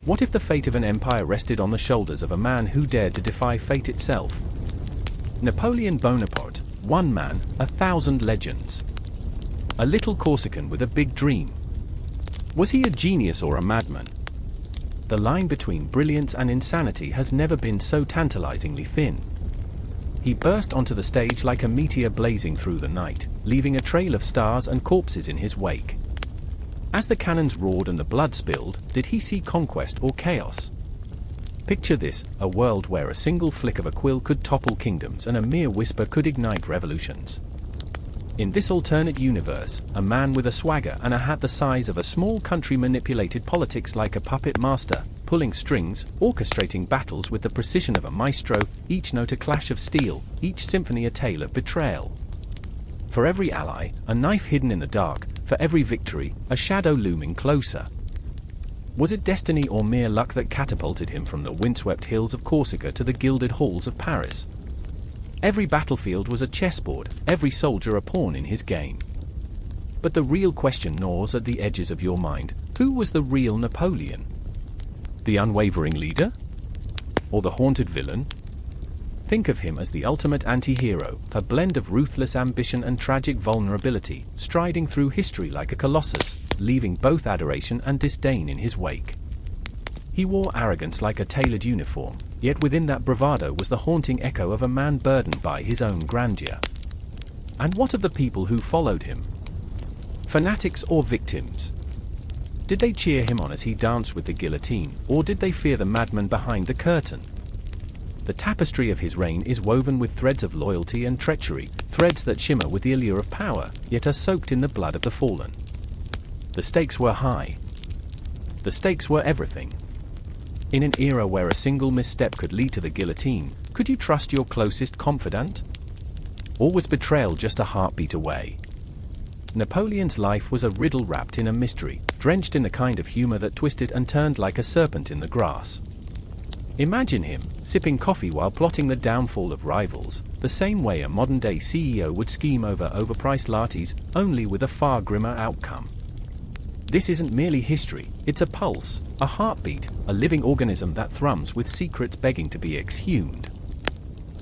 What if the fate of an empire rested on the shoulders of a man who dared to defy fate itself? Napoleon Bonaparte, one man, 1,000 legends. A little Corsican with a big dream. Was he a genius or a madman? The line between brilliance and insanity has never been so tantalizingly thin. He burst onto the stage like a meteor blazing through the night, leaving a trail of stars and corpses in his wake. As the cannons roared and the blood spilled, did he see conquest or chaos? Picture this, a world where a single flick of a quill could topple kingdoms and a mere whisper could ignite revolutions. In this alternate universe, a man with a swagger and a hat the size of a small country manipulated politics like a puppet master, pulling strings, orchestrating battles with the precision of a maestro, each note a clash of steel, each symphony a tale of betrayal. For every ally, a knife hidden in the dark, for every victory, a shadow looming closer. Was it destiny or mere luck that catapulted him from the windswept hills of Corsica to the gilded halls of Paris? Every battlefield was a chessboard, every soldier a pawn in his game. But the real question gnaws at the edges of your mind. Who was the real Napoleon? The unwavering leader? Or the haunted villain? Think of him as the ultimate anti-hero, a blend of ruthless ambition and tragic vulnerability, striding through history like a colossus, leaving both adoration and disdain in his wake. He wore arrogance like a tailored uniform, yet within that bravado was the haunting echo of a man burdened by his own grandeur. And what of the people who followed him? Fanatics or victims? Did they cheer him on as he danced with the guillotine, or did they fear the madman behind the curtain? The tapestry of his reign is woven with threads of loyalty and treachery, threads that shimmer with the allure of power, yet are soaked in the blood of the fallen. The stakes were high. The stakes were everything. In an era where a single misstep could lead to the guillotine, could you trust your closest confidant? Or was betrayal just a heartbeat away? Napoleon's life was a riddle wrapped in a mystery, drenched in the kind of humor that twisted and turned like a serpent in the grass. Imagine him, sipping coffee while plotting the downfall of rivals, the same way a modern-day CEO would scheme over overpriced lattes, only with a far grimmer outcome. This isn't merely history, it's a pulse, a heartbeat, a living organism that thrums with secrets begging to be exhumed.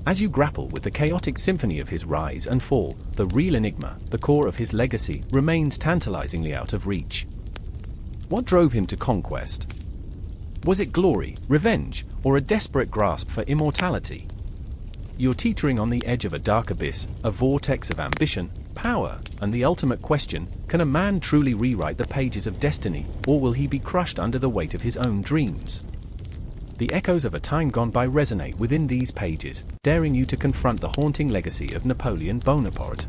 As you grapple with the chaotic symphony of his rise and fall, the real enigma, the core of his legacy, remains tantalizingly out of reach. What drove him to conquest? Was it glory, revenge, or a desperate grasp for immortality? You're teetering on the edge of a dark abyss, a vortex of ambition, power, and the ultimate question, can a man truly rewrite the pages of destiny, or will he be crushed under the weight of his own dreams? The echoes of a time gone by resonate within these pages, daring you to confront the haunting legacy of Napoleon Bonaparte.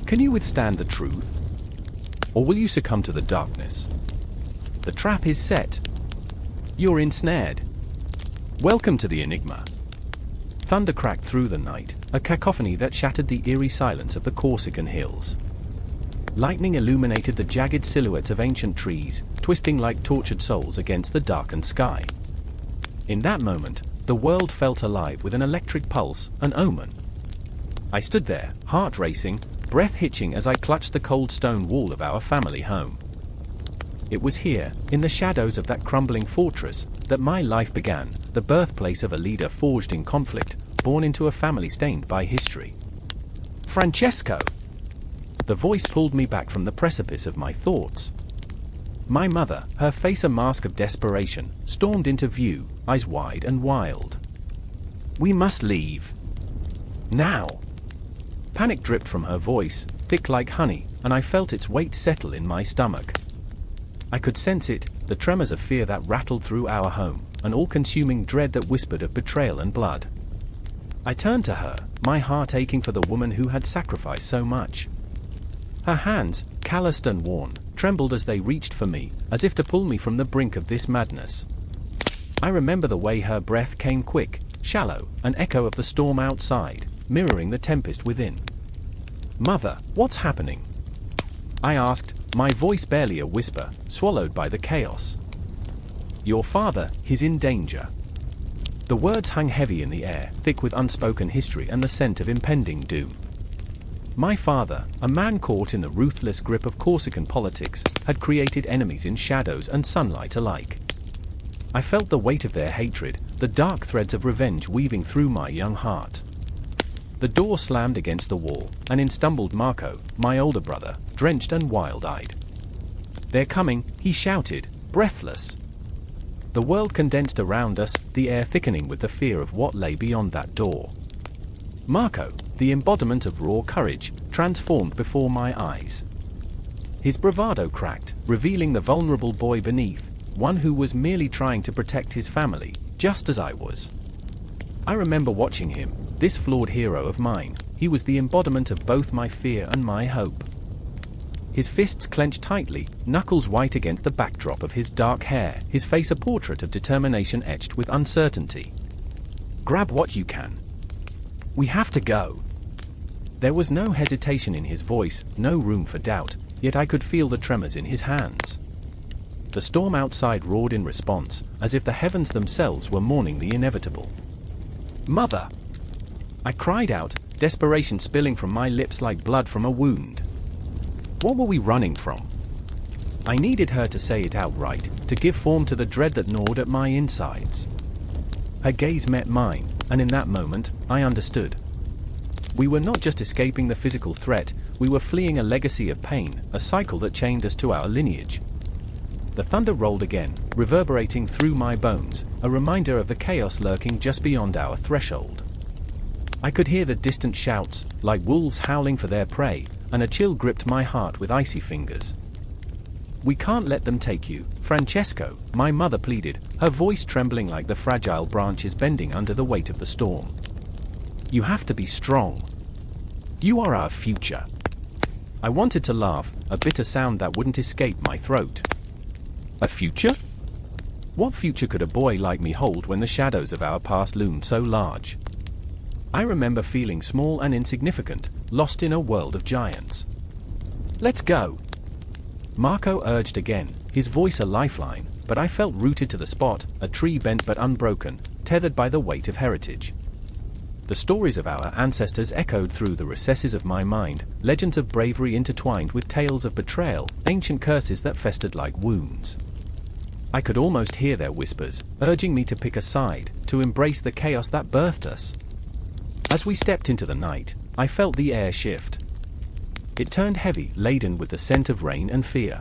Can you withstand the truth? Or will you succumb to the darkness? The trap is set. You're ensnared. Welcome to the enigma. Thunder cracked through the night, a cacophony that shattered the eerie silence of the Corsican hills. Lightning illuminated the jagged silhouettes of ancient trees, twisting like tortured souls against the darkened sky. In that moment, the world felt alive with an electric pulse, an omen. I stood there, heart racing, breath hitching as I clutched the cold stone wall of our family home. It was here, in the shadows of that crumbling fortress, that my life began, the birthplace of a leader forged in conflict, born into a family stained by history. Francesco! The voice pulled me back from the precipice of my thoughts. My mother, her face a mask of desperation, stormed into view, eyes wide and wild. We must leave. Now! Panic dripped from her voice, thick like honey, and I felt its weight settle in my stomach. I could sense it, the tremors of fear that rattled through our home, an all-consuming dread that whispered of betrayal and blood. I turned to her, my heart aching for the woman who had sacrificed so much. Her hands, calloused and worn, trembled as they reached for me, as if to pull me from the brink of this madness. I remember the way her breath came quick, shallow, an echo of the storm outside, mirroring the tempest within. Mother, what's happening? I asked, my voice barely a whisper, swallowed by the chaos. Your father, he's in danger. The words hung heavy in the air, thick with unspoken history and the scent of impending doom. My father, a man caught in the ruthless grip of Corsican politics, had created enemies in shadows and sunlight alike. I felt the weight of their hatred, the dark threads of revenge weaving through my young heart. The door slammed against the wall, and in stumbled Marco, my older brother, drenched and wild-eyed. "They're coming," he shouted, breathless. The world condensed around us, the air thickening with the fear of what lay beyond that door. Marco, the embodiment of raw courage, transformed before my eyes. His bravado cracked, revealing the vulnerable boy beneath, one who was merely trying to protect his family, just as I was. I remember watching him, this flawed hero of mine. He was the embodiment of both my fear and my hope. His fists clenched tightly, knuckles white against the backdrop of his dark hair, his face a portrait of determination etched with uncertainty. "Grab what you can. We have to go." There was no hesitation in his voice, no room for doubt, yet I could feel the tremors in his hands. The storm outside roared in response, as if the heavens themselves were mourning the inevitable. "Mother!" I cried out, desperation spilling from my lips like blood from a wound. What were we running from? I needed her to say it outright, to give form to the dread that gnawed at my insides. Her gaze met mine, and in that moment, I understood. We were not just escaping the physical threat, we were fleeing a legacy of pain, a cycle that chained us to our lineage. The thunder rolled again, reverberating through my bones, a reminder of the chaos lurking just beyond our threshold. I could hear the distant shouts, like wolves howling for their prey, and a chill gripped my heart with icy fingers. "We can't let them take you, Francesco," my mother pleaded, her voice trembling like the fragile branches bending under the weight of the storm. "You have to be strong. You are our future." I wanted to laugh, a bitter sound that wouldn't escape my throat. A future? What future could a boy like me hold when the shadows of our past loomed so large? I remember feeling small and insignificant, lost in a world of giants. "Let's go!" Marco urged again, his voice a lifeline, but I felt rooted to the spot, a tree bent but unbroken, tethered by the weight of heritage. The stories of our ancestors echoed through the recesses of my mind, legends of bravery intertwined with tales of betrayal, ancient curses that festered like wounds. I could almost hear their whispers, urging me to pick a side, to embrace the chaos that birthed us. As we stepped into the night, I felt the air shift. It turned heavy, laden with the scent of rain and fear.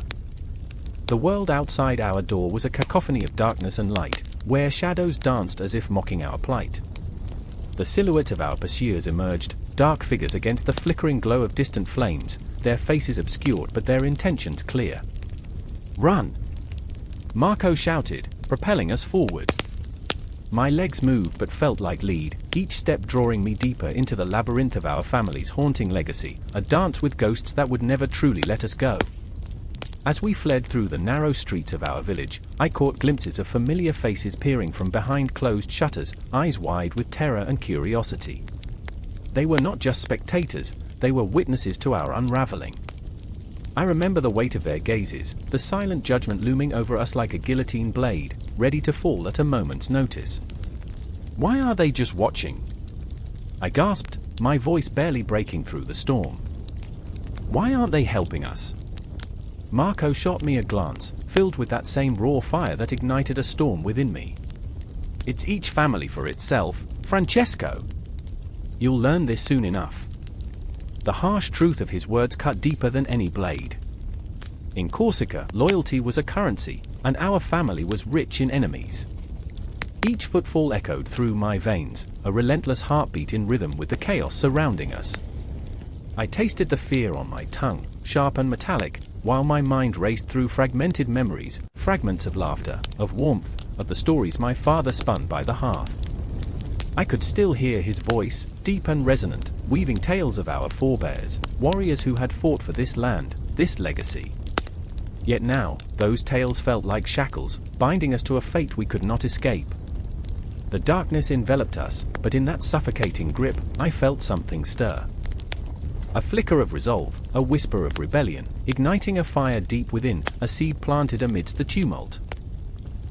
The world outside our door was a cacophony of darkness and light, where shadows danced as if mocking our plight. The silhouettes of our pursuers emerged, dark figures against the flickering glow of distant flames, their faces obscured but their intentions clear. "Run!" Marco shouted, propelling us forward. My legs moved but felt like lead, each step drawing me deeper into the labyrinth of our family's haunting legacy, a dance with ghosts that would never truly let us go. As we fled through the narrow streets of our village, I caught glimpses of familiar faces peering from behind closed shutters, eyes wide with terror and curiosity. They were not just spectators, they were witnesses to our unraveling. I remember the weight of their gazes, the silent judgment looming over us like a guillotine blade, ready to fall at a moment's notice. "Why are they just watching?" I gasped, my voice barely breaking through the storm. "Why aren't they helping us?" Marco shot me a glance, filled with that same raw fire that ignited a storm within me. "It's each family for itself, Francesco. You'll learn this soon enough." The harsh truth of his words cut deeper than any blade. In Corsica, loyalty was a currency, and our family was rich in enemies. Each footfall echoed through my veins, a relentless heartbeat in rhythm with the chaos surrounding us. I tasted the fear on my tongue, sharp and metallic, while my mind raced through fragmented memories, fragments of laughter, of warmth, of the stories my father spun by the hearth. I could still hear his voice, deep and resonant, weaving tales of our forebears, warriors who had fought for this land, this legacy. Yet now, those tales felt like shackles, binding us to a fate we could not escape. The darkness enveloped us, but in that suffocating grip, I felt something stir. A flicker of resolve, a whisper of rebellion, igniting a fire deep within, a seed planted amidst the tumult.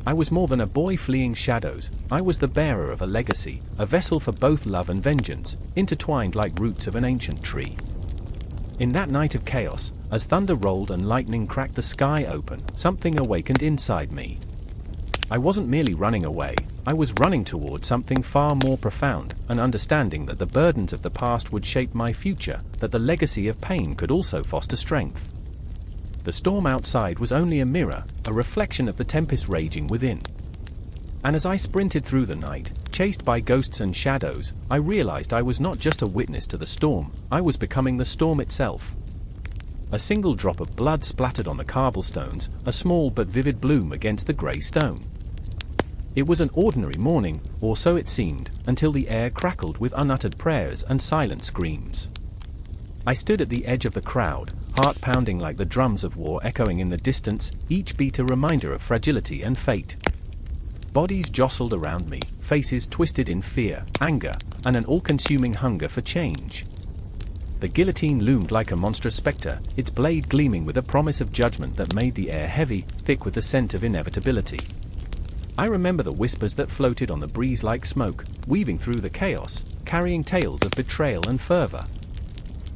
I was more than a boy fleeing shadows, I was the bearer of a legacy, a vessel for both love and vengeance, intertwined like roots of an ancient tree. In that night of chaos, as thunder rolled and lightning cracked the sky open, something awakened inside me. I wasn't merely running away, I was running toward something far more profound, an understanding that the burdens of the past would shape my future, that the legacy of pain could also foster strength. The storm outside was only a mirror, a reflection of the tempest raging within. And as I sprinted through the night, chased by ghosts and shadows, I realized I was not just a witness to the storm, I was becoming the storm itself. A single drop of blood splattered on the cobblestones, a small but vivid bloom against the grey stone. It was an ordinary morning, or so it seemed, until the air crackled with unuttered prayers and silent screams. I stood at the edge of the crowd, heart pounding like the drums of war echoing in the distance, each beat a reminder of fragility and fate. Bodies jostled around me, faces twisted in fear, anger, and an all-consuming hunger for change. The guillotine loomed like a monstrous spectre, its blade gleaming with a promise of judgment that made the air heavy, thick with the scent of inevitability. I remember the whispers that floated on the breeze like smoke, weaving through the chaos, carrying tales of betrayal and fervor.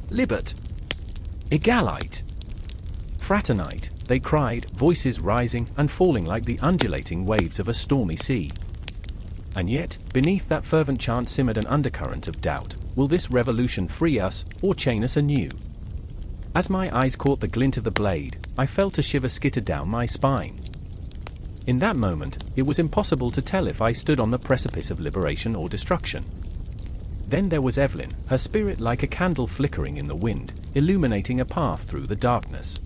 Libet! Egalite! Fraternite, they cried, voices rising and falling like the undulating waves of a stormy sea. And yet, beneath that fervent chant simmered an undercurrent of doubt. Will this revolution free us, or chain us anew? As my eyes caught the glint of the blade, I felt a shiver skitter down my spine. In that moment, it was impossible to tell if I stood on the precipice of liberation or destruction. Then there was Evelyn, her spirit like a candle flickering in the wind, illuminating a path through the darkness.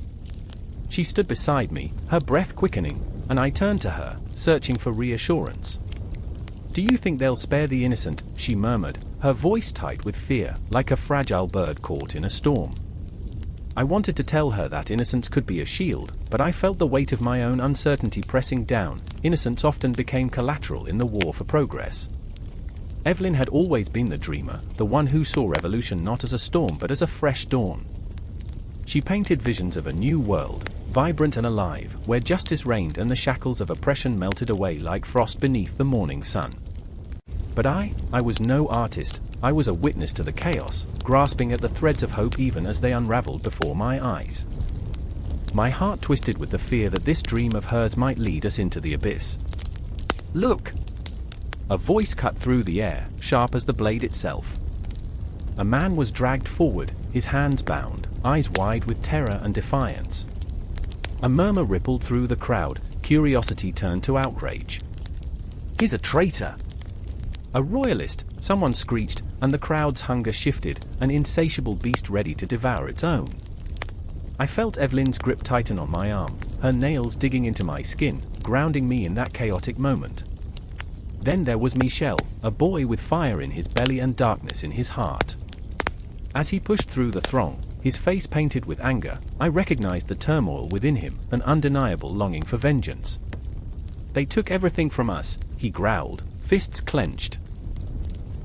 She stood beside me, her breath quickening, and I turned to her, searching for reassurance. "Do you think they'll spare the innocent?" she murmured, her voice tight with fear, like a fragile bird caught in a storm. I wanted to tell her that innocence could be a shield, but I felt the weight of my own uncertainty pressing down. Innocence often became collateral in the war for progress. Evelyn had always been the dreamer, the one who saw revolution not as a storm but as a fresh dawn. She painted visions of a new world, vibrant and alive, where justice reigned and the shackles of oppression melted away like frost beneath the morning sun. But I was no artist. I was a witness to the chaos, grasping at the threads of hope even as they unraveled before my eyes. My heart twisted with the fear that this dream of hers might lead us into the abyss. "Look!" A voice cut through the air, sharp as the blade itself. A man was dragged forward, his hands bound, eyes wide with terror and defiance. A murmur rippled through the crowd, curiosity turned to outrage. "He's a traitor!" "A royalist!" someone screeched, and the crowd's hunger shifted, an insatiable beast ready to devour its own. I felt Evelyn's grip tighten on my arm, her nails digging into my skin, grounding me in that chaotic moment. Then there was Michel, a boy with fire in his belly and darkness in his heart. As he pushed through the throng, his face painted with anger, I recognized the turmoil within him, an undeniable longing for vengeance. "They took everything from us," he growled, fists clenched.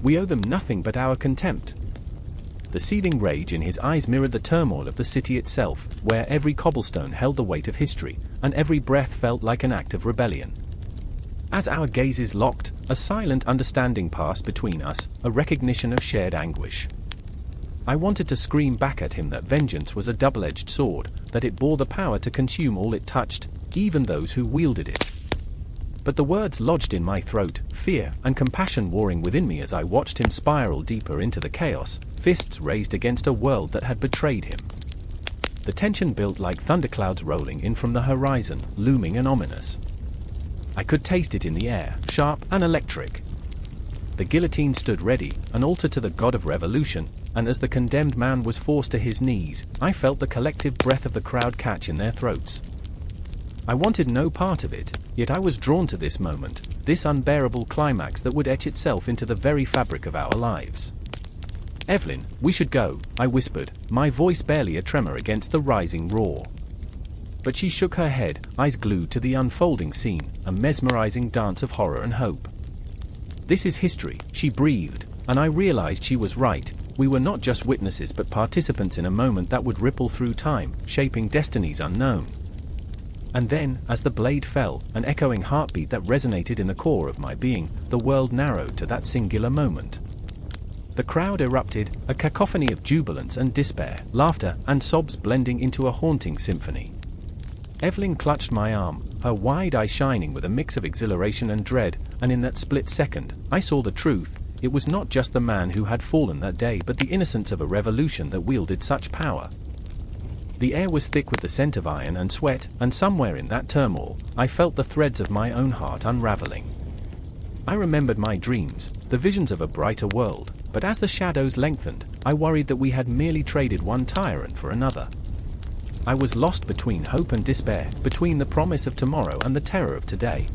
"We owe them nothing but our contempt." The seething rage in his eyes mirrored the turmoil of the city itself, where every cobblestone held the weight of history, and every breath felt like an act of rebellion. As our gazes locked, a silent understanding passed between us, a recognition of shared anguish. I wanted to scream back at him that vengeance was a double-edged sword, that it bore the power to consume all it touched, even those who wielded it. But the words lodged in my throat, fear and compassion warring within me as I watched him spiral deeper into the chaos, fists raised against a world that had betrayed him. The tension built like thunderclouds rolling in from the horizon, looming and ominous. I could taste it in the air, sharp and electric. The guillotine stood ready, an altar to the god of revolution, and as the condemned man was forced to his knees, I felt the collective breath of the crowd catch in their throats. I wanted no part of it, yet I was drawn to this moment, this unbearable climax that would etch itself into the very fabric of our lives. "Evelyn, we should go," I whispered, my voice barely a tremor against the rising roar. But she shook her head, eyes glued to the unfolding scene, a mesmerizing dance of horror and hope. "This is history," she breathed, and I realized she was right. We were not just witnesses but participants in a moment that would ripple through time, shaping destinies unknown. And then, as the blade fell, an echoing heartbeat that resonated in the core of my being, the world narrowed to that singular moment. The crowd erupted, a cacophony of jubilance and despair, laughter and sobs blending into a haunting symphony. Evelyn clutched my arm, her wide eyes shining with a mix of exhilaration and dread, and in that split second, I saw the truth. It was not just the man who had fallen that day, but the innocence of a revolution that wielded such power. The air was thick with the scent of iron and sweat, and somewhere in that turmoil, I felt the threads of my own heart unraveling. I remembered my dreams, the visions of a brighter world, but as the shadows lengthened, I worried that we had merely traded one tyrant for another. I was lost between hope and despair, between the promise of tomorrow and the terror of today.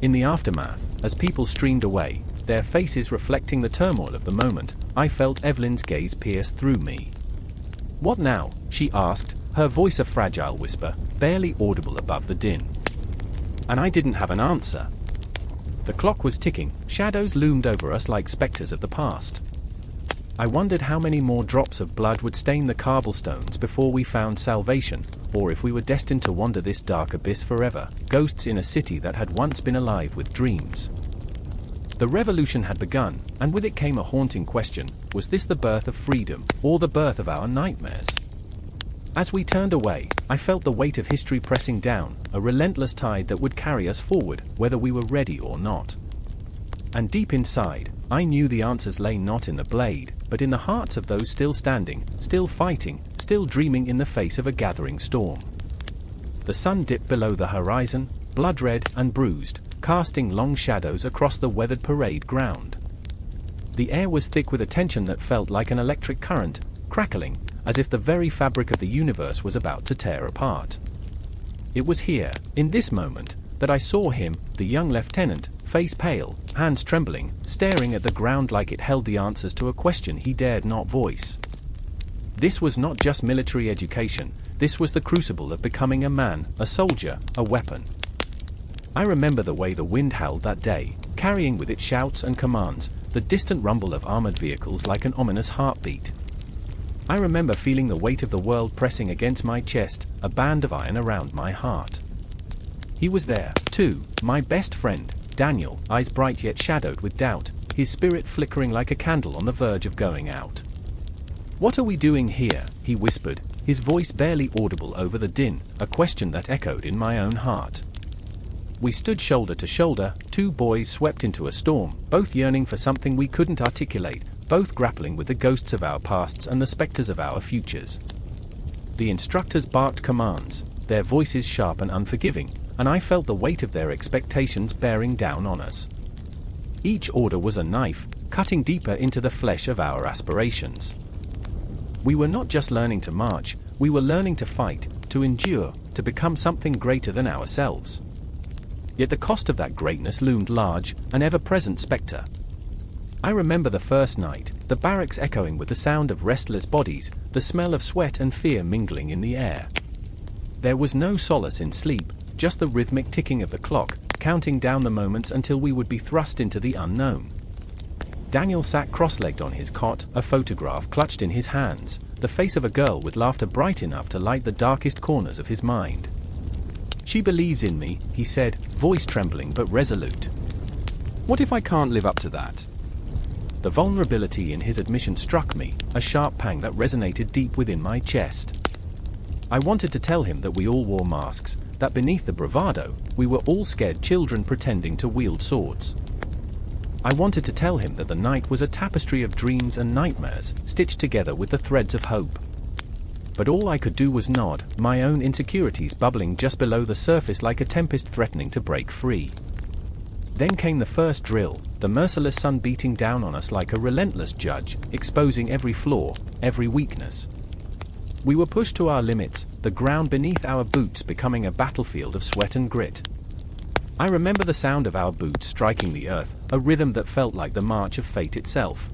In the aftermath, as people streamed away, their faces reflecting the turmoil of the moment, I felt Evelyn's gaze pierce through me. "What now?" she asked, her voice a fragile whisper, barely audible above the din. And I didn't have an answer. The clock was ticking, shadows loomed over us like specters of the past. I wondered how many more drops of blood would stain the cobblestones before we found salvation, or if we were destined to wander this dark abyss forever, ghosts in a city that had once been alive with dreams. The revolution had begun, and with it came a haunting question: was this the birth of freedom, or the birth of our nightmares? As we turned away, I felt the weight of history pressing down, a relentless tide that would carry us forward, whether we were ready or not. And deep inside, I knew the answers lay not in the blade, but in the hearts of those still standing, still fighting, still dreaming in the face of a gathering storm. The sun dipped below the horizon, blood-red and bruised, casting long shadows across the weathered parade ground. The air was thick with a tension that felt like an electric current, crackling, as if the very fabric of the universe was about to tear apart. It was here, in this moment, that I saw him, the young lieutenant, face pale, hands trembling, staring at the ground like it held the answers to a question he dared not voice. This was not just military education, this was the crucible of becoming a man, a soldier, a weapon. I remember the way the wind howled that day, carrying with it shouts and commands, the distant rumble of armored vehicles like an ominous heartbeat. I remember feeling the weight of the world pressing against my chest, a band of iron around my heart. He was there, too, my best friend, Daniel, eyes bright yet shadowed with doubt, his spirit flickering like a candle on the verge of going out. "What are we doing here?" he whispered, his voice barely audible over the din, a question that echoed in my own heart. We stood shoulder to shoulder, two boys swept into a storm, both yearning for something we couldn't articulate, both grappling with the ghosts of our pasts and the specters of our futures. The instructors barked commands, their voices sharp and unforgiving, and I felt the weight of their expectations bearing down on us. Each order was a knife, cutting deeper into the flesh of our aspirations. We were not just learning to march, we were learning to fight, to endure, to become something greater than ourselves. Yet the cost of that greatness loomed large, an ever-present specter. I remember the first night, the barracks echoing with the sound of restless bodies, the smell of sweat and fear mingling in the air. There was no solace in sleep, just the rhythmic ticking of the clock, counting down the moments until we would be thrust into the unknown. Daniel sat cross-legged on his cot, a photograph clutched in his hands, the face of a girl with laughter bright enough to light the darkest corners of his mind. "She believes in me," he said, voice trembling but resolute. "What if I can't live up to that?" The vulnerability in his admission struck me, a sharp pang that resonated deep within my chest. I wanted to tell him that we all wore masks, that beneath the bravado, we were all scared children pretending to wield swords. I wanted to tell him that the night was a tapestry of dreams and nightmares, stitched together with the threads of hope. But all I could do was nod, my own insecurities bubbling just below the surface like a tempest threatening to break free. Then came the first drill, the merciless sun beating down on us like a relentless judge, exposing every flaw, every weakness. We were pushed to our limits, the ground beneath our boots becoming a battlefield of sweat and grit. I remember the sound of our boots striking the earth, a rhythm that felt like the march of fate itself.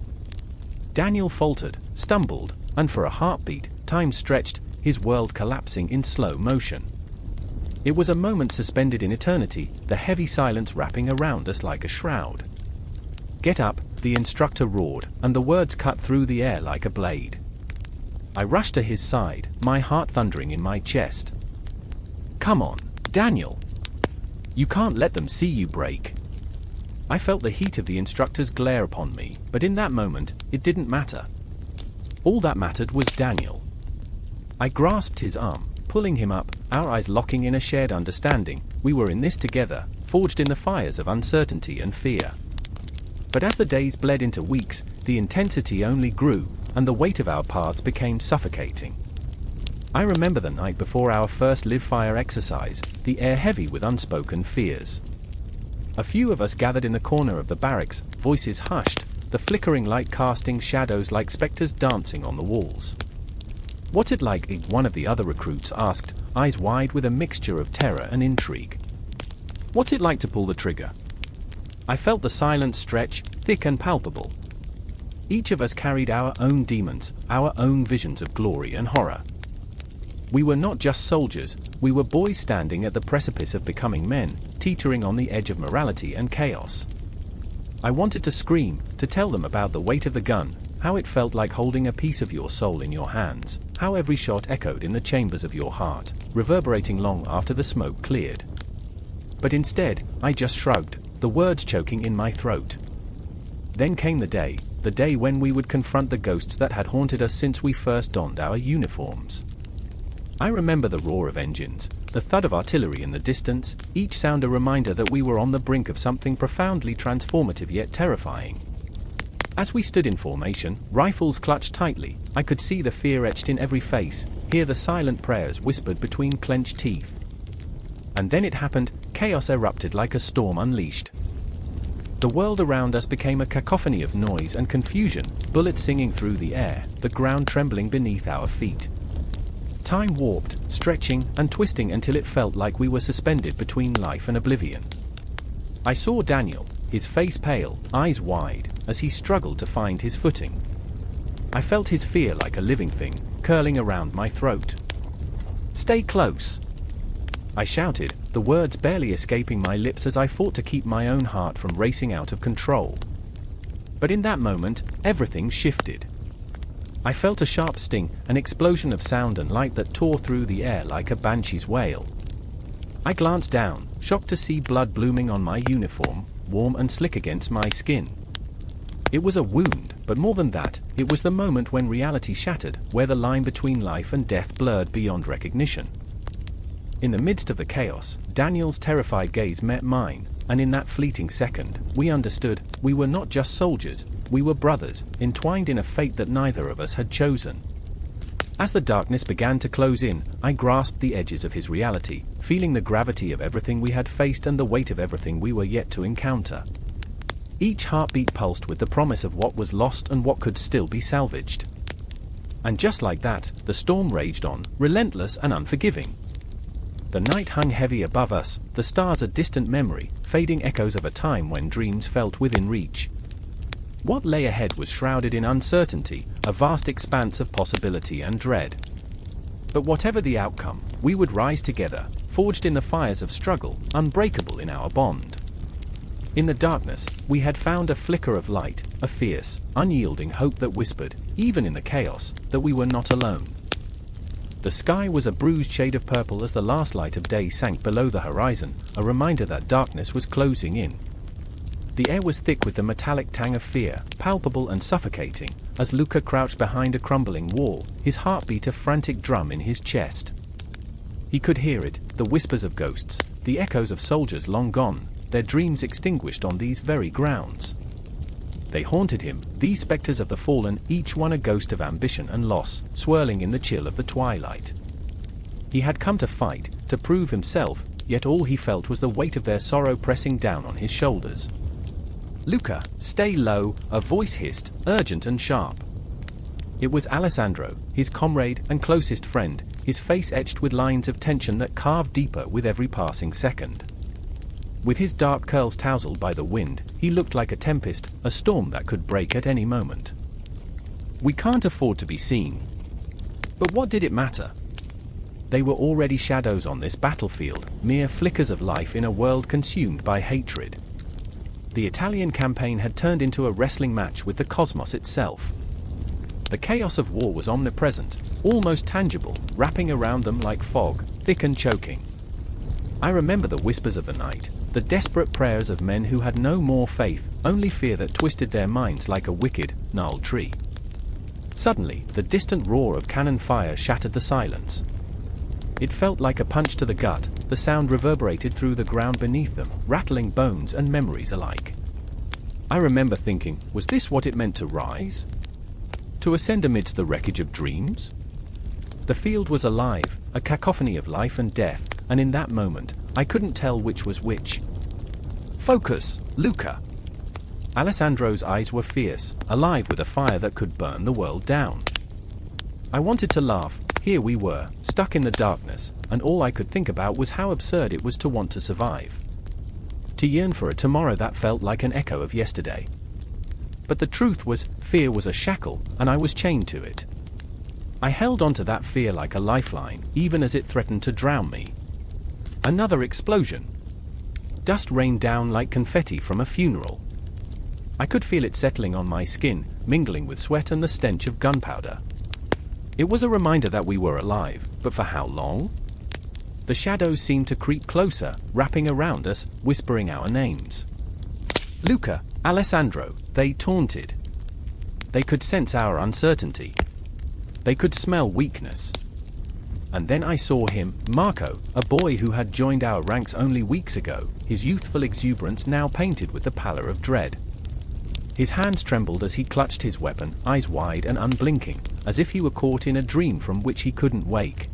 Daniel faltered, stumbled, and for a heartbeat, time stretched, his world collapsing in slow motion. It was a moment suspended in eternity, the heavy silence wrapping around us like a shroud. "Get up," the instructor roared, and the words cut through the air like a blade. I rushed to his side, my heart thundering in my chest. "Come on, Daniel! You can't let them see you break." I felt the heat of the instructor's glare upon me, but in that moment, it didn't matter. All that mattered was Daniel. I grasped his arm, pulling him up, our eyes locking in a shared understanding. We were in this together, forged in the fires of uncertainty and fear. But as the days bled into weeks, the intensity only grew, and the weight of our paths became suffocating. I remember the night before our first live-fire exercise, the air heavy with unspoken fears. A few of us gathered in the corner of the barracks, voices hushed, the flickering light casting shadows like specters dancing on the walls. "What's it like?" one of the other recruits asked, eyes wide with a mixture of terror and intrigue. "What's it like to pull the trigger?" I felt the silence stretch, thick and palpable. Each of us carried our own demons, our own visions of glory and horror. We were not just soldiers, we were boys standing at the precipice of becoming men, teetering on the edge of morality and chaos. I wanted to scream, to tell them about the weight of the gun, how it felt like holding a piece of your soul in your hands, how every shot echoed in the chambers of your heart, reverberating long after the smoke cleared. But instead, I just shrugged, the words choking in my throat. Then came the day when we would confront the ghosts that had haunted us since we first donned our uniforms. I remember the roar of engines, the thud of artillery in the distance, each sound a reminder that we were on the brink of something profoundly transformative yet terrifying. As we stood in formation, rifles clutched tightly, I could see the fear etched in every face, hear the silent prayers whispered between clenched teeth. And then it happened, chaos erupted like a storm unleashed. The world around us became a cacophony of noise and confusion, bullets singing through the air, the ground trembling beneath our feet. Time warped, stretching and twisting until it felt like we were suspended between life and oblivion. I saw Daniel, his face pale, eyes wide, as he struggled to find his footing. I felt his fear like a living thing, curling around my throat. "Stay close!" I shouted, the words barely escaping my lips as I fought to keep my own heart from racing out of control. But in that moment, everything shifted. I felt a sharp sting, an explosion of sound and light that tore through the air like a banshee's wail. I glanced down, shocked to see blood blooming on my uniform, warm and slick against my skin. It was a wound, but more than that, it was the moment when reality shattered, where the line between life and death blurred beyond recognition. In the midst of the chaos, Daniel's terrified gaze met mine, and in that fleeting second, we understood, we were not just soldiers, we were brothers, entwined in a fate that neither of us had chosen. As the darkness began to close in, I grasped the edges of his reality, feeling the gravity of everything we had faced and the weight of everything we were yet to encounter. Each heartbeat pulsed with the promise of what was lost and what could still be salvaged. And just like that, the storm raged on, relentless and unforgiving. The night hung heavy above us, the stars a distant memory, fading echoes of a time when dreams felt within reach. What lay ahead was shrouded in uncertainty, a vast expanse of possibility and dread. But whatever the outcome, we would rise together, forged in the fires of struggle, unbreakable in our bond. In the darkness, we had found a flicker of light, a fierce, unyielding hope that whispered, even in the chaos, that we were not alone. The sky was a bruised shade of purple as the last light of day sank below the horizon, a reminder that darkness was closing in. The air was thick with the metallic tang of fear, palpable and suffocating, as Luca crouched behind a crumbling wall, his heartbeat a frantic drum in his chest. He could hear it, the whispers of ghosts, the echoes of soldiers long gone, their dreams extinguished on these very grounds. They haunted him, these specters of the fallen, each one a ghost of ambition and loss, swirling in the chill of the twilight. He had come to fight, to prove himself, yet all he felt was the weight of their sorrow pressing down on his shoulders. "Luca, stay low," a voice hissed, urgent and sharp. It was Alessandro, his comrade and closest friend, his face etched with lines of tension that carved deeper with every passing second. With his dark curls tousled by the wind, he looked like a tempest, a storm that could break at any moment. "We can't afford to be seen." But what did it matter? They were already shadows on this battlefield, mere flickers of life in a world consumed by hatred. The Italian campaign had turned into a wrestling match with the cosmos itself. The chaos of war was omnipresent, almost tangible, wrapping around them like fog, thick and choking. I remember the whispers of the night, the desperate prayers of men who had no more faith, only fear that twisted their minds like a wicked, gnarled tree. Suddenly, the distant roar of cannon fire shattered the silence. It felt like a punch to the gut. The sound reverberated through the ground beneath them, rattling bones and memories alike. I remember thinking, was this what it meant to rise? To ascend amidst the wreckage of dreams? The field was alive, a cacophony of life and death, and in that moment, I couldn't tell which was which. Focus, Luca! Alessandro's eyes were fierce, alive with a fire that could burn the world down. I wanted to laugh. Here we were, stuck in the darkness, and all I could think about was how absurd it was to want to survive. To yearn for a tomorrow that felt like an echo of yesterday. But the truth was, fear was a shackle, and I was chained to it. I held onto that fear like a lifeline, even as it threatened to drown me. Another explosion. Dust rained down like confetti from a funeral. I could feel it settling on my skin, mingling with sweat and the stench of gunpowder. It was a reminder that we were alive, but for how long? The shadows seemed to creep closer, wrapping around us, whispering our names. Luca, Alessandro, they taunted. They could sense our uncertainty. They could smell weakness. And then I saw him, Marco, a boy who had joined our ranks only weeks ago, his youthful exuberance now painted with the pallor of dread. His hands trembled as he clutched his weapon, eyes wide and unblinking, as if he were caught in a dream from which he couldn't wake.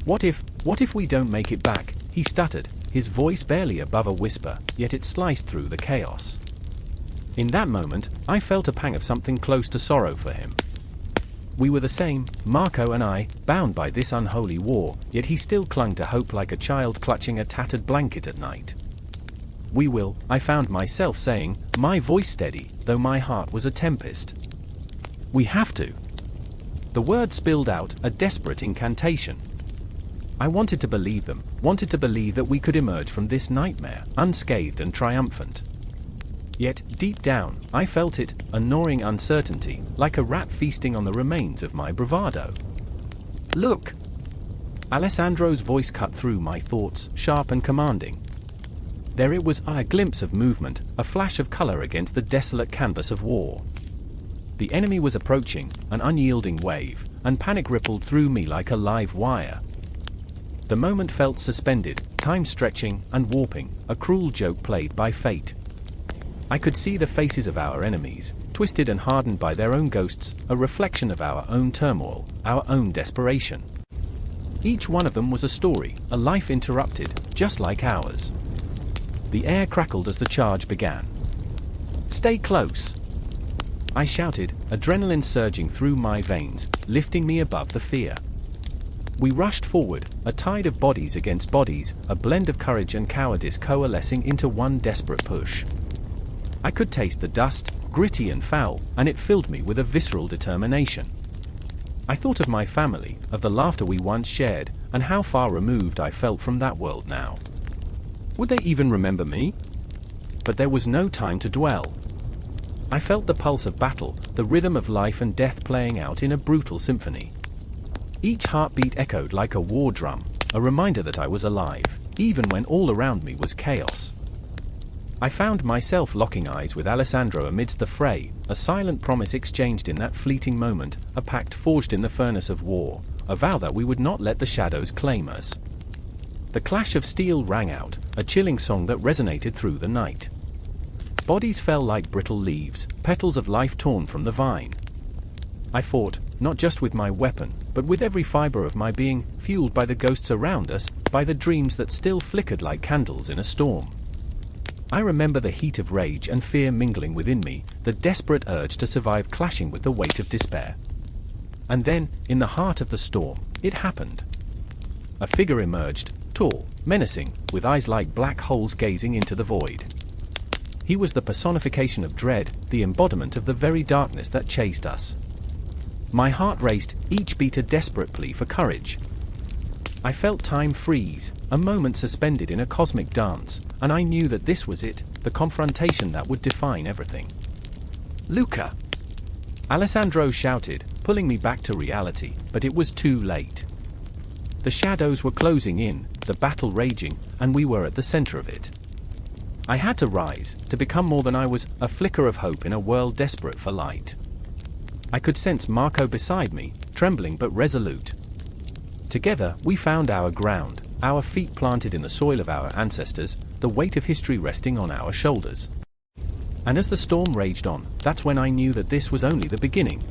What if we don't make it back? He stuttered, his voice barely above a whisper, yet it sliced through the chaos. In that moment, I felt a pang of something close to sorrow for him. We were the same, Marco and I, bound by this unholy war, yet he still clung to hope like a child clutching a tattered blanket at night. We will, I found myself saying, my voice steady, though my heart was a tempest. We have to. The word spilled out, a desperate incantation. I wanted to believe them, wanted to believe that we could emerge from this nightmare, unscathed and triumphant. Yet, deep down, I felt it, a gnawing uncertainty, like a rat feasting on the remains of my bravado. Look! Alessandro's voice cut through my thoughts, sharp and commanding. There it was, a glimpse of movement, a flash of color against the desolate canvas of war. The enemy was approaching, an unyielding wave, and panic rippled through me like a live wire. The moment felt suspended, time stretching and warping, a cruel joke played by fate. I could see the faces of our enemies, twisted and hardened by their own ghosts, a reflection of our own turmoil, our own desperation. Each one of them was a story, a life interrupted, just like ours. The air crackled as the charge began. Stay close! I shouted, adrenaline surging through my veins, lifting me above the fear. We rushed forward, a tide of bodies against bodies, a blend of courage and cowardice coalescing into one desperate push. I could taste the dust, gritty and foul, and it filled me with a visceral determination. I thought of my family, of the laughter we once shared, and how far removed I felt from that world now. Would they even remember me? But there was no time to dwell. I felt the pulse of battle, the rhythm of life and death playing out in a brutal symphony. Each heartbeat echoed like a war drum, a reminder that I was alive, even when all around me was chaos. I found myself locking eyes with Alessandro amidst the fray, a silent promise exchanged in that fleeting moment, a pact forged in the furnace of war, a vow that we would not let the shadows claim us. The clash of steel rang out, a chilling song that resonated through the night. Bodies fell like brittle leaves, petals of life torn from the vine. I fought, not just with my weapon, but with every fiber of my being, fueled by the ghosts around us, by the dreams that still flickered like candles in a storm. I remember the heat of rage and fear mingling within me, the desperate urge to survive clashing with the weight of despair. And then, in the heart of the storm, it happened. A figure emerged, tall, menacing, with eyes like black holes gazing into the void. He was the personification of dread, the embodiment of the very darkness that chased us. My heart raced, each beat a desperate plea for courage. I felt time freeze, a moment suspended in a cosmic dance, and I knew that this was it, the confrontation that would define everything. Luca! Alessandro shouted, pulling me back to reality, but it was too late. The shadows were closing in, the battle raging, and we were at the center of it. I had to rise, to become more than I was, a flicker of hope in a world desperate for light. I could sense Marco beside me, trembling but resolute. Together, we found our ground, our feet planted in the soil of our ancestors, the weight of history resting on our shoulders. And as the storm raged on, that's when I knew that this was only the beginning.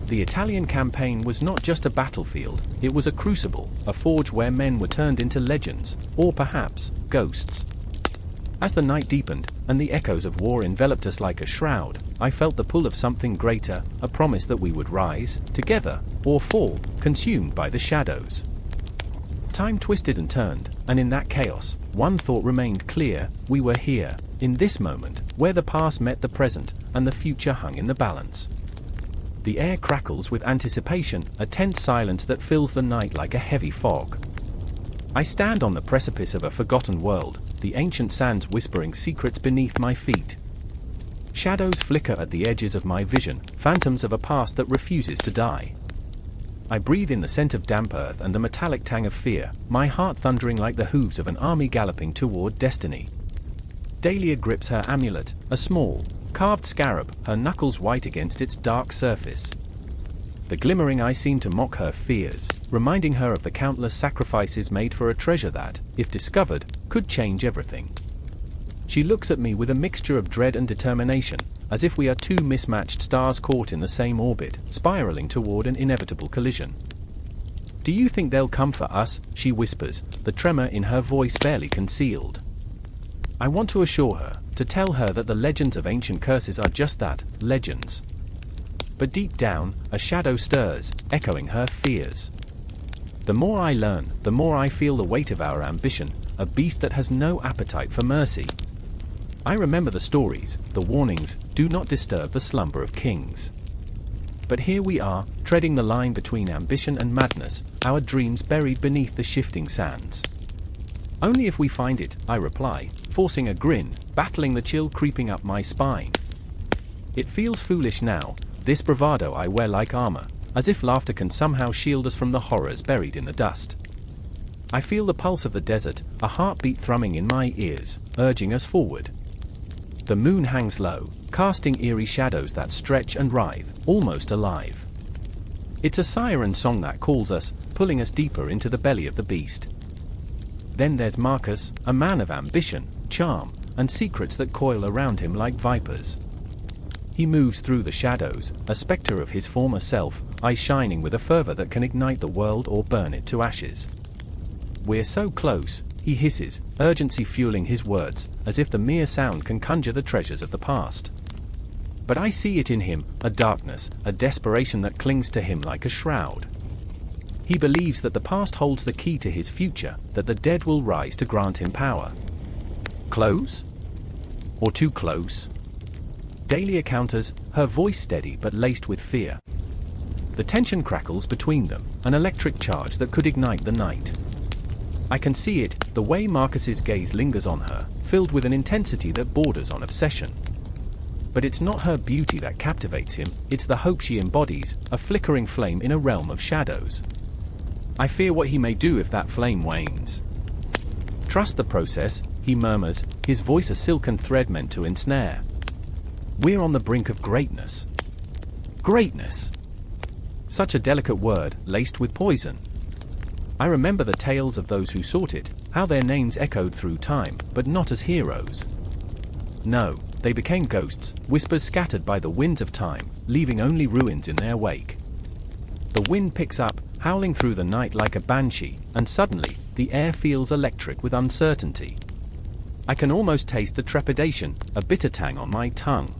The Italian campaign was not just a battlefield, it was a crucible, a forge where men were turned into legends, or perhaps, ghosts. As the night deepened, and the echoes of war enveloped us like a shroud, I felt the pull of something greater, a promise that we would rise, together, or fall, consumed by the shadows. Time twisted and turned, and in that chaos, one thought remained clear: we were here, in this moment, where the past met the present, and the future hung in the balance. The air crackles with anticipation, a tense silence that fills the night like a heavy fog. I stand on the precipice of a forgotten world, the ancient sands whispering secrets beneath my feet. Shadows flicker at the edges of my vision, phantoms of a past that refuses to die. I breathe in the scent of damp earth and the metallic tang of fear, my heart thundering like the hooves of an army galloping toward destiny. Dahlia grips her amulet, a small, carved scarab, her knuckles white against its dark surface. The glimmering eye seemed to mock her fears, reminding her of the countless sacrifices made for a treasure that, if discovered, could change everything. She looks at me with a mixture of dread and determination, as if we are two mismatched stars caught in the same orbit, spiraling toward an inevitable collision. "Do you think they'll come for us?" she whispers, the tremor in her voice barely concealed. I want to assure her, to tell her that the legends of ancient curses are just that, legends. But deep down, a shadow stirs, echoing her fears. The more I learn, the more I feel the weight of our ambition, a beast that has no appetite for mercy. I remember the stories, the warnings: do not disturb the slumber of kings. But here we are, treading the line between ambition and madness, our dreams buried beneath the shifting sands. "Only if we find it," I reply, forcing a grin, battling the chill creeping up my spine. It feels foolish now, this bravado I wear like armor, as if laughter can somehow shield us from the horrors buried in the dust. I feel the pulse of the desert, a heartbeat thrumming in my ears, urging us forward. The moon hangs low, casting eerie shadows that stretch and writhe, almost alive. It's a siren song that calls us, pulling us deeper into the belly of the beast. Then there's Marcus, a man of ambition, charm, and secrets that coil around him like vipers. He moves through the shadows, a specter of his former self, eyes shining with a fervor that can ignite the world or burn it to ashes. "We're so close," he hisses, urgency fueling his words, as if the mere sound can conjure the treasures of the past. But I see it in him, a darkness, a desperation that clings to him like a shroud. He believes that the past holds the key to his future, that the dead will rise to grant him power. Close? Or too close? Dahlia counters, her voice steady but laced with fear. The tension crackles between them, an electric charge that could ignite the night. I can see it, the way Marcus's gaze lingers on her, filled with an intensity that borders on obsession. But it's not her beauty that captivates him, it's the hope she embodies, a flickering flame in a realm of shadows. I fear what he may do if that flame wanes. "Trust the process," he murmurs, his voice a silken thread meant to ensnare. "We're on the brink of greatness." Greatness! Such a delicate word, laced with poison. I remember the tales of those who sought it, how their names echoed through time, but not as heroes. No, they became ghosts, whispers scattered by the winds of time, leaving only ruins in their wake. The wind picks up, howling through the night like a banshee, and suddenly, the air feels electric with uncertainty. I can almost taste the trepidation, a bitter tang on my tongue.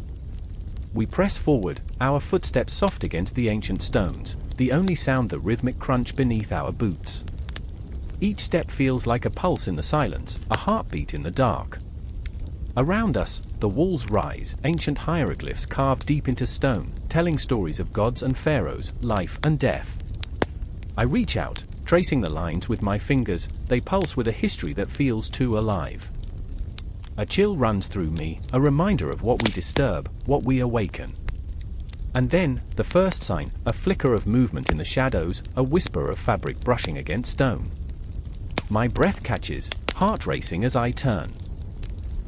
We press forward, our footsteps soft against the ancient stones, the only sound the rhythmic crunch beneath our boots. Each step feels like a pulse in the silence, a heartbeat in the dark. Around us, the walls rise, ancient hieroglyphs carved deep into stone, telling stories of gods and pharaohs, life and death. I reach out, tracing the lines with my fingers, they pulse with a history that feels too alive. A chill runs through me, a reminder of what we disturb, what we awaken. And then, the first sign, a flicker of movement in the shadows, a whisper of fabric brushing against stone. My breath catches, heart racing as I turn.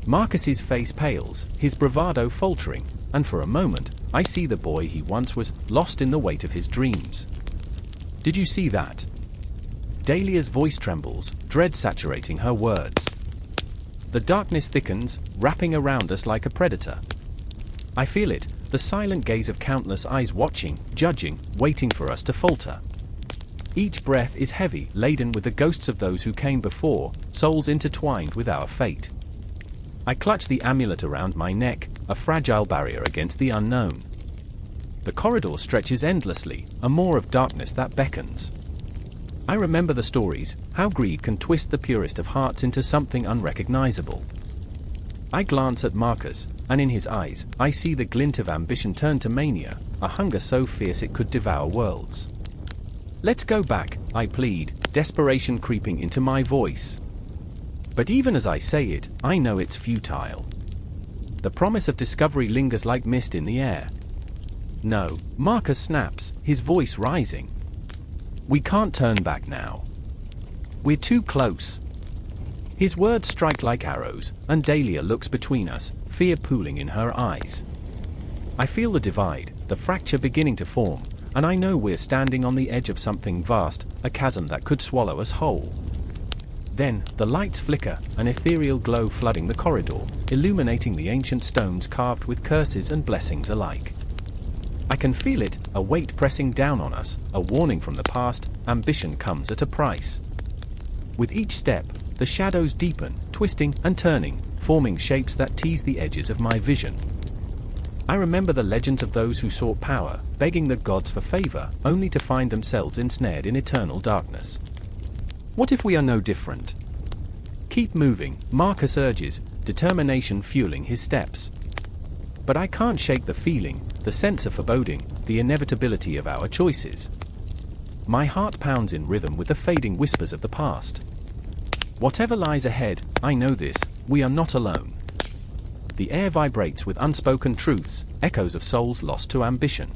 Marcus's face pales, his bravado faltering, and for a moment, I see the boy he once was, lost in the weight of his dreams. "Did you see that?" Dahlia's voice trembles, dread saturating her words. The darkness thickens, wrapping around us like a predator. I feel it, the silent gaze of countless eyes watching, judging, waiting for us to falter. Each breath is heavy, laden with the ghosts of those who came before, souls intertwined with our fate. I clutch the amulet around my neck, a fragile barrier against the unknown. The corridor stretches endlessly, a maw of darkness that beckons. I remember the stories, how greed can twist the purest of hearts into something unrecognizable. I glance at Marcus, and in his eyes, I see the glint of ambition turn to mania, a hunger so fierce it could devour worlds. Let's go back, I plead, desperation creeping into my voice. But even as I say it, I know it's futile. The promise of discovery lingers like mist in the air. No, Marcus snaps, his voice rising. We can't turn back now. We're too close. His words strike like arrows, and Dahlia looks between us, fear pooling in her eyes. I feel the divide, the fracture beginning to form, and I know we're standing on the edge of something vast, a chasm that could swallow us whole. Then, the lights flicker, an ethereal glow flooding the corridor, illuminating the ancient stones carved with curses and blessings alike. I can feel it, a weight pressing down on us, a warning from the past, ambition comes at a price. With each step, the shadows deepen, twisting and turning, forming shapes that tease the edges of my vision. I remember the legends of those who sought power, begging the gods for favor, only to find themselves ensnared in eternal darkness. What if we are no different? Keep moving, Marcus urges, determination fueling his steps. But I can't shake the feeling, the sense of foreboding, the inevitability of our choices. My heart pounds in rhythm with the fading whispers of the past. Whatever lies ahead, I know this, we are not alone. The air vibrates with unspoken truths, echoes of souls lost to ambition.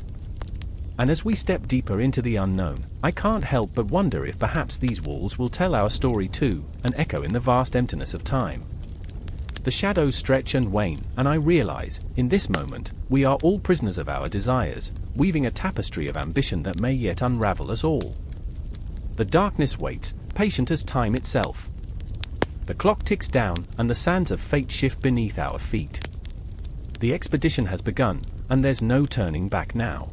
And as we step deeper into the unknown, I can't help but wonder if perhaps these walls will tell our story too, an echo in the vast emptiness of time. The shadows stretch and wane, and I realize, in this moment, we are all prisoners of our desires, weaving a tapestry of ambition that may yet unravel us all. The darkness waits, patient as time itself. The clock ticks down, and the sands of fate shift beneath our feet. The expedition has begun, and there's no turning back now.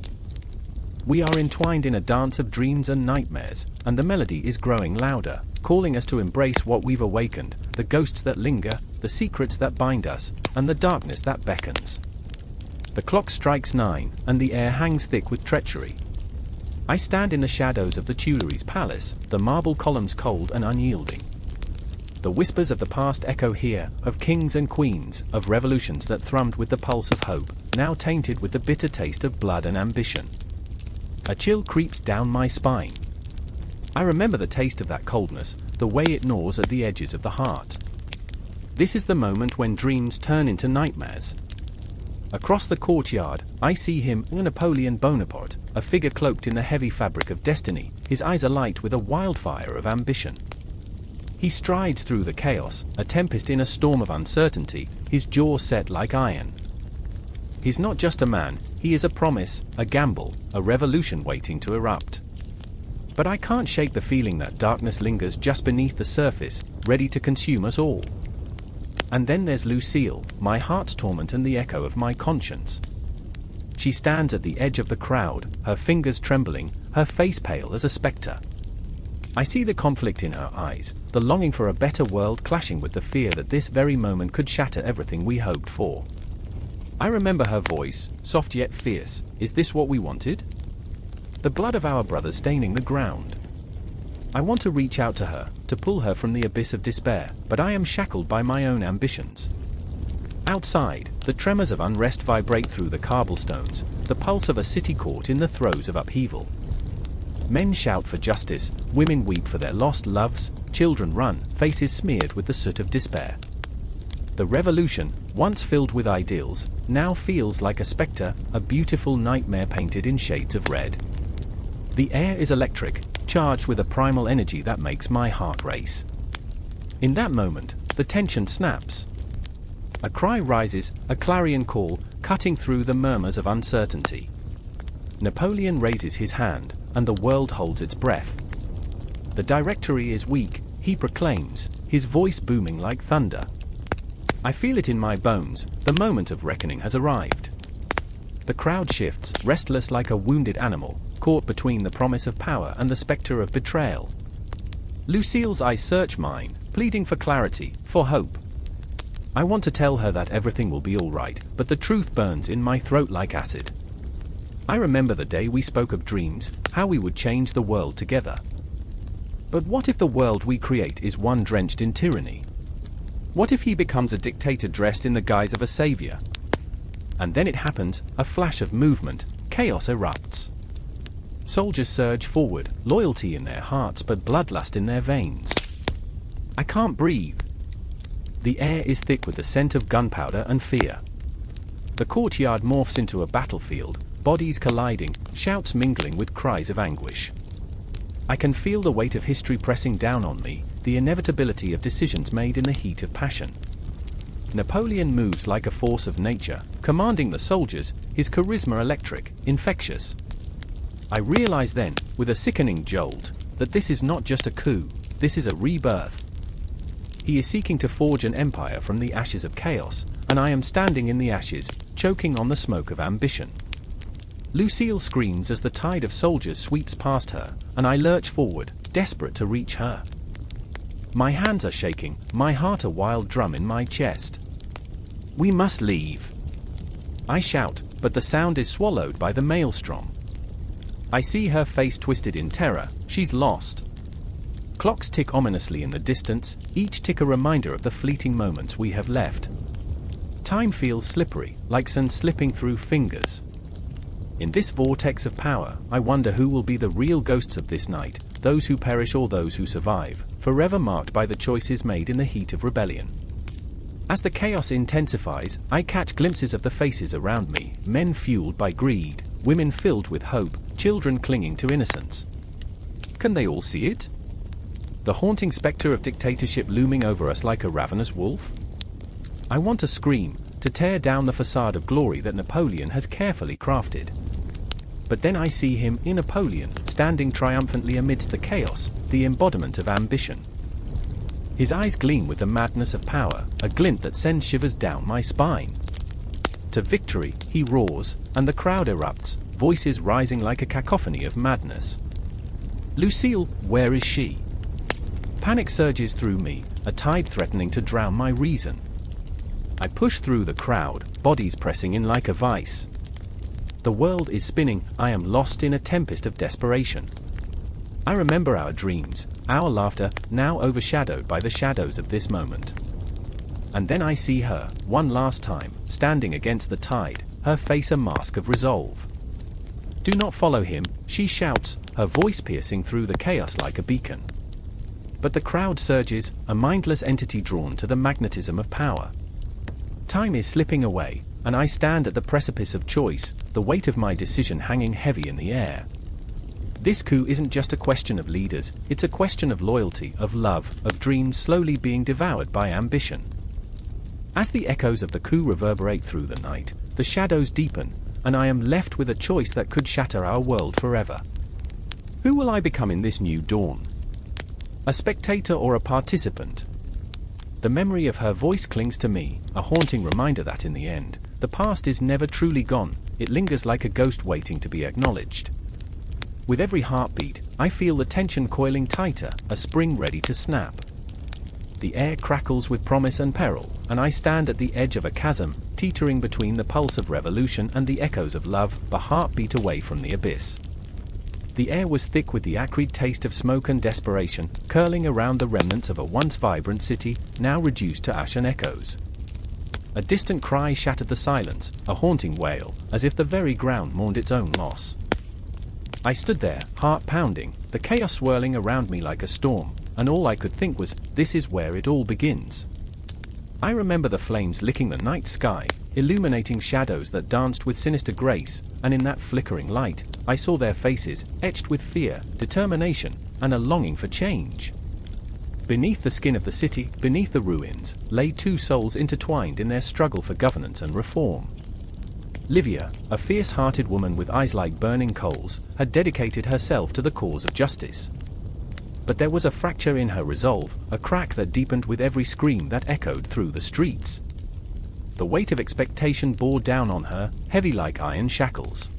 We are entwined in a dance of dreams and nightmares, and the melody is growing louder, calling us to embrace what we've awakened, the ghosts that linger, the secrets that bind us, and the darkness that beckons. The clock strikes 9, and the air hangs thick with treachery. I stand in the shadows of the Tuileries Palace, the marble columns cold and unyielding. The whispers of the past echo here, of kings and queens, of revolutions that thrummed with the pulse of hope, now tainted with the bitter taste of blood and ambition. A chill creeps down my spine. I remember the taste of that coldness, the way it gnaws at the edges of the heart. This is the moment when dreams turn into nightmares. Across the courtyard, I see him, Napoleon Bonaparte, a figure cloaked in the heavy fabric of destiny, his eyes alight with a wildfire of ambition. He strides through the chaos, a tempest in a storm of uncertainty, his jaw set like iron. He's not just a man, he is a promise, a gamble, a revolution waiting to erupt. But I can't shake the feeling that darkness lingers just beneath the surface, ready to consume us all. And then there's Lucille, my heart's torment and the echo of my conscience. She stands at the edge of the crowd, her fingers trembling, her face pale as a spectre. I see the conflict in her eyes, the longing for a better world clashing with the fear that this very moment could shatter everything we hoped for. I remember her voice, soft yet fierce. Is this what we wanted? The blood of our brothers staining the ground. I want to reach out to her, to pull her from the abyss of despair, but I am shackled by my own ambitions. Outside, the tremors of unrest vibrate through the cobblestones, the pulse of a city caught in the throes of upheaval. Men shout for justice, women weep for their lost loves, children run, faces smeared with the soot of despair. The revolution, once filled with ideals, now feels like a spectre, a beautiful nightmare painted in shades of red. The air is electric, charged with a primal energy that makes my heart race. In that moment, the tension snaps. A cry rises, a clarion call, cutting through the murmurs of uncertainty. Napoleon raises his hand, and the world holds its breath. The directory is weak, he proclaims, his voice booming like thunder. I feel it in my bones, the moment of reckoning has arrived. The crowd shifts, restless like a wounded animal, caught between the promise of power and the spectre of betrayal. Lucille's eyes search mine, pleading for clarity, for hope. I want to tell her that everything will be all right, but the truth burns in my throat like acid. I remember the day we spoke of dreams, how we would change the world together. But what if the world we create is one drenched in tyranny? What if he becomes a dictator dressed in the guise of a savior? And then it happens, a flash of movement, chaos erupts. Soldiers surge forward, loyalty in their hearts but bloodlust in their veins. I can't breathe. The air is thick with the scent of gunpowder and fear. The courtyard morphs into a battlefield, bodies colliding, shouts mingling with cries of anguish. I can feel the weight of history pressing down on me, the inevitability of decisions made in the heat of passion. Napoleon moves like a force of nature, commanding the soldiers, his charisma electric, infectious. I realize then, with a sickening jolt, that this is not just a coup, this is a rebirth. He is seeking to forge an empire from the ashes of chaos, and I am standing in the ashes, choking on the smoke of ambition. Lucille screams as the tide of soldiers sweeps past her, and I lurch forward, desperate to reach her. My hands are shaking, my heart a wild drum in my chest. We must leave. I shout, but the sound is swallowed by the maelstrom. I see her face twisted in terror, she's lost. Clocks tick ominously in the distance, each tick a reminder of the fleeting moments we have left. Time feels slippery, like sand slipping through fingers. In this vortex of power, I wonder who will be the real ghosts of this night, those who perish or those who survive, forever marked by the choices made in the heat of rebellion. As the chaos intensifies, I catch glimpses of the faces around me, men fueled by greed, women filled with hope, children clinging to innocence. Can they all see it? The haunting spectre of dictatorship looming over us like a ravenous wolf? I want to scream, to tear down the facade of glory that Napoleon has carefully crafted. But then I see him, in Napoleon, standing triumphantly amidst the chaos, the embodiment of ambition. His eyes gleam with the madness of power, a glint that sends shivers down my spine. To victory, he roars, and the crowd erupts, voices rising like a cacophony of madness. Lucille, where is she? Panic surges through me, a tide threatening to drown my reason. I push through the crowd, bodies pressing in like a vice. The world is spinning, I am lost in a tempest of desperation. I remember our dreams, our laughter, now overshadowed by the shadows of this moment. And then I see her, one last time, standing against the tide, her face a mask of resolve. Do not follow him, she shouts, her voice piercing through the chaos like a beacon. But the crowd surges, a mindless entity drawn to the magnetism of power. Time is slipping away, and I stand at the precipice of choice, the weight of my decision hanging heavy in the air. This coup isn't just a question of leaders, it's a question of loyalty, of love, of dreams slowly being devoured by ambition. As the echoes of the coup reverberate through the night, the shadows deepen, and I am left with a choice that could shatter our world forever. Who will I become in this new dawn? A spectator or a participant? The memory of her voice clings to me, a haunting reminder that in the end, the past is never truly gone, it lingers like a ghost waiting to be acknowledged. With every heartbeat, I feel the tension coiling tighter, a spring ready to snap. The air crackles with promise and peril, and I stand at the edge of a chasm, teetering between the pulse of revolution and the echoes of love, a heartbeat away from the abyss. The air was thick with the acrid taste of smoke and desperation, curling around the remnants of a once vibrant city, now reduced to ashen echoes. A distant cry shattered the silence, a haunting wail, as if the very ground mourned its own loss. I stood there, heart pounding, the chaos swirling around me like a storm, and all I could think was, this is where it all begins. I remember the flames licking the night sky, illuminating shadows that danced with sinister grace, and in that flickering light, I saw their faces, etched with fear, determination, and a longing for change. Beneath the skin of the city, beneath the ruins, lay two souls intertwined in their struggle for governance and reform. Livia, a fierce-hearted woman with eyes like burning coals, had dedicated herself to the cause of justice. but there was a fracture in her resolve, a crack that deepened with every scream that echoed through the streets. The weight of expectation bore down on her, heavy like iron shackles.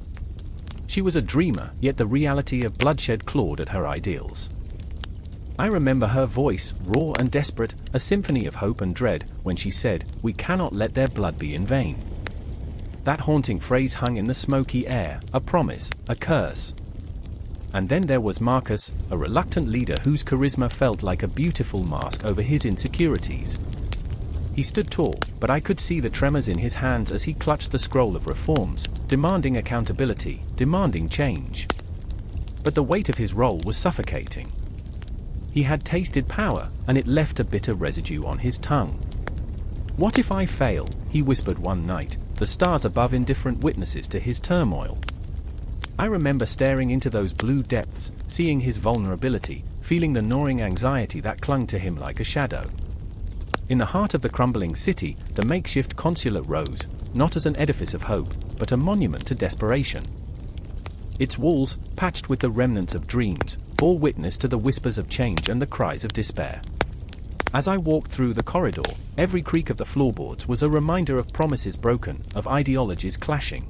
She was a dreamer, yet the reality of bloodshed clawed at her ideals. I remember her voice, raw and desperate, a symphony of hope and dread, when she said, "We cannot let their blood be in vain." That haunting phrase hung in the smoky air, a promise, a curse. And then there was Marcus, a reluctant leader whose charisma felt like a beautiful mask over his insecurities. He stood tall, but I could see the tremors in his hands as he clutched the scroll of reforms, demanding accountability, demanding change. But the weight of his role was suffocating. He had tasted power, and it left a bitter residue on his tongue. "What if I fail?" he whispered one night, the stars above indifferent witnesses to his turmoil. I remember staring into those blue depths, seeing his vulnerability, feeling the gnawing anxiety that clung to him like a shadow. In the heart of the crumbling city, the makeshift consulate rose, not as an edifice of hope, but a monument to desperation. Its walls, patched with the remnants of dreams, bore witness to the whispers of change and the cries of despair. As I walked through the corridor, every creak of the floorboards was a reminder of promises broken, of ideologies clashing.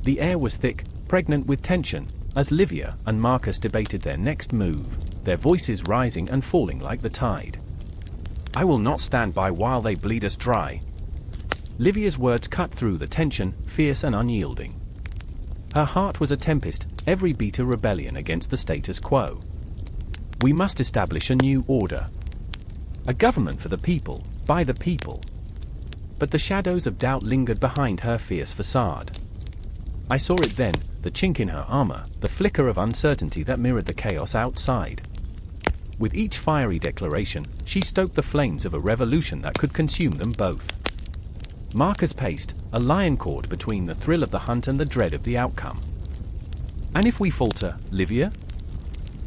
The air was thick, pregnant with tension, as Livia and Marcus debated their next move, their voices rising and falling like the tide. "I will not stand by while they bleed us dry." Livia's words cut through the tension, fierce and unyielding. Her heart was a tempest, every beat a rebellion against the status quo. We must establish a new order. A government for the people, by the people. But the shadows of doubt lingered behind her fierce facade. I saw it then, the chink in her armor, the flicker of uncertainty that mirrored the chaos outside. With each fiery declaration, she stoked the flames of a revolution that could consume them both. Marcus paced, a lion caught between the thrill of the hunt and the dread of the outcome. "And if we falter, Livia?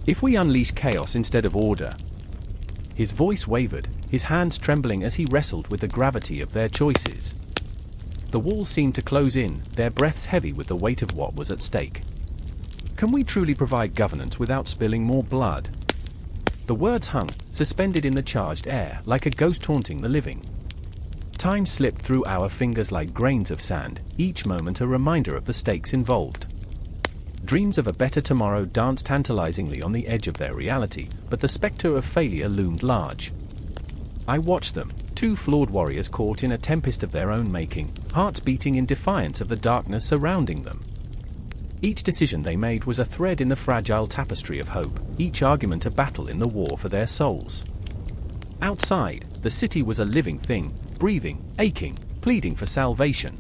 If we unleash chaos instead of order?" His voice wavered, his hands trembling as he wrestled with the gravity of their choices. The walls seemed to close in, their breaths heavy with the weight of what was at stake. "Can we truly provide governance without spilling more blood?" The words hung, suspended in the charged air, like a ghost haunting the living. Time slipped through our fingers like grains of sand, each moment a reminder of the stakes involved. Dreams of a better tomorrow danced tantalizingly on the edge of their reality, but the specter of failure loomed large. I watched them, two flawed warriors caught in a tempest of their own making, hearts beating in defiance of the darkness surrounding them. Each decision they made was a thread in the fragile tapestry of hope, each argument a battle in the war for their souls. Outside, the city was a living thing, breathing, aching, pleading for salvation.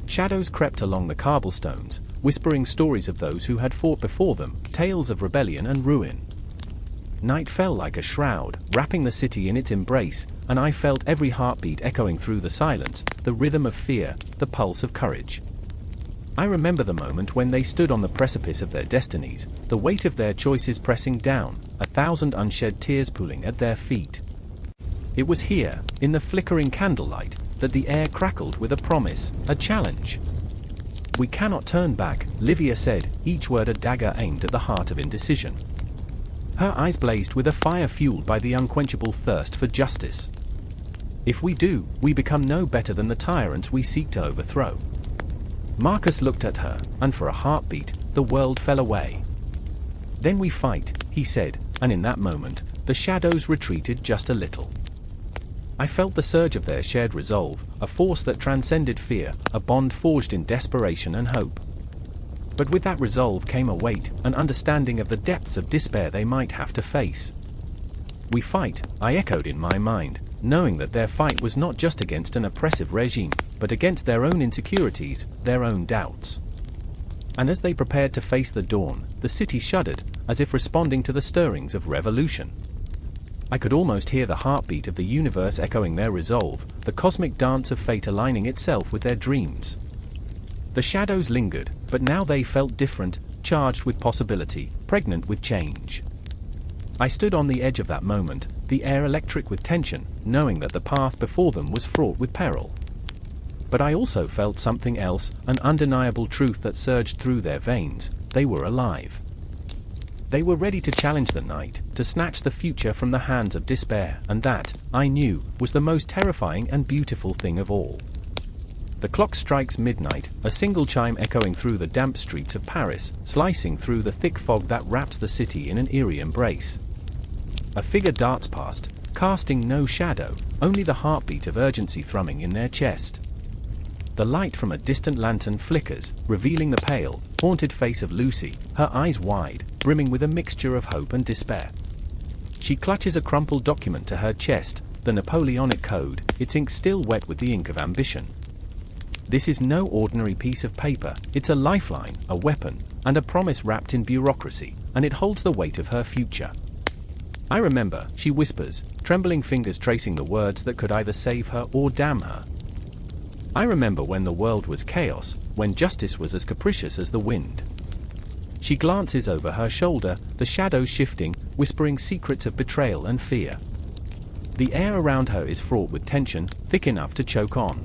Shadows crept along the cobblestones, whispering stories of those who had fought before them, tales of rebellion and ruin. Night fell like a shroud, wrapping the city in its embrace, and I felt every heartbeat echoing through the silence, the rhythm of fear, the pulse of courage. I remember the moment when they stood on the precipice of their destinies, the weight of their choices pressing down, 1,000 unshed tears pooling at their feet. It was here, in the flickering candlelight, that the air crackled with a promise, a challenge. "We cannot turn back," Livia said, each word a dagger aimed at the heart of indecision. Her eyes blazed with a fire fueled by the unquenchable thirst for justice. "If we do, we become no better than the tyrants we seek to overthrow." Marcus looked at her, and for a heartbeat, the world fell away. "Then we fight," he said, and in that moment, the shadows retreated just a little. I felt the surge of their shared resolve, a force that transcended fear, a bond forged in desperation and hope. But with that resolve came a weight, an understanding of the depths of despair they might have to face. "We fight," I echoed in my mind, knowing that their fight was not just against an oppressive regime, but against their own insecurities, their own doubts. And as they prepared to face the dawn, the city shuddered, as if responding to the stirrings of revolution. I could almost hear the heartbeat of the universe echoing their resolve, the cosmic dance of fate aligning itself with their dreams. The shadows lingered, but now they felt different, charged with possibility, pregnant with change. I stood on the edge of that moment, the air electric with tension, knowing that the path before them was fraught with peril. But I also felt something else, an undeniable truth that surged through their veins: they were alive. They were ready to challenge the night, to snatch the future from the hands of despair, and that, I knew, was the most terrifying and beautiful thing of all. The clock strikes midnight, a single chime echoing through the damp streets of Paris, slicing through the thick fog that wraps the city in an eerie embrace. A figure darts past, casting no shadow, only the heartbeat of urgency thrumming in their chest. The light from a distant lantern flickers, revealing the pale, haunted face of Lucy, her eyes wide, brimming with a mixture of hope and despair. She clutches a crumpled document to her chest, the Napoleonic Code, its ink still wet with the ink of ambition. This is no ordinary piece of paper, it's a lifeline, a weapon, and a promise wrapped in bureaucracy, and it holds the weight of her future. I remember, she whispers, trembling fingers tracing the words that could either save her or damn her. I remember when the world was chaos, when justice was as capricious as the wind. She glances over her shoulder, the shadows shifting, whispering secrets of betrayal and fear. The air around her is fraught with tension, thick enough to choke on.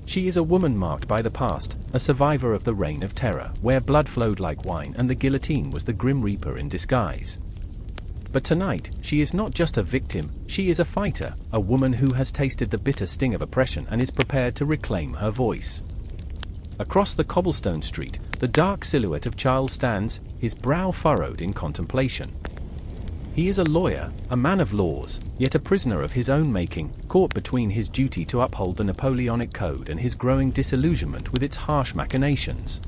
She is a woman marked by the past, a survivor of the reign of terror, where blood flowed like wine and the guillotine was the grim reaper in disguise. But tonight, she is not just a victim, she is a fighter, a woman who has tasted the bitter sting of oppression and is prepared to reclaim her voice. Across the cobblestone street, the dark silhouette of Charles stands, his brow furrowed in contemplation. He is a lawyer, a man of laws, yet a prisoner of his own making, caught between his duty to uphold the Napoleonic Code and his growing disillusionment with its harsh machinations.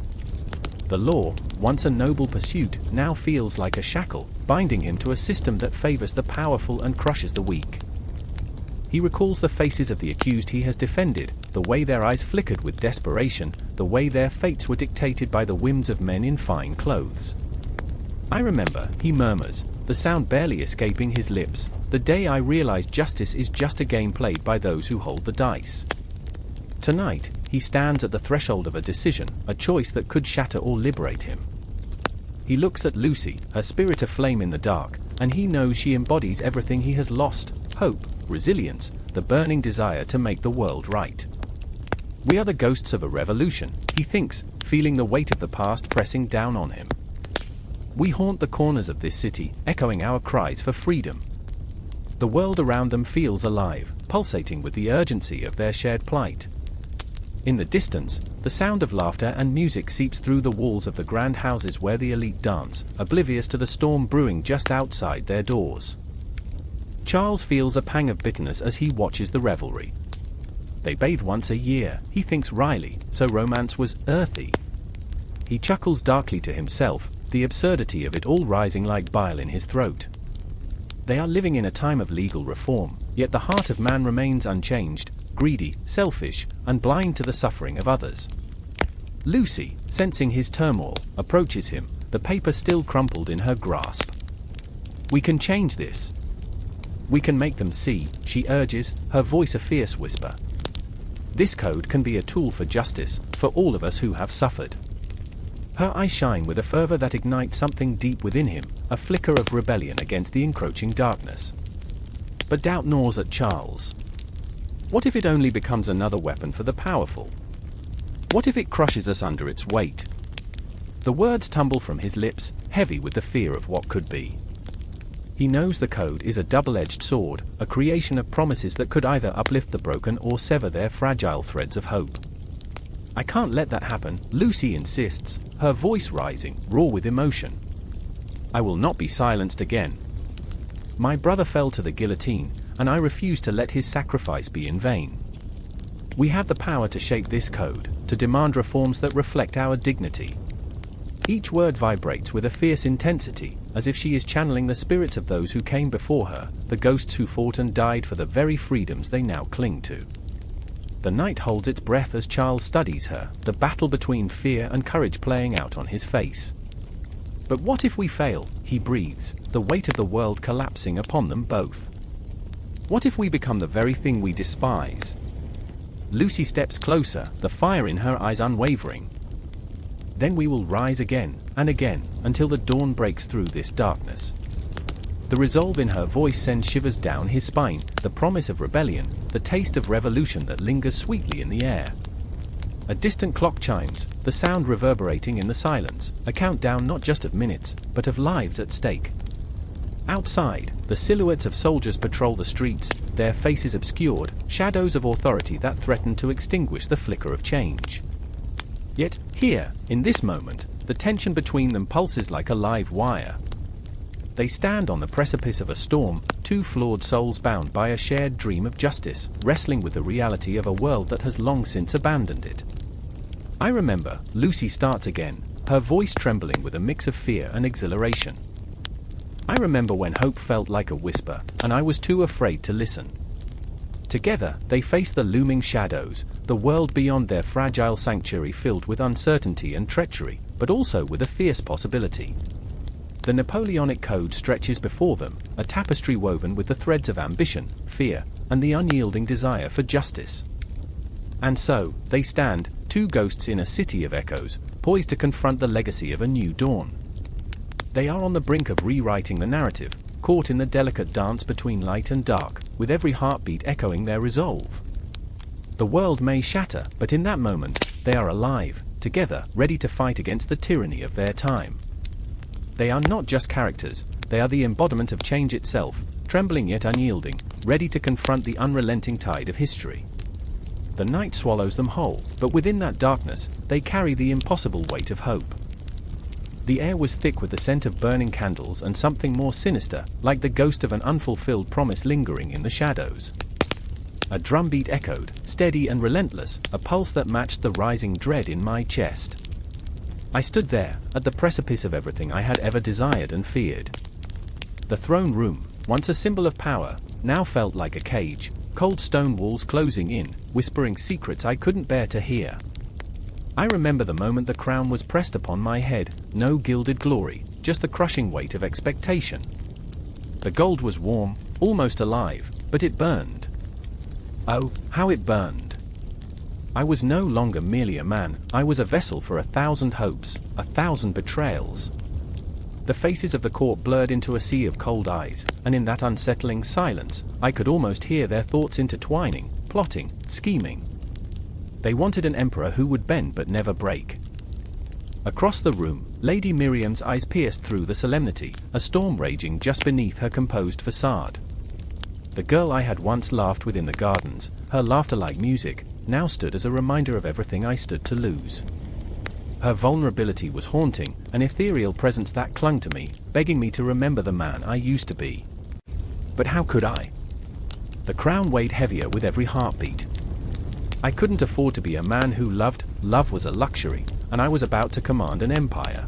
The law, once a noble pursuit, now feels like a shackle, binding him to a system that favors the powerful and crushes the weak. He recalls the faces of the accused he has defended, the way their eyes flickered with desperation, the way their fates were dictated by the whims of men in fine clothes. I remember, he murmurs, the sound barely escaping his lips, the day I realized justice is just a game played by those who hold the dice. Tonight, he stands at the threshold of a decision, a choice that could shatter or liberate him. He looks at Lucy, her spirit aflame in the dark, and he knows she embodies everything he has lost: hope, resilience, the burning desire to make the world right. We are the ghosts of a revolution, he thinks, feeling the weight of the past pressing down on him. We haunt the corners of this city, echoing our cries for freedom. The world around them feels alive, pulsating with the urgency of their shared plight. In the distance, the sound of laughter and music seeps through the walls of the grand houses where the elite dance, oblivious to the storm brewing just outside their doors. Charles feels a pang of bitterness as he watches the revelry. They bathe once a year, he thinks wryly, so romance was earthy. He chuckles darkly to himself, the absurdity of it all rising like bile in his throat. They are living in a time of legal reform, yet the heart of man remains unchanged, greedy, selfish, and blind to the suffering of others. Lucy, sensing his turmoil, approaches him, the paper still crumpled in her grasp. We can change this. We can make them see, she urges, her voice a fierce whisper. This code can be a tool for justice, for all of us who have suffered. Her eyes shine with a fervor that ignites something deep within him, a flicker of rebellion against the encroaching darkness. But doubt gnaws at Charles. What if it only becomes another weapon for the powerful? What if it crushes us under its weight? The words tumble from his lips, heavy with the fear of what could be. He knows the code is a double-edged sword, a creation of promises that could either uplift the broken or sever their fragile threads of hope. I can't let that happen, Lucy insists, her voice rising, raw with emotion. I will not be silenced again. My brother fell to the guillotine, and I refuse to let his sacrifice be in vain. We have the power to shape this code, to demand reforms that reflect our dignity. Each word vibrates with a fierce intensity, as if she is channeling the spirits of those who came before her, the ghosts who fought and died for the very freedoms they now cling to. The night holds its breath as Charles studies her, the battle between fear and courage playing out on his face. But what if we fail, he breathes, the weight of the world collapsing upon them both. What if we become the very thing we despise? Lucy steps closer, the fire in her eyes unwavering. Then we will rise again, and again, until the dawn breaks through this darkness. The resolve in her voice sends shivers down his spine, the promise of rebellion, the taste of revolution that lingers sweetly in the air. A distant clock chimes, the sound reverberating in the silence, a countdown not just of minutes, but of lives at stake. Outside, the silhouettes of soldiers patrol the streets, their faces obscured, shadows of authority that threaten to extinguish the flicker of change. Yet, here, in this moment, the tension between them pulses like a live wire. They stand on the precipice of a storm, two flawed souls bound by a shared dream of justice, wrestling with the reality of a world that has long since abandoned it. I remember, Lucy starts again, her voice trembling with a mix of fear and exhilaration. I remember when hope felt like a whisper, and I was too afraid to listen. Together, they face the looming shadows, the world beyond their fragile sanctuary filled with uncertainty and treachery, but also with a fierce possibility. The Napoleonic code stretches before them, a tapestry woven with the threads of ambition, fear, and the unyielding desire for justice. And so, they stand, two ghosts in a city of echoes, poised to confront the legacy of a new dawn. They are on the brink of rewriting the narrative, caught in the delicate dance between light and dark, with every heartbeat echoing their resolve. The world may shatter, but in that moment, they are alive, together, ready to fight against the tyranny of their time. They are not just characters, they are the embodiment of change itself, trembling yet unyielding, ready to confront the unrelenting tide of history. The night swallows them whole, but within that darkness, they carry the impossible weight of hope. The air was thick with the scent of burning candles and something more sinister, like the ghost of an unfulfilled promise lingering in the shadows. A drumbeat echoed, steady and relentless, a pulse that matched the rising dread in my chest. I stood there, at the precipice of everything I had ever desired and feared. The throne room, once a symbol of power, now felt like a cage, cold stone walls closing in, whispering secrets I couldn't bear to hear. I remember the moment the crown was pressed upon my head, no gilded glory, just the crushing weight of expectation. The gold was warm, almost alive, but it burned. Oh, how it burned! I was no longer merely a man, I was a vessel for 1,000 hopes, 1,000 betrayals. The faces of the court blurred into a sea of cold eyes, and in that unsettling silence, I could almost hear their thoughts intertwining, plotting, scheming. They wanted an emperor who would bend but never break. Across the room, Lady Miriam's eyes pierced through the solemnity, a storm raging just beneath her composed facade. The girl I had once laughed with in the gardens, her laughter like music, now stood as a reminder of everything I stood to lose. Her vulnerability was haunting, an ethereal presence that clung to me, begging me to remember the man I used to be. But how could I? The crown weighed heavier with every heartbeat. I couldn't afford to be a man who loved, love was a luxury, and I was about to command an empire.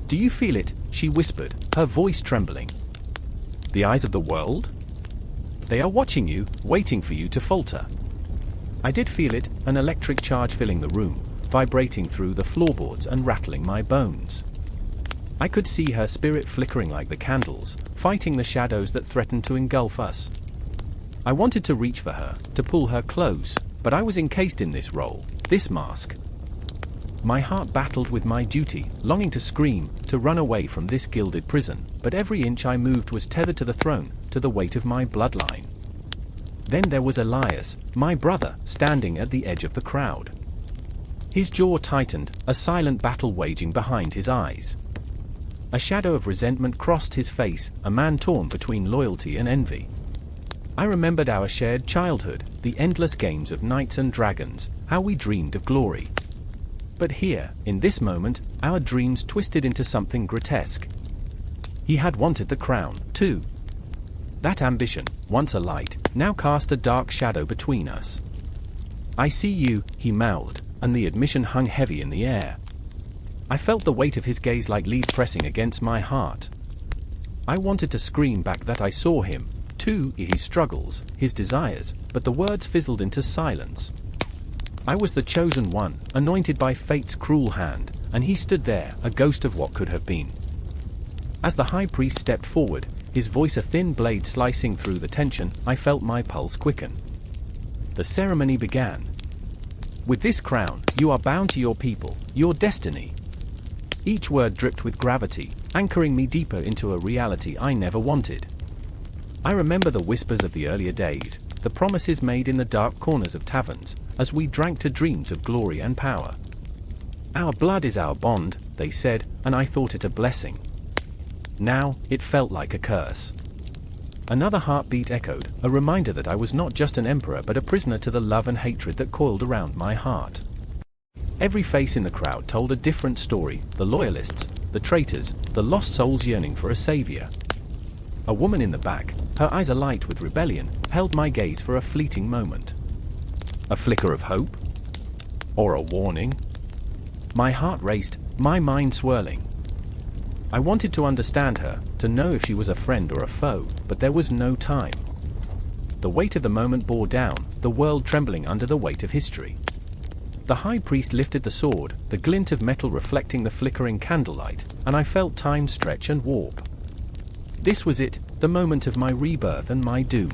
Do you feel it? She whispered, her voice trembling. The eyes of the world? They are watching you, waiting for you to falter. I did feel it, an electric charge filling the room, vibrating through the floorboards and rattling my bones. I could see her spirit flickering like the candles, fighting the shadows that threatened to engulf us. I wanted to reach for her, to pull her close, but I was encased in this role, this mask. My heart battled with my duty, longing to scream, to run away from this gilded prison, but every inch I moved was tethered to the throne, to the weight of my bloodline. Then there was Elias, my brother, standing at the edge of the crowd. His jaw tightened, a silent battle waging behind his eyes. A shadow of resentment crossed his face, a man torn between loyalty and envy. I remembered our shared childhood, the endless games of knights and dragons, how we dreamed of glory. But here, in this moment, our dreams twisted into something grotesque. He had wanted the crown, too. That ambition, once a light, now cast a dark shadow between us. I see you, he mouthed, and the admission hung heavy in the air. I felt the weight of his gaze like lead pressing against my heart. I wanted to scream back that I saw him, too, his struggles, his desires, but the words fizzled into silence. I was the chosen one, anointed by fate's cruel hand, and he stood there, a ghost of what could have been. As the high priest stepped forward, his voice a thin blade slicing through the tension, I felt my pulse quicken. The ceremony began. With this crown, you are bound to your people, your destiny. Each word dripped with gravity, anchoring me deeper into a reality I never wanted. I remember the whispers of the earlier days, the promises made in the dark corners of taverns, as we drank to dreams of glory and power. Our blood is our bond, they said, and I thought it a blessing. Now, it felt like a curse. Another heartbeat echoed, a reminder that I was not just an emperor but a prisoner to the love and hatred that coiled around my heart. Every face in the crowd told a different story, the loyalists, the traitors, the lost souls yearning for a savior. A woman in the back, her eyes alight with rebellion, held my gaze for a fleeting moment. A flicker of hope? Or a warning? My heart raced, my mind swirling. I wanted to understand her, to know if she was a friend or a foe, but there was no time. The weight of the moment bore down, the world trembling under the weight of history. The high priest lifted the sword, the glint of metal reflecting the flickering candlelight, and I felt time stretch and warp. This was it, the moment of my rebirth and my doom.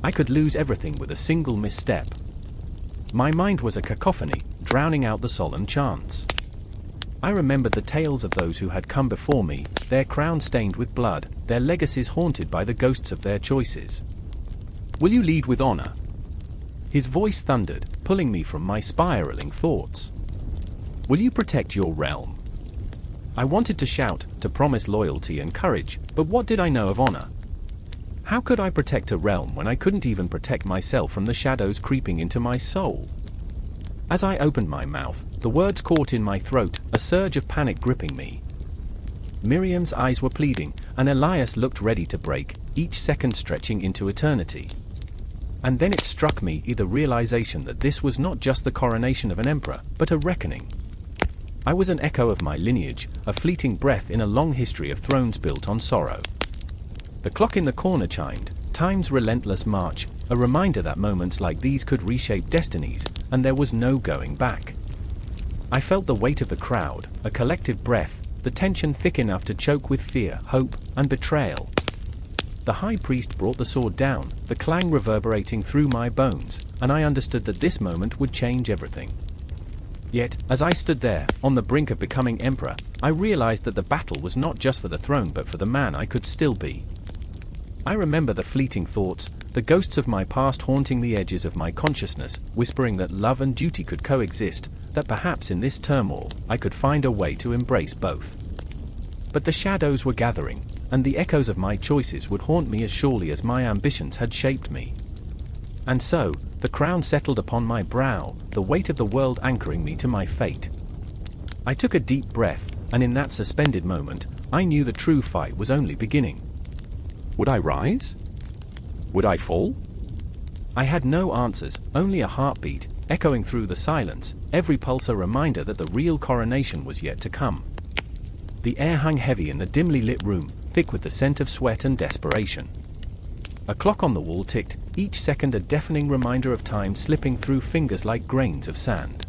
I could lose everything with a single misstep. My mind was a cacophony, drowning out the solemn chants. I remembered the tales of those who had come before me, their crowns stained with blood, their legacies haunted by the ghosts of their choices. Will you lead with honor? His voice thundered, pulling me from my spiraling thoughts. Will you protect your realm? I wanted to shout, to promise loyalty and courage, but what did I know of honor? How could I protect a realm when I couldn't even protect myself from the shadows creeping into my soul? As I opened my mouth, the words caught in my throat, a surge of panic gripping me. Miriam's eyes were pleading, and Elias looked ready to break, each second stretching into eternity. And then it struck me, the realization that this was not just the coronation of an emperor, but a reckoning. I was an echo of my lineage, a fleeting breath in a long history of thrones built on sorrow. The clock in the corner chimed, time's relentless march, a reminder that moments like these could reshape destinies, and there was no going back. I felt the weight of the crowd, a collective breath, the tension thick enough to choke with fear, hope, and betrayal. The high priest brought the sword down, the clang reverberating through my bones, and I understood that this moment would change everything. Yet, as I stood there, on the brink of becoming emperor, I realized that the battle was not just for the throne but for the man I could still be. I remember the fleeting thoughts, the ghosts of my past haunting the edges of my consciousness, whispering that love and duty could coexist, that perhaps in this turmoil, I could find a way to embrace both. But the shadows were gathering, and the echoes of my choices would haunt me as surely as my ambitions had shaped me. And so, the crown settled upon my brow, the weight of the world anchoring me to my fate. I took a deep breath, and in that suspended moment, I knew the true fight was only beginning. Would I rise? Would I fall? I had no answers, only a heartbeat, echoing through the silence, every pulse a reminder that the real coronation was yet to come. The air hung heavy in the dimly lit room, thick with the scent of sweat and desperation. A clock on the wall ticked, each second a deafening reminder of time slipping through fingers like grains of sand.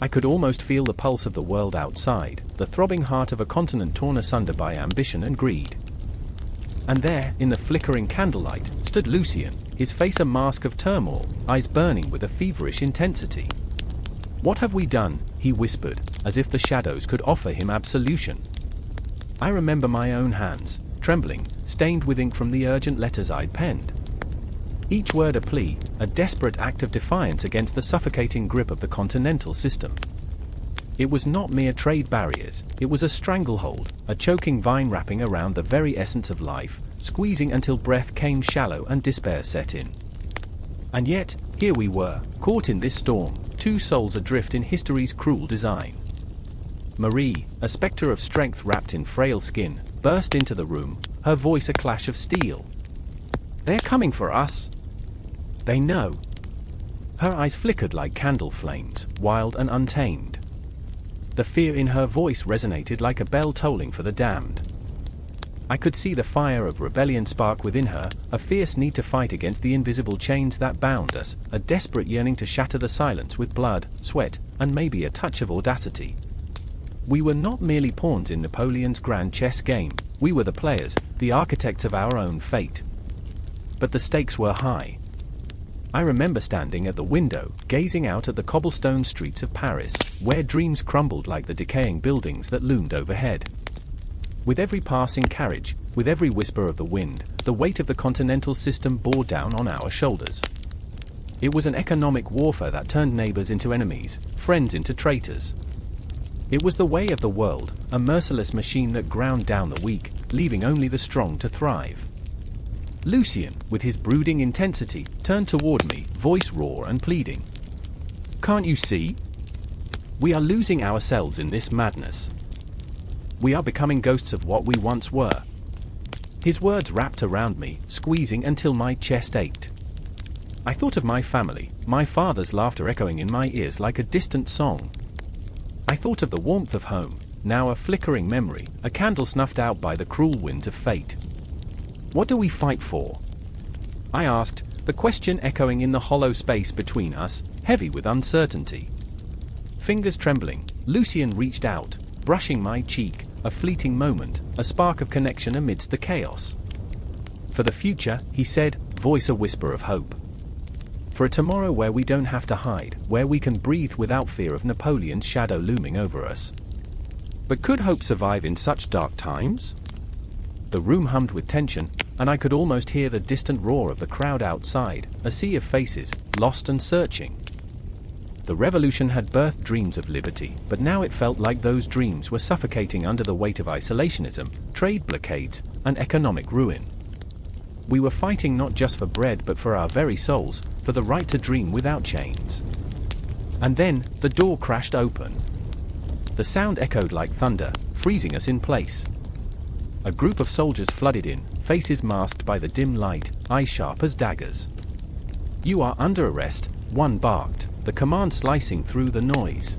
I could almost feel the pulse of the world outside, the throbbing heart of a continent torn asunder by ambition and greed. And there, in the flickering candlelight, stood Lucien, his face a mask of turmoil, eyes burning with a feverish intensity. "What have we done?" he whispered, as if the shadows could offer him absolution. I remember my own hands, trembling, stained with ink from the urgent letters I'd penned. Each word a plea, a desperate act of defiance against the suffocating grip of the continental system. It was not mere trade barriers, it was a stranglehold, a choking vine wrapping around the very essence of life, squeezing until breath came shallow and despair set in. And yet, here we were, caught in this storm, two souls adrift in history's cruel design. Marie, a spectre of strength wrapped in frail skin, burst into the room, her voice a clash of steel. "They're coming for us! They know!" Her eyes flickered like candle flames, wild and untamed. The fear in her voice resonated like a bell tolling for the damned. I could see the fire of rebellion spark within her, a fierce need to fight against the invisible chains that bound us, a desperate yearning to shatter the silence with blood, sweat, and maybe a touch of audacity. We were not merely pawns in Napoleon's grand chess game, we were the players, the architects of our own fate. But the stakes were high. I remember standing at the window, gazing out at the cobblestone streets of Paris, where dreams crumbled like the decaying buildings that loomed overhead. With every passing carriage, With every whisper of the wind, the weight of the continental system bore down on our shoulders. It was an economic warfare that turned neighbors into enemies, friends into traitors. It was the way of the world, a merciless machine that ground down the weak, leaving only the strong to thrive. Lucien, with his brooding intensity, turned toward me, voice raw and pleading. "Can't you see? We are losing ourselves in this madness. We are becoming ghosts of what we once were." His words wrapped around me, squeezing until my chest ached. I thought of my family, my father's laughter echoing in my ears like a distant song. I thought of the warmth of home, now a flickering memory, a candle snuffed out by the cruel winds of fate. What do we fight for? I asked, the question echoing in the hollow space between us, heavy with uncertainty. Fingers trembling, Lucien reached out, brushing my cheek, a fleeting moment, a spark of connection amidst the chaos. For the future, he said, voice a whisper of hope. For a tomorrow where we don't have to hide, where we can breathe without fear of Napoleon's shadow looming over us. But could hope survive in such dark times? The room hummed with tension, and I could almost hear the distant roar of the crowd outside, a sea of faces, lost and searching. The revolution had birthed dreams of liberty, but now it felt like those dreams were suffocating under the weight of isolationism, trade blockades, and economic ruin. We were fighting not just for bread but for our very souls, for the right to dream without chains. And then, the door crashed open. The sound echoed like thunder, freezing us in place. A group of soldiers flooded in, faces masked by the dim light, eyes sharp as daggers. "You are under arrest," one barked, the command slicing through the noise.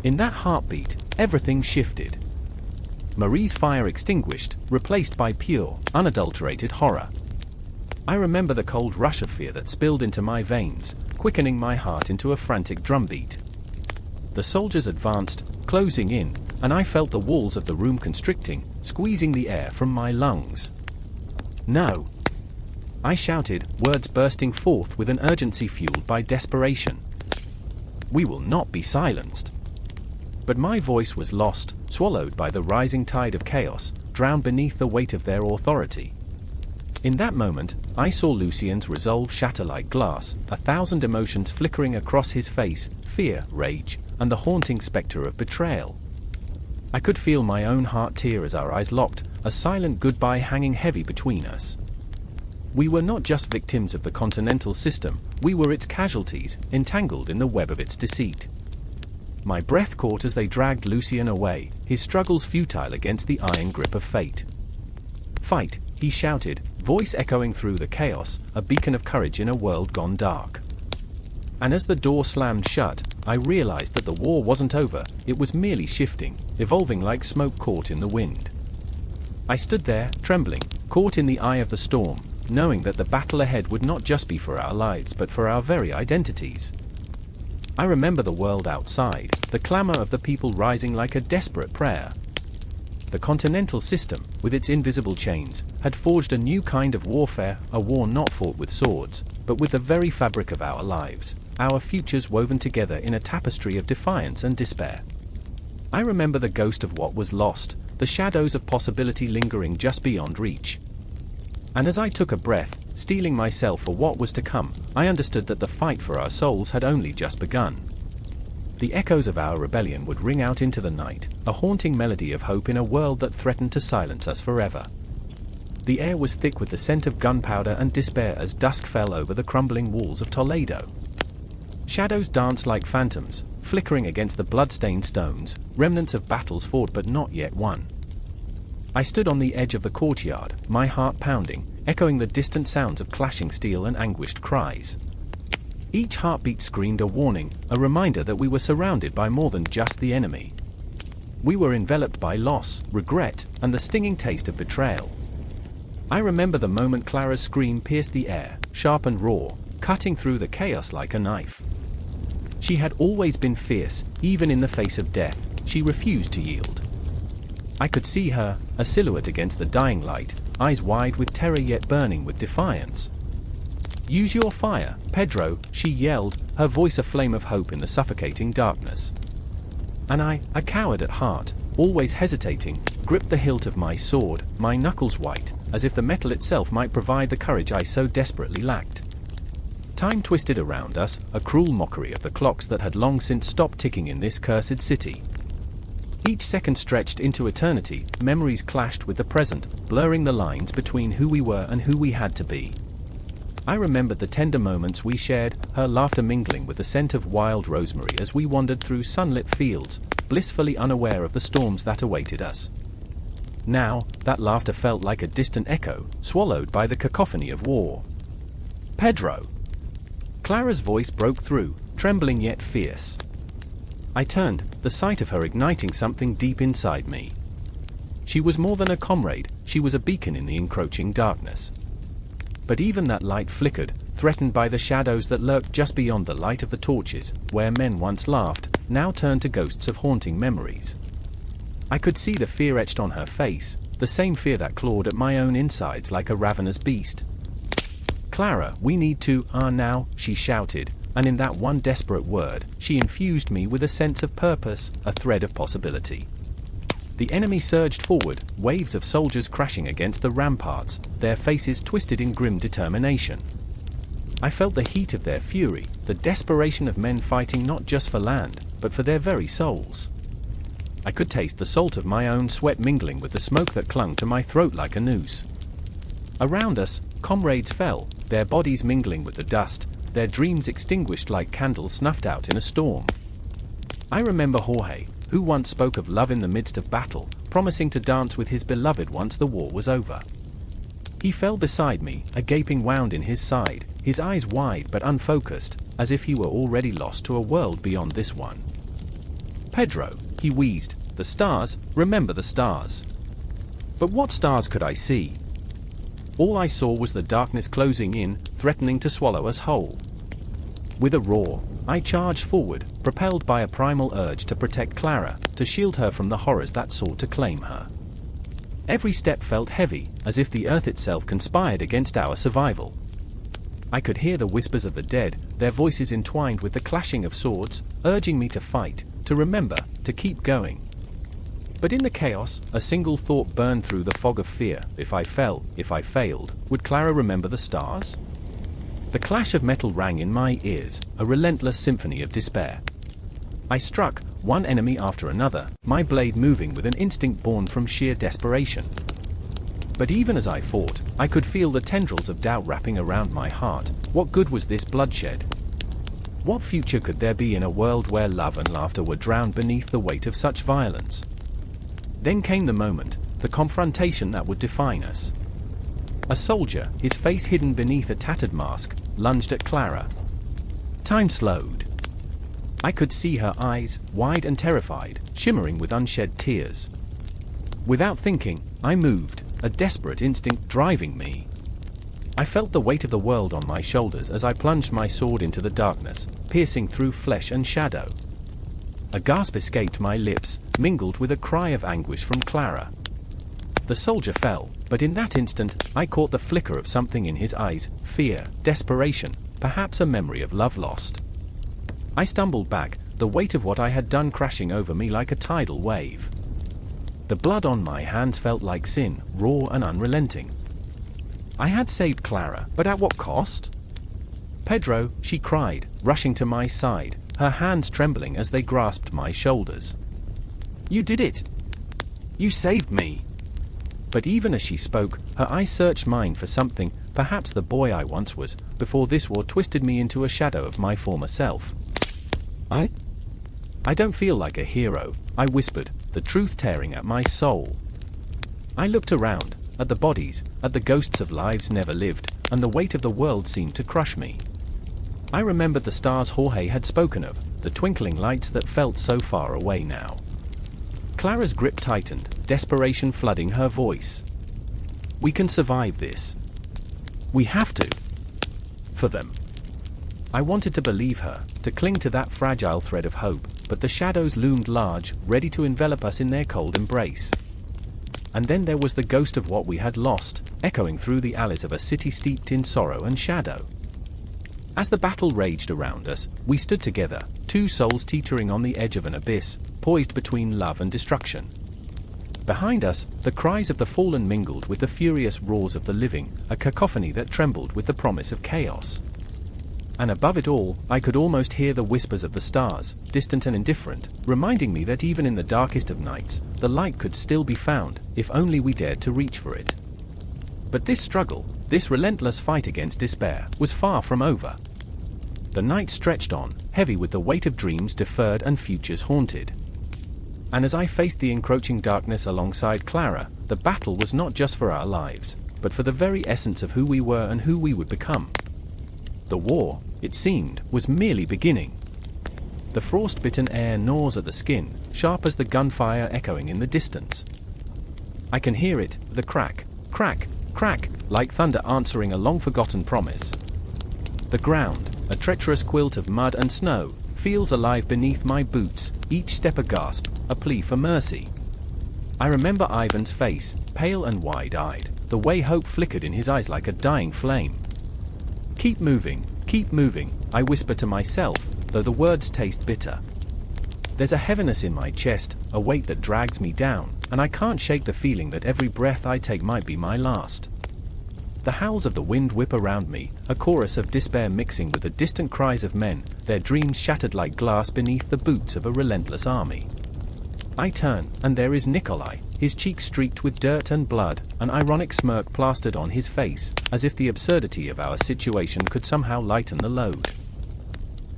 In that heartbeat, everything shifted. Marie's fire extinguished, replaced by pure, unadulterated horror. I remember the cold rush of fear that spilled into my veins, quickening my heart into a frantic drumbeat. The soldiers advanced, closing in, and I felt the walls of the room constricting, squeezing the air from my lungs. "No!" I shouted, words bursting forth with an urgency fueled by desperation. "We will not be silenced." But my voice was lost, swallowed by the rising tide of chaos, drowned beneath the weight of their authority. In that moment, I saw Lucien's resolve shatter like glass, 1,000 emotions flickering across his face, fear, rage, and the haunting specter of betrayal. I could feel my own heart tear as our eyes locked, a silent goodbye hanging heavy between us. We were not just victims of the continental system, we were its casualties, entangled in the web of its deceit. My breath caught as they dragged Lucien away, his struggles futile against the iron grip of fate. "Fight," he shouted, voice echoing through the chaos, a beacon of courage in a world gone dark. And as the door slammed shut, I realized that the war wasn't over, it was merely shifting, evolving like smoke caught in the wind. I stood there, trembling, caught in the eye of the storm, knowing that the battle ahead would not just be for our lives but for our very identities. I remember the world outside, the clamor of the people rising like a desperate prayer. The continental system, with its invisible chains, had forged a new kind of warfare, a war not fought with swords, but with the very fabric of our lives, our futures woven together in a tapestry of defiance and despair. I remember the ghost of what was lost, the shadows of possibility lingering just beyond reach. And as I took a breath, steeling myself for what was to come, I understood that the fight for our souls had only just begun. The echoes of our rebellion would ring out into the night, a haunting melody of hope in a world that threatened to silence us forever. The air was thick with the scent of gunpowder and despair as dusk fell over the crumbling walls of Toledo. Shadows danced like phantoms, flickering against the blood-stained stones, remnants of battles fought but not yet won. I stood on the edge of the courtyard, my heart pounding, echoing the distant sounds of clashing steel and anguished cries. Each heartbeat screamed a warning, a reminder that we were surrounded by more than just the enemy. We were enveloped by loss, regret, and the stinging taste of betrayal. I remember the moment Clara's scream pierced the air, sharp and raw, cutting through the chaos like a knife. She had always been fierce, even in the face of death, she refused to yield. I could see her, a silhouette against the dying light, eyes wide with terror yet burning with defiance. "Use your fire, Pedro," she yelled, her voice a flame of hope in the suffocating darkness. And I, a coward at heart, always hesitating, gripped the hilt of my sword, my knuckles white, as if the metal itself might provide the courage I so desperately lacked. Time twisted around us, a cruel mockery of the clocks that had long since stopped ticking in this cursed city. Each second stretched into eternity, memories clashed with the present, blurring the lines between who we were and who we had to be. I remembered the tender moments we shared, her laughter mingling with the scent of wild rosemary as we wandered through sunlit fields, blissfully unaware of the storms that awaited us. Now, that laughter felt like a distant echo, swallowed by the cacophony of war. "Pedro!" Clara's voice broke through, trembling yet fierce. I turned, the sight of her igniting something deep inside me. She was more than a comrade, she was a beacon in the encroaching darkness. But even that light flickered, threatened by the shadows that lurked just beyond the light of the torches, where men once laughed, now turned to ghosts of haunting memories. I could see the fear etched on her face, the same fear that clawed at my own insides like a ravenous beast. "Clara, we need to, now," she shouted, and in that one desperate word, she infused me with a sense of purpose, a thread of possibility. The enemy surged forward, waves of soldiers crashing against the ramparts, their faces twisted in grim determination. I felt the heat of their fury, the desperation of men fighting not just for land, but for their very souls. I could taste the salt of my own sweat mingling with the smoke that clung to my throat like a noose. Around us, comrades fell, their bodies mingling with the dust, their dreams extinguished like candles snuffed out in a storm. I remember Jorge, who once spoke of love in the midst of battle, promising to dance with his beloved once the war was over. He fell beside me, a gaping wound in his side, his eyes wide but unfocused, as if he were already lost to a world beyond this one. "Pedro," he wheezed, "the stars, remember the stars." But what stars could I see? All I saw was the darkness closing in, threatening to swallow us whole. With a roar, I charged forward, propelled by a primal urge to protect Clara, to shield her from the horrors that sought to claim her. Every step felt heavy, as if the earth itself conspired against our survival. I could hear the whispers of the dead, their voices entwined with the clashing of swords, urging me to fight, to remember, to keep going. But in the chaos, a single thought burned through the fog of fear: if I fell, if I failed, would Clara remember the stars? The clash of metal rang in my ears, a relentless symphony of despair. I struck, one enemy after another, my blade moving with an instinct born from sheer desperation. But even as I fought, I could feel the tendrils of doubt wrapping around my heart. What good was this bloodshed? What future could there be in a world where love and laughter were drowned beneath the weight of such violence? Then came the moment, the confrontation that would define us. A soldier, his face hidden beneath a tattered mask, lunged at Clara. Time slowed. I could see her eyes, wide and terrified, shimmering with unshed tears. Without thinking, I moved, a desperate instinct driving me. I felt the weight of the world on my shoulders as I plunged my sword into the darkness, piercing through flesh and shadow. A gasp escaped my lips, mingled with a cry of anguish from Clara. The soldier fell, but in that instant, I caught the flicker of something in his eyes: fear, desperation, perhaps a memory of love lost. I stumbled back, the weight of what I had done crashing over me like a tidal wave. The blood on my hands felt like sin, raw and unrelenting. I had saved Clara, but at what cost? "Pedro," she cried, rushing to my side, her hands trembling as they grasped my shoulders. "You did it! You saved me!" But even as she spoke, her eyes searched mine for something, perhaps the boy I once was, before this war twisted me into a shadow of my former self. I don't feel like a hero," I whispered, the truth tearing at my soul. I looked around, at the bodies, at the ghosts of lives never lived, and the weight of the world seemed to crush me. I remembered the stars Jorge had spoken of, the twinkling lights that felt so far away now. Clara's grip tightened, desperation flooding her voice. "We can survive this. We have to. For them." I wanted to believe her, to cling to that fragile thread of hope, but the shadows loomed large, ready to envelop us in their cold embrace. And then there was the ghost of what we had lost, echoing through the alleys of a city steeped in sorrow and shadow. As the battle raged around us, we stood together, two souls teetering on the edge of an abyss, poised between love and destruction. Behind us, the cries of the fallen mingled with the furious roars of the living, a cacophony that trembled with the promise of chaos. And above it all, I could almost hear the whispers of the stars, distant and indifferent, reminding me that even in the darkest of nights, the light could still be found, if only we dared to reach for it. But this struggle, this relentless fight against despair, was far from over. The night stretched on, heavy with the weight of dreams deferred and futures haunted. And as I faced the encroaching darkness alongside Clara, the battle was not just for our lives, but for the very essence of who we were and who we would become. The war, it seemed, was merely beginning. The frost-bitten air gnaws at the skin, sharp as the gunfire echoing in the distance. I can hear it, the crack, crack, crack, like thunder answering a long-forgotten promise. The ground, a treacherous quilt of mud and snow, feels alive beneath my boots, each step a gasp, a plea for mercy. I remember Ivan's face, pale and wide-eyed, the way hope flickered in his eyes like a dying flame. Keep moving, I whisper to myself, though the words taste bitter. There's a heaviness in my chest, a weight that drags me down, and I can't shake the feeling that every breath I take might be my last. The howls of the wind whip around me, a chorus of despair mixing with the distant cries of men, their dreams shattered like glass beneath the boots of a relentless army. I turn, and there is Nikolai, his cheeks streaked with dirt and blood, an ironic smirk plastered on his face, as if the absurdity of our situation could somehow lighten the load.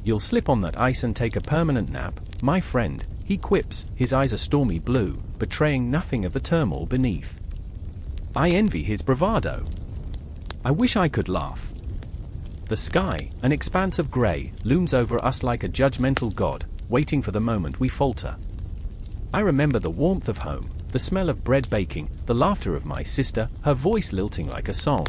"You'll slip on that ice and take a permanent nap, my friend," he quips, his eyes a stormy blue, betraying nothing of the turmoil beneath. I envy his bravado. I wish I could laugh. The sky, an expanse of grey, looms over us like a judgmental god, waiting for the moment we falter. I remember the warmth of home, the smell of bread baking, the laughter of my sister, her voice lilting like a song.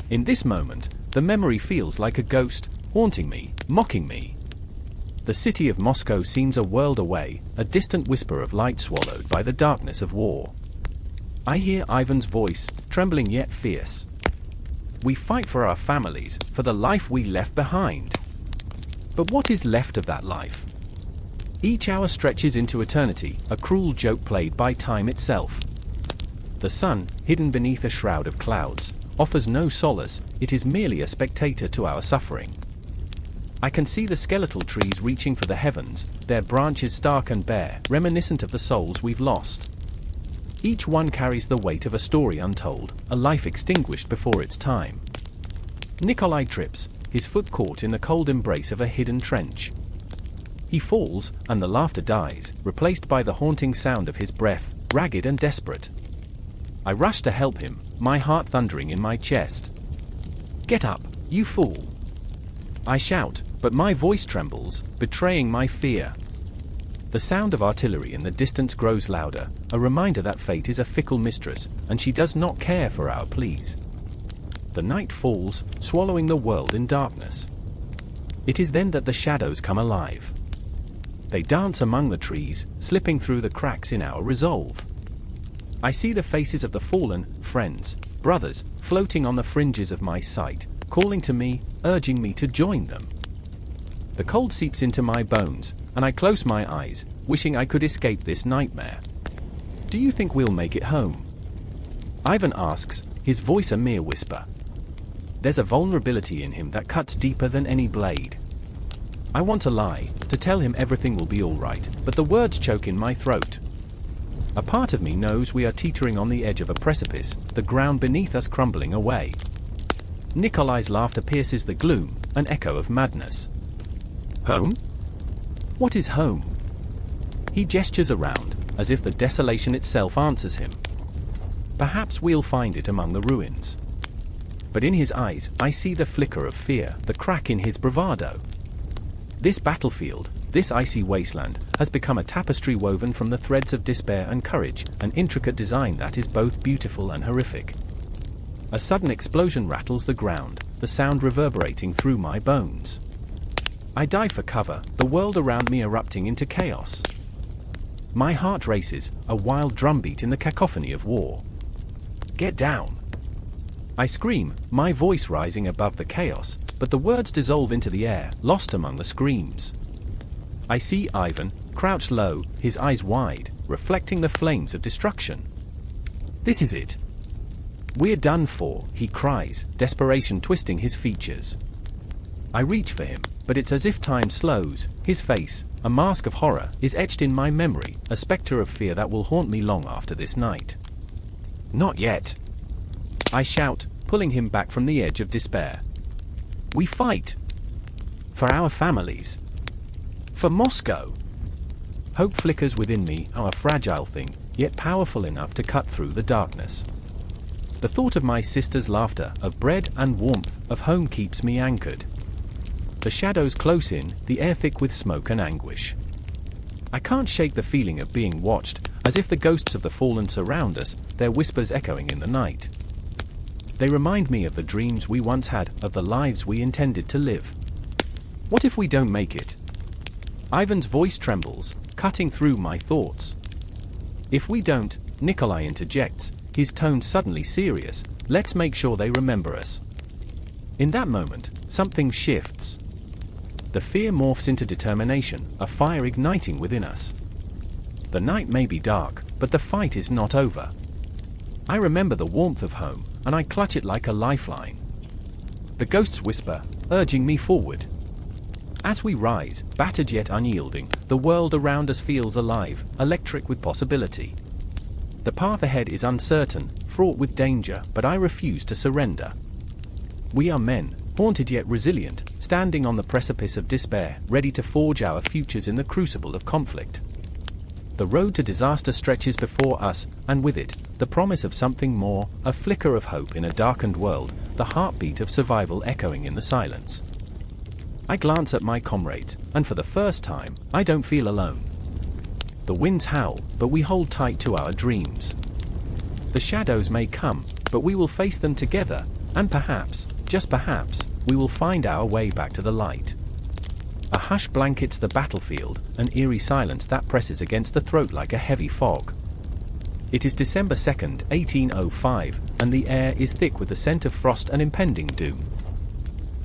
In this moment, the memory feels like a ghost, haunting me, mocking me. The city of Moscow seems a world away, a distant whisper of light swallowed by the darkness of war. I hear Ivan's voice, trembling yet fierce. We fight for our families, for the life we left behind. But what is left of that life? Each hour stretches into eternity, a cruel joke played by time itself. The sun, hidden beneath a shroud of clouds, offers no solace, it is merely a spectator to our suffering. I can see the skeletal trees reaching for the heavens, their branches stark and bare, reminiscent of the souls we've lost. Each one carries the weight of a story untold, a life extinguished before its time. Nikolai trips, his foot caught in the cold embrace of a hidden trench. He falls, and the laughter dies, replaced by the haunting sound of his breath, ragged and desperate. I rush to help him, my heart thundering in my chest. "Get up, you fool!" I shout, but my voice trembles, betraying my fear. The sound of artillery in the distance grows louder, a reminder that fate is a fickle mistress, and she does not care for our pleas. The night falls, swallowing the world in darkness. It is then that the shadows come alive. They dance among the trees, slipping through the cracks in our resolve. I see the faces of the fallen, friends, brothers, floating on the fringes of my sight, calling to me, urging me to join them. The cold seeps into my bones, and I close my eyes, wishing I could escape this nightmare. "Do you think we'll make it home?" Ivan asks, his voice a mere whisper. There's a vulnerability in him that cuts deeper than any blade. I want to lie, to tell him everything will be all right, but the words choke in my throat. A part of me knows we are teetering on the edge of a precipice, the ground beneath us crumbling away. Nikolai's laughter pierces the gloom, an echo of madness. "Home? What is home?" He gestures around, as if the desolation itself answers him. "Perhaps we'll find it among the ruins." But in his eyes, I see the flicker of fear, the crack in his bravado. This battlefield, this icy wasteland, has become a tapestry woven from the threads of despair and courage, an intricate design that is both beautiful and horrific. A sudden explosion rattles the ground, the sound reverberating through my bones. I dive for cover, the world around me erupting into chaos. My heart races, a wild drumbeat in the cacophony of war. "Get down!" I scream, my voice rising above the chaos, but the words dissolve into the air, lost among the screams. I see Ivan, crouched low, his eyes wide, reflecting the flames of destruction. "This is it. We're done for," he cries, desperation twisting his features. I reach for him, but it's as if time slows. His face, a mask of horror, is etched in my memory, a specter of fear that will haunt me long after this night. "Not yet," I shout, pulling him back from the edge of despair. "We fight. For our families. For Moscow." Hope flickers within me, a fragile thing, yet powerful enough to cut through the darkness. The thought of my sister's laughter, of bread and warmth, of home keeps me anchored. The shadows close in, the air thick with smoke and anguish. I can't shake the feeling of being watched, as if the ghosts of the fallen surround us, their whispers echoing in the night. They remind me of the dreams we once had, of the lives we intended to live. What if we don't make it? Ivan's voice trembles, cutting through my thoughts. If we don't, Nikolai interjects, his tone suddenly serious, let's make sure they remember us. In that moment, something shifts. The fear morphs into determination, a fire igniting within us. The night may be dark, but the fight is not over. I remember the warmth of home, and I clutch it like a lifeline. The ghosts whisper, urging me forward. As we rise, battered yet unyielding, the world around us feels alive, electric with possibility. The path ahead is uncertain, fraught with danger, but I refuse to surrender. We are men, haunted yet resilient, standing on the precipice of despair, ready to forge our futures in the crucible of conflict. The road to disaster stretches before us, and with it, the promise of something more, a flicker of hope in a darkened world, the heartbeat of survival echoing in the silence. I glance at my comrades, and for the first time, I don't feel alone. The winds howl, but we hold tight to our dreams. The shadows may come, but we will face them together, and perhaps, just perhaps, we will find our way back to the light. A hush blankets the battlefield, an eerie silence that presses against the throat like a heavy fog. It is December 2nd, 1805, and the air is thick with the scent of frost and impending doom.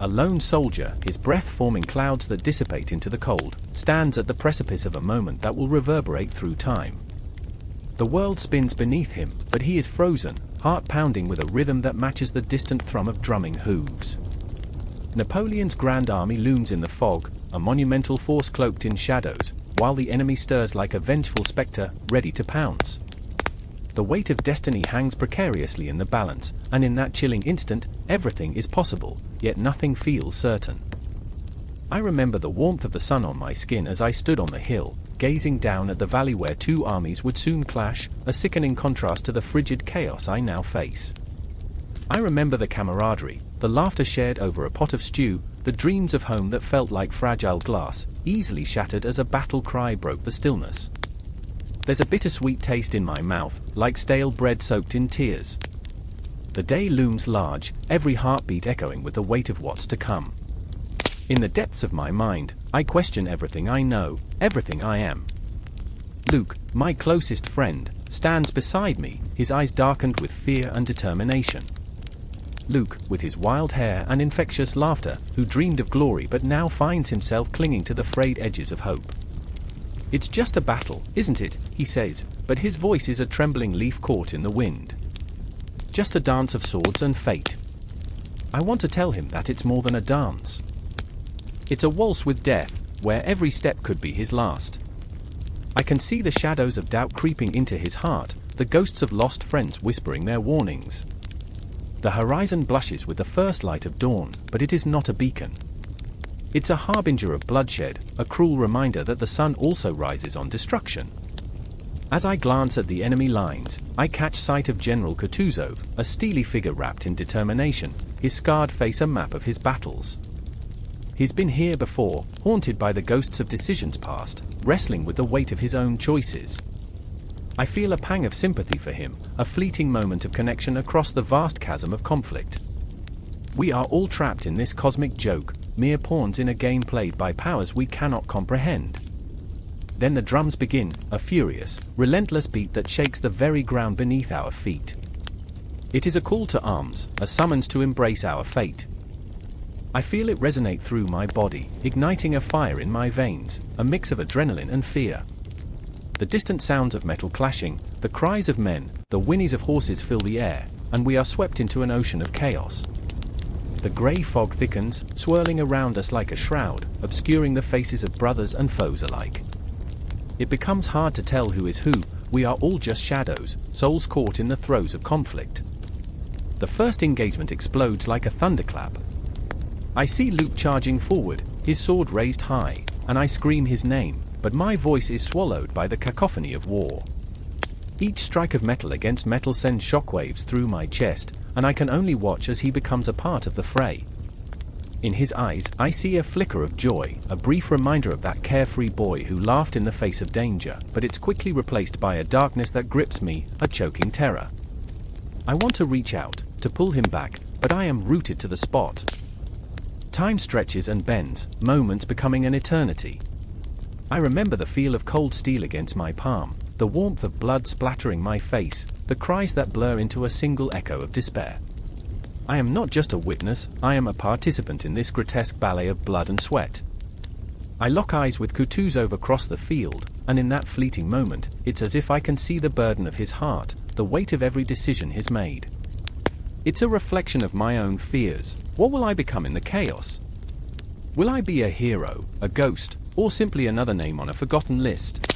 A lone soldier, his breath forming clouds that dissipate into the cold, stands at the precipice of a moment that will reverberate through time. The world spins beneath him, but he is frozen, heart pounding with a rhythm that matches the distant thrum of drumming hooves. Napoleon's grand army looms in the fog, a monumental force cloaked in shadows, while the enemy stirs like a vengeful spectre, ready to pounce. The weight of destiny hangs precariously in the balance, and in that chilling instant, everything is possible, yet nothing feels certain. I remember the warmth of the sun on my skin as I stood on the hill, gazing down at the valley where two armies would soon clash, a sickening contrast to the frigid chaos I now face. I remember the camaraderie, the laughter shared over a pot of stew, the dreams of home that felt like fragile glass, easily shattered as a battle cry broke the stillness. There's a bittersweet taste in my mouth, like stale bread soaked in tears. The day looms large, every heartbeat echoing with the weight of what's to come. In the depths of my mind, I question everything I know, everything I am. Luke, my closest friend, stands beside me, his eyes darkened with fear and determination. Luke, with his wild hair and infectious laughter, who dreamed of glory but now finds himself clinging to the frayed edges of hope. "It's just a battle, isn't it?" he says, but his voice is a trembling leaf caught in the wind. "Just a dance of swords and fate." I want to tell him that it's more than a dance. It's a waltz with death, where every step could be his last. I can see the shadows of doubt creeping into his heart, the ghosts of lost friends whispering their warnings. The horizon blushes with the first light of dawn, but it is not a beacon. It's a harbinger of bloodshed, a cruel reminder that the sun also rises on destruction. As I glance at the enemy lines, I catch sight of General Kutuzov, a steely figure wrapped in determination, his scarred face a map of his battles. He's been here before, haunted by the ghosts of decisions past, wrestling with the weight of his own choices. I feel a pang of sympathy for him, a fleeting moment of connection across the vast chasm of conflict. We are all trapped in this cosmic joke, mere pawns in a game played by powers we cannot comprehend. Then the drums begin, a furious, relentless beat that shakes the very ground beneath our feet. It is a call to arms, a summons to embrace our fate. I feel it resonate through my body, igniting a fire in my veins, a mix of adrenaline and fear. The distant sounds of metal clashing, the cries of men, the whinnies of horses fill the air, and we are swept into an ocean of chaos. The grey fog thickens, swirling around us like a shroud, obscuring the faces of brothers and foes alike. It becomes hard to tell who is who. We are all just shadows, souls caught in the throes of conflict. The first engagement explodes like a thunderclap. I see Luke charging forward, his sword raised high, and I scream his name, but my voice is swallowed by the cacophony of war. Each strike of metal against metal sends shockwaves through my chest, and I can only watch as he becomes a part of the fray. In his eyes, I see a flicker of joy, a brief reminder of that carefree boy who laughed in the face of danger, but it's quickly replaced by a darkness that grips me, a choking terror. I want to reach out, to pull him back, but I am rooted to the spot. Time stretches and bends, moments becoming an eternity. I remember the feel of cold steel against my palm, the warmth of blood splattering my face, the cries that blur into a single echo of despair. I am not just a witness, I am a participant in this grotesque ballet of blood and sweat. I lock eyes with Kutuzov across the field, and in that fleeting moment, it's as if I can see the burden of his heart, the weight of every decision he's made. It's a reflection of my own fears. What will I become in the chaos? Will I be a hero, a ghost, or simply another name on a forgotten list?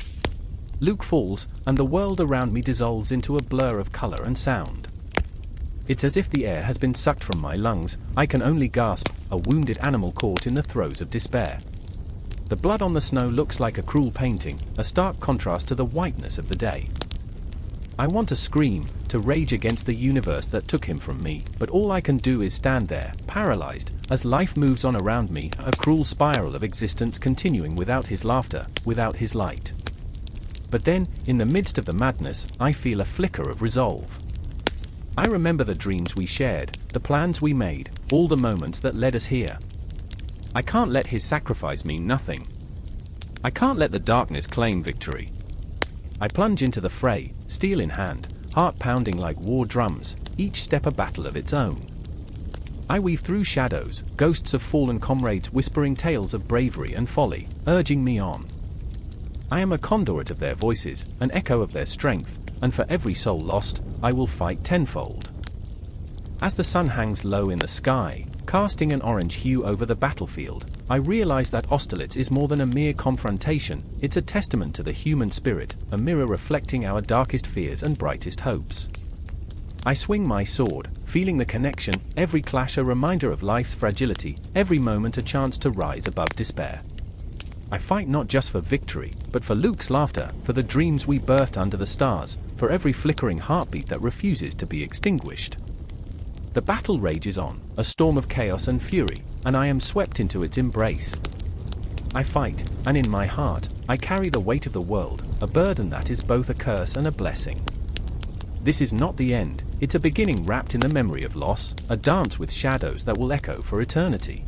Luke falls, and the world around me dissolves into a blur of color and sound. It's as if the air has been sucked from my lungs. I can only gasp, a wounded animal caught in the throes of despair. The blood on the snow looks like a cruel painting, a stark contrast to the whiteness of the day. I want to scream, to rage against the universe that took him from me, but all I can do is stand there, paralyzed, as life moves on around me, a cruel spiral of existence continuing without his laughter, without his light. But then, in the midst of the madness, I feel a flicker of resolve. I remember the dreams we shared, the plans we made, all the moments that led us here. I can't let his sacrifice mean nothing. I can't let the darkness claim victory. I plunge into the fray, steel in hand, heart pounding like war drums, each step a battle of its own. I weave through shadows, ghosts of fallen comrades whispering tales of bravery and folly, urging me on. I am a conduit of their voices, an echo of their strength, and for every soul lost, I will fight tenfold. As the sun hangs low in the sky, casting an orange hue over the battlefield, I realize that Austerlitz is more than a mere confrontation. It's a testament to the human spirit, a mirror reflecting our darkest fears and brightest hopes. I swing my sword, feeling the connection, every clash a reminder of life's fragility, every moment a chance to rise above despair. I fight not just for victory, but for Luke's laughter, for the dreams we birthed under the stars, for every flickering heartbeat that refuses to be extinguished. The battle rages on, a storm of chaos and fury, and I am swept into its embrace. I fight, and in my heart, I carry the weight of the world, a burden that is both a curse and a blessing. This is not the end, it's a beginning wrapped in the memory of loss, a dance with shadows that will echo for eternity.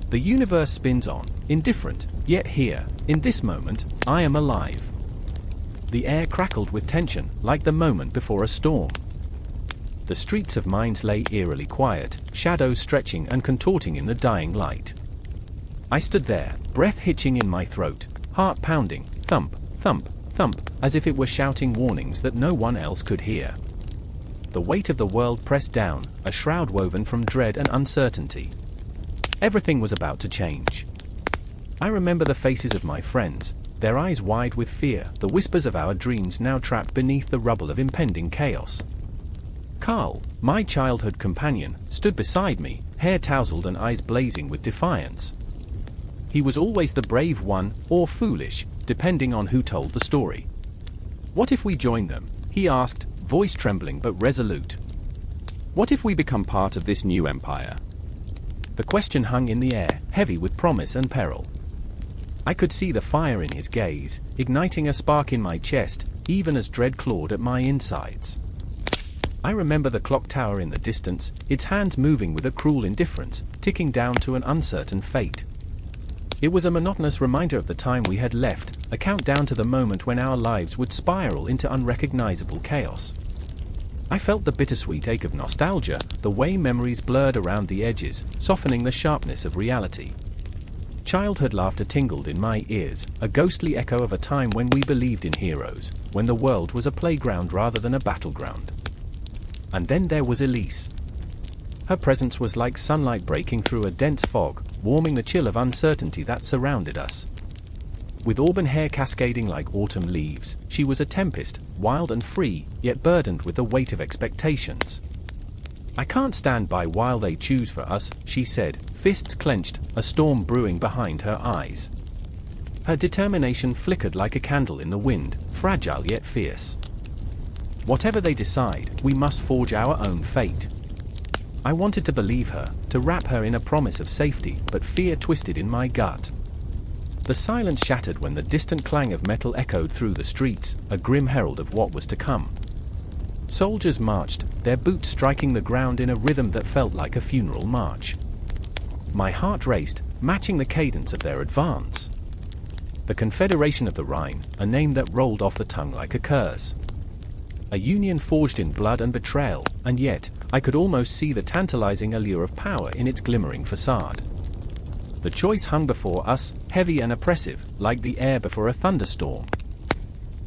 The universe spins on, indifferent, yet here, in this moment, I am alive. The air crackled with tension, like the moment before a storm. The streets of Mainz lay eerily quiet, shadows stretching and contorting in the dying light. I stood there, breath hitching in my throat, heart pounding, thump, thump, thump, as if it were shouting warnings that no one else could hear. The weight of the world pressed down, a shroud woven from dread and uncertainty. Everything was about to change. I remember the faces of my friends, their eyes wide with fear, the whispers of our dreams now trapped beneath the rubble of impending chaos. Karl, my childhood companion, stood beside me, hair tousled and eyes blazing with defiance. He was always the brave one, or foolish, depending on who told the story. What if we join them? He asked, voice trembling but resolute. What if we become part of this new empire? The question hung in the air, heavy with promise and peril. I could see the fire in his gaze, igniting a spark in my chest, even as dread clawed at my insides. I remember the clock tower in the distance, its hands moving with a cruel indifference, ticking down to an uncertain fate. It was a monotonous reminder of the time we had left, a countdown to the moment when our lives would spiral into unrecognizable chaos. I felt the bittersweet ache of nostalgia, the way memories blurred around the edges, softening the sharpness of reality. Childhood laughter tingled in my ears, a ghostly echo of a time when we believed in heroes, when the world was a playground rather than a battleground. And then there was Elise. Her presence was like sunlight breaking through a dense fog, warming the chill of uncertainty that surrounded us. With auburn hair cascading like autumn leaves, she was a tempest, wild and free, yet burdened with the weight of expectations. "I can't stand by while they choose for us," she said, fists clenched, a storm brewing behind her eyes. Her determination flickered like a candle in the wind, fragile yet fierce. "Whatever they decide, we must forge our own fate." I wanted to believe her, to wrap her in a promise of safety, but fear twisted in my gut. The silence shattered when the distant clang of metal echoed through the streets, a grim herald of what was to come. Soldiers marched, their boots striking the ground in a rhythm that felt like a funeral march. My heart raced, matching the cadence of their advance. The Confederation of the Rhine, a name that rolled off the tongue like a curse. A union forged in blood and betrayal, and yet, I could almost see the tantalizing allure of power in its glimmering facade. The choice hung before us, heavy and oppressive, like the air before a thunderstorm.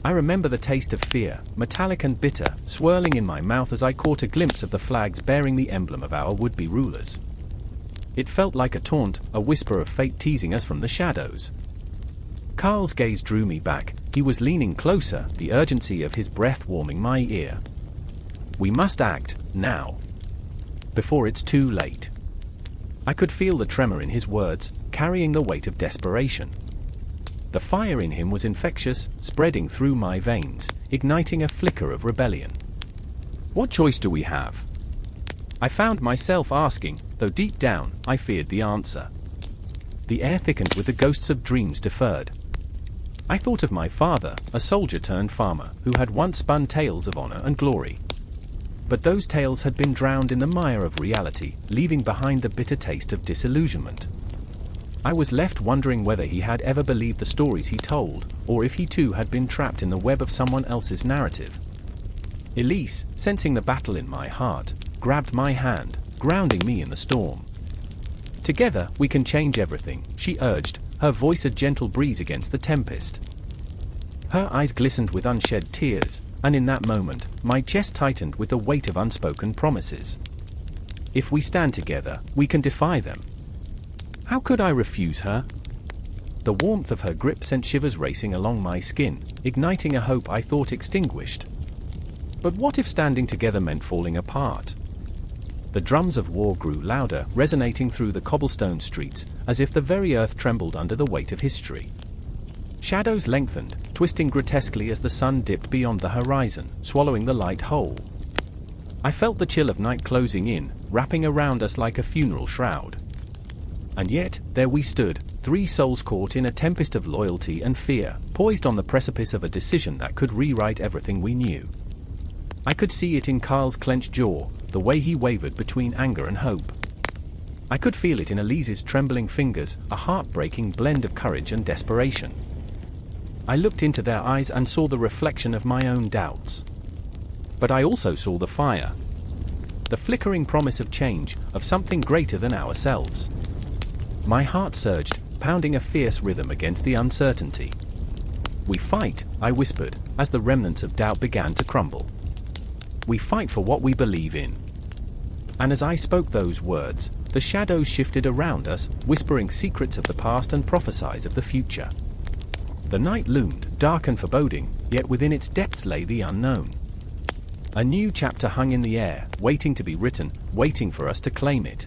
I remember the taste of fear, metallic and bitter, swirling in my mouth as I caught a glimpse of the flags bearing the emblem of our would-be rulers. It felt like a taunt, a whisper of fate teasing us from the shadows. Karl's gaze drew me back. He was leaning closer, the urgency of his breath warming my ear. "We must act, now. Before it's too late." I could feel the tremor in his words, carrying the weight of desperation. The fire in him was infectious, spreading through my veins, igniting a flicker of rebellion. "What choice do we have?" I found myself asking, though deep down, I feared the answer. The air thickened with the ghosts of dreams deferred. I thought of my father, a soldier-turned-farmer, who had once spun tales of honor and glory. But those tales had been drowned in the mire of reality, leaving behind the bitter taste of disillusionment. I was left wondering whether he had ever believed the stories he told, or if he too had been trapped in the web of someone else's narrative. Elise, sensing the battle in my heart, grabbed my hand, grounding me in the storm. "Together, we can change everything," she urged, her voice a gentle breeze against the tempest. Her eyes glistened with unshed tears, and in that moment, my chest tightened with the weight of unspoken promises. If we stand together, we can defy them. How could I refuse her? The warmth of her grip sent shivers racing along my skin, igniting a hope I thought extinguished. But what if standing together meant falling apart? The drums of war grew louder, resonating through the cobblestone streets, as if the very earth trembled under the weight of history. Shadows lengthened, twisting grotesquely as the sun dipped beyond the horizon, swallowing the light whole. I felt the chill of night closing in, wrapping around us like a funeral shroud. And yet, there we stood, three souls caught in a tempest of loyalty and fear, poised on the precipice of a decision that could rewrite everything we knew. I could see it in Karl's clenched jaw, the way he wavered between anger and hope. I could feel it in Elise's trembling fingers, a heartbreaking blend of courage and desperation. I looked into their eyes and saw the reflection of my own doubts. But I also saw the fire. The flickering promise of change, of something greater than ourselves. My heart surged, pounding a fierce rhythm against the uncertainty. "We fight," I whispered, as the remnants of doubt began to crumble. "We fight for what we believe in." And as I spoke those words, the shadows shifted around us, whispering secrets of the past and prophesied of the future. The night loomed, dark and foreboding, yet within its depths lay the unknown. A new chapter hung in the air, waiting to be written, waiting for us to claim it.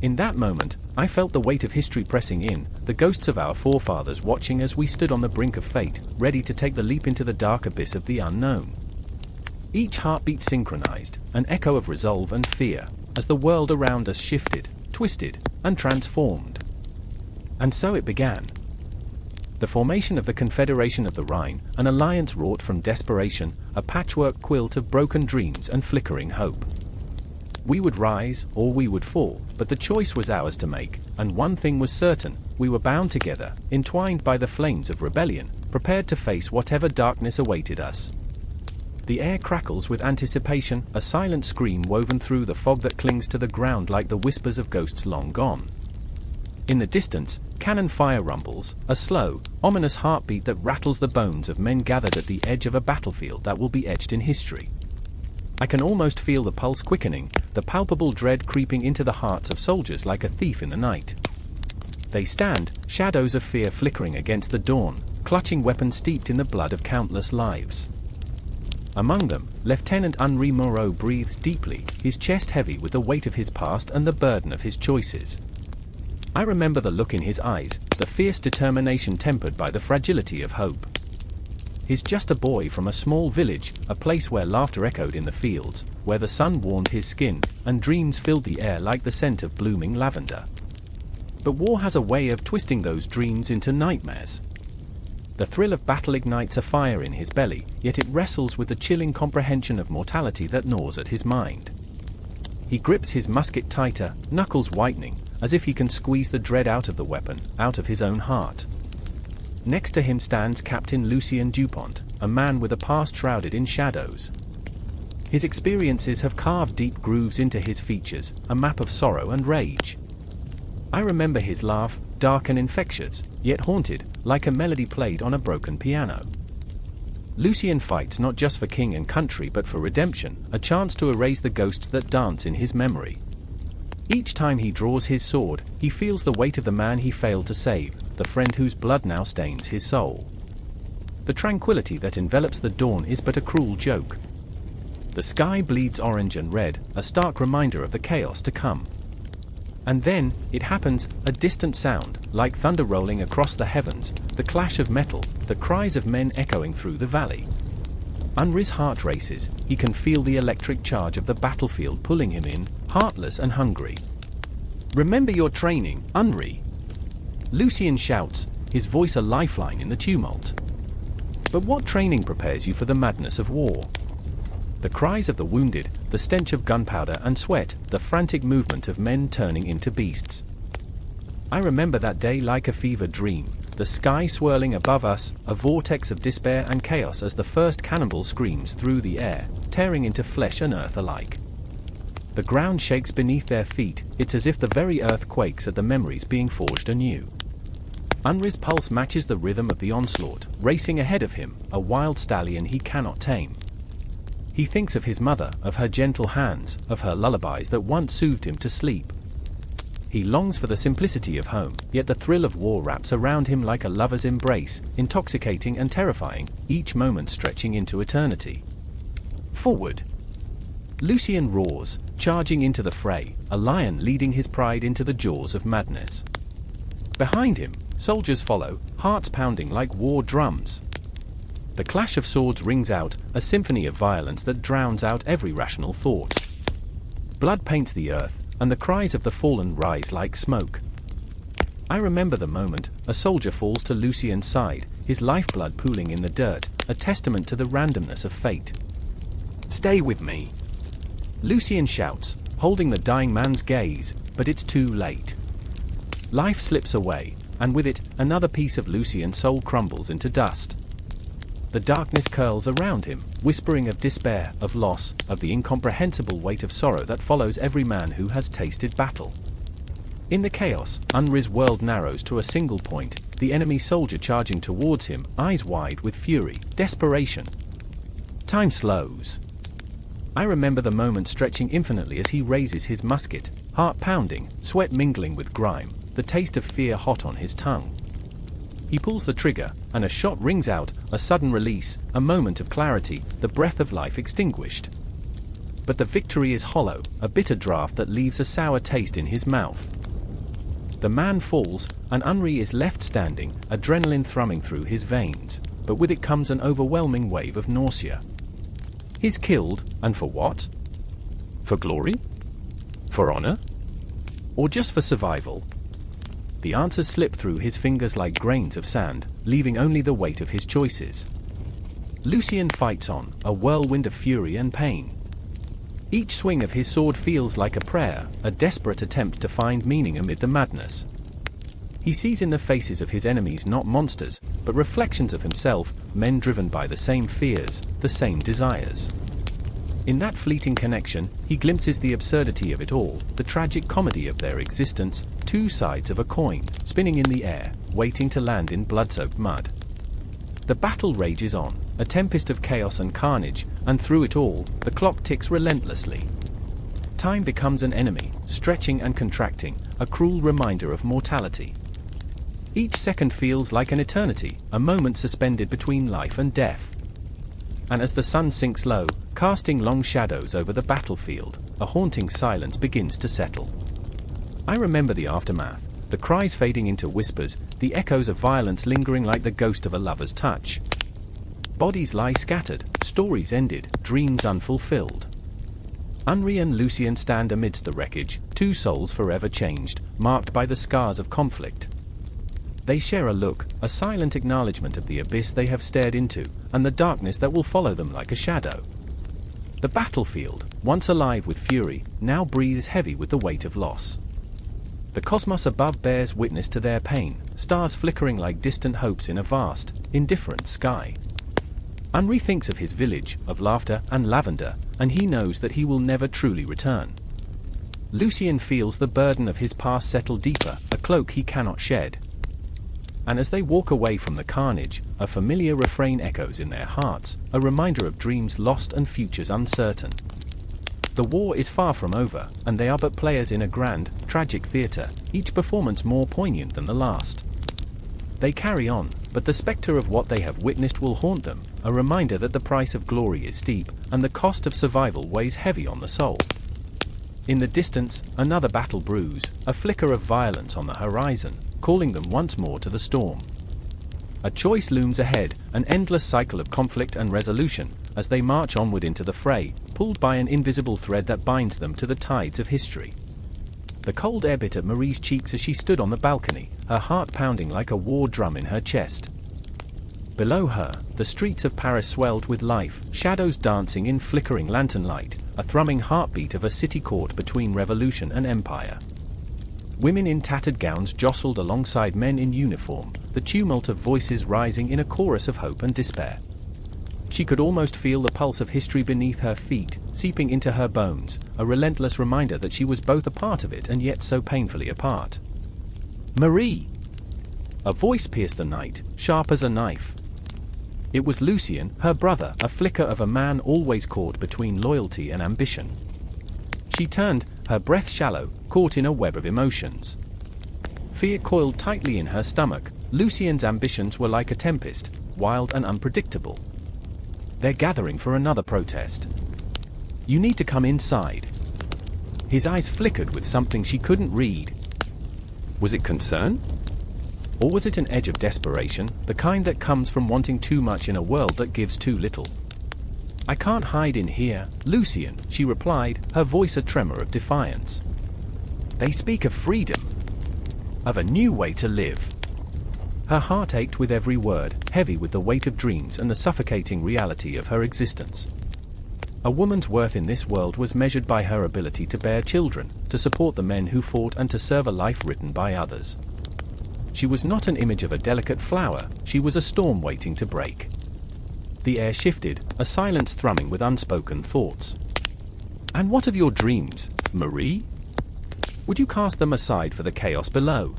In that moment, I felt the weight of history pressing in, the ghosts of our forefathers watching as we stood on the brink of fate, ready to take the leap into the dark abyss of the unknown. Each heartbeat synchronized, an echo of resolve and fear, as the world around us shifted, twisted, and transformed. And so it began. The formation of the Confederation of the Rhine, an alliance wrought from desperation, a patchwork quilt of broken dreams and flickering hope. We would rise, or we would fall, but the choice was ours to make, and one thing was certain, we were bound together, entwined by the flames of rebellion, prepared to face whatever darkness awaited us. The air crackles with anticipation, a silent scream woven through the fog that clings to the ground like the whispers of ghosts long gone. In the distance, cannon fire rumbles, a slow, ominous heartbeat that rattles the bones of men gathered at the edge of a battlefield that will be etched in history. I can almost feel the pulse quickening, the palpable dread creeping into the hearts of soldiers like a thief in the night. They stand, shadows of fear flickering against the dawn, clutching weapons steeped in the blood of countless lives. Among them, Lieutenant Henri Moreau breathes deeply, his chest heavy with the weight of his past and the burden of his choices. I remember the look in his eyes, the fierce determination tempered by the fragility of hope. He's just a boy from a small village, a place where laughter echoed in the fields, where the sun warmed his skin, and dreams filled the air like the scent of blooming lavender. But war has a way of twisting those dreams into nightmares. The thrill of battle ignites a fire in his belly, yet it wrestles with the chilling comprehension of mortality that gnaws at his mind. He grips his musket tighter, knuckles whitening, as if he can squeeze the dread out of the weapon, out of his own heart. Next to him stands Captain Lucien Dupont, a man with a past shrouded in shadows. His experiences have carved deep grooves into his features, a map of sorrow and rage. I remember his laugh, dark and infectious, yet haunted, like a melody played on a broken piano. Lucien fights not just for king and country but for redemption, a chance to erase the ghosts that dance in his memory. Each time he draws his sword, he feels the weight of the man he failed to save, the friend whose blood now stains his soul. The tranquility that envelops the dawn is but a cruel joke. The sky bleeds orange and red, a stark reminder of the chaos to come. And then, it happens, a distant sound, like thunder rolling across the heavens, the clash of metal, the cries of men echoing through the valley. Henri's heart races, he can feel the electric charge of the battlefield pulling him in, heartless and hungry. "Remember your training, Henri!" Lucien shouts, his voice a lifeline in the tumult. But what training prepares you for the madness of war? The cries of the wounded, the stench of gunpowder and sweat, the frantic movement of men turning into beasts. I remember that day like a fever dream, the sky swirling above us, a vortex of despair and chaos as the first cannonball screams through the air, tearing into flesh and earth alike. The ground shakes beneath their feet, it's as if the very earth quakes at the memories being forged anew. Henri's pulse matches the rhythm of the onslaught, racing ahead of him, a wild stallion he cannot tame. He thinks of his mother, of her gentle hands, of her lullabies that once soothed him to sleep. He longs for the simplicity of home, yet the thrill of war wraps around him like a lover's embrace, intoxicating and terrifying, each moment stretching into eternity. Forward! Lucien roars, charging into the fray, a lion leading his pride into the jaws of madness. Behind him, soldiers follow, hearts pounding like war drums. The clash of swords rings out, a symphony of violence that drowns out every rational thought. Blood paints the earth, and the cries of the fallen rise like smoke. I remember the moment a soldier falls to Lucien's side, his lifeblood pooling in the dirt, a testament to the randomness of fate. "Stay with me!" Lucien shouts, holding the dying man's gaze, but it's too late. Life slips away, and with it, another piece of Lucien's soul crumbles into dust. The darkness curls around him, whispering of despair, of loss, of the incomprehensible weight of sorrow that follows every man who has tasted battle. In the chaos, Henri's world narrows to a single point, the enemy soldier charging towards him, eyes wide with fury, desperation. Time slows. I remember the moment stretching infinitely as he raises his musket, heart pounding, sweat mingling with grime, the taste of fear hot on his tongue. He pulls the trigger, and a shot rings out, a sudden release, a moment of clarity, the breath of life extinguished. But the victory is hollow, a bitter draught that leaves a sour taste in his mouth. The man falls, and Henri is left standing, adrenaline thrumming through his veins, but with it comes an overwhelming wave of nausea. He's killed, and for what? For glory? For honor? Or just for survival? The answers slip through his fingers like grains of sand, leaving only the weight of his choices. Lucien fights on, a whirlwind of fury and pain. Each swing of his sword feels like a prayer, a desperate attempt to find meaning amid the madness. He sees in the faces of his enemies not monsters, but reflections of himself, men driven by the same fears, the same desires. In that fleeting connection, he glimpses the absurdity of it all, the tragic comedy of their existence, two sides of a coin, spinning in the air, waiting to land in blood-soaked mud. The battle rages on, a tempest of chaos and carnage, and through it all, the clock ticks relentlessly. Time becomes an enemy, stretching and contracting, a cruel reminder of mortality. Each second feels like an eternity, a moment suspended between life and death. And as the sun sinks low, casting long shadows over the battlefield, a haunting silence begins to settle. I remember the aftermath, the cries fading into whispers, the echoes of violence lingering like the ghost of a lover's touch. Bodies lie scattered, stories ended, dreams unfulfilled. Henri and Lucien stand amidst the wreckage, two souls forever changed, marked by the scars of conflict. They share a look, a silent acknowledgement of the abyss they have stared into, and the darkness that will follow them like a shadow. The battlefield, once alive with fury, now breathes heavy with the weight of loss. The cosmos above bears witness to their pain, stars flickering like distant hopes in a vast, indifferent sky. Henri thinks of his village, of laughter and lavender, and he knows that he will never truly return. Lucien feels the burden of his past settle deeper, a cloak he cannot shed. And as they walk away from the carnage, a familiar refrain echoes in their hearts, a reminder of dreams lost and futures uncertain. The war is far from over, and they are but players in a grand, tragic theatre, each performance more poignant than the last. They carry on, but the spectre of what they have witnessed will haunt them, a reminder that the price of glory is steep, and the cost of survival weighs heavy on the soul. In the distance, another battle brews, a flicker of violence on the horizon, calling them once more to the storm. A choice looms ahead, an endless cycle of conflict and resolution, as they march onward into the fray, pulled by an invisible thread that binds them to the tides of history. The cold air bit at Marie's cheeks as she stood on the balcony, her heart pounding like a war drum in her chest. Below her, the streets of Paris swelled with life, shadows dancing in flickering lantern light, a thrumming heartbeat of a city caught between revolution and empire. Women in tattered gowns jostled alongside men in uniform, the tumult of voices rising in a chorus of hope and despair. She could almost feel the pulse of history beneath her feet, seeping into her bones, a relentless reminder that she was both a part of it and yet so painfully apart. "Marie!" A voice pierced the night, sharp as a knife. It was Lucien, her brother, a flicker of a man always caught between loyalty and ambition. She turned, her breath shallow, caught in a web of emotions. Fear coiled tightly in her stomach. Lucien's ambitions were like a tempest, wild and unpredictable. "They're gathering for another protest. You need to come inside." His eyes flickered with something she couldn't read. Was it concern? Or was it an edge of desperation, the kind that comes from wanting too much in a world that gives too little? "I can't hide in here, Lucien," she replied, her voice a tremor of defiance. "They speak of freedom, of a new way to live." Her heart ached with every word, heavy with the weight of dreams and the suffocating reality of her existence. A woman's worth in this world was measured by her ability to bear children, to support the men who fought and to serve a life written by others. She was not an image of a delicate flower, she was a storm waiting to break. The air shifted, a silence thrumming with unspoken thoughts. "And what of your dreams, Marie? Would you cast them aside for the chaos below?"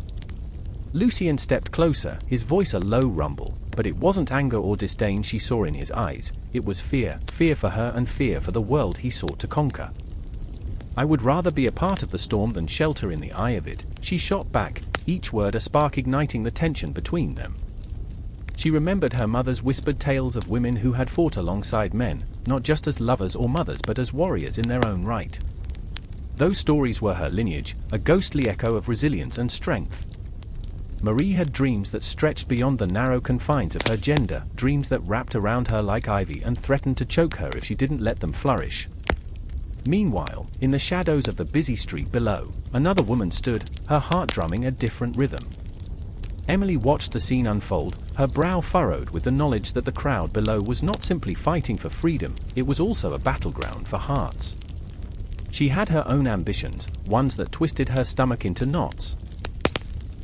Lucien stepped closer, his voice a low rumble, but it wasn't anger or disdain she saw in his eyes, it was fear, fear for her and fear for the world he sought to conquer. "I would rather be a part of the storm than shelter in the eye of it," she shot back, each word a spark igniting the tension between them. She remembered her mother's whispered tales of women who had fought alongside men, not just as lovers or mothers but as warriors in their own right. Those stories were her lineage, a ghostly echo of resilience and strength. Marie had dreams that stretched beyond the narrow confines of her gender, dreams that wrapped around her like ivy and threatened to choke her if she didn't let them flourish. Meanwhile, in the shadows of the busy street below, another woman stood, her heart drumming a different rhythm. Emily watched the scene unfold, her brow furrowed with the knowledge that the crowd below was not simply fighting for freedom, it was also a battleground for hearts. She had her own ambitions, ones that twisted her stomach into knots.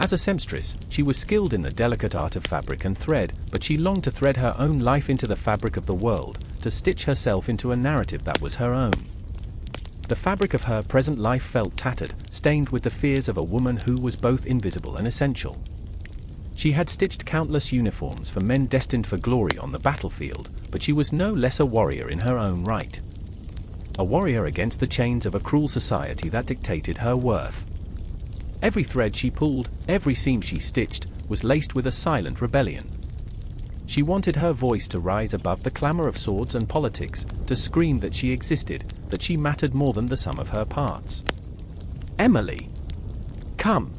As a seamstress, she was skilled in the delicate art of fabric and thread, but she longed to thread her own life into the fabric of the world, to stitch herself into a narrative that was her own. The fabric of her present life felt tattered, stained with the fears of a woman who was both invisible and essential. She had stitched countless uniforms for men destined for glory on the battlefield, but she was no less a warrior in her own right. A warrior against the chains of a cruel society that dictated her worth. Every thread she pulled, every seam she stitched, was laced with a silent rebellion. She wanted her voice to rise above the clamor of swords and politics, to scream that she existed, that she mattered more than the sum of her parts. "Emily! Come!"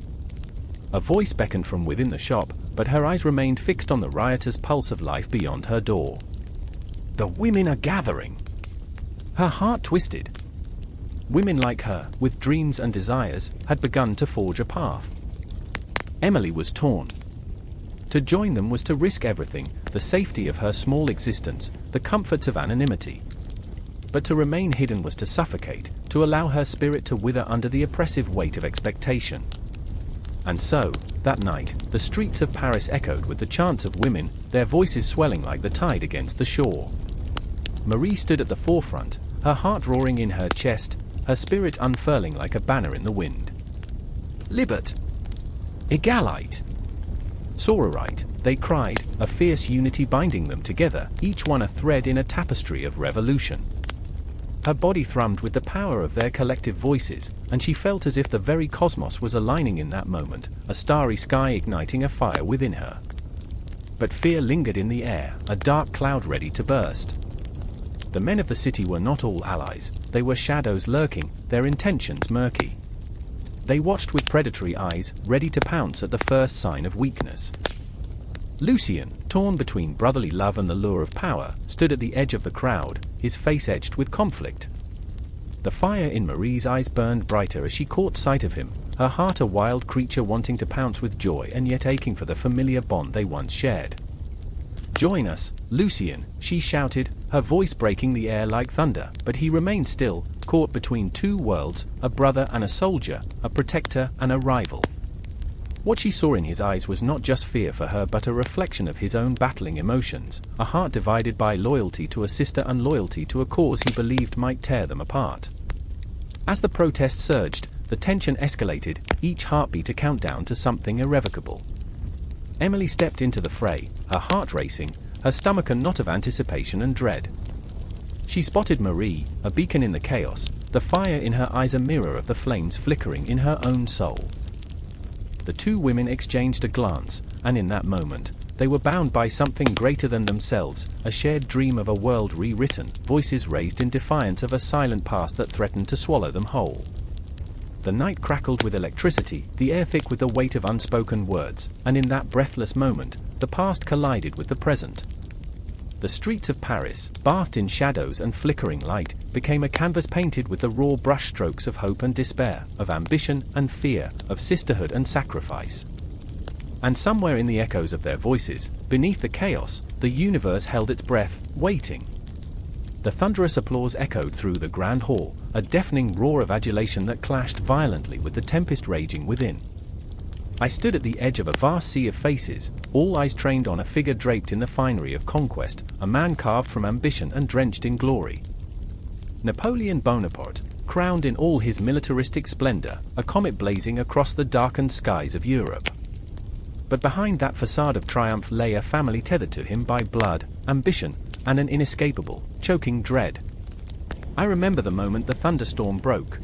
A voice beckoned from within the shop, but her eyes remained fixed on the riotous pulse of life beyond her door. "The women are gathering!" Her heart twisted. Women like her, with dreams and desires, had begun to forge a path. Emily was torn. To join them was to risk everything, the safety of her small existence, the comforts of anonymity. But to remain hidden was to suffocate, to allow her spirit to wither under the oppressive weight of expectation. And so, that night, the streets of Paris echoed with the chants of women, their voices swelling like the tide against the shore. Marie stood at the forefront, her heart roaring in her chest, her spirit unfurling like a banner in the wind. Libet! Egalite! Sororite, they cried, a fierce unity binding them together, each one a thread in a tapestry of revolution. Her body thrummed with the power of their collective voices, and she felt as if the very cosmos was aligning in that moment, a starry sky igniting a fire within her. But fear lingered in the air, a dark cloud ready to burst. The men of the city were not all allies, they were shadows lurking, their intentions murky. They watched with predatory eyes, ready to pounce at the first sign of weakness. Lucien, torn between brotherly love and the lure of power, stood at the edge of the crowd, his face etched with conflict. The fire in Marie's eyes burned brighter as she caught sight of him, her heart a wild creature wanting to pounce with joy and yet aching for the familiar bond they once shared. "Join us, Lucien," she shouted, her voice breaking the air like thunder, but he remained still, caught between two worlds, a brother and a soldier, a protector and a rival. What she saw in his eyes was not just fear for her but a reflection of his own battling emotions, a heart divided by loyalty to a sister and loyalty to a cause he believed might tear them apart. As the protest surged, the tension escalated, each heartbeat a countdown to something irrevocable. Emily stepped into the fray, her heart racing, her stomach a knot of anticipation and dread. She spotted Marie, a beacon in the chaos, the fire in her eyes a mirror of the flames flickering in her own soul. The two women exchanged a glance, and in that moment, they were bound by something greater than themselves, a shared dream of a world rewritten, voices raised in defiance of a silent past that threatened to swallow them whole. The night crackled with electricity, the air thick with the weight of unspoken words, and in that breathless moment, the past collided with the present. The streets of Paris, bathed in shadows and flickering light, became a canvas painted with the raw brushstrokes of hope and despair, of ambition and fear, of sisterhood and sacrifice. And somewhere in the echoes of their voices, beneath the chaos, the universe held its breath, waiting. The thunderous applause echoed through the grand hall, a deafening roar of adulation that clashed violently with the tempest raging within. I stood at the edge of a vast sea of faces, all eyes trained on a figure draped in the finery of conquest, a man carved from ambition and drenched in glory. Napoleon Bonaparte, crowned in all his militaristic splendor, a comet blazing across the darkened skies of Europe. But behind that facade of triumph lay a family tethered to him by blood, ambition, and an inescapable, choking dread. I remember the moment the thunderstorm broke.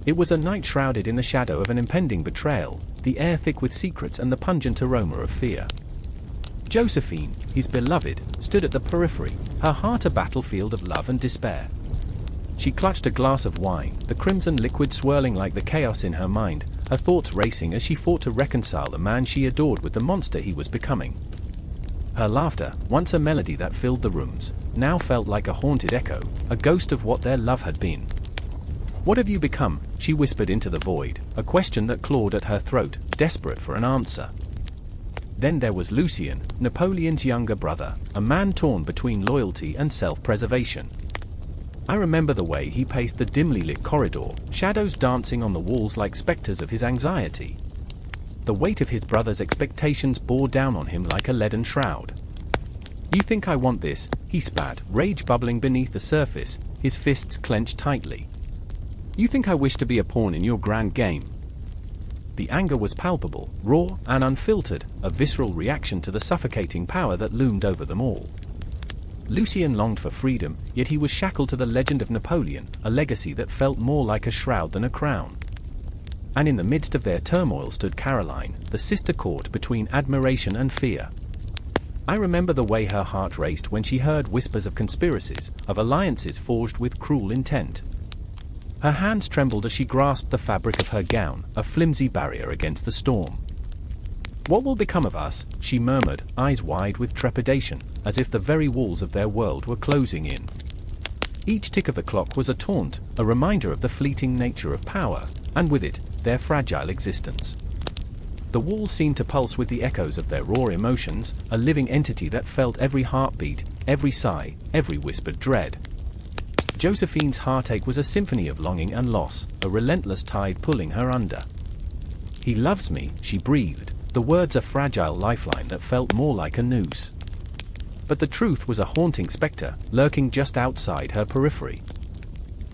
It was a night shrouded in the shadow of an impending betrayal, the air thick with secrets and the pungent aroma of fear. Josephine, his beloved, stood at the periphery, her heart a battlefield of love and despair. She clutched a glass of wine, the crimson liquid swirling like the chaos in her mind, her thoughts racing as she fought to reconcile the man she adored with the monster he was becoming. Her laughter, once a melody that filled the rooms, now felt like a haunted echo, a ghost of what their love had been. "What have you become?" she whispered into the void, a question that clawed at her throat, desperate for an answer. Then there was Lucien, Napoleon's younger brother, a man torn between loyalty and self-preservation. I remember the way he paced the dimly lit corridor, shadows dancing on the walls like specters of his anxiety. The weight of his brother's expectations bore down on him like a leaden shroud. "You think I want this?" he spat, rage bubbling beneath the surface, his fists clenched tightly. "You think I wish to be a pawn in your grand game?" The anger was palpable, raw and unfiltered, a visceral reaction to the suffocating power that loomed over them all. Lucien longed for freedom, yet he was shackled to the legend of Napoleon, a legacy that felt more like a shroud than a crown. And in the midst of their turmoil stood Caroline, the sister caught between admiration and fear. I remember the way her heart raced when she heard whispers of conspiracies, of alliances forged with cruel intent. Her hands trembled as she grasped the fabric of her gown, a flimsy barrier against the storm. "What will become of us?" she murmured, eyes wide with trepidation, as if the very walls of their world were closing in. Each tick of the clock was a taunt, a reminder of the fleeting nature of power, and with it, their fragile existence. The walls seemed to pulse with the echoes of their raw emotions, a living entity that felt every heartbeat, every sigh, every whispered dread. Josephine's heartache was a symphony of longing and loss, a relentless tide pulling her under. "He loves me," she breathed, the words a fragile lifeline that felt more like a noose. But the truth was a haunting specter, lurking just outside her periphery.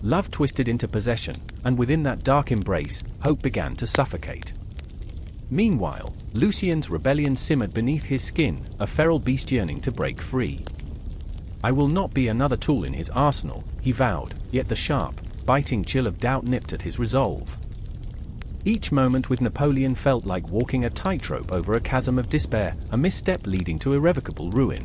Love twisted into possession, and within that dark embrace, hope began to suffocate. Meanwhile, Lucien's rebellion simmered beneath his skin, a feral beast yearning to break free. "I will not be another tool in his arsenal," he vowed, yet the sharp, biting chill of doubt nipped at his resolve. Each moment with Napoleon felt like walking a tightrope over a chasm of despair, a misstep leading to irrevocable ruin.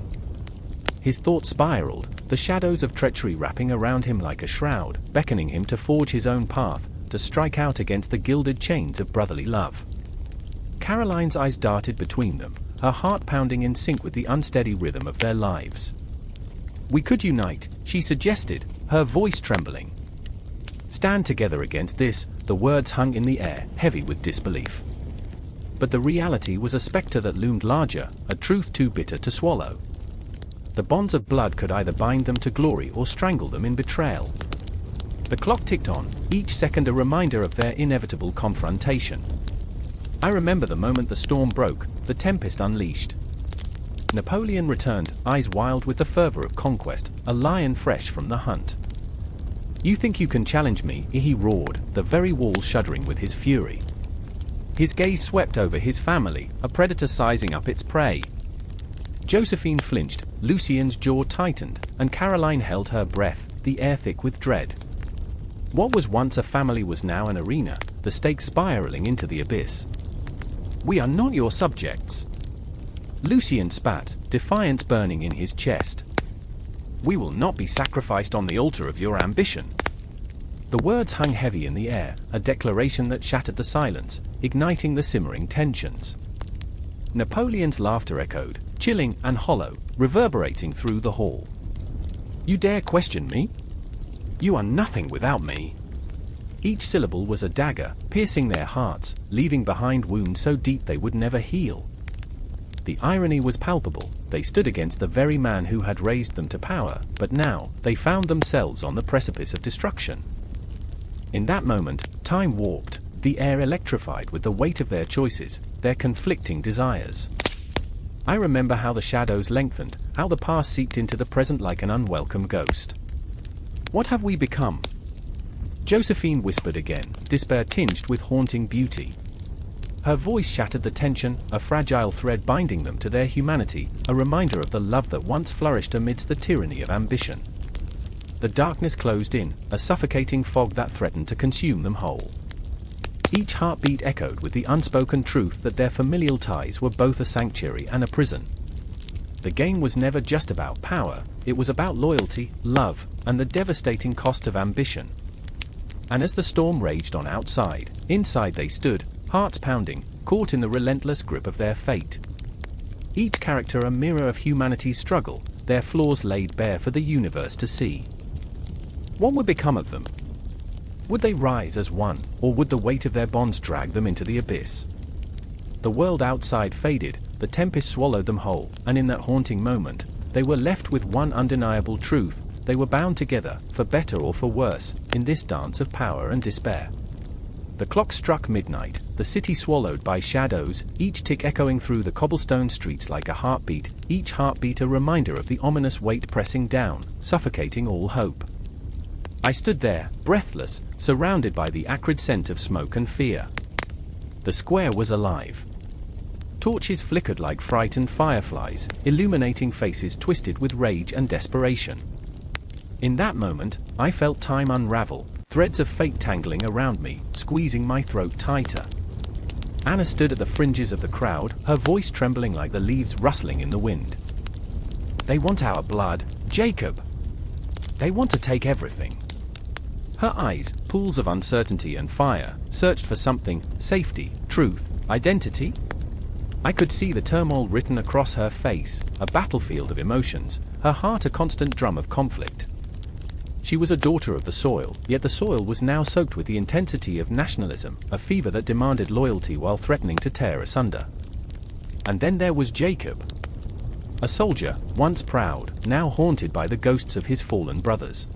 His thoughts spiraled, the shadows of treachery wrapping around him like a shroud, beckoning him to forge his own path, to strike out against the gilded chains of brotherly love. Caroline's eyes darted between them, her heart pounding in sync with the unsteady rhythm of their lives. "We could unite," she suggested, her voice trembling. "Stand together against this," the words hung in the air, heavy with disbelief. But the reality was a specter that loomed larger, a truth too bitter to swallow. The bonds of blood could either bind them to glory or strangle them in betrayal. The clock ticked on, each second a reminder of their inevitable confrontation. I remember the moment the storm broke, the tempest unleashed. Napoleon returned, eyes wild with the fervor of conquest, a lion fresh from the hunt. "You think you can challenge me?" he roared, the very walls shuddering with his fury. His gaze swept over his family, a predator sizing up its prey. Josephine flinched, Lucien's jaw tightened, and Caroline held her breath, the air thick with dread. What was once a family was now an arena, the stakes spiraling into the abyss. "We are not your subjects." Lucien spat, defiance burning in his chest. "We will not be sacrificed on the altar of your ambition." The words hung heavy in the air, a declaration that shattered the silence, igniting the simmering tensions. Napoleon's laughter echoed, chilling and hollow, reverberating through the hall. "You dare question me? You are nothing without me." Each syllable was a dagger, piercing their hearts, leaving behind wounds so deep they would never heal. The irony was palpable. They stood against the very man who had raised them to power, but now, they found themselves on the precipice of destruction. In that moment, time warped, the air electrified with the weight of their choices, their conflicting desires. I remember how the shadows lengthened, how the past seeped into the present like an unwelcome ghost. "What have we become?" Josephine whispered again, despair tinged with haunting beauty. Her voice shattered the tension, a fragile thread binding them to their humanity, a reminder of the love that once flourished amidst the tyranny of ambition. The darkness closed in, a suffocating fog that threatened to consume them whole. Each heartbeat echoed with the unspoken truth that their familial ties were both a sanctuary and a prison. The game was never just about power, it was about loyalty, love, and the devastating cost of ambition. And as the storm raged on outside, inside they stood, hearts pounding, caught in the relentless grip of their fate. Each character a mirror of humanity's struggle, their flaws laid bare for the universe to see. What would become of them? Would they rise as one, or would the weight of their bonds drag them into the abyss? The world outside faded, the tempest swallowed them whole, and in that haunting moment, they were left with one undeniable truth: they were bound together, for better or for worse, in this dance of power and despair. The clock struck midnight, the city swallowed by shadows, each tick echoing through the cobblestone streets like a heartbeat, each heartbeat a reminder of the ominous weight pressing down, suffocating all hope. I stood there, breathless, surrounded by the acrid scent of smoke and fear. The square was alive. Torches flickered like frightened fireflies, illuminating faces twisted with rage and desperation. In that moment, I felt time unravel, threads of fate tangling around me, squeezing my throat tighter. Anna stood at the fringes of the crowd, her voice trembling like the leaves rustling in the wind. "They want our blood, Jacob. They want to take everything." Her eyes, pools of uncertainty and fire, searched for something: safety, truth, identity. I could see the turmoil written across her face, a battlefield of emotions, her heart a constant drum of conflict. She was a daughter of the soil, yet the soil was now soaked with the intensity of nationalism, a fever that demanded loyalty while threatening to tear asunder. And then there was Jacob. A soldier, once proud, now haunted by the ghosts of his fallen brothers.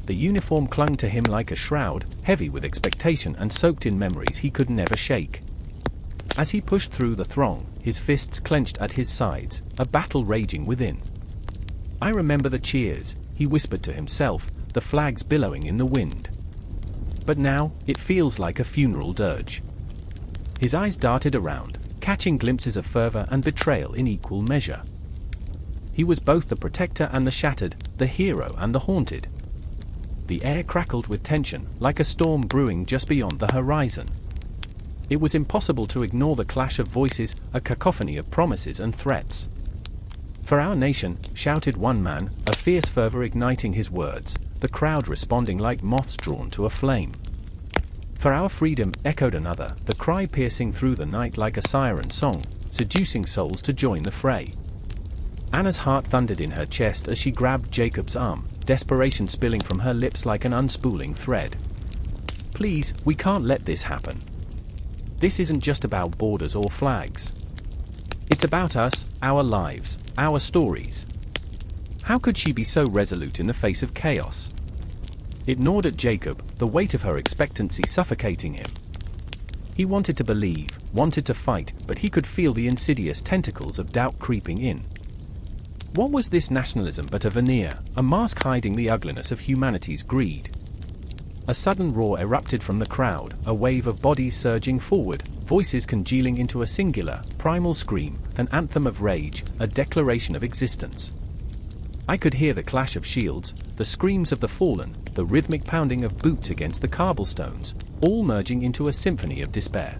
The uniform clung to him like a shroud, heavy with expectation and soaked in memories he could never shake. As he pushed through the throng, his fists clenched at his sides, a battle raging within. "I remember the cheers," he whispered to himself, the flags billowing in the wind. "But now, it feels like a funeral dirge." His eyes darted around, catching glimpses of fervor and betrayal in equal measure. He was both the protector and the shattered, the hero and the haunted. The air crackled with tension, like a storm brewing just beyond the horizon. It was impossible to ignore the clash of voices, a cacophony of promises and threats. "For our nation," shouted one man, a fierce fervor igniting his words, the crowd responding like moths drawn to a flame. "For our freedom," echoed another, the cry piercing through the night like a siren song, seducing souls to join the fray. Anna's heart thundered in her chest as she grabbed Jacob's arm, desperation spilling from her lips like an unspooling thread. "Please, we can't let this happen. This isn't just about borders or flags. It's about us, our lives, our stories." How could she be so resolute in the face of chaos? It gnawed at Jacob, the weight of her expectancy suffocating him. He wanted to believe, wanted to fight, but he could feel the insidious tentacles of doubt creeping in. What was this nationalism but a veneer, a mask hiding the ugliness of humanity's greed? A sudden roar erupted from the crowd, a wave of bodies surging forward, voices congealing into a singular, primal scream, an anthem of rage, a declaration of existence. I could hear the clash of shields, the screams of the fallen, the rhythmic pounding of boots against the cobblestones, all merging into a symphony of despair.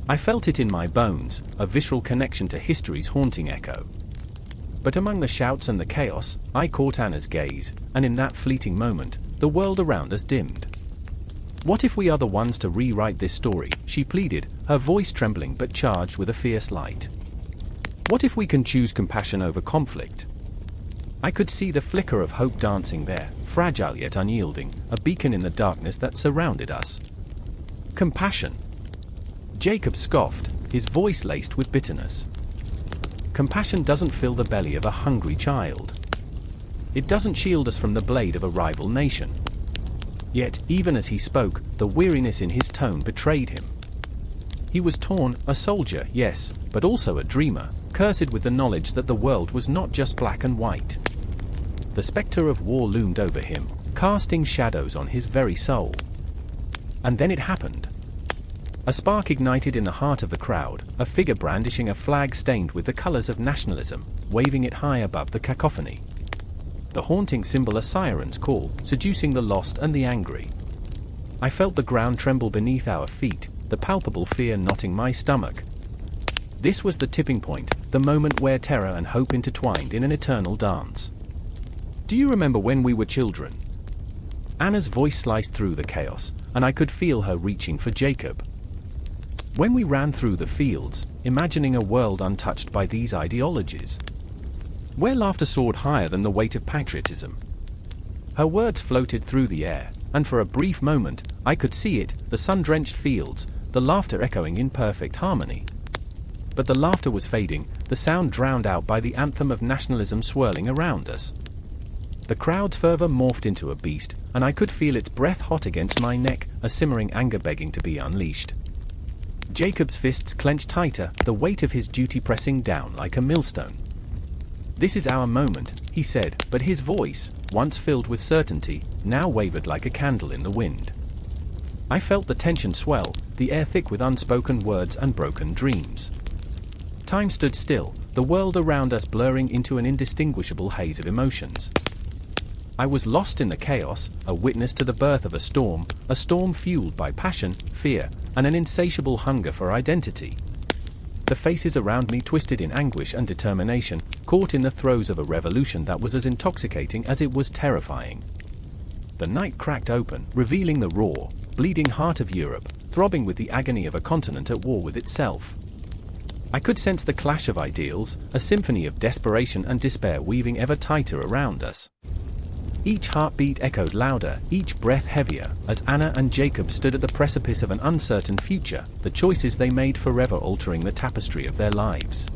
I felt it in my bones, a visceral connection to history's haunting echo. But among the shouts and the chaos, I caught Anna's gaze, and in that fleeting moment, the world around us dimmed. "What if we are the ones to rewrite this story?" she pleaded, her voice trembling but charged with a fierce light. "What if we can choose compassion over conflict?" I could see the flicker of hope dancing there, fragile yet unyielding, a beacon in the darkness that surrounded us. "Compassion?" Jacob scoffed, his voice laced with bitterness. "Compassion doesn't fill the belly of a hungry child. It doesn't shield us from the blade of a rival nation." Yet, even as he spoke, the weariness in his tone betrayed him. He was torn, a soldier, yes, but also a dreamer, cursed with the knowledge that the world was not just black and white. The specter of war loomed over him, casting shadows on his very soul. And then it happened. A spark ignited in the heart of the crowd, a figure brandishing a flag stained with the colors of nationalism, waving it high above the cacophony. The haunting symbol a siren's call, seducing the lost and the angry. I felt the ground tremble beneath our feet, the palpable fear knotting my stomach. This was the tipping point, the moment where terror and hope intertwined in an eternal dance. "Do you remember when we were children?" Anna's voice sliced through the chaos, and I could feel her reaching for Jacob. "When we ran through the fields, imagining a world untouched by these ideologies. Where laughter soared higher than the weight of patriotism." Her words floated through the air, and for a brief moment, I could see it, the sun-drenched fields, the laughter echoing in perfect harmony. But the laughter was fading, the sound drowned out by the anthem of nationalism swirling around us. The crowd's fervor morphed into a beast, and I could feel its breath hot against my neck, a simmering anger begging to be unleashed. Jacob's fists clenched tighter, the weight of his duty pressing down like a millstone. "This is our moment," he said, but his voice, once filled with certainty, now wavered like a candle in the wind. I felt the tension swell, the air thick with unspoken words and broken dreams. Time stood still, the world around us blurring into an indistinguishable haze of emotions. I was lost in the chaos, a witness to the birth of a storm fueled by passion, fear, and an insatiable hunger for identity. The faces around me twisted in anguish and determination, caught in the throes of a revolution that was as intoxicating as it was terrifying. The night cracked open, revealing the raw, bleeding heart of Europe, throbbing with the agony of a continent at war with itself. I could sense the clash of ideals, a symphony of desperation and despair weaving ever tighter around us. Each heartbeat echoed louder, each breath heavier, as Anna and Jacob stood at the precipice of an uncertain future, the choices they made forever altering the tapestry of their lives.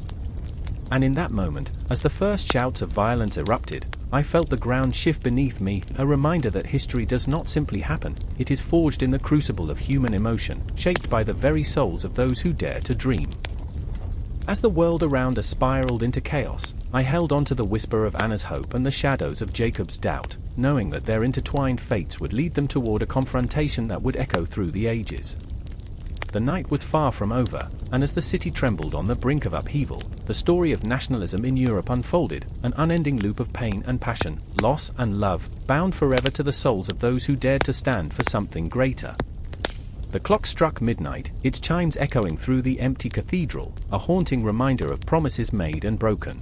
And in that moment, as the first shouts of violence erupted, I felt the ground shift beneath me, a reminder that history does not simply happen, it is forged in the crucible of human emotion, shaped by the very souls of those who dare to dream. As the world around us spiraled into chaos, I held on to the whisper of Anna's hope and the shadows of Jacob's doubt, knowing that their intertwined fates would lead them toward a confrontation that would echo through the ages. The night was far from over, and as the city trembled on the brink of upheaval, the story of nationalism in Europe unfolded, an unending loop of pain and passion, loss and love, bound forever to the souls of those who dared to stand for something greater. The clock struck midnight, its chimes echoing through the empty cathedral, a haunting reminder of promises made and broken.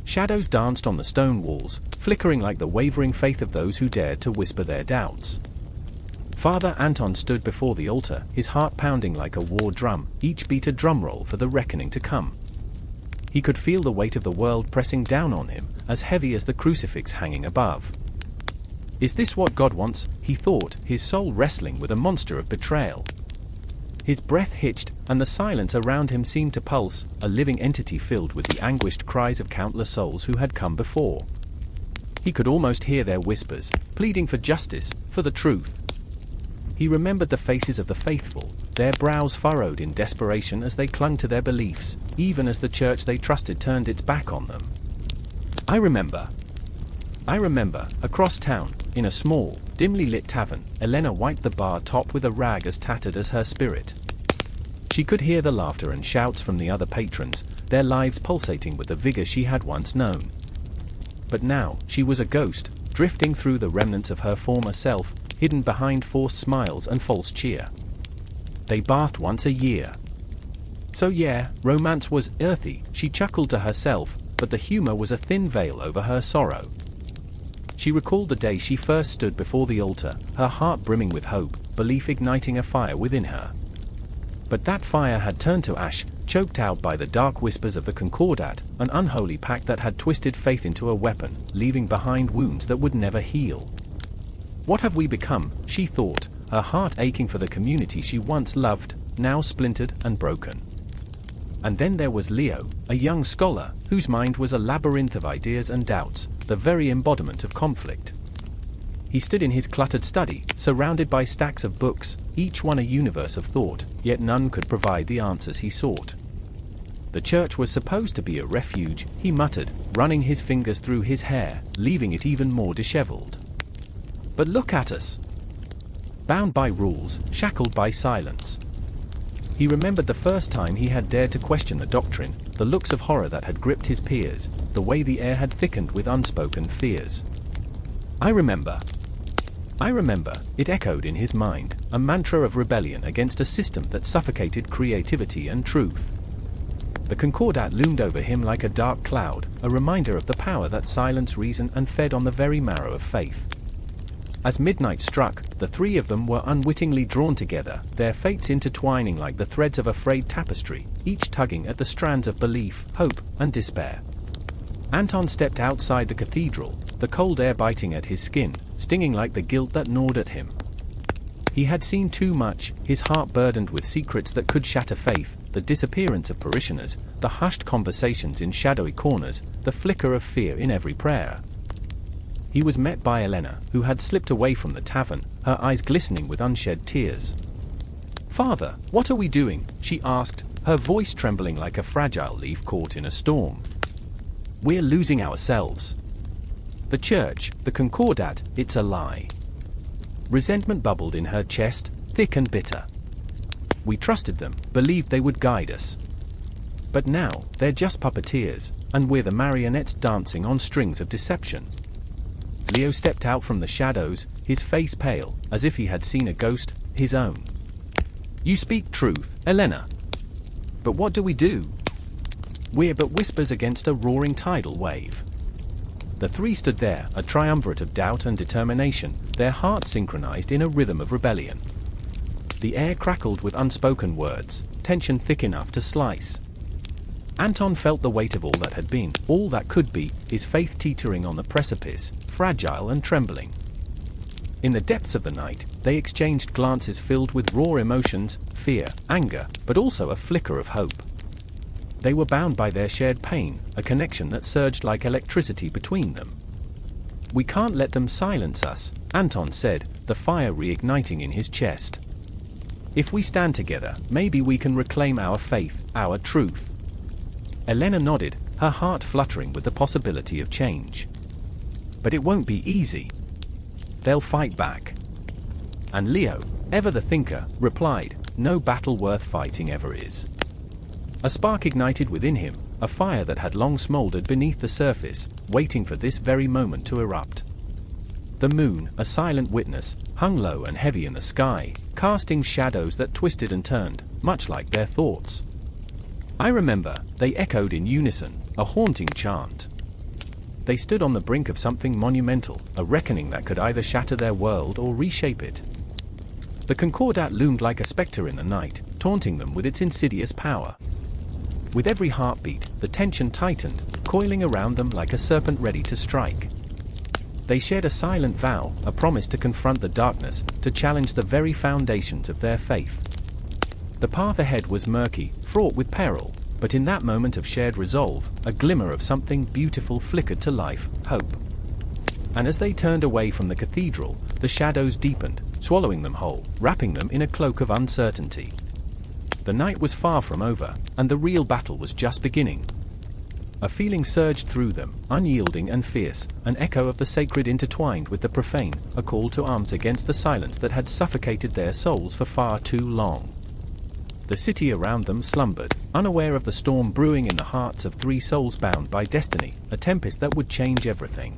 Shadows danced on the stone walls, flickering like the wavering faith of those who dared to whisper their doubts. Father Anton stood before the altar, his heart pounding like a war drum, each beat a drum roll for the reckoning to come. He could feel the weight of the world pressing down on him, as heavy as the crucifix hanging above. Is this what God wants? He thought, his soul wrestling with a monster of betrayal. His breath hitched, and the silence around him seemed to pulse, a living entity filled with the anguished cries of countless souls who had come before. He could almost hear their whispers, pleading for justice, for the truth. He remembered the faces of the faithful, their brows furrowed in desperation as they clung to their beliefs, even as the church they trusted turned its back on them. I remember, across town, in a small, dimly lit tavern, Elena wiped the bar top with a rag as tattered as her spirit. She could hear the laughter and shouts from the other patrons, their lives pulsating with the vigor she had once known. But now, she was a ghost, drifting through the remnants of her former self, hidden behind forced smiles and false cheer. They bathed once a year. So yeah, romance was earthy, she chuckled to herself, but the humor was a thin veil over her sorrow. She recalled the day she first stood before the altar, her heart brimming with hope, belief igniting a fire within her. But that fire had turned to ash, choked out by the dark whispers of the Concordat, an unholy pact that had twisted faith into a weapon, leaving behind wounds that would never heal. What have we become, she thought, her heart aching for the community she once loved, now splintered and broken. And then there was Leo, a young scholar, whose mind was a labyrinth of ideas and doubts, the very embodiment of conflict. He stood in his cluttered study, surrounded by stacks of books, each one a universe of thought, yet none could provide the answers he sought. The church was supposed to be a refuge, he muttered, running his fingers through his hair, leaving it even more disheveled. But look at us! Bound by rules, shackled by silence. He remembered the first time he had dared to question the doctrine, the looks of horror that had gripped his peers, the way the air had thickened with unspoken fears. I remember, it echoed in his mind, a mantra of rebellion against a system that suffocated creativity and truth. The Concordat loomed over him like a dark cloud, a reminder of the power that silenced reason and fed on the very marrow of faith. As midnight struck, the three of them were unwittingly drawn together, their fates intertwining like the threads of a frayed tapestry, each tugging at the strands of belief, hope, and despair. Anton stepped outside the cathedral, the cold air biting at his skin, stinging like the guilt that gnawed at him. He had seen too much, his heart burdened with secrets that could shatter faith, the disappearance of parishioners, the hushed conversations in shadowy corners, the flicker of fear in every prayer. He was met by Elena, who had slipped away from the tavern, her eyes glistening with unshed tears. "Father, what are we doing?" she asked, her voice trembling like a fragile leaf caught in a storm. "We're losing ourselves. The church, the Concordat, it's a lie." Resentment bubbled in her chest, thick and bitter. "We trusted them, believed they would guide us. But now, they're just puppeteers, and we're the marionettes dancing on strings of deception." Leo stepped out from the shadows, his face pale, as if he had seen a ghost, his own. "You speak truth, Elena. But what do we do? We're but whispers against a roaring tidal wave." The three stood there, a triumvirate of doubt and determination, their hearts synchronized in a rhythm of rebellion. The air crackled with unspoken words, tension thick enough to slice. Anton felt the weight of all that had been, all that could be, his faith teetering on the precipice, fragile and trembling. In the depths of the night, they exchanged glances filled with raw emotions, fear, anger, but also a flicker of hope. They were bound by their shared pain, a connection that surged like electricity between them. "We can't let them silence us," Anton said, the fire reigniting in his chest. "If we stand together, maybe we can reclaim our faith, our truth." Elena nodded, her heart fluttering with the possibility of change. "But it won't be easy. They'll fight back." And Leo, ever the thinker, replied, "No battle worth fighting ever is." A spark ignited within him, a fire that had long smoldered beneath the surface, waiting for this very moment to erupt. The moon, a silent witness, hung low and heavy in the sky, casting shadows that twisted and turned, much like their thoughts. I remember, they echoed in unison, a haunting chant. They stood on the brink of something monumental, a reckoning that could either shatter their world or reshape it. The Concordat loomed like a specter in the night, taunting them with its insidious power. With every heartbeat, the tension tightened, coiling around them like a serpent ready to strike. They shared a silent vow, a promise to confront the darkness, to challenge the very foundations of their faith. The path ahead was murky, fraught with peril, but in that moment of shared resolve, a glimmer of something beautiful flickered to life, hope. And as they turned away from the cathedral, the shadows deepened, swallowing them whole, wrapping them in a cloak of uncertainty. The night was far from over, and the real battle was just beginning. A feeling surged through them, unyielding and fierce, an echo of the sacred intertwined with the profane, a call to arms against the silence that had suffocated their souls for far too long. The city around them slumbered, unaware of the storm brewing in the hearts of three souls bound by destiny, a tempest that would change everything.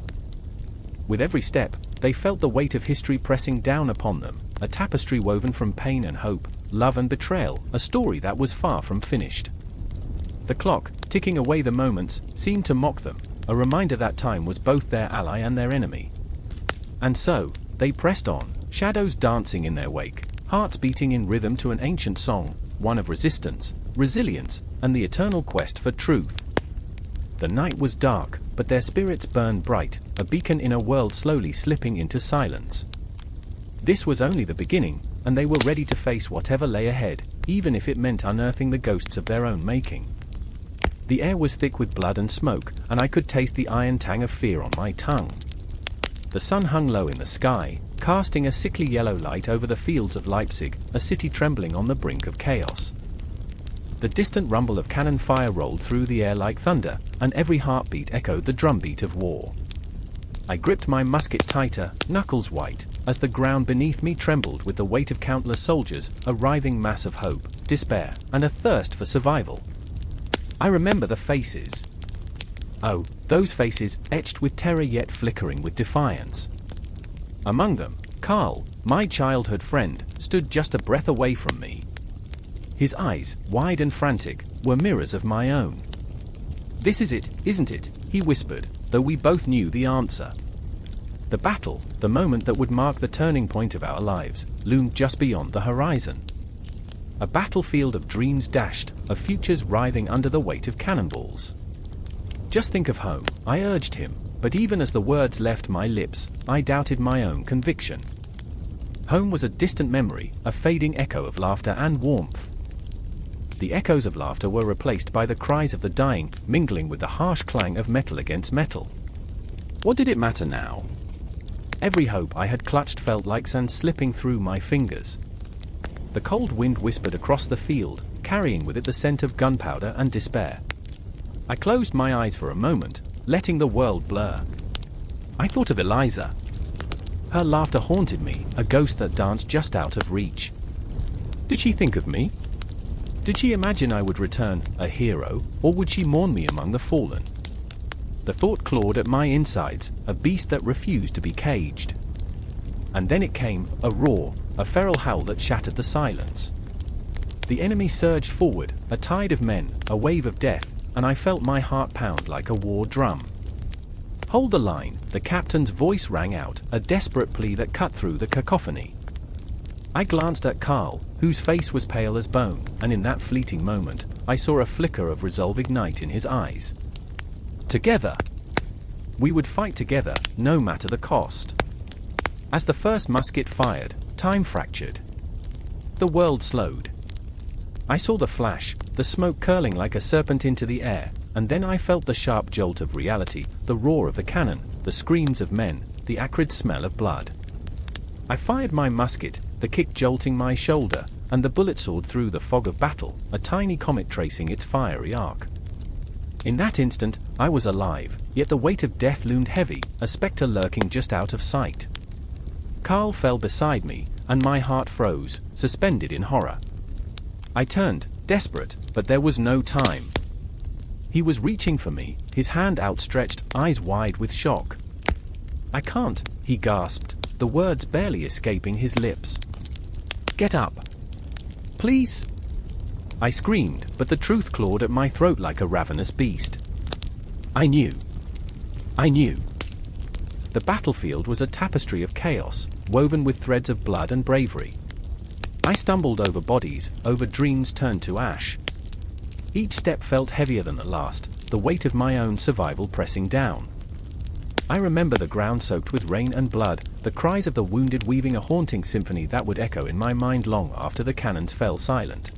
With every step, they felt the weight of history pressing down upon them, a tapestry woven from pain and hope, love and betrayal, a story that was far from finished. The clock, ticking away the moments, seemed to mock them, a reminder that time was both their ally and their enemy. And so, they pressed on, shadows dancing in their wake, hearts beating in rhythm to an ancient song, one of resistance, resilience, and the eternal quest for truth. The night was dark, but their spirits burned bright, a beacon in a world slowly slipping into silence. This was only the beginning, and they were ready to face whatever lay ahead, even if it meant unearthing the ghosts of their own making. The air was thick with blood and smoke, and I could taste the iron tang of fear on my tongue. The sun hung low in the sky, casting a sickly yellow light over the fields of Leipzig, a city trembling on the brink of chaos. The distant rumble of cannon fire rolled through the air like thunder, and every heartbeat echoed the drumbeat of war. I gripped my musket tighter, knuckles white, as the ground beneath me trembled with the weight of countless soldiers, a writhing mass of hope, despair, and a thirst for survival. I remember the faces. Oh, those faces, etched with terror yet flickering with defiance. Among them, Karl, my childhood friend, stood just a breath away from me. His eyes, wide and frantic, were mirrors of my own. "This is it, isn't it?" he whispered, though we both knew the answer. The battle, the moment that would mark the turning point of our lives, loomed just beyond the horizon. A battlefield of dreams dashed, of futures writhing under the weight of cannonballs. "Just think of home," I urged him, but even as the words left my lips, I doubted my own conviction. Home was a distant memory, a fading echo of laughter and warmth. The echoes of laughter were replaced by the cries of the dying, mingling with the harsh clang of metal against metal. What did it matter now? Every hope I had clutched felt like sand slipping through my fingers. The cold wind whispered across the field, carrying with it the scent of gunpowder and despair. I closed my eyes for a moment, letting the world blur. I thought of Eliza. Her laughter haunted me, a ghost that danced just out of reach. Did she think of me? Did she imagine I would return, a hero, or would she mourn me among the fallen? The thought clawed at my insides, a beast that refused to be caged. And then it came, a roar, a feral howl that shattered the silence. The enemy surged forward, a tide of men, a wave of death, and I felt my heart pound like a war drum. Hold the line, the captain's voice rang out, a desperate plea that cut through the cacophony. I glanced at Carl, whose face was pale as bone, and in that fleeting moment, I saw a flicker of resolve ignite in his eyes. Together! We would fight together, no matter the cost. As the first musket fired, time fractured. The world slowed. I saw the flash, the smoke curling like a serpent into the air, and then I felt the sharp jolt of reality, the roar of the cannon, the screams of men, the acrid smell of blood. I fired my musket, the kick jolting my shoulder, and the bullet soared through the fog of battle, a tiny comet tracing its fiery arc. In that instant, I was alive, yet the weight of death loomed heavy, a spectre lurking just out of sight. Carl fell beside me, and my heart froze, suspended in horror. I turned, desperate, but there was no time. He was reaching for me, his hand outstretched, eyes wide with shock. "I can't," he gasped, the words barely escaping his lips. "Get up. Please." I screamed, but the truth clawed at my throat like a ravenous beast. I knew. The battlefield was a tapestry of chaos, woven with threads of blood and bravery. I stumbled over bodies, over dreams turned to ash. Each step felt heavier than the last, the weight of my own survival pressing down. I remember the ground soaked with rain and blood, the cries of the wounded weaving a haunting symphony that would echo in my mind long after the cannons fell silent.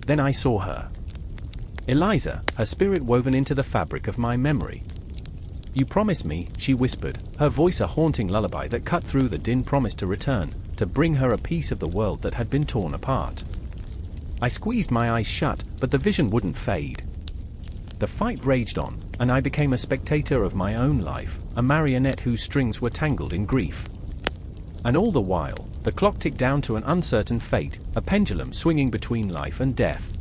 Then I saw her. Eliza, her spirit woven into the fabric of my memory. "You promised me," she whispered, her voice a haunting lullaby that cut through the din. "Promise to return, to bring her a piece of the world that had been torn apart." I squeezed my eyes shut, but the vision wouldn't fade. The fight raged on, and I became a spectator of my own life, a marionette whose strings were tangled in grief. And all the while, the clock ticked down to an uncertain fate, a pendulum swinging between life and death.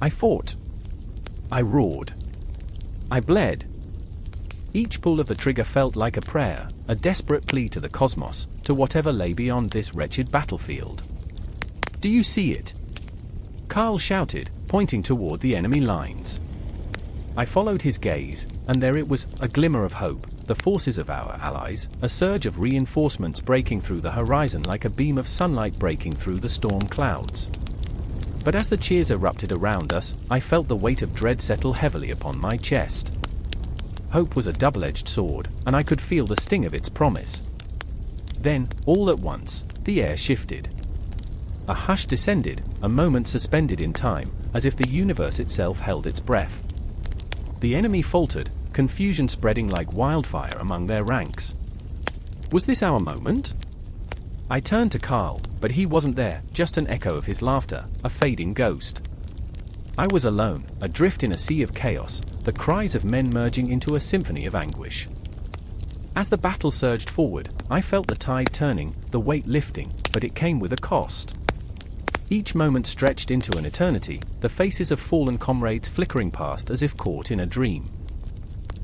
I fought. I roared. I bled. Each pull of the trigger felt like a prayer, a desperate plea to the cosmos, to whatever lay beyond this wretched battlefield. "Do you see it?" Carl shouted, pointing toward the enemy lines. I followed his gaze, and there it was, a glimmer of hope, the forces of our allies, a surge of reinforcements breaking through the horizon like a beam of sunlight breaking through the storm clouds. But as the cheers erupted around us, I felt the weight of dread settle heavily upon my chest. Hope was a double-edged sword, and I could feel the sting of its promise. Then, all at once, the air shifted. A hush descended, a moment suspended in time, as if the universe itself held its breath. The enemy faltered, confusion spreading like wildfire among their ranks. Was this our moment? I turned to Carl, but he wasn't there, just an echo of his laughter, a fading ghost. I was alone, adrift in a sea of chaos, the cries of men merging into a symphony of anguish. As the battle surged forward, I felt the tide turning, the weight lifting, but it came with a cost. Each moment stretched into an eternity, the faces of fallen comrades flickering past as if caught in a dream.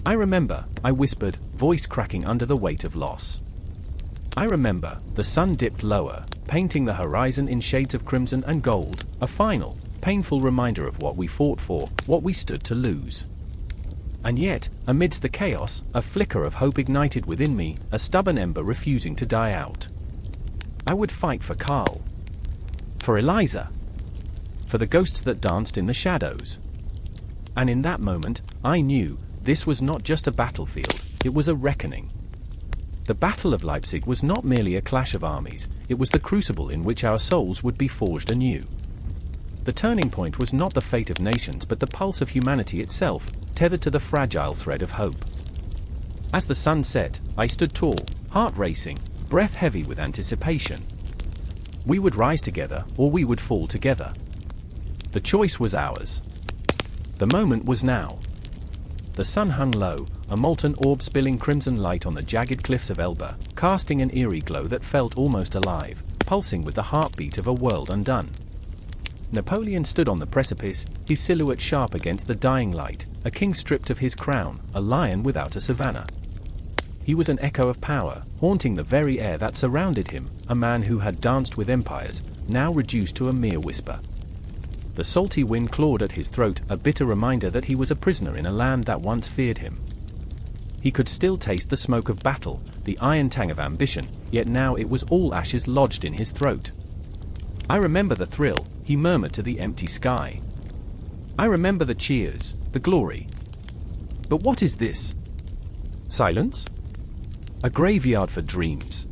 "I remember," I whispered, voice cracking under the weight of loss. I remember, the sun dipped lower, painting the horizon in shades of crimson and gold, a final, painful reminder of what we fought for, what we stood to lose. And yet, amidst the chaos, a flicker of hope ignited within me, a stubborn ember refusing to die out. I would fight for Carl. For Eliza. For the ghosts that danced in the shadows. And in that moment, I knew, this was not just a battlefield, it was a reckoning. The Battle of Leipzig was not merely a clash of armies, it was the crucible in which our souls would be forged anew. The turning point was not the fate of nations but the pulse of humanity itself, tethered to the fragile thread of hope. As the sun set, I stood tall, heart racing, breath heavy with anticipation. We would rise together, or we would fall together. The choice was ours. The moment was now. The sun hung low, a molten orb spilling crimson light on the jagged cliffs of Elba, casting an eerie glow that felt almost alive, pulsing with the heartbeat of a world undone. Napoleon stood on the precipice, his silhouette sharp against the dying light, a king stripped of his crown, a lion without a savannah. He was an echo of power, haunting the very air that surrounded him, a man who had danced with empires, now reduced to a mere whisper. The salty wind clawed at his throat, a bitter reminder that he was a prisoner in a land that once feared him. He could still taste the smoke of battle, the iron tang of ambition, yet now it was all ashes lodged in his throat. "I remember the thrill," he murmured to the empty sky. "I remember the cheers, the glory. But what is this? Silence? A graveyard for dreams."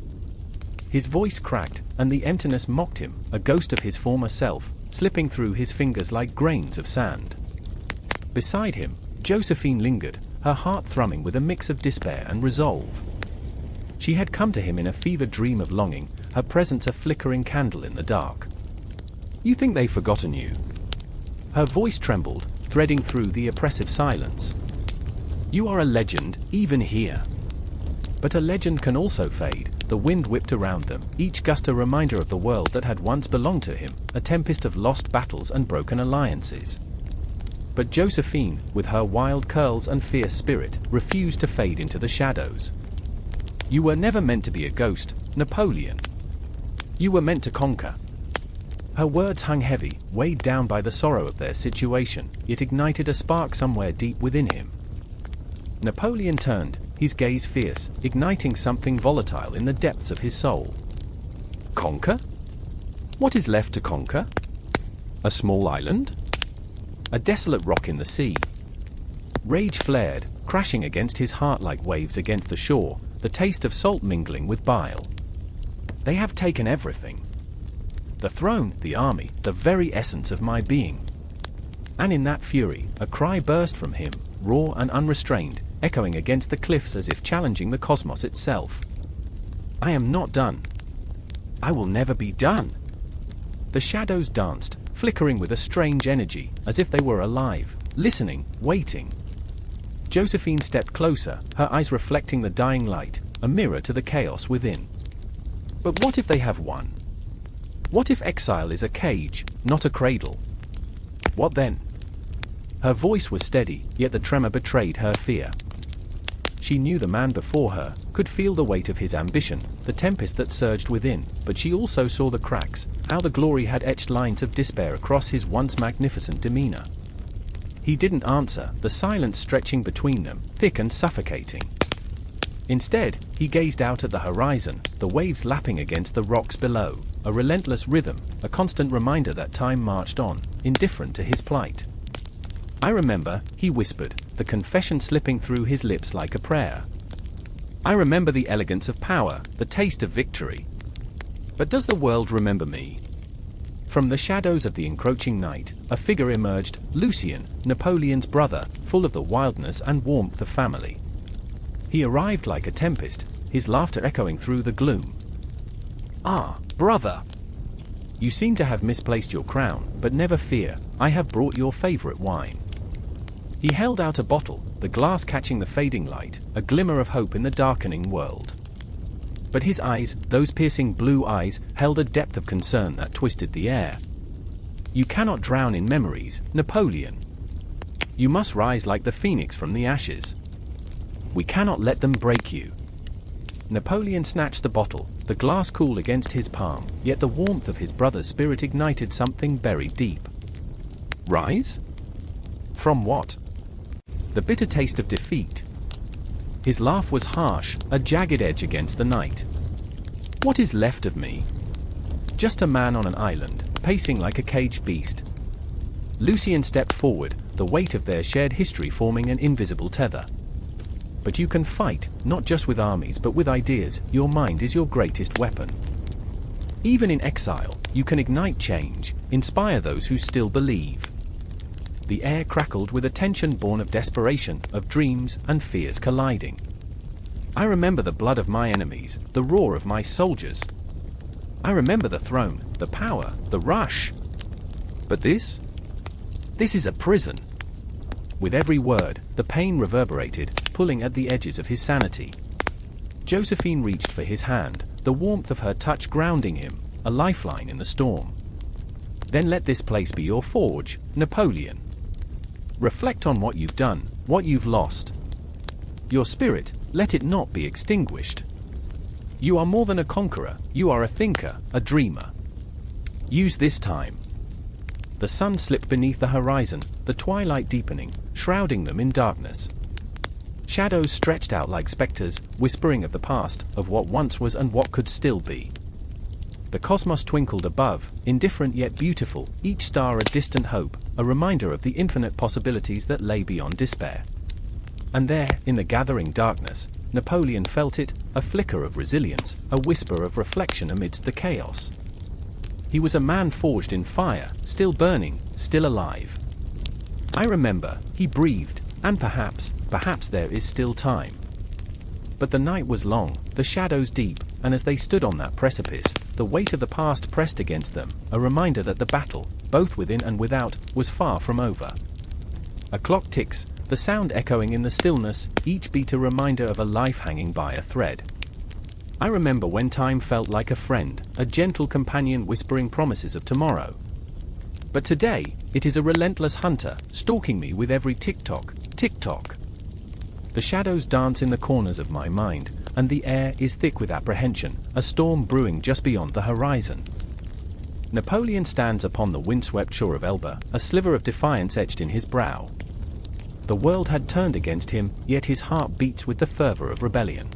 His voice cracked, and the emptiness mocked him, a ghost of his former self, slipping through his fingers like grains of sand. Beside him, Josephine lingered, her heart thrumming with a mix of despair and resolve. She had come to him in a fevered dream of longing, her presence a flickering candle in the dark. "You think they've forgotten you?" Her voice trembled, threading through the oppressive silence. "You are a legend, even here." But a legend can also fade. The wind whipped around them, each gust a reminder of the world that had once belonged to him, a tempest of lost battles and broken alliances. But Josephine, with her wild curls and fierce spirit, refused to fade into the shadows. "You were never meant to be a ghost, Napoleon. You were meant to conquer." Her words hung heavy, weighed down by the sorrow of their situation, yet ignited a spark somewhere deep within him. Napoleon turned, his gaze fierce, igniting something volatile in the depths of his soul. "Conquer? What is left to conquer? A small island? A desolate rock in the sea?" Rage flared, crashing against his heart like waves against the shore, the taste of salt mingling with bile. "They have taken everything. The throne, the army, the very essence of my being." And in that fury, a cry burst from him, raw and unrestrained, echoing against the cliffs as if challenging the cosmos itself. "I am not done. I will never be done." The shadows danced, flickering with a strange energy, as if they were alive, listening, waiting. Josephine stepped closer, her eyes reflecting the dying light, a mirror to the chaos within. "But what if they have won? What if exile is a cage, not a cradle? What then?" Her voice was steady, yet the tremor betrayed her fear. She knew the man before her, could feel the weight of his ambition, the tempest that surged within, but she also saw the cracks, how the glory had etched lines of despair across his once magnificent demeanor. He didn't answer, the silence stretching between them, thick and suffocating. Instead, he gazed out at the horizon, the waves lapping against the rocks below, a relentless rhythm, a constant reminder that time marched on, indifferent to his plight. "I remember," he whispered, the confession slipping through his lips like a prayer. "I remember the elegance of power, the taste of victory. But does the world remember me?" From the shadows of the encroaching night, a figure emerged, Lucien, Napoleon's brother, full of the wildness and warmth of family. He arrived like a tempest, his laughter echoing through the gloom. "Ah, brother! You seem to have misplaced your crown, but never fear, I have brought your favorite wine." He held out a bottle, the glass catching the fading light, a glimmer of hope in the darkening world. But his eyes, those piercing blue eyes, held a depth of concern that twisted the air. "You cannot drown in memories, Napoleon. You must rise like the phoenix from the ashes. We cannot let them break you." Napoleon snatched the bottle, the glass cool against his palm, yet the warmth of his brother's spirit ignited something buried deep. "Rise? From what?" "The bitter taste of defeat." His laugh was harsh, a jagged edge against the night. "What is left of me? Just a man on an island, pacing like a caged beast." Lucien stepped forward, the weight of their shared history forming an invisible tether. "But you can fight, not just with armies but with ideas. Your mind is your greatest weapon. Even in exile, you can ignite change, inspire those who still believe." The air crackled with a tension born of desperation, of dreams and fears colliding. "I remember the blood of my enemies, the roar of my soldiers." I remember the throne, the power, the rush. But this? This is a prison. With every word, the pain reverberated, pulling at the edges of his sanity. Josephine reached for his hand, the warmth of her touch grounding him, a lifeline in the storm. Then let this place be your forge, Napoleon. Reflect on what you've done, what you've lost. Your spirit, let it not be extinguished. You are more than a conqueror, you are a thinker, a dreamer. Use this time. The sun slipped beneath the horizon, the twilight deepening, shrouding them in darkness. Shadows stretched out like specters, whispering of the past, of what once was and what could still be. The cosmos twinkled above, indifferent yet beautiful, each star a distant hope, a reminder of the infinite possibilities that lay beyond despair. And there, in the gathering darkness, Napoleon felt it, a flicker of resilience, a whisper of reflection amidst the chaos. He was a man forged in fire, still burning, still alive. I remember, he breathed, and perhaps there is still time. But the night was long, the shadows deep, and as they stood on that precipice, the weight of the past pressed against them, a reminder that the battle, both within and without, was far from over. A clock ticks, the sound echoing in the stillness, each beat a reminder of a life hanging by a thread. I remember when time felt like a friend, a gentle companion whispering promises of tomorrow. But today, it is a relentless hunter, stalking me with every tick-tock, tick-tock. The shadows dance in the corners of my mind, and the air is thick with apprehension, a storm brewing just beyond the horizon. Napoleon stands upon the windswept shore of Elba, a sliver of defiance etched in his brow. The world had turned against him, yet his heart beats with the fervor of rebellion.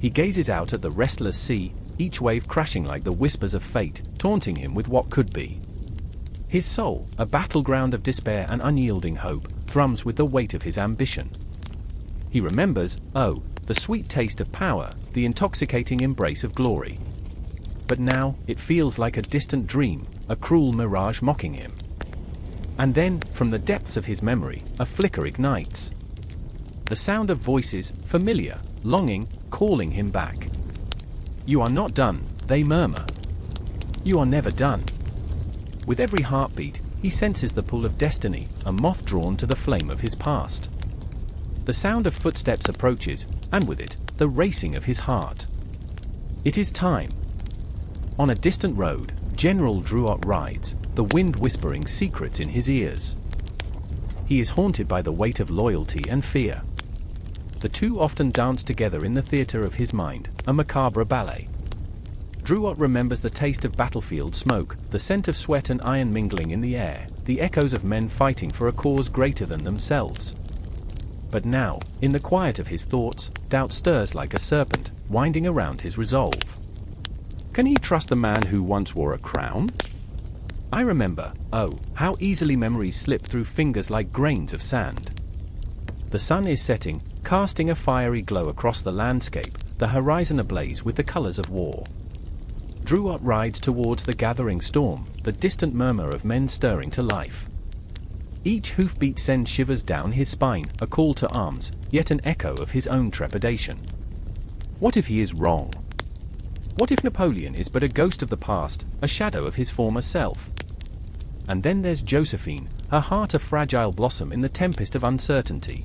He gazes out at the restless sea, each wave crashing like the whispers of fate, taunting him with what could be. His soul, a battleground of despair and unyielding hope, thrums with the weight of his ambition. He remembers, the sweet taste of power, the intoxicating embrace of glory. But now, it feels like a distant dream, a cruel mirage mocking him. And then, from the depths of his memory, a flicker ignites. The sound of voices, familiar, longing, calling him back. You are not done, they murmur. You are never done. With every heartbeat, he senses the pull of destiny, a moth drawn to the flame of his past. The sound of footsteps approaches, and with it, the racing of his heart. It is time. On a distant road, General Drouot rides, the wind whispering secrets in his ears. He is haunted by the weight of loyalty and fear. The two often dance together in the theater of his mind, a macabre ballet. Drouot remembers the taste of battlefield smoke, the scent of sweat and iron mingling in the air, the echoes of men fighting for a cause greater than themselves. But now, in the quiet of his thoughts, doubt stirs like a serpent, winding around his resolve. Can he trust the man who once wore a crown? I remember, how easily memories slip through fingers like grains of sand. The sun is setting, casting a fiery glow across the landscape, the horizon ablaze with the colors of war. Drouot rides towards the gathering storm, the distant murmur of men stirring to life. Each hoofbeat sends shivers down his spine, a call to arms, yet an echo of his own trepidation. What if he is wrong? What if Napoleon is but a ghost of the past, a shadow of his former self? And then there's Josephine, her heart a fragile blossom in the tempest of uncertainty.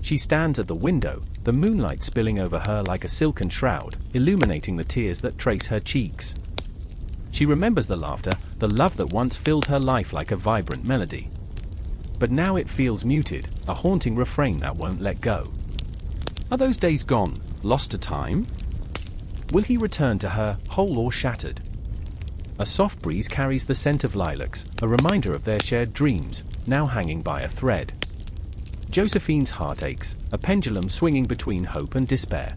She stands at the window, the moonlight spilling over her like a silken shroud, illuminating the tears that trace her cheeks. She remembers the laughter, the love that once filled her life like a vibrant melody. But now it feels muted, a haunting refrain that won't let go. Are those days gone, lost to time? Will he return to her, whole or shattered? A soft breeze carries the scent of lilacs, a reminder of their shared dreams, now hanging by a thread. Josephine's heart aches, a pendulum swinging between hope and despair.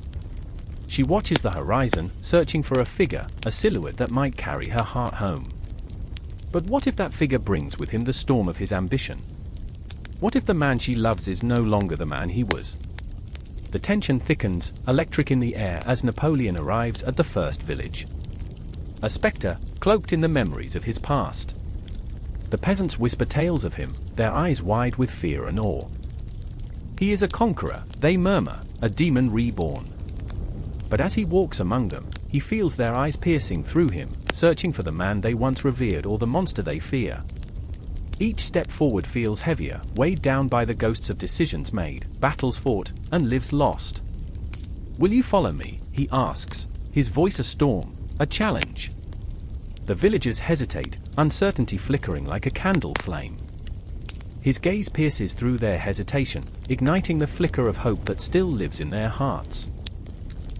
She watches the horizon, searching for a figure, a silhouette that might carry her heart home. But what if that figure brings with him the storm of his ambition? What if the man she loves is no longer the man he was? The tension thickens, electric in the air as Napoleon arrives at the first village. A spectre, cloaked in the memories of his past. The peasants whisper tales of him, their eyes wide with fear and awe. He is a conqueror, they murmur, a demon reborn. But as he walks among them, He feels their eyes piercing through him, searching for the man they once revered or the monster they fear. Each step forward feels heavier, weighed down by the ghosts of decisions made, battles fought, and lives lost. "Will you follow me?" he asks, his voice a storm, a challenge. The villagers hesitate, uncertainty flickering like a candle flame. His gaze pierces through their hesitation, igniting the flicker of hope that still lives in their hearts.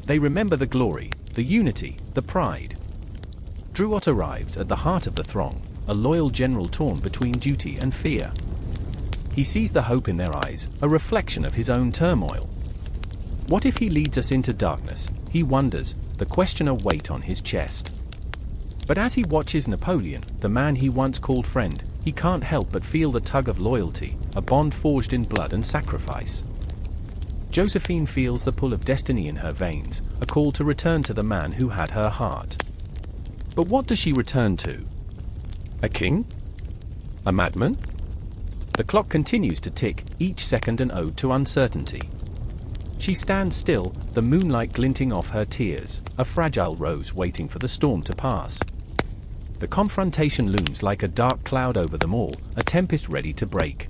They remember the glory, the unity, the pride. Drouot arrives at the heart of the throng, a loyal general torn between duty and fear. He sees the hope in their eyes, a reflection of his own turmoil. What if he leads us into darkness? He wonders, the question a weight on his chest. But as he watches Napoleon, the man he once called friend, he can't help but feel the tug of loyalty, a bond forged in blood and sacrifice. Josephine feels the pull of destiny in her veins, a call to return to the man who had her heart. But what does she return to? A king? A madman? The clock continues to tick, each second an ode to uncertainty. She stands still, the moonlight glinting off her tears, a fragile rose waiting for the storm to pass. The confrontation looms like a dark cloud over them all, a tempest ready to break.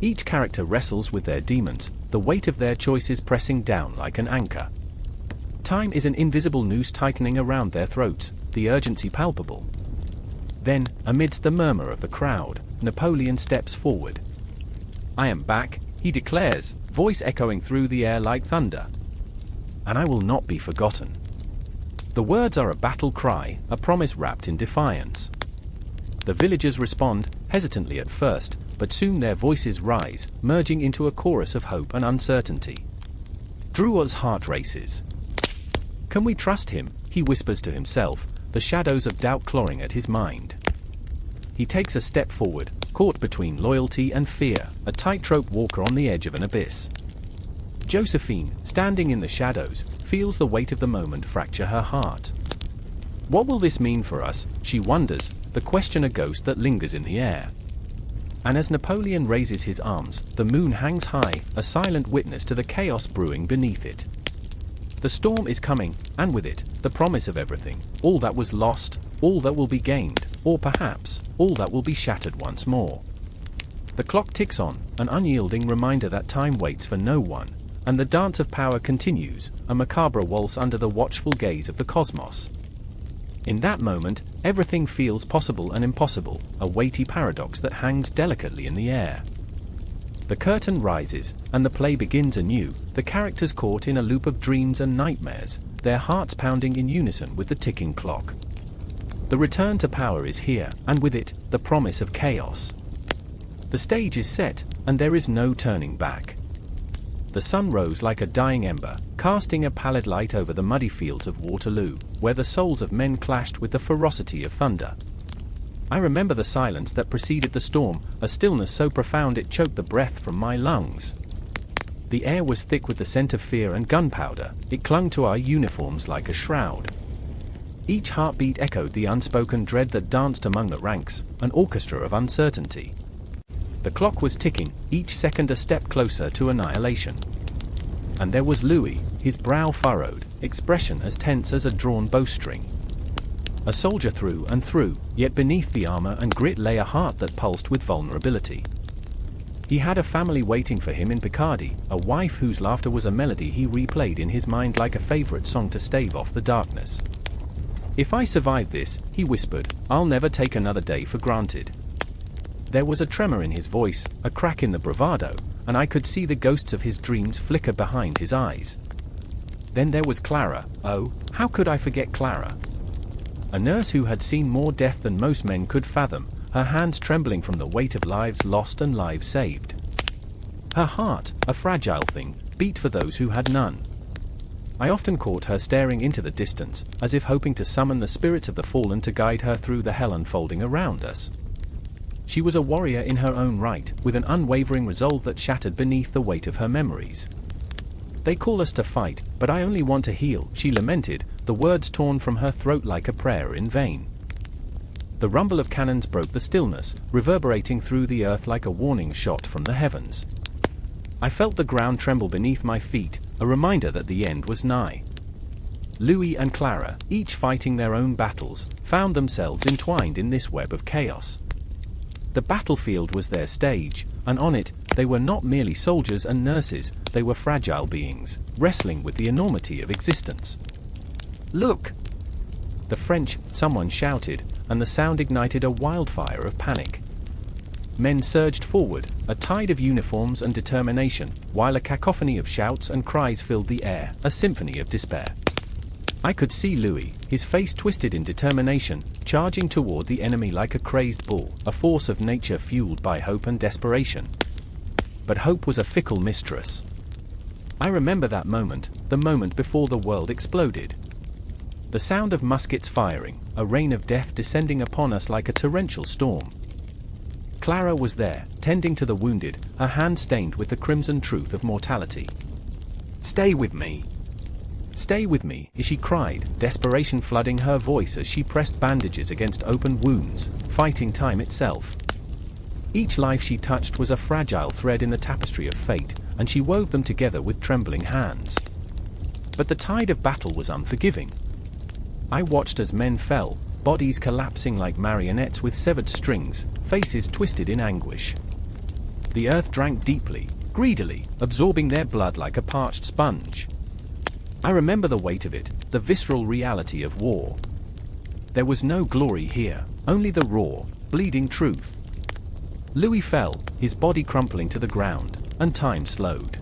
Each character wrestles with their demons, the weight of their choices pressing down like an anchor. Time is an invisible noose tightening around their throats, the urgency palpable. Then, amidst the murmur of the crowd, Napoleon steps forward. "I am back," he declares, voice echoing through the air like thunder. "And I will not be forgotten." The words are a battle cry, a promise wrapped in defiance. The villagers respond, hesitantly at first, but soon their voices rise, merging into a chorus of hope and uncertainty. Drouot's heart races. "Can we trust him?" he whispers to himself, the shadows of doubt clawing at his mind. He takes a step forward, caught between loyalty and fear, a tightrope walker on the edge of an abyss. Josephine, standing in the shadows, feels the weight of the moment fracture her heart. What will this mean for us, she wonders, the question a ghost that lingers in the air. And as Napoleon raises his arms, the moon hangs high, a silent witness to the chaos brewing beneath it. The storm is coming, and with it, the promise of everything, all that was lost, all that will be gained, or perhaps, all that will be shattered once more. The clock ticks on, an unyielding reminder that time waits for no one, and the dance of power continues, a macabre waltz under the watchful gaze of the cosmos. In that moment, everything feels possible and impossible, a weighty paradox that hangs delicately in the air. The curtain rises, and the play begins anew, the characters caught in a loop of dreams and nightmares, their hearts pounding in unison with the ticking clock. The return to power is here, and with it, the promise of chaos. The stage is set, and there is no turning back. The sun rose like a dying ember, casting a pallid light over the muddy fields of Waterloo, where the souls of men clashed with the ferocity of thunder. I remember the silence that preceded the storm, a stillness so profound it choked the breath from my lungs. The air was thick with the scent of fear and gunpowder, it clung to our uniforms like a shroud. Each heartbeat echoed the unspoken dread that danced among the ranks, an orchestra of uncertainty. The clock was ticking, each second a step closer to annihilation. And there was Louis, his brow furrowed, expression as tense as a drawn bowstring. A soldier through and through, yet beneath the armor and grit lay a heart that pulsed with vulnerability. He had a family waiting for him in Picardy, a wife whose laughter was a melody he replayed in his mind like a favorite song to stave off the darkness. "If I survive this," he whispered, "I'll never take another day for granted." There was a tremor in his voice, a crack in the bravado, and I could see the ghosts of his dreams flicker behind his eyes. Then there was Clara. Oh, how could I forget Clara? A nurse who had seen more death than most men could fathom, her hands trembling from the weight of lives lost and lives saved. Her heart, a fragile thing, beat for those who had none. I often caught her staring into the distance, as if hoping to summon the spirits of the fallen to guide her through the hell unfolding around us. She was a warrior in her own right, with an unwavering resolve that shattered beneath the weight of her memories. "They call us to fight, but I only want to heal," she lamented, the words torn from her throat like a prayer in vain. The rumble of cannons broke the stillness, reverberating through the earth like a warning shot from the heavens. I felt the ground tremble beneath my feet, a reminder that the end was nigh. Louis and Clara, each fighting their own battles, found themselves entwined in this web of chaos. The battlefield was their stage, and on it, they were not merely soldiers and nurses, they were fragile beings, wrestling with the enormity of existence. "Look!" The French, someone shouted, and the sound ignited a wildfire of panic. Men surged forward, a tide of uniforms and determination, while a cacophony of shouts and cries filled the air, a symphony of despair. I could see Louis, his face twisted in determination, charging toward the enemy like a crazed bull, a force of nature fueled by hope and desperation. But hope was a fickle mistress. I remember that moment, the moment before the world exploded. The sound of muskets firing, a rain of death descending upon us like a torrential storm. Clara was there, tending to the wounded, her hand stained with the crimson truth of mortality. "Stay with me! Stay with me," she cried, desperation flooding her voice as she pressed bandages against open wounds, fighting time itself. Each life she touched was a fragile thread in the tapestry of fate, and she wove them together with trembling hands. But the tide of battle was unforgiving. I watched as men fell, bodies collapsing like marionettes with severed strings, faces twisted in anguish. The earth drank deeply, greedily, absorbing their blood like a parched sponge. I remember the weight of it, the visceral reality of war. There was no glory here, only the raw, bleeding truth. Louis fell, his body crumpling to the ground, and time slowed.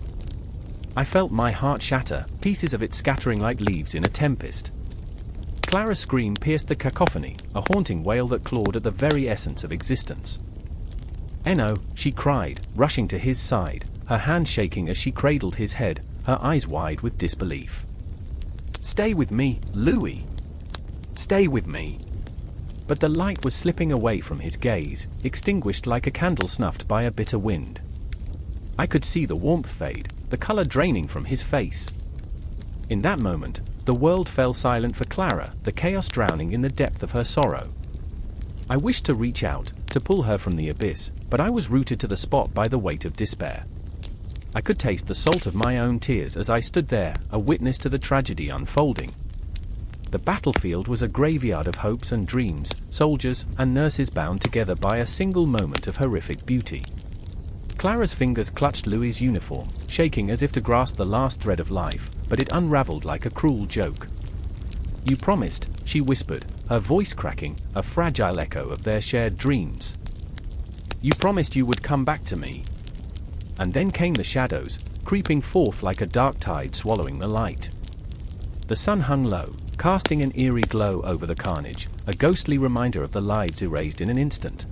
I felt my heart shatter, pieces of it scattering like leaves in a tempest. Clara's scream pierced the cacophony, a haunting wail that clawed at the very essence of existence. "Enno," she cried, rushing to his side, her hand shaking as she cradled his head, her eyes wide with disbelief. "Stay with me, Louis! Stay with me!" But the light was slipping away from his gaze, extinguished like a candle snuffed by a bitter wind. I could see the warmth fade, the color draining from his face. In that moment, the world fell silent for Clara, the chaos drowning in the depth of her sorrow. I wished to reach out, to pull her from the abyss, but I was rooted to the spot by the weight of despair. I could taste the salt of my own tears as I stood there, a witness to the tragedy unfolding. The battlefield was a graveyard of hopes and dreams, soldiers and nurses bound together by a single moment of horrific beauty. Clara's fingers clutched Louis's uniform, shaking as if to grasp the last thread of life, but it unraveled like a cruel joke. "You promised," she whispered, her voice cracking, a fragile echo of their shared dreams. "You promised you would come back to me." And then came the shadows, creeping forth like a dark tide swallowing the light. The sun hung low, casting an eerie glow over the carnage, a ghostly reminder of the lives erased in an instant.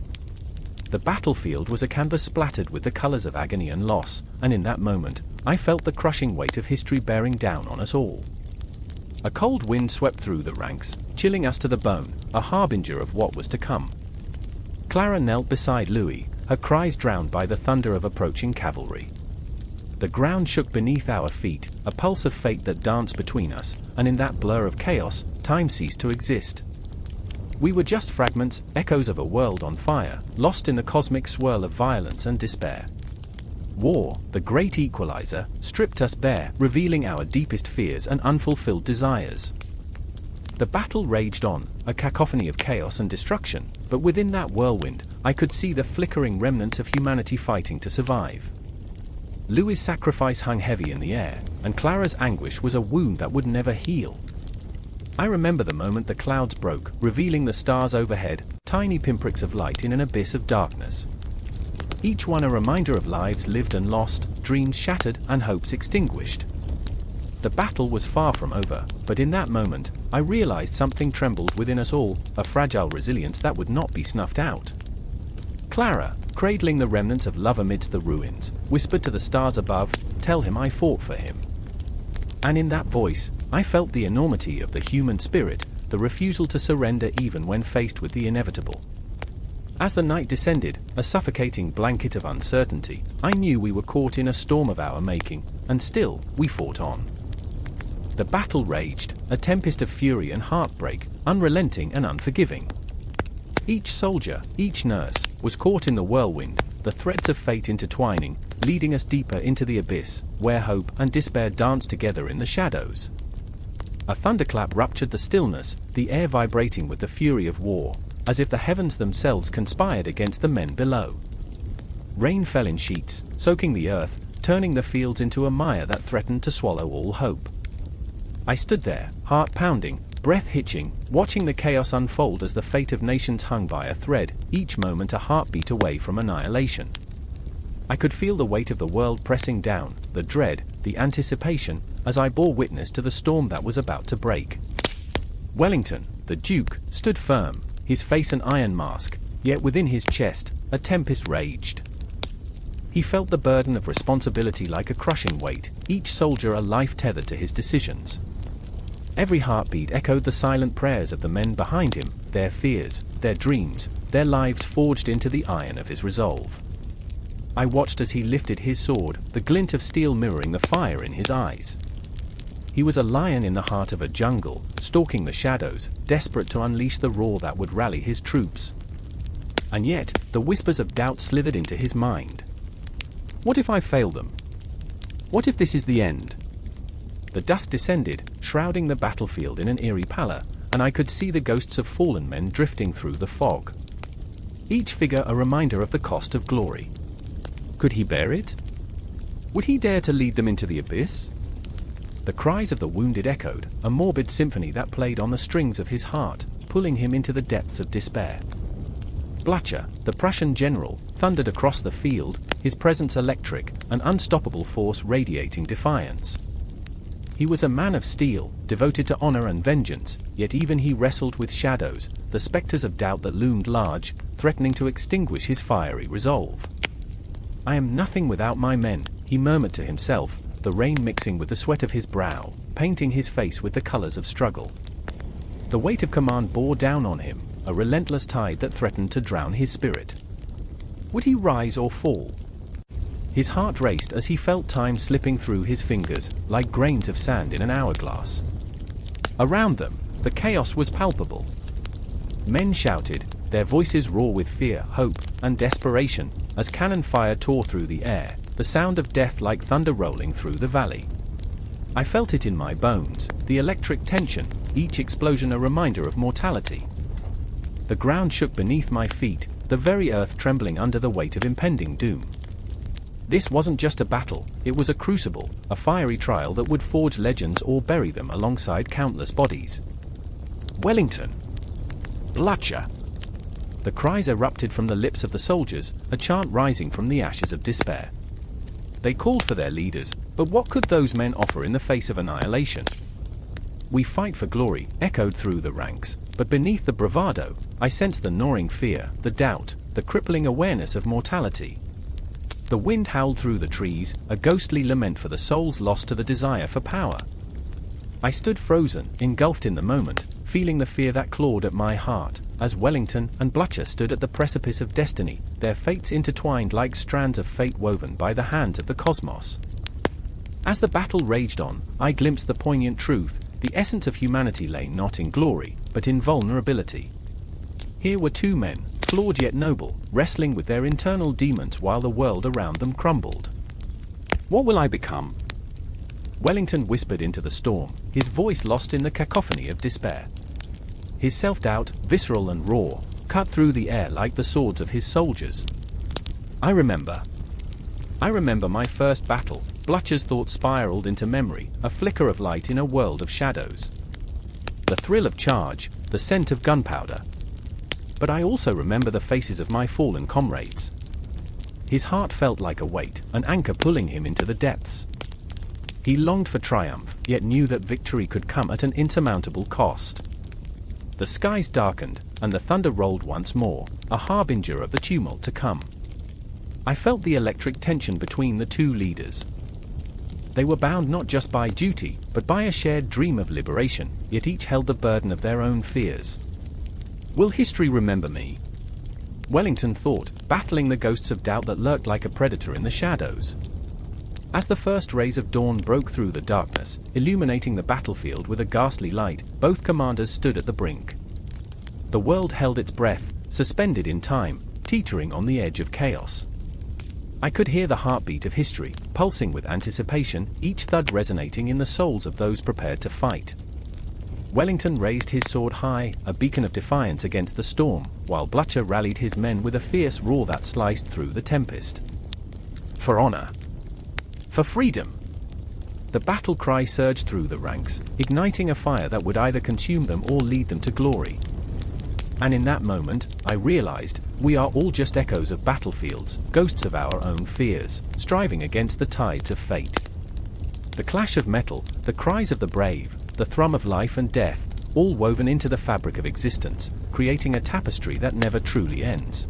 The battlefield was a canvas splattered with the colors of agony and loss, and in that moment, I felt the crushing weight of history bearing down on us all. A cold wind swept through the ranks, chilling us to the bone, a harbinger of what was to come. Clara knelt beside Louis, her cries drowned by the thunder of approaching cavalry. The ground shook beneath our feet, a pulse of fate that danced between us, and in that blur of chaos, time ceased to exist. We were just fragments, echoes of a world on fire, lost in the cosmic swirl of violence and despair. War, the great equalizer, stripped us bare, revealing our deepest fears and unfulfilled desires. The battle raged on, a cacophony of chaos and destruction, but within that whirlwind, I could see the flickering remnants of humanity fighting to survive. Louis' sacrifice hung heavy in the air, and Clara's anguish was a wound that would never heal. I remember the moment the clouds broke, revealing the stars overhead, tiny pinpricks of light in an abyss of darkness. Each one a reminder of lives lived and lost, dreams shattered, and hopes extinguished. The battle was far from over, but in that moment, I realized something trembled within us all, a fragile resilience that would not be snuffed out. Clara, cradling the remnants of love amidst the ruins, whispered to the stars above, "Tell him I fought for him." And in that voice, I felt the enormity of the human spirit, the refusal to surrender even when faced with the inevitable. As the night descended, a suffocating blanket of uncertainty, I knew we were caught in a storm of our making, and still, we fought on. The battle raged, a tempest of fury and heartbreak, unrelenting and unforgiving. Each soldier, each nurse, was caught in the whirlwind, the threads of fate intertwining, leading us deeper into the abyss, where hope and despair danced together in the shadows. A thunderclap ruptured the stillness, the air vibrating with the fury of war, as if the heavens themselves conspired against the men below. Rain fell in sheets, soaking the earth, turning the fields into a mire that threatened to swallow all hope. I stood there, heart pounding, breath hitching, watching the chaos unfold as the fate of nations hung by a thread, each moment a heartbeat away from annihilation. I could feel the weight of the world pressing down, the dread, the anticipation, as I bore witness to the storm that was about to break. Wellington, the Duke, stood firm, his face an iron mask, yet within his chest, a tempest raged. He felt the burden of responsibility like a crushing weight, each soldier a life tethered to his decisions. Every heartbeat echoed the silent prayers of the men behind him, their fears, their dreams, their lives forged into the iron of his resolve. I watched as he lifted his sword, the glint of steel mirroring the fire in his eyes. He was a lion in the heart of a jungle, stalking the shadows, desperate to unleash the roar that would rally his troops. And yet, the whispers of doubt slithered into his mind. What if I fail them? What if this is the end? The dust descended, shrouding the battlefield in an eerie pallor, and I could see the ghosts of fallen men drifting through the fog. Each figure a reminder of the cost of glory. Could he bear it? Would he dare to lead them into the abyss? The cries of the wounded echoed, a morbid symphony that played on the strings of his heart, pulling him into the depths of despair. Blücher, the Prussian general, thundered across the field, his presence electric, an unstoppable force radiating defiance. He was a man of steel, devoted to honor and vengeance, yet even he wrestled with shadows, the specters of doubt that loomed large, threatening to extinguish his fiery resolve. "I am nothing without my men," he murmured to himself, the rain mixing with the sweat of his brow, painting his face with the colors of struggle. The weight of command bore down on him, a relentless tide that threatened to drown his spirit. Would he rise or fall? His heart raced as he felt time slipping through his fingers, like grains of sand in an hourglass. Around them, the chaos was palpable. Men shouted, their voices raw with fear, hope, and desperation, as cannon fire tore through the air, the sound of death like thunder rolling through the valley. I felt it in my bones, the electric tension, each explosion a reminder of mortality. The ground shook beneath my feet, the very earth trembling under the weight of impending doom. This wasn't just a battle, it was a crucible, a fiery trial that would forge legends or bury them alongside countless bodies. Wellington! Blücher! The cries erupted from the lips of the soldiers, a chant rising from the ashes of despair. They called for their leaders, but what could those men offer in the face of annihilation? "We fight for glory," echoed through the ranks, but beneath the bravado, I sensed the gnawing fear, the doubt, the crippling awareness of mortality. The wind howled through the trees, a ghostly lament for the souls lost to the desire for power. I stood frozen, engulfed in the moment, feeling the fear that clawed at my heart, as Wellington and Blücher stood at the precipice of destiny, their fates intertwined like strands of fate woven by the hands of the cosmos. As the battle raged on, I glimpsed the poignant truth: the essence of humanity lay not in glory, but in vulnerability. Here were two men, flawed yet noble, wrestling with their internal demons while the world around them crumbled. "What will I become?" Wellington whispered into the storm, his voice lost in the cacophony of despair. His self-doubt, visceral and raw, cut through the air like the swords of his soldiers. I remember my first battle," Blücher's thoughts spiraled into memory, a flicker of light in a world of shadows. The thrill of charge, the scent of gunpowder. But I also remember the faces of my fallen comrades. His heart felt like a weight, an anchor pulling him into the depths. He longed for triumph, yet knew that victory could come at an insurmountable cost. The skies darkened, and the thunder rolled once more, a harbinger of the tumult to come. I felt the electric tension between the two leaders. They were bound not just by duty, but by a shared dream of liberation, yet each held the burden of their own fears. Will history remember me? Wellington thought, battling the ghosts of doubt that lurked like a predator in the shadows. As the first rays of dawn broke through the darkness, illuminating the battlefield with a ghastly light, both commanders stood at the brink. The world held its breath, suspended in time, teetering on the edge of chaos. I could hear the heartbeat of history, pulsing with anticipation, each thud resonating in the souls of those prepared to fight. Wellington raised his sword high, a beacon of defiance against the storm, while Blucher rallied his men with a fierce roar that sliced through the tempest. For honor! For freedom! The battle cry surged through the ranks, igniting a fire that would either consume them or lead them to glory. And in that moment, I realized, we are all just echoes of battlefields, ghosts of our own fears, striving against the tides of fate. The clash of metal, the cries of the brave, the thrum of life and death, all woven into the fabric of existence, creating a tapestry that never truly ends.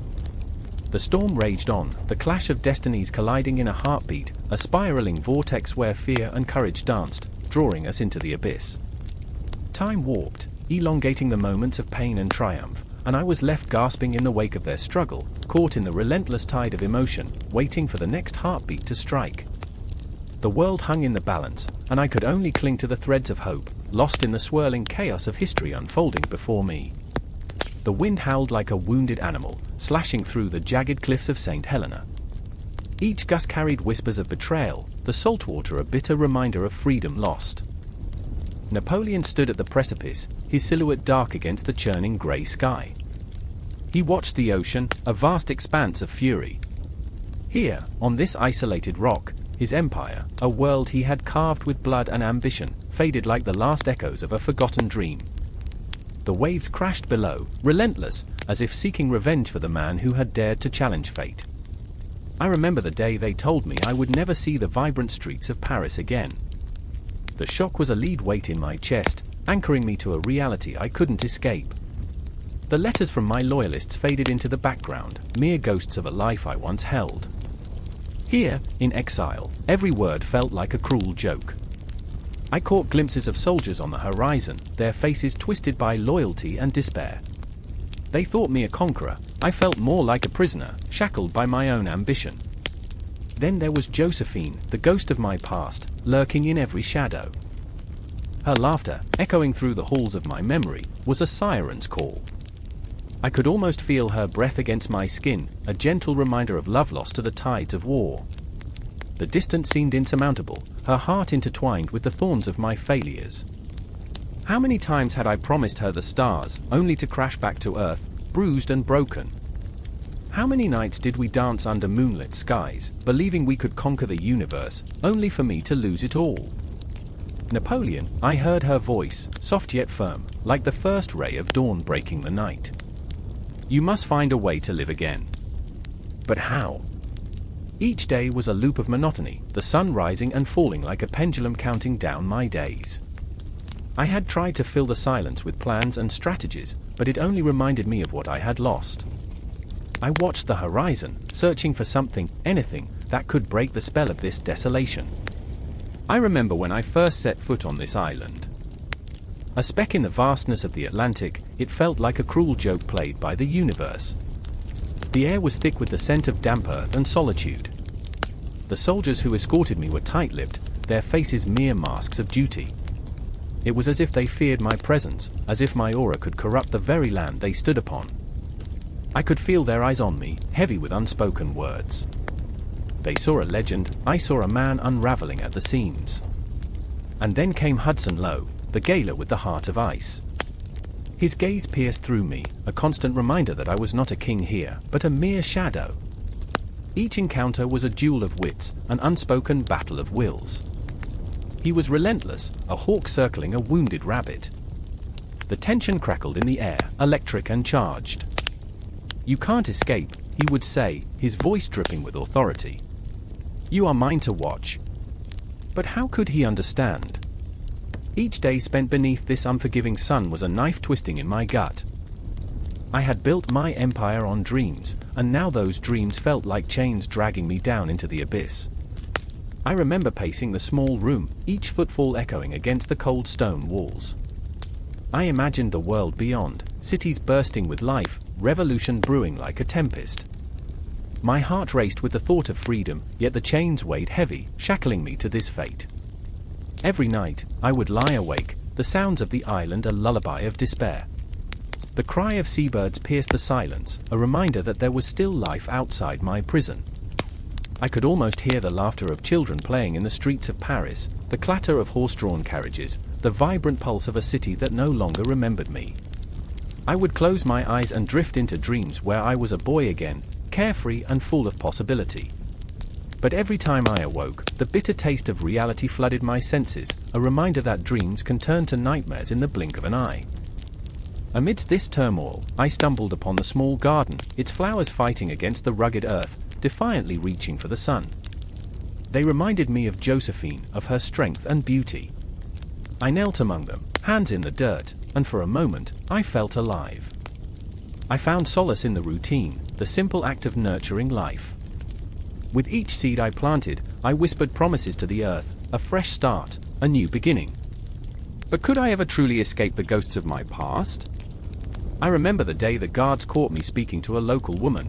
The storm raged on, the clash of destinies colliding in a heartbeat, a spiraling vortex where fear and courage danced, drawing us into the abyss. Time warped, elongating the moments of pain and triumph, and I was left gasping in the wake of their struggle, caught in the relentless tide of emotion, waiting for the next heartbeat to strike. The world hung in the balance, and I could only cling to the threads of hope, lost in the swirling chaos of history unfolding before me. The wind howled like a wounded animal, slashing through the jagged cliffs of St. Helena. Each gust carried whispers of betrayal, the saltwater a bitter reminder of freedom lost. Napoleon stood at the precipice, his silhouette dark against the churning grey sky. He watched the ocean, a vast expanse of fury. Here, on this isolated rock, his empire, a world he had carved with blood and ambition, faded like the last echoes of a forgotten dream. The waves crashed below, relentless, as if seeking revenge for the man who had dared to challenge fate. I remember the day they told me I would never see the vibrant streets of Paris again. The shock was a lead weight in my chest, anchoring me to a reality I couldn't escape. The letters from my loyalists faded into the background, mere ghosts of a life I once held. Here, in exile, every word felt like a cruel joke. I caught glimpses of soldiers on the horizon, their faces twisted by loyalty and despair. They thought me a conqueror. I felt more like a prisoner, shackled by my own ambition. Then there was Josephine, the ghost of my past, lurking in every shadow. Her laughter, echoing through the halls of my memory, was a siren's call. I could almost feel her breath against my skin, a gentle reminder of love lost to the tides of war. The distance seemed insurmountable, her heart intertwined with the thorns of my failures. How many times had I promised her the stars, only to crash back to earth, bruised and broken? How many nights did we dance under moonlit skies, believing we could conquer the universe, only for me to lose it all? Napoleon, I heard her voice, soft yet firm, like the first ray of dawn breaking the night. You must find a way to live again. But how? Each day was a loop of monotony, the sun rising and falling like a pendulum counting down my days. I had tried to fill the silence with plans and strategies, but it only reminded me of what I had lost. I watched the horizon, searching for something, anything, that could break the spell of this desolation. I remember when I first set foot on this island. A speck in the vastness of the Atlantic, it felt like a cruel joke played by the universe. The air was thick with the scent of damp earth and solitude. The soldiers who escorted me were tight-lipped, their faces mere masks of duty. It was as if they feared my presence, as if my aura could corrupt the very land they stood upon. I could feel their eyes on me, heavy with unspoken words. They saw a legend, I saw a man unraveling at the seams. And then came Hudson Lowe, the gaoler with the heart of ice. His gaze pierced through me, a constant reminder that I was not a king here, but a mere shadow. Each encounter was a duel of wits, an unspoken battle of wills. He was relentless, a hawk circling a wounded rabbit. The tension crackled in the air, electric and charged. You can't escape, he would say, his voice dripping with authority. You are mine to watch. But how could he understand? Each day spent beneath this unforgiving sun was a knife twisting in my gut. I had built my empire on dreams, and now those dreams felt like chains dragging me down into the abyss. I remember pacing the small room, each footfall echoing against the cold stone walls. I imagined the world beyond, cities bursting with life, revolution brewing like a tempest. My heart raced with the thought of freedom, yet the chains weighed heavy, shackling me to this fate. Every night, I would lie awake, the sounds of the island a lullaby of despair. The cry of seabirds pierced the silence, a reminder that there was still life outside my prison. I could almost hear the laughter of children playing in the streets of Paris, the clatter of horse-drawn carriages, the vibrant pulse of a city that no longer remembered me. I would close my eyes and drift into dreams where I was a boy again, carefree and full of possibility. But every time I awoke, the bitter taste of reality flooded my senses, a reminder that dreams can turn to nightmares in the blink of an eye. Amidst this turmoil, I stumbled upon the small garden, its flowers fighting against the rugged earth, defiantly reaching for the sun. They reminded me of Josephine, of her strength and beauty. I knelt among them, hands in the dirt, and for a moment, I felt alive. I found solace in the routine, the simple act of nurturing life. With each seed I planted, I whispered promises to the earth, a fresh start, a new beginning. But could I ever truly escape the ghosts of my past? I remember the day the guards caught me speaking to a local woman.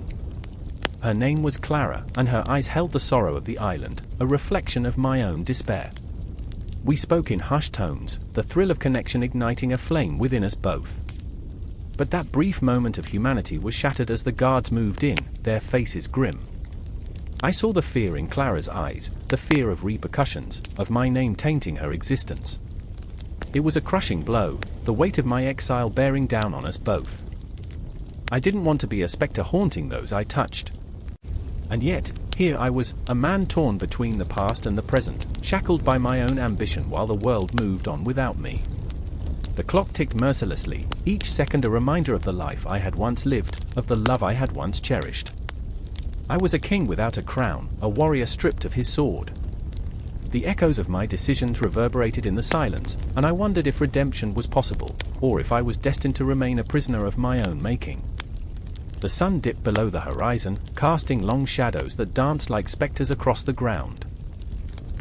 Her name was Clara, and her eyes held the sorrow of the island, a reflection of my own despair. We spoke in hushed tones, the thrill of connection igniting a flame within us both. But that brief moment of humanity was shattered as the guards moved in, their faces grim. I saw the fear in Clara's eyes, the fear of repercussions, of my name tainting her existence. It was a crushing blow, the weight of my exile bearing down on us both. I didn't want to be a spectre haunting those I touched. And yet, here I was, a man torn between the past and the present, shackled by my own ambition while the world moved on without me. The clock ticked mercilessly, each second a reminder of the life I had once lived, of the love I had once cherished. I was a king without a crown, a warrior stripped of his sword. The echoes of my decisions reverberated in the silence, and I wondered if redemption was possible, or if I was destined to remain a prisoner of my own making. The sun dipped below the horizon, casting long shadows that danced like specters across the ground.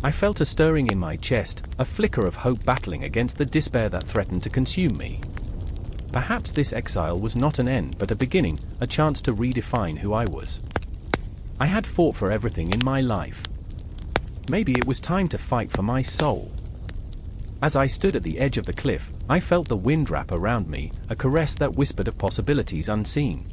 I felt a stirring in my chest, a flicker of hope battling against the despair that threatened to consume me. Perhaps this exile was not an end but a beginning, a chance to redefine who I was. I had fought for everything in my life. Maybe it was time to fight for my soul. As I stood at the edge of the cliff, I felt the wind wrap around me, a caress that whispered of possibilities unseen.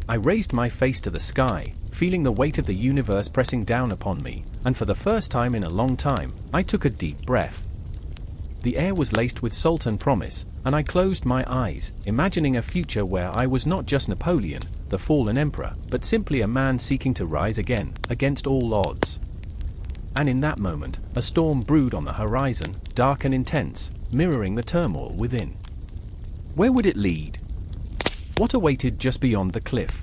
I raised my face to the sky, feeling the weight of the universe pressing down upon me, and for the first time in a long time, I took a deep breath. The air was laced with salt and promise, and I closed my eyes, imagining a future where I was not just Napoleon, the fallen emperor, but simply a man seeking to rise again, against all odds. And in that moment, a storm brewed on the horizon, dark and intense, mirroring the turmoil within. Where would it lead? What awaited just beyond the cliff?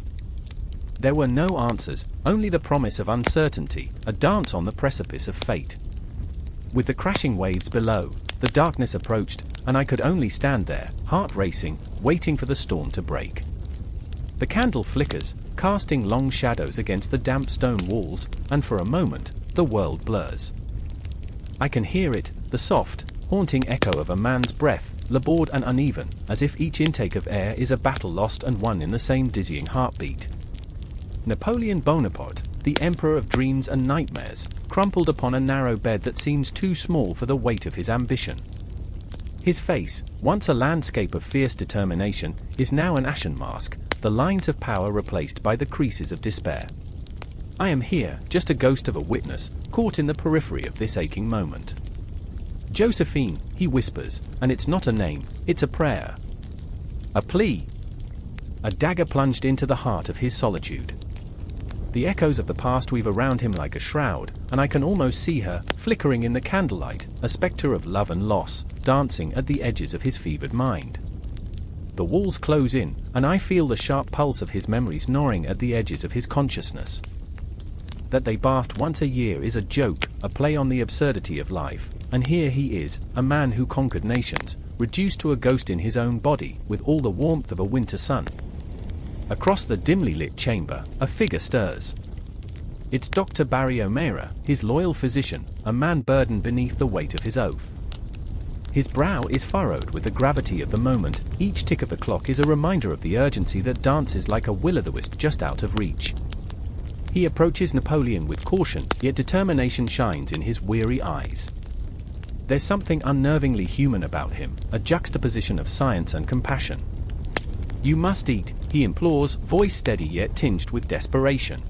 There were no answers, only the promise of uncertainty, a dance on the precipice of fate. With the crashing waves below, the darkness approached, and I could only stand there, heart racing, waiting for the storm to break. The candle flickers, casting long shadows against the damp stone walls, and for a moment, the world blurs. I can hear it, the soft, haunting echo of a man's breath, laboured and uneven, as if each intake of air is a battle lost and won in the same dizzying heartbeat. Napoleon Bonaparte, the emperor of dreams and nightmares, crumpled upon a narrow bed that seems too small for the weight of his ambition. His face, once a landscape of fierce determination, is now an ashen mask, the lines of power replaced by the creases of despair. I am here, just a ghost of a witness, caught in the periphery of this aching moment. Josephine, he whispers, and it's not a name, it's a prayer. A plea. A dagger plunged into the heart of his solitude. The echoes of the past weave around him like a shroud, and I can almost see her, flickering in the candlelight, a spectre of love and loss, dancing at the edges of his fevered mind. The walls close in, and I feel the sharp pulse of his memories gnawing at the edges of his consciousness. That they bathed once a year is a joke, a play on the absurdity of life, and here he is, a man who conquered nations, reduced to a ghost in his own body, with all the warmth of a winter sun. Across the dimly lit chamber, a figure stirs. It's Dr. Barry O'Meara, his loyal physician, a man burdened beneath the weight of his oath. His brow is furrowed with the gravity of the moment, each tick of the clock is a reminder of the urgency that dances like a will-o'-the-wisp just out of reach. He approaches Napoleon with caution, yet determination shines in his weary eyes. There's something unnervingly human about him, a juxtaposition of science and compassion. You must eat, he implores, voice steady yet tinged with desperation.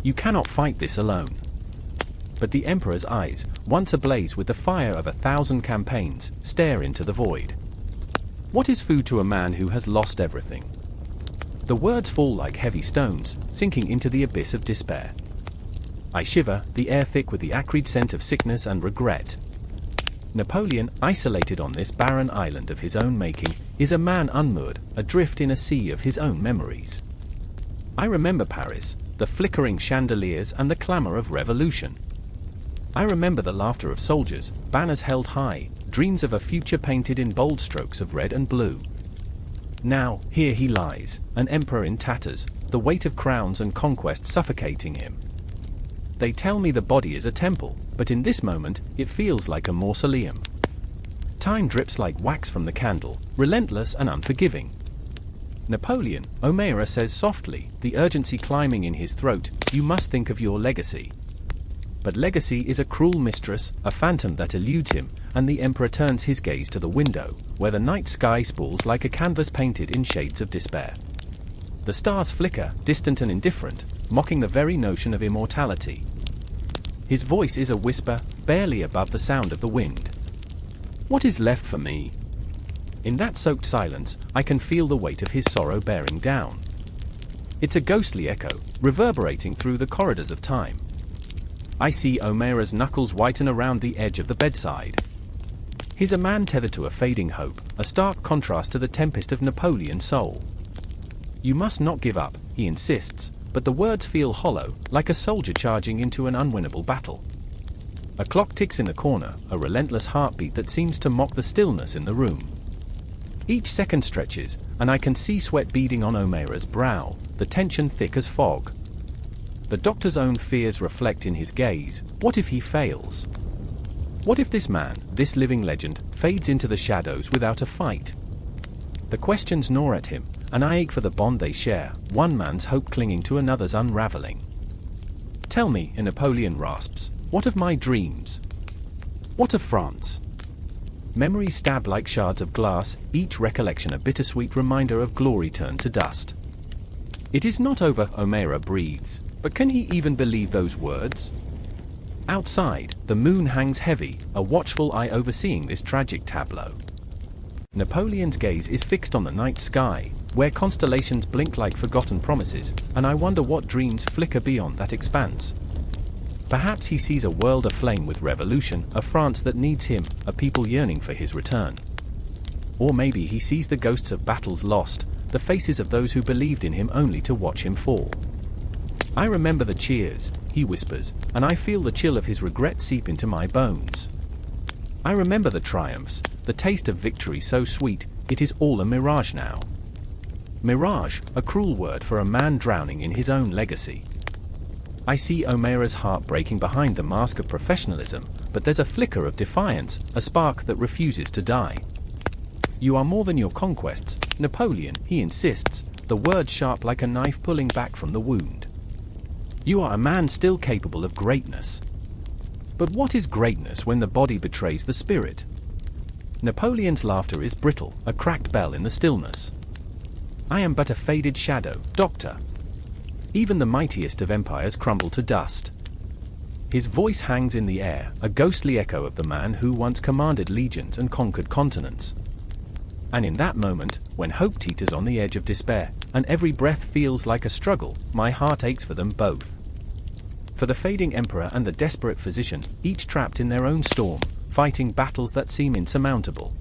You cannot fight this alone. But the Emperor's eyes, once ablaze with the fire of 1,000 campaigns, stare into the void. What is food to a man who has lost everything? The words fall like heavy stones, sinking into the abyss of despair. I shiver, the air thick with the acrid scent of sickness and regret. Napoleon, isolated on this barren island of his own making, is a man unmoored, adrift in a sea of his own memories. I remember Paris, the flickering chandeliers and the clamor of revolution. I remember the laughter of soldiers, banners held high, dreams of a future painted in bold strokes of red and blue. Now, here he lies, an emperor in tatters, the weight of crowns and conquest suffocating him. They tell me the body is a temple, but in this moment, it feels like a mausoleum. Time drips like wax from the candle, relentless and unforgiving. Napoleon, O'Meara says softly, the urgency climbing in his throat, you must think of your legacy. But legacy is a cruel mistress, a phantom that eludes him, and the Emperor turns his gaze to the window, where the night sky spools like a canvas painted in shades of despair. The stars flicker, distant and indifferent, mocking the very notion of immortality. His voice is a whisper, barely above the sound of the wind. What is left for me? In that soaked silence, I can feel the weight of his sorrow bearing down. It's a ghostly echo, reverberating through the corridors of time. I see O'Meara's knuckles whiten around the edge of the bedside. He's a man tethered to a fading hope, a stark contrast to the tempest of Napoleon's soul. You must not give up, he insists, but the words feel hollow, like a soldier charging into an unwinnable battle. A clock ticks in the corner, a relentless heartbeat that seems to mock the stillness in the room. Each second stretches, and I can see sweat beading on O'Meara's brow, the tension thick as fog. The doctor's own fears reflect in his gaze. What if he fails? What if this man, this living legend, fades into the shadows without a fight? The questions gnaw at him, and I ache for the bond they share, one man's hope clinging to another's unraveling. Tell me, Napoleon rasps, what of my dreams? What of France? Memories stab like shards of glass, each recollection a bittersweet reminder of glory turned to dust. It is not over, O'Meara breathes, but can he even believe those words? Outside, the moon hangs heavy, a watchful eye overseeing this tragic tableau. Napoleon's gaze is fixed on the night sky, where constellations blink like forgotten promises, and I wonder what dreams flicker beyond that expanse. Perhaps he sees a world aflame with revolution, a France that needs him, a people yearning for his return. Or maybe he sees the ghosts of battles lost, the faces of those who believed in him only to watch him fall. I remember the cheers, he whispers, and I feel the chill of his regret seep into my bones. I remember the triumphs, the taste of victory so sweet, it is all a mirage now. Mirage, a cruel word for a man drowning in his own legacy. I see O'Meara's heart breaking behind the mask of professionalism, but there's a flicker of defiance, a spark that refuses to die. You are more than your conquests, Napoleon, he insists, the words sharp like a knife pulling back from the wound. You are a man still capable of greatness. But what is greatness when the body betrays the spirit? Napoleon's laughter is brittle, a cracked bell in the stillness. I am but a faded shadow, doctor. Even the mightiest of empires crumble to dust. His voice hangs in the air, a ghostly echo of the man who once commanded legions and conquered continents. And in that moment, when hope teeters on the edge of despair, and every breath feels like a struggle, my heart aches for them both. For the fading emperor and the desperate physician, each trapped in their own storm, fighting battles that seem insurmountable.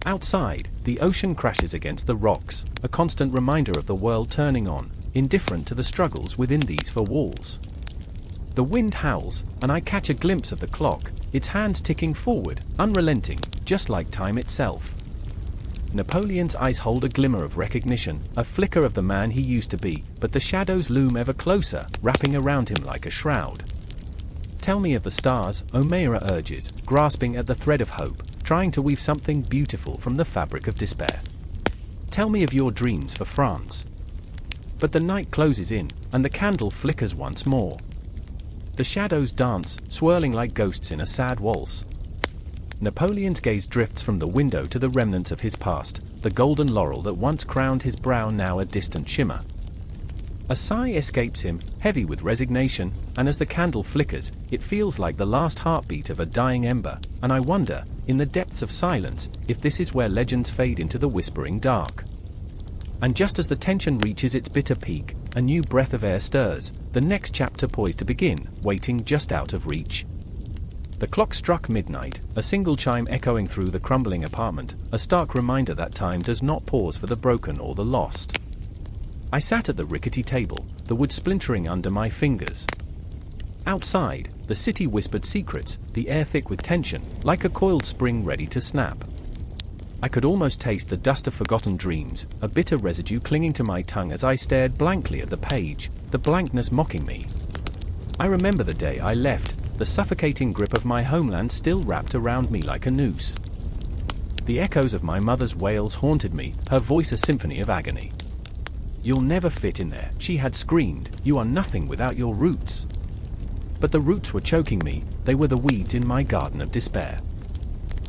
Outside, the ocean crashes against the rocks, a constant reminder of the world turning on, indifferent to the struggles within these four walls. The wind howls, and I catch a glimpse of the clock, its hands ticking forward, unrelenting, just like time itself. Napoleon's eyes hold a glimmer of recognition, a flicker of the man he used to be, but the shadows loom ever closer, wrapping around him like a shroud. Tell me of the stars, O'Meara urges, grasping at the thread of hope, trying to weave something beautiful from the fabric of despair. Tell me of your dreams for France. But the night closes in, and the candle flickers once more. The shadows dance, swirling like ghosts in a sad waltz. Napoleon's gaze drifts from the window to the remnants of his past, the golden laurel that once crowned his brow now a distant shimmer. A sigh escapes him, heavy with resignation, and as the candle flickers, it feels like the last heartbeat of a dying ember, and I wonder, in the depths of silence, if this is where legends fade into the whispering dark. And just as the tension reaches its bitter peak, a new breath of air stirs, the next chapter poised to begin, waiting just out of reach. The clock struck midnight, a single chime echoing through the crumbling apartment, a stark reminder that time does not pause for the broken or the lost. I sat at the rickety table, the wood splintering under my fingers. Outside, the city whispered secrets, the air thick with tension, like a coiled spring ready to snap. I could almost taste the dust of forgotten dreams, a bitter residue clinging to my tongue as I stared blankly at the page, the blankness mocking me. I remember the day I left, the suffocating grip of my homeland still wrapped around me like a noose. The echoes of my mother's wails haunted me, her voice a symphony of agony. "You'll never fit in there," she had screamed, "you are nothing without your roots." But the roots were choking me, they were the weeds in my garden of despair.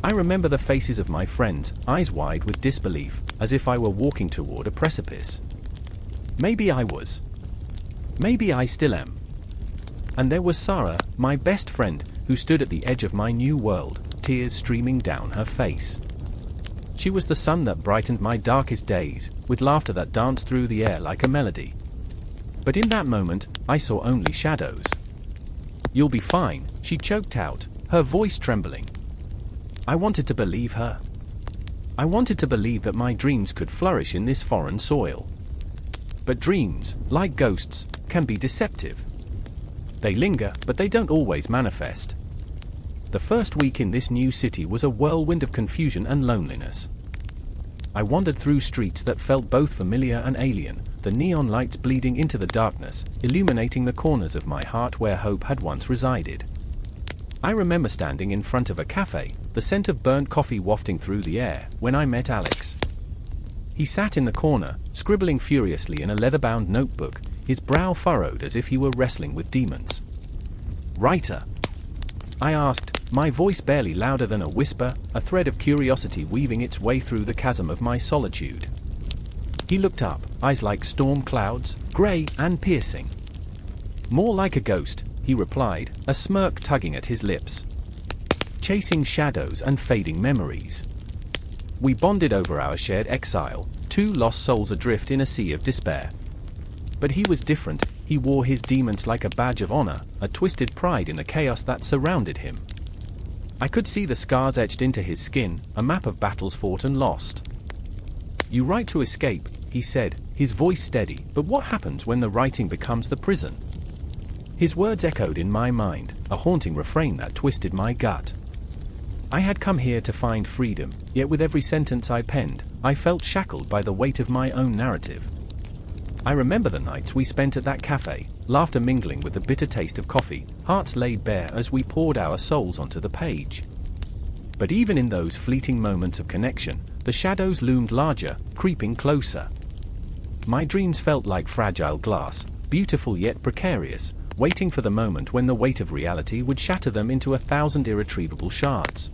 I remember the faces of my friends, eyes wide with disbelief, as if I were walking toward a precipice. Maybe I was. Maybe I still am. And there was Sarah, my best friend, who stood at the edge of my new world, tears streaming down her face. She was the sun that brightened my darkest days, with laughter that danced through the air like a melody. But in that moment, I saw only shadows. "You'll be fine," she choked out, her voice trembling. I wanted to believe her. I wanted to believe that my dreams could flourish in this foreign soil. But dreams, like ghosts, can be deceptive. They linger, but they don't always manifest. The first week in this new city was a whirlwind of confusion and loneliness. I wandered through streets that felt both familiar and alien, the neon lights bleeding into the darkness, illuminating the corners of my heart where hope had once resided. I remember standing in front of a cafe, the scent of burnt coffee wafting through the air, when I met Alex. He sat in the corner, scribbling furiously in a leather-bound notebook, his brow furrowed as if he were wrestling with demons. "Writer?" I asked, my voice barely louder than a whisper, a thread of curiosity weaving its way through the chasm of my solitude. He looked up, eyes like storm clouds, grey and piercing. "More like a ghost," he replied, a smirk tugging at his lips. "Chasing shadows and fading memories." We bonded over our shared exile, two lost souls adrift in a sea of despair. But he was different. He wore his demons like a badge of honor, a twisted pride in the chaos that surrounded him. I could see the scars etched into his skin, a map of battles fought and lost. "You write to escape," he said, his voice steady, "but what happens when the writing becomes the prison?" His words echoed in my mind, a haunting refrain that twisted my gut. I had come here to find freedom, yet with every sentence I penned, I felt shackled by the weight of my own narrative. I remember the nights we spent at that cafe, laughter mingling with the bitter taste of coffee, hearts laid bare as we poured our souls onto the page. But even in those fleeting moments of connection, the shadows loomed larger, creeping closer. My dreams felt like fragile glass, beautiful yet precarious, waiting for the moment when the weight of reality would shatter them into 1,000 irretrievable shards.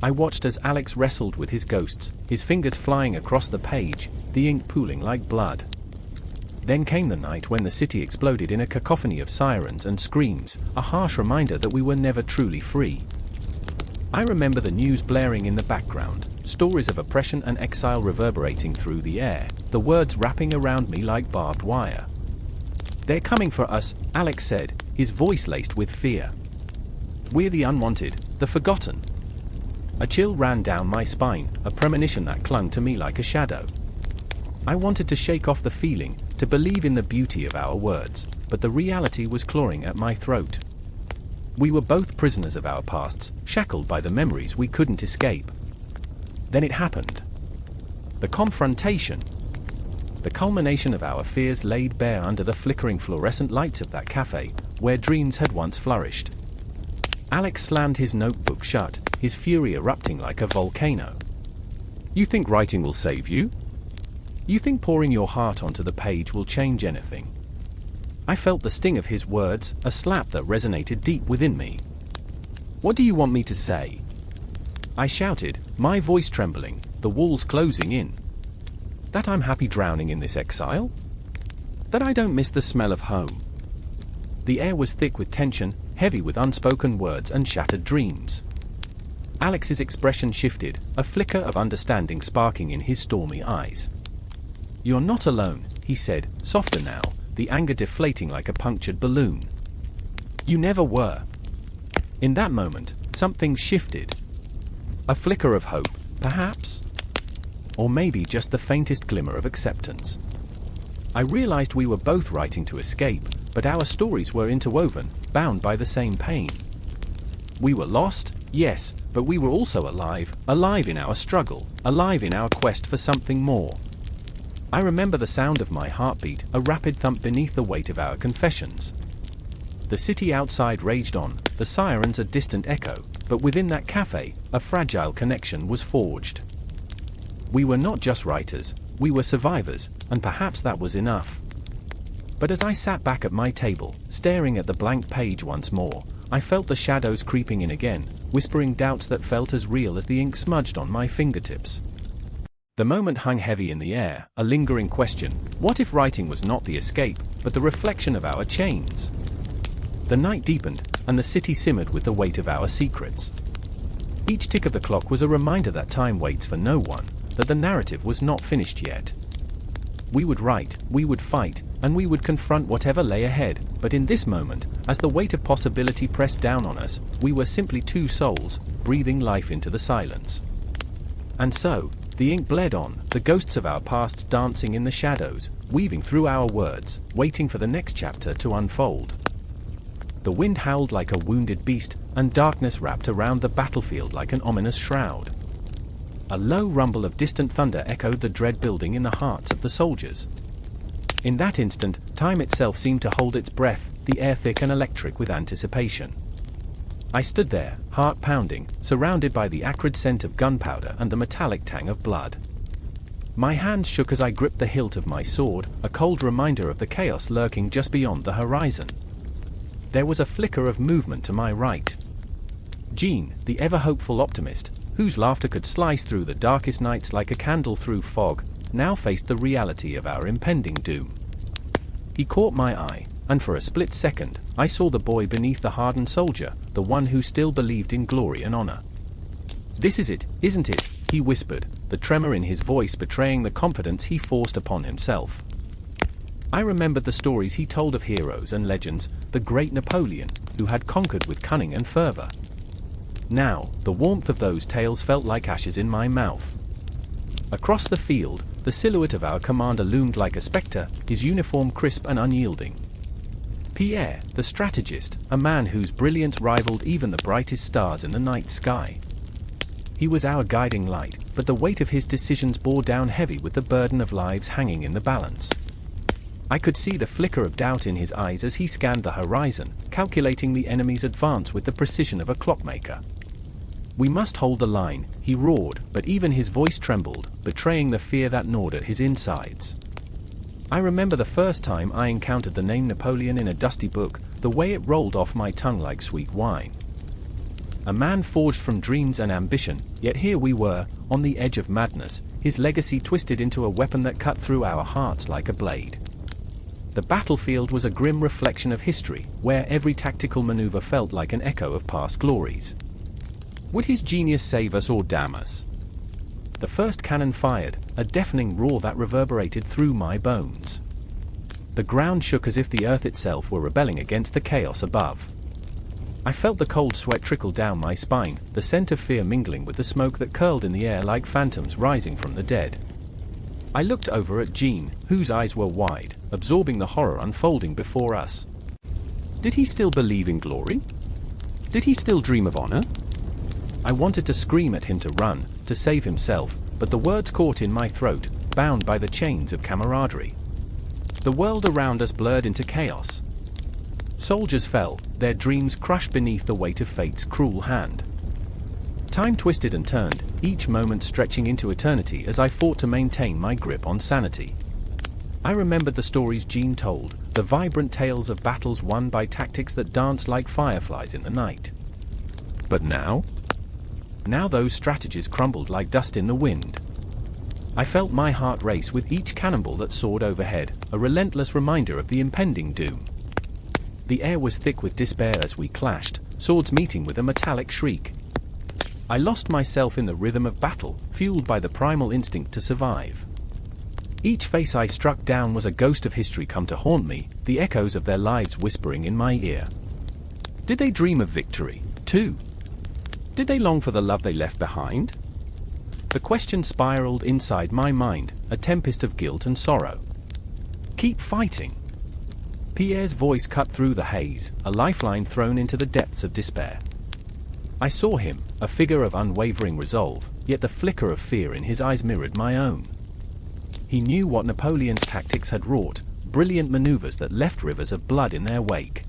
I watched as Alex wrestled with his ghosts, his fingers flying across the page, the ink pooling like blood. Then came the night when the city exploded in a cacophony of sirens and screams, a harsh reminder that we were never truly free. I remember the news blaring in the background, stories of oppression and exile reverberating through the air, the words wrapping around me like barbed wire. "They're coming for us," Alex said, his voice laced with fear. "We're the unwanted, the forgotten." A chill ran down my spine, a premonition that clung to me like a shadow. I wanted to shake off the feeling, to believe in the beauty of our words, but the reality was clawing at my throat. We were both prisoners of our pasts, shackled by the memories we couldn't escape. Then it happened. The confrontation. The culmination of our fears laid bare under the flickering fluorescent lights of that cafe, where dreams had once flourished. Alex slammed his notebook shut, his fury erupting like a volcano. "You think writing will save you? You think pouring your heart onto the page will change anything?" I felt the sting of his words, a slap that resonated deep within me. "What do you want me to say?" I shouted, my voice trembling, the walls closing in. "That I'm happy drowning in this exile? that I don't miss the smell of home. The air was thick with tension, heavy with unspoken words and shattered dreams. Alex's expression shifted, a flicker of understanding sparking in his stormy eyes. "You're not alone," he said, softer now, the anger deflating like a punctured balloon. "You never were." In that moment, something shifted. A flicker of hope, perhaps? Or maybe just the faintest glimmer of acceptance. I realized we were both writing to escape, but our stories were interwoven, bound by the same pain. We were lost, yes, but we were also alive, alive in our struggle, alive in our quest for something more. I remember the sound of my heartbeat, a rapid thump beneath the weight of our confessions. The city outside raged on, the sirens a distant echo, but within that cafe, a fragile connection was forged. We were not just writers, we were survivors, and perhaps that was enough. But as I sat back at my table, staring at the blank page once more, I felt the shadows creeping in again, whispering doubts that felt as real as the ink smudged on my fingertips. The moment hung heavy in the air, a lingering question: what if writing was not the escape, but the reflection of our chains? The night deepened, and the city simmered with the weight of our secrets. Each tick of the clock was a reminder that time waits for no one, that the narrative was not finished yet. We would write, we would fight, and we would confront whatever lay ahead, but in this moment, as the weight of possibility pressed down on us, we were simply two souls, breathing life into the silence. And so, the ink bled on, the ghosts of our pasts dancing in the shadows, weaving through our words, waiting for the next chapter to unfold. The wind howled like a wounded beast, and darkness wrapped around the battlefield like an ominous shroud. A low rumble of distant thunder echoed the dread building in the hearts of the soldiers. In that instant, time itself seemed to hold its breath, the air thick and electric with anticipation. I stood there, heart pounding, surrounded by the acrid scent of gunpowder and the metallic tang of blood. My hands shook as I gripped the hilt of my sword, a cold reminder of the chaos lurking just beyond the horizon. There was a flicker of movement to my right. Jean, the ever-hopeful optimist, whose laughter could slice through the darkest nights like a candle through fog, now faced the reality of our impending doom. He caught my eye, and for a split second, I saw the boy beneath the hardened soldier, the one who still believed in glory and honor. "This is it, isn't it?" he whispered, the tremor in his voice betraying the confidence he forced upon himself. I remembered the stories he told of heroes and legends, the great Napoleon, who had conquered with cunning and fervor. Now, the warmth of those tales felt like ashes in my mouth. Across the field, the silhouette of our commander loomed like a specter, his uniform crisp and unyielding. Pierre, the strategist, a man whose brilliance rivaled even the brightest stars in the night sky. He was our guiding light, but the weight of his decisions bore down heavy with the burden of lives hanging in the balance. I could see the flicker of doubt in his eyes as he scanned the horizon, calculating the enemy's advance with the precision of a clockmaker. "We must hold the line," he roared, but even his voice trembled, betraying the fear that gnawed at his insides. I remember the first time I encountered the name Napoleon in a dusty book, the way it rolled off my tongue like sweet wine. A man forged from dreams and ambition, yet here we were, on the edge of madness, his legacy twisted into a weapon that cut through our hearts like a blade. The battlefield was a grim reflection of history, where every tactical maneuver felt like an echo of past glories. Would his genius save us or damn us? The first cannon fired, a deafening roar that reverberated through my bones. The ground shook as if the earth itself were rebelling against the chaos above. I felt the cold sweat trickle down my spine, the scent of fear mingling with the smoke that curled in the air like phantoms rising from the dead. I looked over at Jean, whose eyes were wide, absorbing the horror unfolding before us. Did he still believe in glory? Did he still dream of honor? I wanted to scream at him to run, to save himself, but the words caught in my throat, bound by the chains of camaraderie. The world around us blurred into chaos. Soldiers fell, their dreams crushed beneath the weight of fate's cruel hand. Time twisted and turned, each moment stretching into eternity as I fought to maintain my grip on sanity. I remembered the stories Jean told, the vibrant tales of battles won by tactics that danced like fireflies in the night. But now? Now those strategies crumbled like dust in the wind. I felt my heart race with each cannonball that soared overhead, a relentless reminder of the impending doom. The air was thick with despair as we clashed, swords meeting with a metallic shriek. I lost myself in the rhythm of battle, fueled by the primal instinct to survive. Each face I struck down was a ghost of history come to haunt me, the echoes of their lives whispering in my ear. Did they dream of victory, too? Did they long for the love they left behind? The question spiraled inside my mind, a tempest of guilt and sorrow. Keep fighting. Pierre's voice cut through the haze, a lifeline thrown into the depths of despair. I saw him, a figure of unwavering resolve, yet the flicker of fear in his eyes mirrored my own. He knew what Napoleon's tactics had wrought, brilliant maneuvers that left rivers of blood in their wake.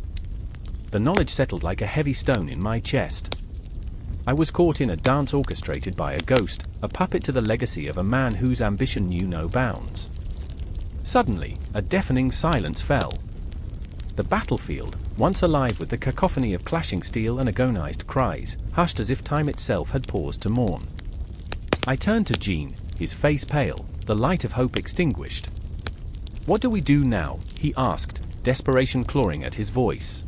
The knowledge settled like a heavy stone in my chest. I was caught in a dance orchestrated by a ghost, a puppet to the legacy of a man whose ambition knew no bounds. Suddenly, a deafening silence fell. The battlefield, once alive with the cacophony of clashing steel and agonized cries, hushed as if time itself had paused to mourn. I turned to Jean, his face pale, the light of hope extinguished. "What do we do now?" he asked, desperation clawing at his voice.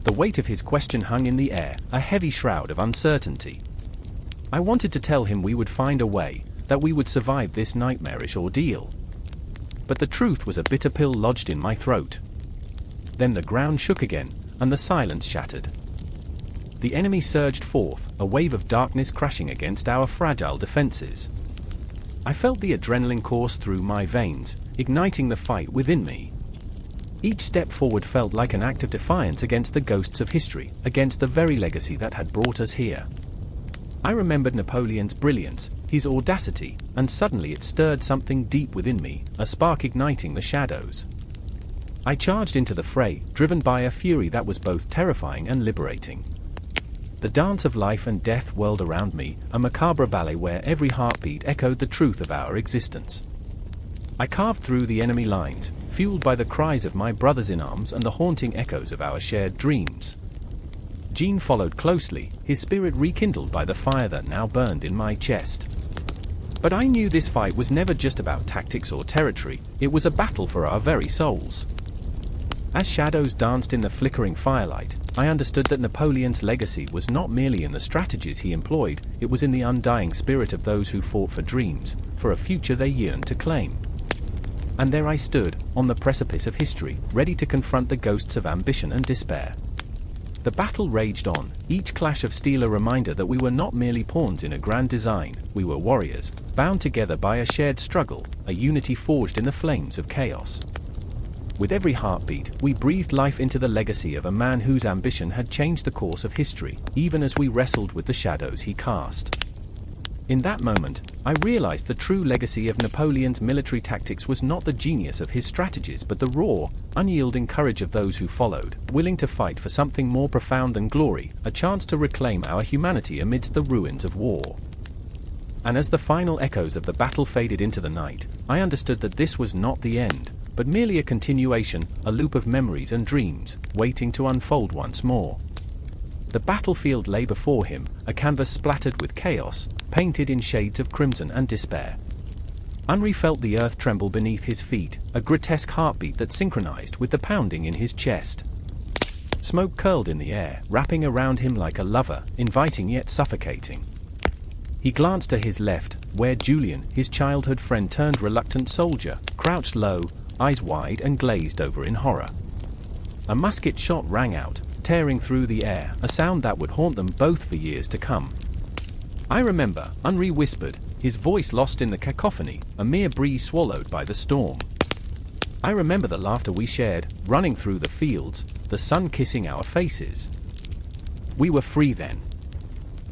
The weight of his question hung in the air, a heavy shroud of uncertainty. I wanted to tell him we would find a way, that we would survive this nightmarish ordeal. But the truth was a bitter pill lodged in my throat. Then the ground shook again, and the silence shattered. The enemy surged forth, a wave of darkness crashing against our fragile defenses. I felt the adrenaline course through my veins, igniting the fight within me. Each step forward felt like an act of defiance against the ghosts of history, against the very legacy that had brought us here. I remembered Napoleon's brilliance, his audacity, and suddenly it stirred something deep within me, a spark igniting the shadows. I charged into the fray, driven by a fury that was both terrifying and liberating. The dance of life and death whirled around me, a macabre ballet where every heartbeat echoed the truth of our existence. I carved through the enemy lines, fueled by the cries of my brothers in arms and the haunting echoes of our shared dreams. Jean followed closely, his spirit rekindled by the fire that now burned in my chest. But I knew this fight was never just about tactics or territory, it was a battle for our very souls. As shadows danced in the flickering firelight, I understood that Napoleon's legacy was not merely in the strategies he employed, it was in the undying spirit of those who fought for dreams, for a future they yearned to claim. And there I stood, on the precipice of history, ready to confront the ghosts of ambition and despair. The battle raged on, each clash of steel a reminder that we were not merely pawns in a grand design, we were warriors, bound together by a shared struggle, a unity forged in the flames of chaos. With every heartbeat, we breathed life into the legacy of a man whose ambition had changed the course of history, even as we wrestled with the shadows he cast. In that moment, I realized the true legacy of Napoleon's military tactics was not the genius of his strategies but the raw, unyielding courage of those who followed, willing to fight for something more profound than glory, a chance to reclaim our humanity amidst the ruins of war. And as the final echoes of the battle faded into the night, I understood that this was not the end, but merely a continuation, a loop of memories and dreams, waiting to unfold once more. The battlefield lay before him, a canvas splattered with chaos, painted in shades of crimson and despair. Henri felt the earth tremble beneath his feet, a grotesque heartbeat that synchronized with the pounding in his chest. Smoke curled in the air, wrapping around him like a lover, inviting yet suffocating. He glanced to his left, where Julien, his childhood friend turned reluctant soldier, crouched low, eyes wide and glazed over in horror. A musket shot rang out, tearing through the air, a sound that would haunt them both for years to come. "I remember," Henri whispered, his voice lost in the cacophony, a mere breeze swallowed by the storm. "I remember the laughter we shared, running through the fields, the sun kissing our faces. We were free then."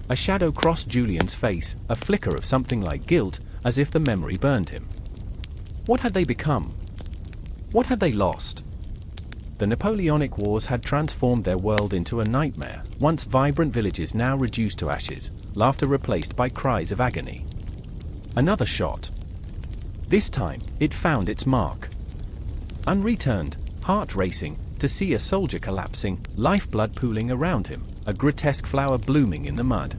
A shadow crossed Julien's face, a flicker of something like guilt, as if the memory burned him. What had they become? What had they lost? The Napoleonic Wars had transformed their world into a nightmare, once vibrant villages now reduced to ashes, laughter replaced by cries of agony. Another shot. This time, it found its mark. Henri turned, heart racing, to see a soldier collapsing, lifeblood pooling around him, a grotesque flower blooming in the mud.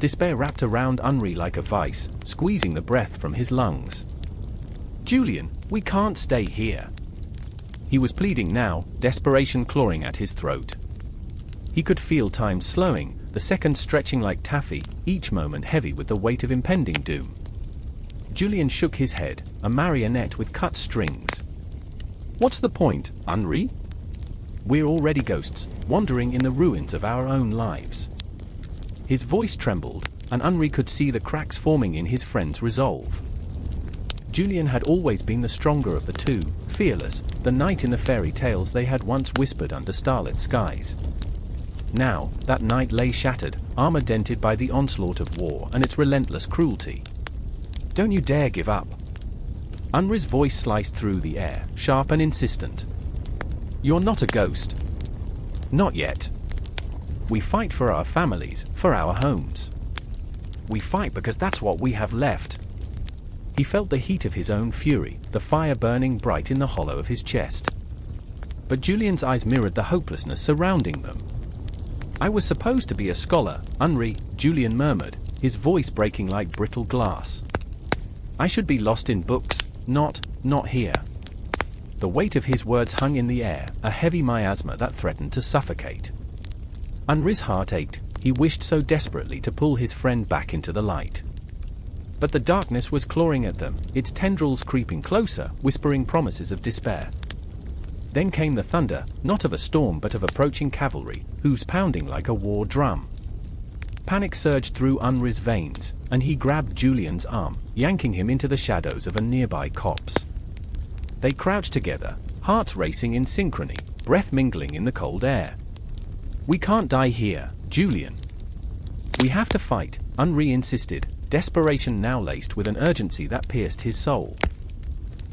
Despair wrapped around Henri like a vice, squeezing the breath from his lungs. "Julian, we can't stay here." He was pleading now, desperation clawing at his throat. He could feel time slowing, the seconds stretching like taffy, each moment heavy with the weight of impending doom. Julian shook his head, a marionette with cut strings. "What's the point, Henri? We're already ghosts, wandering in the ruins of our own lives." His voice trembled, and Henri could see the cracks forming in his friend's resolve. Julian had always been the stronger of the two, fearless, the knight in the fairy tales they had once whispered under starlit skies. Now, that knight lay shattered, armor dented by the onslaught of war and its relentless cruelty. "Don't you dare give up." Henri's voice sliced through the air, sharp and insistent. "You're not a ghost. Not yet. We fight for our families, for our homes. We fight because that's what we have left." He felt the heat of his own fury, the fire burning bright in the hollow of his chest. But Julian's eyes mirrored the hopelessness surrounding them. "I was supposed to be a scholar, Henri," Julian murmured, his voice breaking like brittle glass. "I should be lost in books, not here." The weight of his words hung in the air, a heavy miasma that threatened to suffocate. Henri's heart ached. He wished so desperately to pull his friend back into the light. But the darkness was clawing at them, its tendrils creeping closer, whispering promises of despair. Then came the thunder, not of a storm but of approaching cavalry, hooves pounding like a war drum. Panic surged through Henri's veins, and he grabbed Julian's arm, yanking him into the shadows of a nearby copse. They crouched together, hearts racing in synchrony, breath mingling in the cold air. "We can't die here, Julian. We have to fight," Henri insisted, desperation now laced with an urgency that pierced his soul.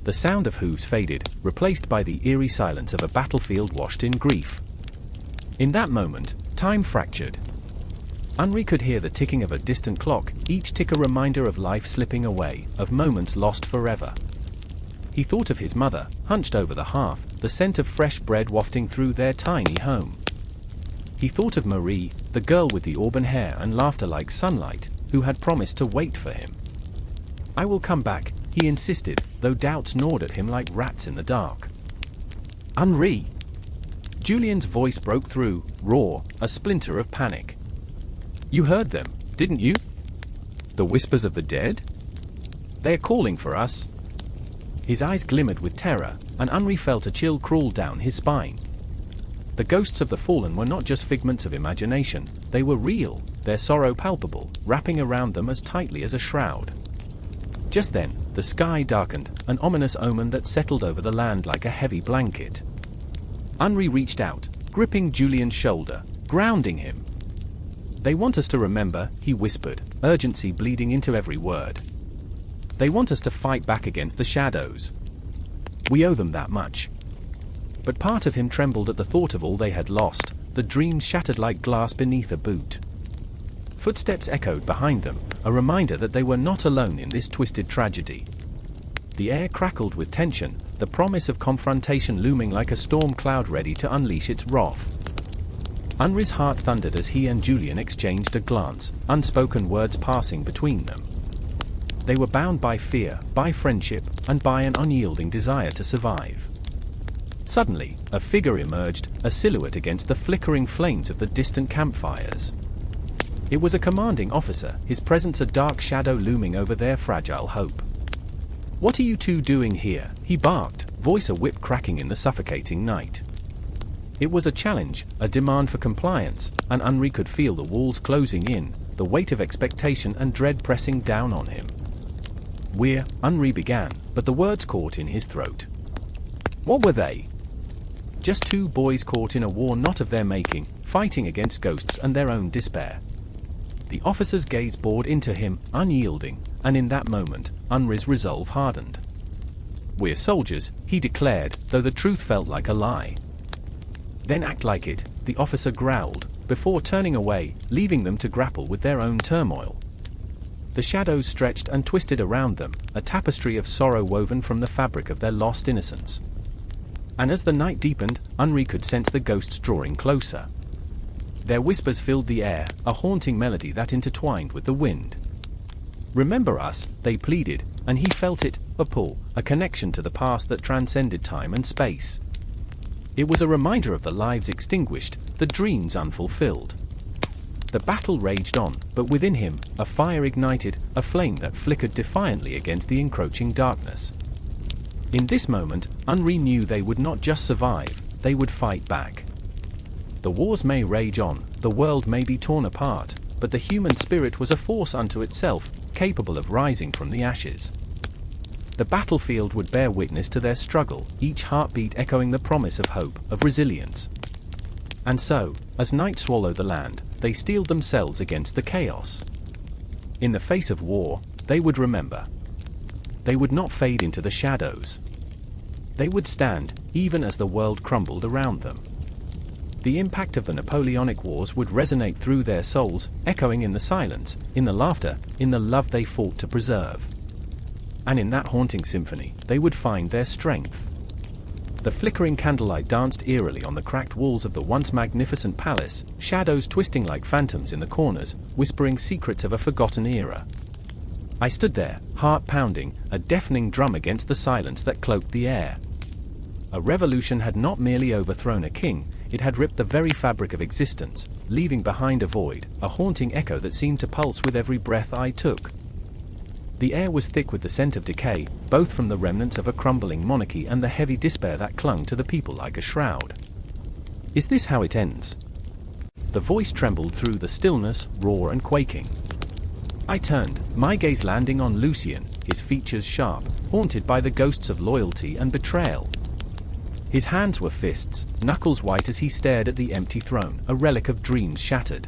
The sound of hooves faded, replaced by the eerie silence of a battlefield washed in grief. In that moment, time fractured. Henri could hear the ticking of a distant clock, each tick a reminder of life slipping away, of moments lost forever. He thought of his mother, hunched over the hearth, the scent of fresh bread wafting through their tiny home. He thought of Marie, the girl with the auburn hair and laughter like sunlight, who had promised to wait for him. "I will come back," he insisted, though doubts gnawed at him like rats in the dark. "Henri!" Julian's voice broke through, raw, a splinter of panic. "You heard them, didn't you? The whispers of the dead? They're calling for us." His eyes glimmered with terror, and Henri felt a chill crawl down his spine. The ghosts of the fallen were not just figments of imagination, they were real, their sorrow palpable, wrapping around them as tightly as a shroud. Just then, the sky darkened, an ominous omen that settled over the land like a heavy blanket. Henri reached out, gripping Julian's shoulder, grounding him. "They want us to remember," he whispered, urgency bleeding into every word. "They want us to fight back against the shadows. We owe them that much." But part of him trembled at the thought of all they had lost, the dreams shattered like glass beneath a boot. Footsteps echoed behind them, a reminder that they were not alone in this twisted tragedy. The air crackled with tension, the promise of confrontation looming like a storm cloud ready to unleash its wrath. Henri's heart thundered as he and Julian exchanged a glance, unspoken words passing between them. They were bound by fear, by friendship, and by an unyielding desire to survive. Suddenly, a figure emerged, a silhouette against the flickering flames of the distant campfires. It was a commanding officer, his presence a dark shadow looming over their fragile hope. "What are you two doing here?" he barked, voice a whip cracking in the suffocating night. It was a challenge, a demand for compliance, and Henri could feel the walls closing in, the weight of expectation and dread pressing down on him. Henri began, but the words caught in his throat. What were they? Just two boys caught in a war not of their making, fighting against ghosts and their own despair. The officer's gaze bored into him, unyielding, and in that moment, Henri's resolve hardened. "We're soldiers," he declared, though the truth felt like a lie. "Then act like it," the officer growled, before turning away, leaving them to grapple with their own turmoil. The shadows stretched and twisted around them, a tapestry of sorrow woven from the fabric of their lost innocence. And as the night deepened, Henri could sense the ghosts drawing closer. Their whispers filled the air, a haunting melody that intertwined with the wind. "Remember us," they pleaded, and he felt it, a pull, a connection to the past that transcended time and space. It was a reminder of the lives extinguished, the dreams unfulfilled. The battle raged on, but within him, a fire ignited, a flame that flickered defiantly against the encroaching darkness. In this moment, Henri knew they would not just survive, they would fight back. The wars may rage on, the world may be torn apart, but the human spirit was a force unto itself, capable of rising from the ashes. The battlefield would bear witness to their struggle, each heartbeat echoing the promise of hope, of resilience. And so, as night swallowed the land, they steeled themselves against the chaos. In the face of war, they would remember. They would not fade into the shadows. They would stand, even as the world crumbled around them. The impact of the Napoleonic Wars would resonate through their souls, echoing in the silence, in the laughter, in the love they fought to preserve. And in that haunting symphony, they would find their strength. The flickering candlelight danced eerily on the cracked walls of the once magnificent palace, shadows twisting like phantoms in the corners, whispering secrets of a forgotten era. I stood there, heart pounding, a deafening drum against the silence that cloaked the air. A revolution had not merely overthrown a king, it had ripped the very fabric of existence, leaving behind a void, a haunting echo that seemed to pulse with every breath I took. The air was thick with the scent of decay, both from the remnants of a crumbling monarchy and the heavy despair that clung to the people like a shroud. Is this how it ends? The voice trembled through the stillness, raw and quaking. I turned, my gaze landing on Lucien, his features sharp, haunted by the ghosts of loyalty and betrayal. His hands were fists, knuckles white as he stared at the empty throne, a relic of dreams shattered.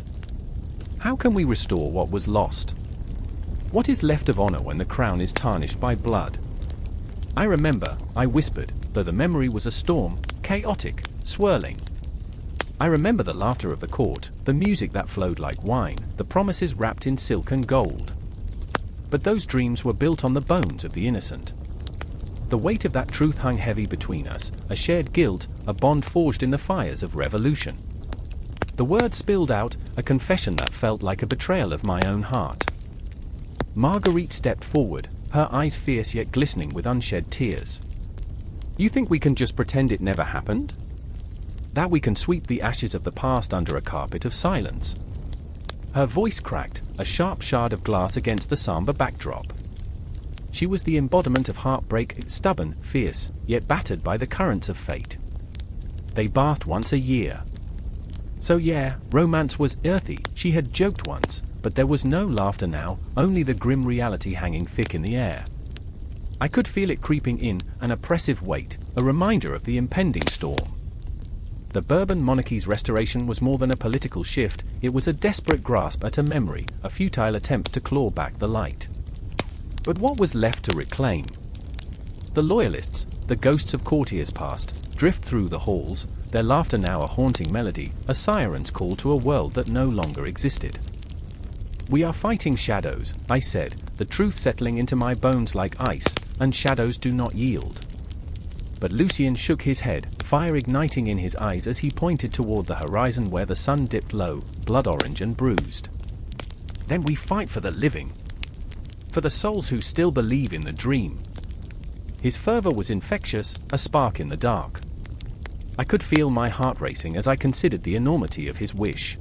How can we restore what was lost? What is left of honor when the crown is tarnished by blood? I remember, I whispered, though the memory was a storm, chaotic, swirling. I remember the laughter of the court, the music that flowed like wine, the promises wrapped in silk and gold. But those dreams were built on the bones of the innocent. The weight of that truth hung heavy between us, a shared guilt, a bond forged in the fires of revolution. The words spilled out, a confession that felt like a betrayal of my own heart. Marguerite stepped forward, her eyes fierce yet glistening with unshed tears. You think we can just pretend it never happened? That we can sweep the ashes of the past under a carpet of silence? Her voice cracked, a sharp shard of glass against the somber backdrop. She was the embodiment of heartbreak, stubborn, fierce, yet battered by the currents of fate. They bathed once a year. So yeah, romance was earthy, she had joked once, but there was no laughter now, only the grim reality hanging thick in the air. I could feel it creeping in, an oppressive weight, a reminder of the impending storm. The Bourbon monarchy's restoration was more than a political shift, it was a desperate grasp at a memory, a futile attempt to claw back the light. But what was left to reclaim? The loyalists, the ghosts of courtiers past, drift through the halls, their laughter now a haunting melody, a siren's call to a world that no longer existed. We are fighting shadows, I said, the truth settling into my bones like ice, and shadows do not yield. But Lucien shook his head, fire igniting in his eyes as he pointed toward the horizon where the sun dipped low, blood orange and bruised. Then we fight for the living. For the souls who still believe in the dream. His fervor was infectious, a spark in the dark. I could feel my heart racing as I considered the enormity of his wish.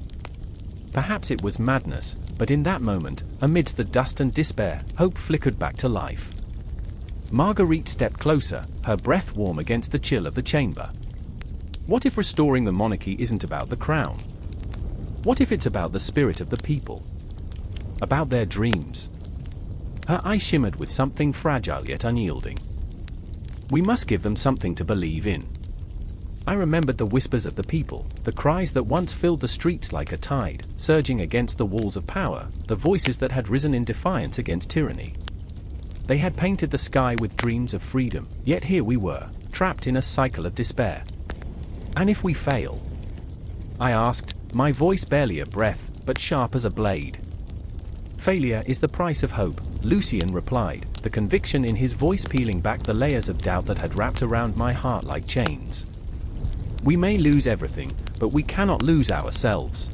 Perhaps it was madness, but in that moment, amidst the dust and despair, hope flickered back to life. Marguerite stepped closer, her breath warm against the chill of the chamber. What if restoring the monarchy isn't about the crown? What if it's about the spirit of the people? About their dreams? Her eyes shimmered with something fragile yet unyielding. We must give them something to believe in. I remembered the whispers of the people, the cries that once filled the streets like a tide, surging against the walls of power, the voices that had risen in defiance against tyranny. They had painted the sky with dreams of freedom, yet here we were, trapped in a cycle of despair. And if we fail? I asked, my voice barely a breath, but sharp as a blade. Failure is the price of hope, Lucien replied, the conviction in his voice peeling back the layers of doubt that had wrapped around my heart like chains. We may lose everything, but we cannot lose ourselves.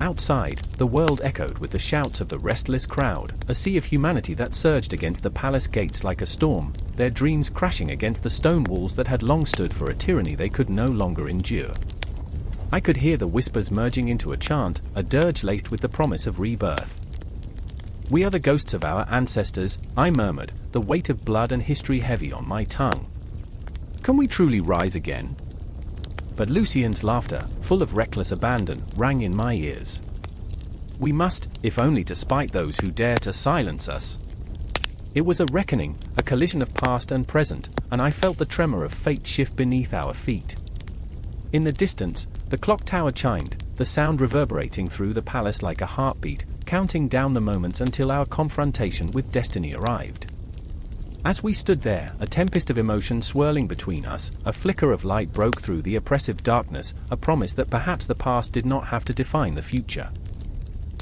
Outside, the world echoed with the shouts of the restless crowd, a sea of humanity that surged against the palace gates like a storm, their dreams crashing against the stone walls that had long stood for a tyranny they could no longer endure. I could hear the whispers merging into a chant, a dirge laced with the promise of rebirth. "We are the ghosts of our ancestors," I murmured, the weight of blood and history heavy on my tongue. "Can we truly rise again?" But Lucien's laughter, full of reckless abandon, rang in my ears. "We must, if only to spite those who dare to silence us." It was a reckoning, a collision of past and present, and I felt the tremor of fate shift beneath our feet. In the distance, the clock tower chimed, the sound reverberating through the palace like a heartbeat, counting down the moments until our confrontation with destiny arrived. As we stood there, a tempest of emotion swirling between us, a flicker of light broke through the oppressive darkness, a promise that perhaps the past did not have to define the future.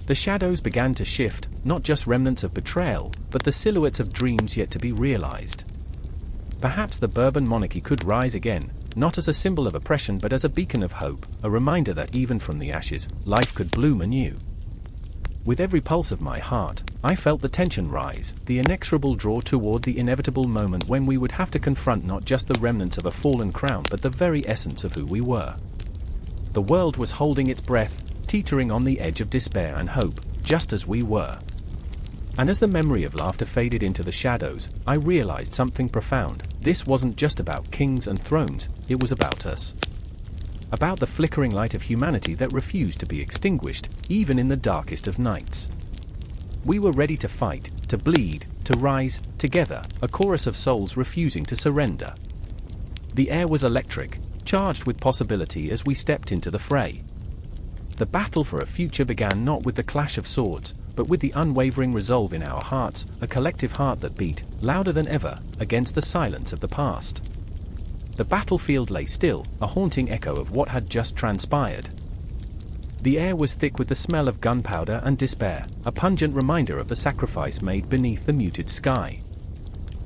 The shadows began to shift, not just remnants of betrayal, but the silhouettes of dreams yet to be realized. Perhaps the Bourbon monarchy could rise again, not as a symbol of oppression but as a beacon of hope, a reminder that even from the ashes, life could bloom anew. With every pulse of my heart, I felt the tension rise, the inexorable draw toward the inevitable moment when we would have to confront not just the remnants of a fallen crown but the very essence of who we were. The world was holding its breath, teetering on the edge of despair and hope, just as we were. And as the memory of laughter faded into the shadows, I realized something profound. This wasn't just about kings and thrones, it was about us. About the flickering light of humanity that refused to be extinguished, even in the darkest of nights. We were ready to fight, to bleed, to rise, together, a chorus of souls refusing to surrender. The air was electric, charged with possibility as we stepped into the fray. The battle for a future began not with the clash of swords, but with the unwavering resolve in our hearts, a collective heart that beat, louder than ever, against the silence of the past. The battlefield lay still, a haunting echo of what had just transpired. The air was thick with the smell of gunpowder and despair, a pungent reminder of the sacrifice made beneath the muted sky.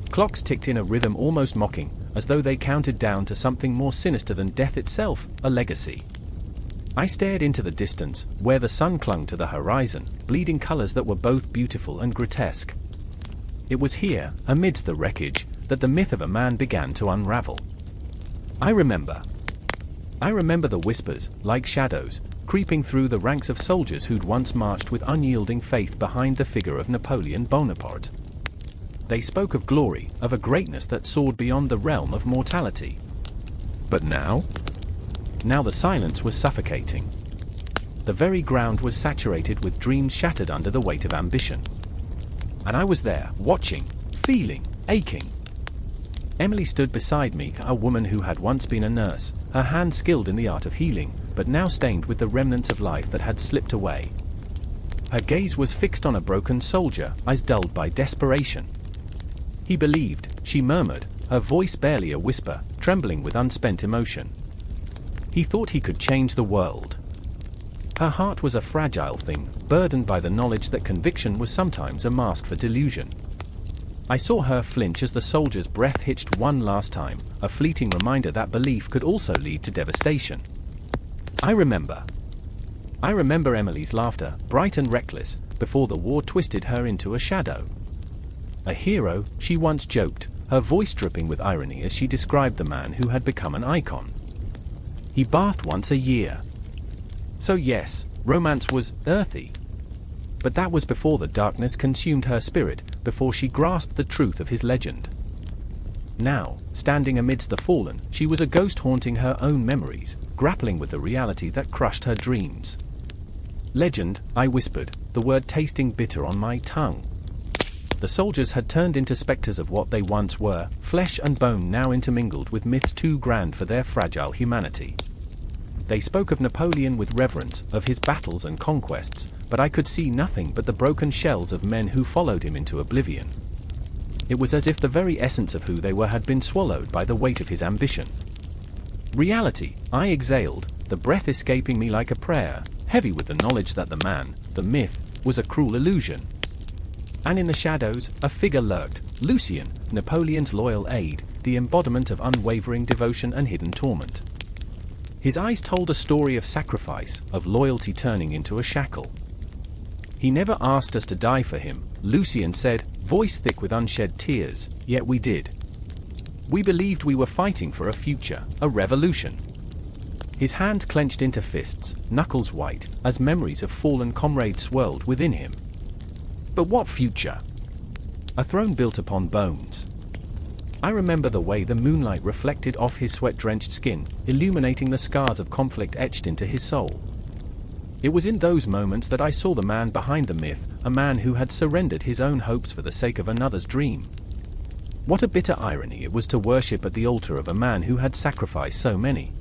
Clocks ticked in a rhythm almost mocking, as though they counted down to something more sinister than death itself, a legacy. I stared into the distance, where the sun clung to the horizon, bleeding colors that were both beautiful and grotesque. It was here, amidst the wreckage, that the myth of a man began to unravel. I remember the whispers, like shadows, creeping through the ranks of soldiers who'd once marched with unyielding faith behind the figure of Napoleon Bonaparte. They spoke of glory, of a greatness that soared beyond the realm of mortality. But now? Now the silence was suffocating. The very ground was saturated with dreams shattered under the weight of ambition. And I was there, watching, feeling, aching. Emily stood beside me, a woman who had once been a nurse, her hand skilled in the art of healing, but now stained with the remnants of life that had slipped away. Her gaze was fixed on a broken soldier, eyes dulled by desperation. "He believed," she murmured, her voice barely a whisper, trembling with unspent emotion. "He thought he could change the world." Her heart was a fragile thing, burdened by the knowledge that conviction was sometimes a mask for delusion. I saw her flinch as the soldier's breath hitched one last time, a fleeting reminder that belief could also lead to devastation. I remember Emily's laughter, bright and reckless, before the war twisted her into a shadow. A hero, she once joked, her voice dripping with irony as she described the man who had become an icon. He bathed once a year. So yes, romance was earthy. But that was before the darkness consumed her spirit, before she grasped the truth of his legend. Now, standing amidst the fallen, she was a ghost haunting her own memories, grappling with the reality that crushed her dreams. "Legend," I whispered, the word tasting bitter on my tongue. The soldiers had turned into specters of what they once were, flesh and bone now intermingled with myths too grand for their fragile humanity. They spoke of Napoleon with reverence, of his battles and conquests, but I could see nothing but the broken shells of men who followed him into oblivion. It was as if the very essence of who they were had been swallowed by the weight of his ambition. "Reality," I exhaled, the breath escaping me like a prayer, heavy with the knowledge that the man, the myth, was a cruel illusion. And in the shadows, a figure lurked, Lucien, Napoleon's loyal aide, the embodiment of unwavering devotion and hidden torment. His eyes told a story of sacrifice, of loyalty turning into a shackle. "He never asked us to die for him," Lucien said, voice thick with unshed tears, "yet we did. We believed we were fighting for a future, a revolution." His hands clenched into fists, knuckles white, as memories of fallen comrades swirled within him. But what future? A throne built upon bones. I remember the way the moonlight reflected off his sweat-drenched skin, illuminating the scars of conflict etched into his soul. It was in those moments that I saw the man behind the myth, a man who had surrendered his own hopes for the sake of another's dream. What a bitter irony it was to worship at the altar of a man who had sacrificed so many.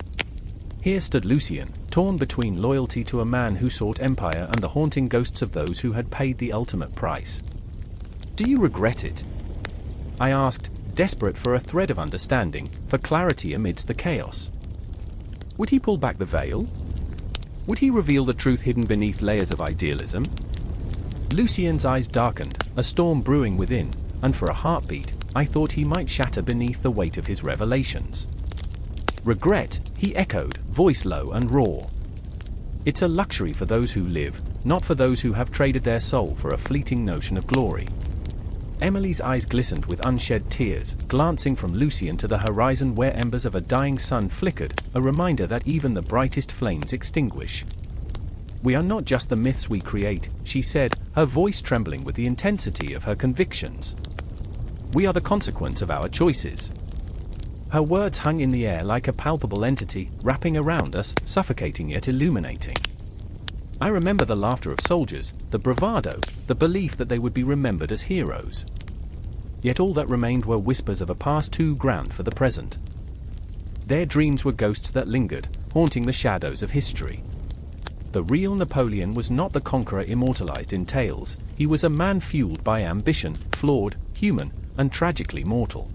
Here stood Lucien, torn between loyalty to a man who sought empire and the haunting ghosts of those who had paid the ultimate price. "Do you regret it?" I asked, desperate for a thread of understanding, for clarity amidst the chaos. Would he pull back the veil? Would he reveal the truth hidden beneath layers of idealism? Lucien's eyes darkened, a storm brewing within, and for a heartbeat, I thought he might shatter beneath the weight of his revelations. "Regret," he echoed, voice low and raw. "It's a luxury for those who live, not for those who have traded their soul for a fleeting notion of glory." Emily's eyes glistened with unshed tears, glancing from Lucien to the horizon where embers of a dying sun flickered, a reminder that even the brightest flames extinguish. "We are not just the myths we create," she said, her voice trembling with the intensity of her convictions. "We are the consequence of our choices." Her words hung in the air like a palpable entity, wrapping around us, suffocating yet illuminating. I remember the laughter of soldiers, the bravado, the belief that they would be remembered as heroes. Yet all that remained were whispers of a past too grand for the present. Their dreams were ghosts that lingered, haunting the shadows of history. The real Napoleon was not the conqueror immortalized in tales, he was a man fueled by ambition, flawed, human, and tragically mortal.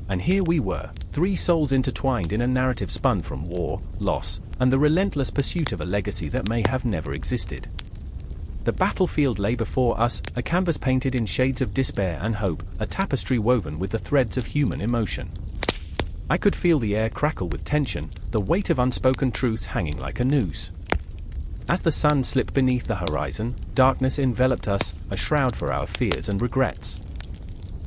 And here we were, three souls intertwined in a narrative spun from war, loss, and the relentless pursuit of a legacy that may have never existed. The battlefield lay before us, a canvas painted in shades of despair and hope, a tapestry woven with the threads of human emotion. I could feel the air crackle with tension, the weight of unspoken truths hanging like a noose. As the sun slipped beneath the horizon, darkness enveloped us, a shroud for our fears and regrets.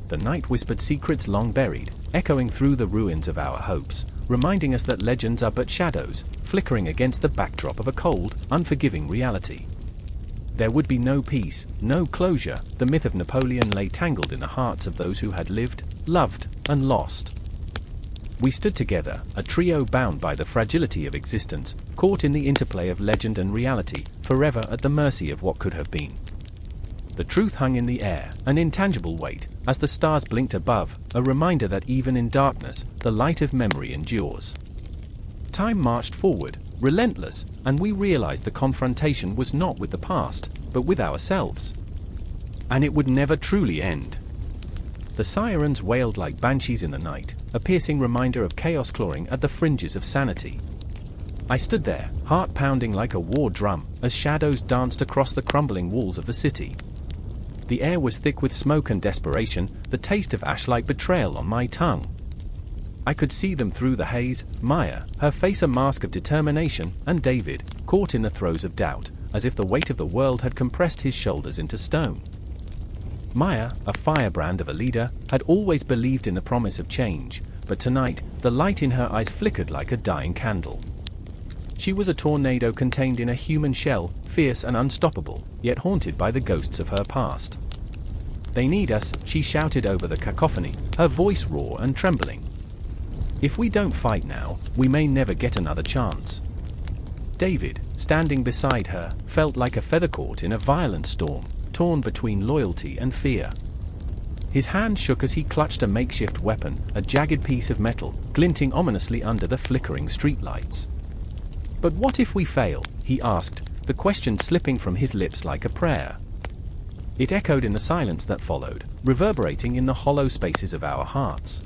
The night whispered secrets long buried, echoing through the ruins of our hopes, reminding us that legends are but shadows, flickering against the backdrop of a cold, unforgiving reality. There would be no peace, no closure. The myth of Napoleon lay tangled in the hearts of those who had lived, loved, and lost. We stood together, a trio bound by the fragility of existence, caught in the interplay of legend and reality, forever at the mercy of what could have been. The truth hung in the air, an intangible weight, as the stars blinked above, a reminder that even in darkness, the light of memory endures. Time marched forward, relentless, and we realized the confrontation was not with the past, but with ourselves. And it would never truly end. The sirens wailed like banshees in the night, a piercing reminder of chaos clawing at the fringes of sanity. I stood there, heart pounding like a war drum, as shadows danced across the crumbling walls of the city. The air was thick with smoke and desperation, the taste of ash-like betrayal on my tongue. I could see them through the haze, Maya, her face a mask of determination, and David, caught in the throes of doubt, as if the weight of the world had compressed his shoulders into stone. Maya, a firebrand of a leader, had always believed in the promise of change, but tonight, the light in her eyes flickered like a dying candle. She was a tornado contained in a human shell, fierce and unstoppable, yet haunted by the ghosts of her past. "They need us," she shouted over the cacophony, her voice raw and trembling. "If we don't fight now, we may never get another chance." David, standing beside her, felt like a feather caught in a violent storm, torn between loyalty and fear. His hand shook as he clutched a makeshift weapon, a jagged piece of metal, glinting ominously under the flickering streetlights. "But what if we fail?" he asked, the question slipping from his lips like a prayer. It echoed in the silence that followed, reverberating in the hollow spaces of our hearts.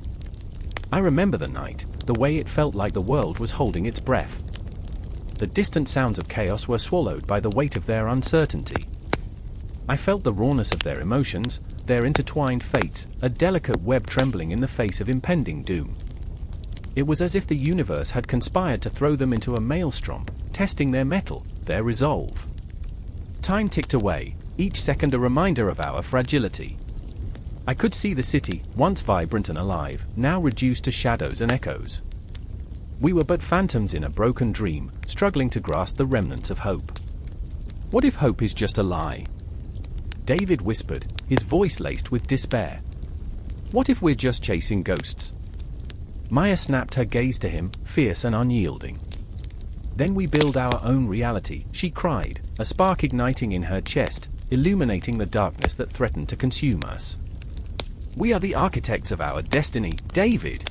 I remember the night, the way it felt like the world was holding its breath. The distant sounds of chaos were swallowed by the weight of their uncertainty. I felt the rawness of their emotions, their intertwined fates, a delicate web trembling in the face of impending doom. It was as if the universe had conspired to throw them into a maelstrom, testing their mettle, their resolve. Time ticked away, each second a reminder of our fragility. I could see the city, once vibrant and alive, now reduced to shadows and echoes. We were but phantoms in a broken dream, struggling to grasp the remnants of hope. What if hope is just a lie? David whispered, his voice laced with despair. What if we're just chasing ghosts? Maya snapped her gaze to him, fierce and unyielding. Then we build our own reality, she cried, a spark igniting in her chest, illuminating the darkness that threatened to consume us. We are the architects of our destiny, David.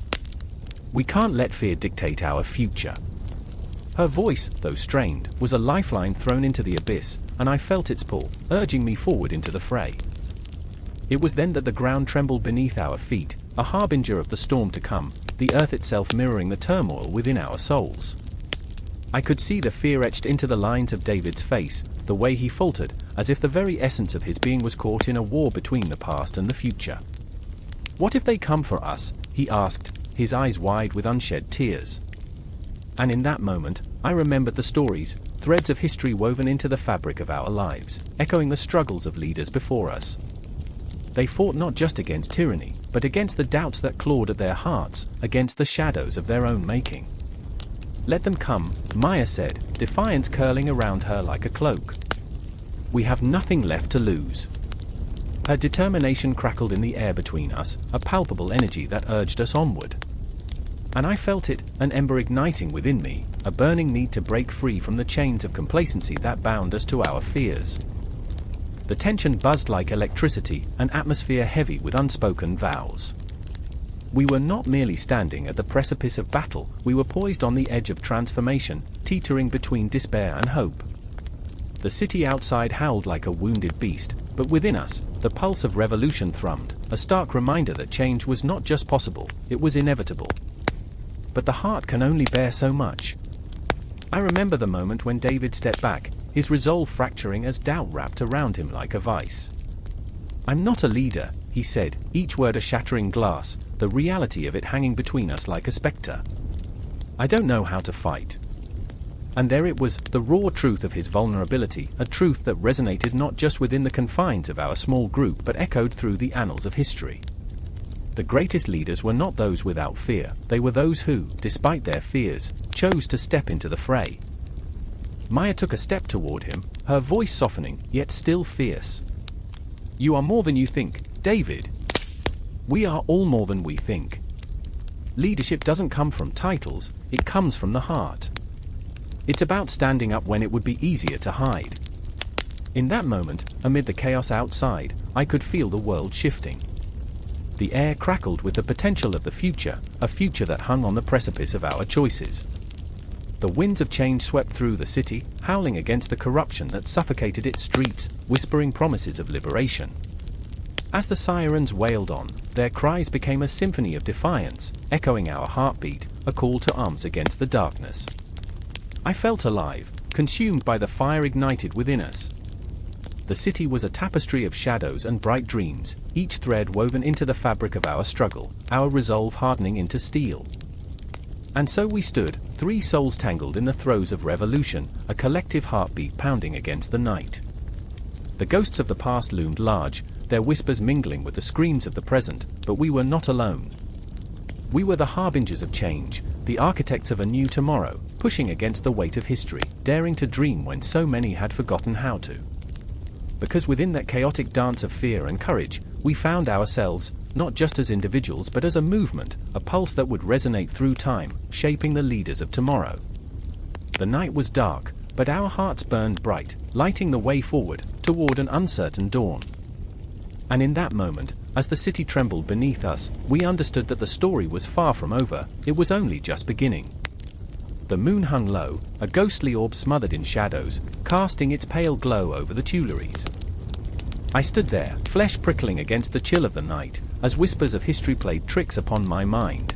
We can't let fear dictate our future. Her voice, though strained, was a lifeline thrown into the abyss, and I felt its pull, urging me forward into the fray. It was then that the ground trembled beneath our feet, a harbinger of the storm to come, the earth itself mirroring the turmoil within our souls. I could see the fear etched into the lines of David's face, the way he faltered, as if the very essence of his being was caught in a war between the past and the future. What if they come for us? He asked, his eyes wide with unshed tears. And in that moment, I remembered the stories, threads of history woven into the fabric of our lives, echoing the struggles of leaders before us. They fought not just against tyranny, but against the doubts that clawed at their hearts, against the shadows of their own making. Let them come, Maya said, defiance curling around her like a cloak. We have nothing left to lose. Her determination crackled in the air between us, a palpable energy that urged us onward. And I felt it, an ember igniting within me, a burning need to break free from the chains of complacency that bound us to our fears. The tension buzzed like electricity, an atmosphere heavy with unspoken vows. We were not merely standing at the precipice of battle, we were poised on the edge of transformation, teetering between despair and hope. The city outside howled like a wounded beast, but within us, the pulse of revolution thrummed, a stark reminder that change was not just possible, it was inevitable. But the heart can only bear so much. I remember the moment when David stepped back, his resolve fracturing as doubt wrapped around him like a vice. I'm not a leader, he said, each word a shattering glass, the reality of it hanging between us like a spectre. I don't know how to fight. And there it was, the raw truth of his vulnerability, a truth that resonated not just within the confines of our small group but echoed through the annals of history. The greatest leaders were not those without fear, they were those who, despite their fears, chose to step into the fray. Maya took a step toward him, her voice softening, yet still fierce. You are more than you think, David. We are all more than we think. Leadership doesn't come from titles, it comes from the heart. It's about standing up when it would be easier to hide. In that moment, amid the chaos outside, I could feel the world shifting. The air crackled with the potential of the future, a future that hung on the precipice of our choices. The winds of change swept through the city, howling against the corruption that suffocated its streets, whispering promises of liberation. As the sirens wailed on, their cries became a symphony of defiance, echoing our heartbeat, a call to arms against the darkness. I felt alive, consumed by the fire ignited within us. The city was a tapestry of shadows and bright dreams, each thread woven into the fabric of our struggle, our resolve hardening into steel. And so we stood, three souls tangled in the throes of revolution, a collective heartbeat pounding against the night. The ghosts of the past loomed large, their whispers mingling with the screams of the present, but we were not alone. We were the harbingers of change, the architects of a new tomorrow, pushing against the weight of history, daring to dream when so many had forgotten how to. Because within that chaotic dance of fear and courage, we found ourselves, not just as individuals but as a movement, a pulse that would resonate through time, shaping the leaders of tomorrow. The night was dark, but our hearts burned bright, lighting the way forward, toward an uncertain dawn. And in that moment, as the city trembled beneath us, we understood that the story was far from over, it was only just beginning. The moon hung low, a ghostly orb smothered in shadows, casting its pale glow over the Tuileries. I stood there, flesh prickling against the chill of the night, as whispers of history played tricks upon my mind.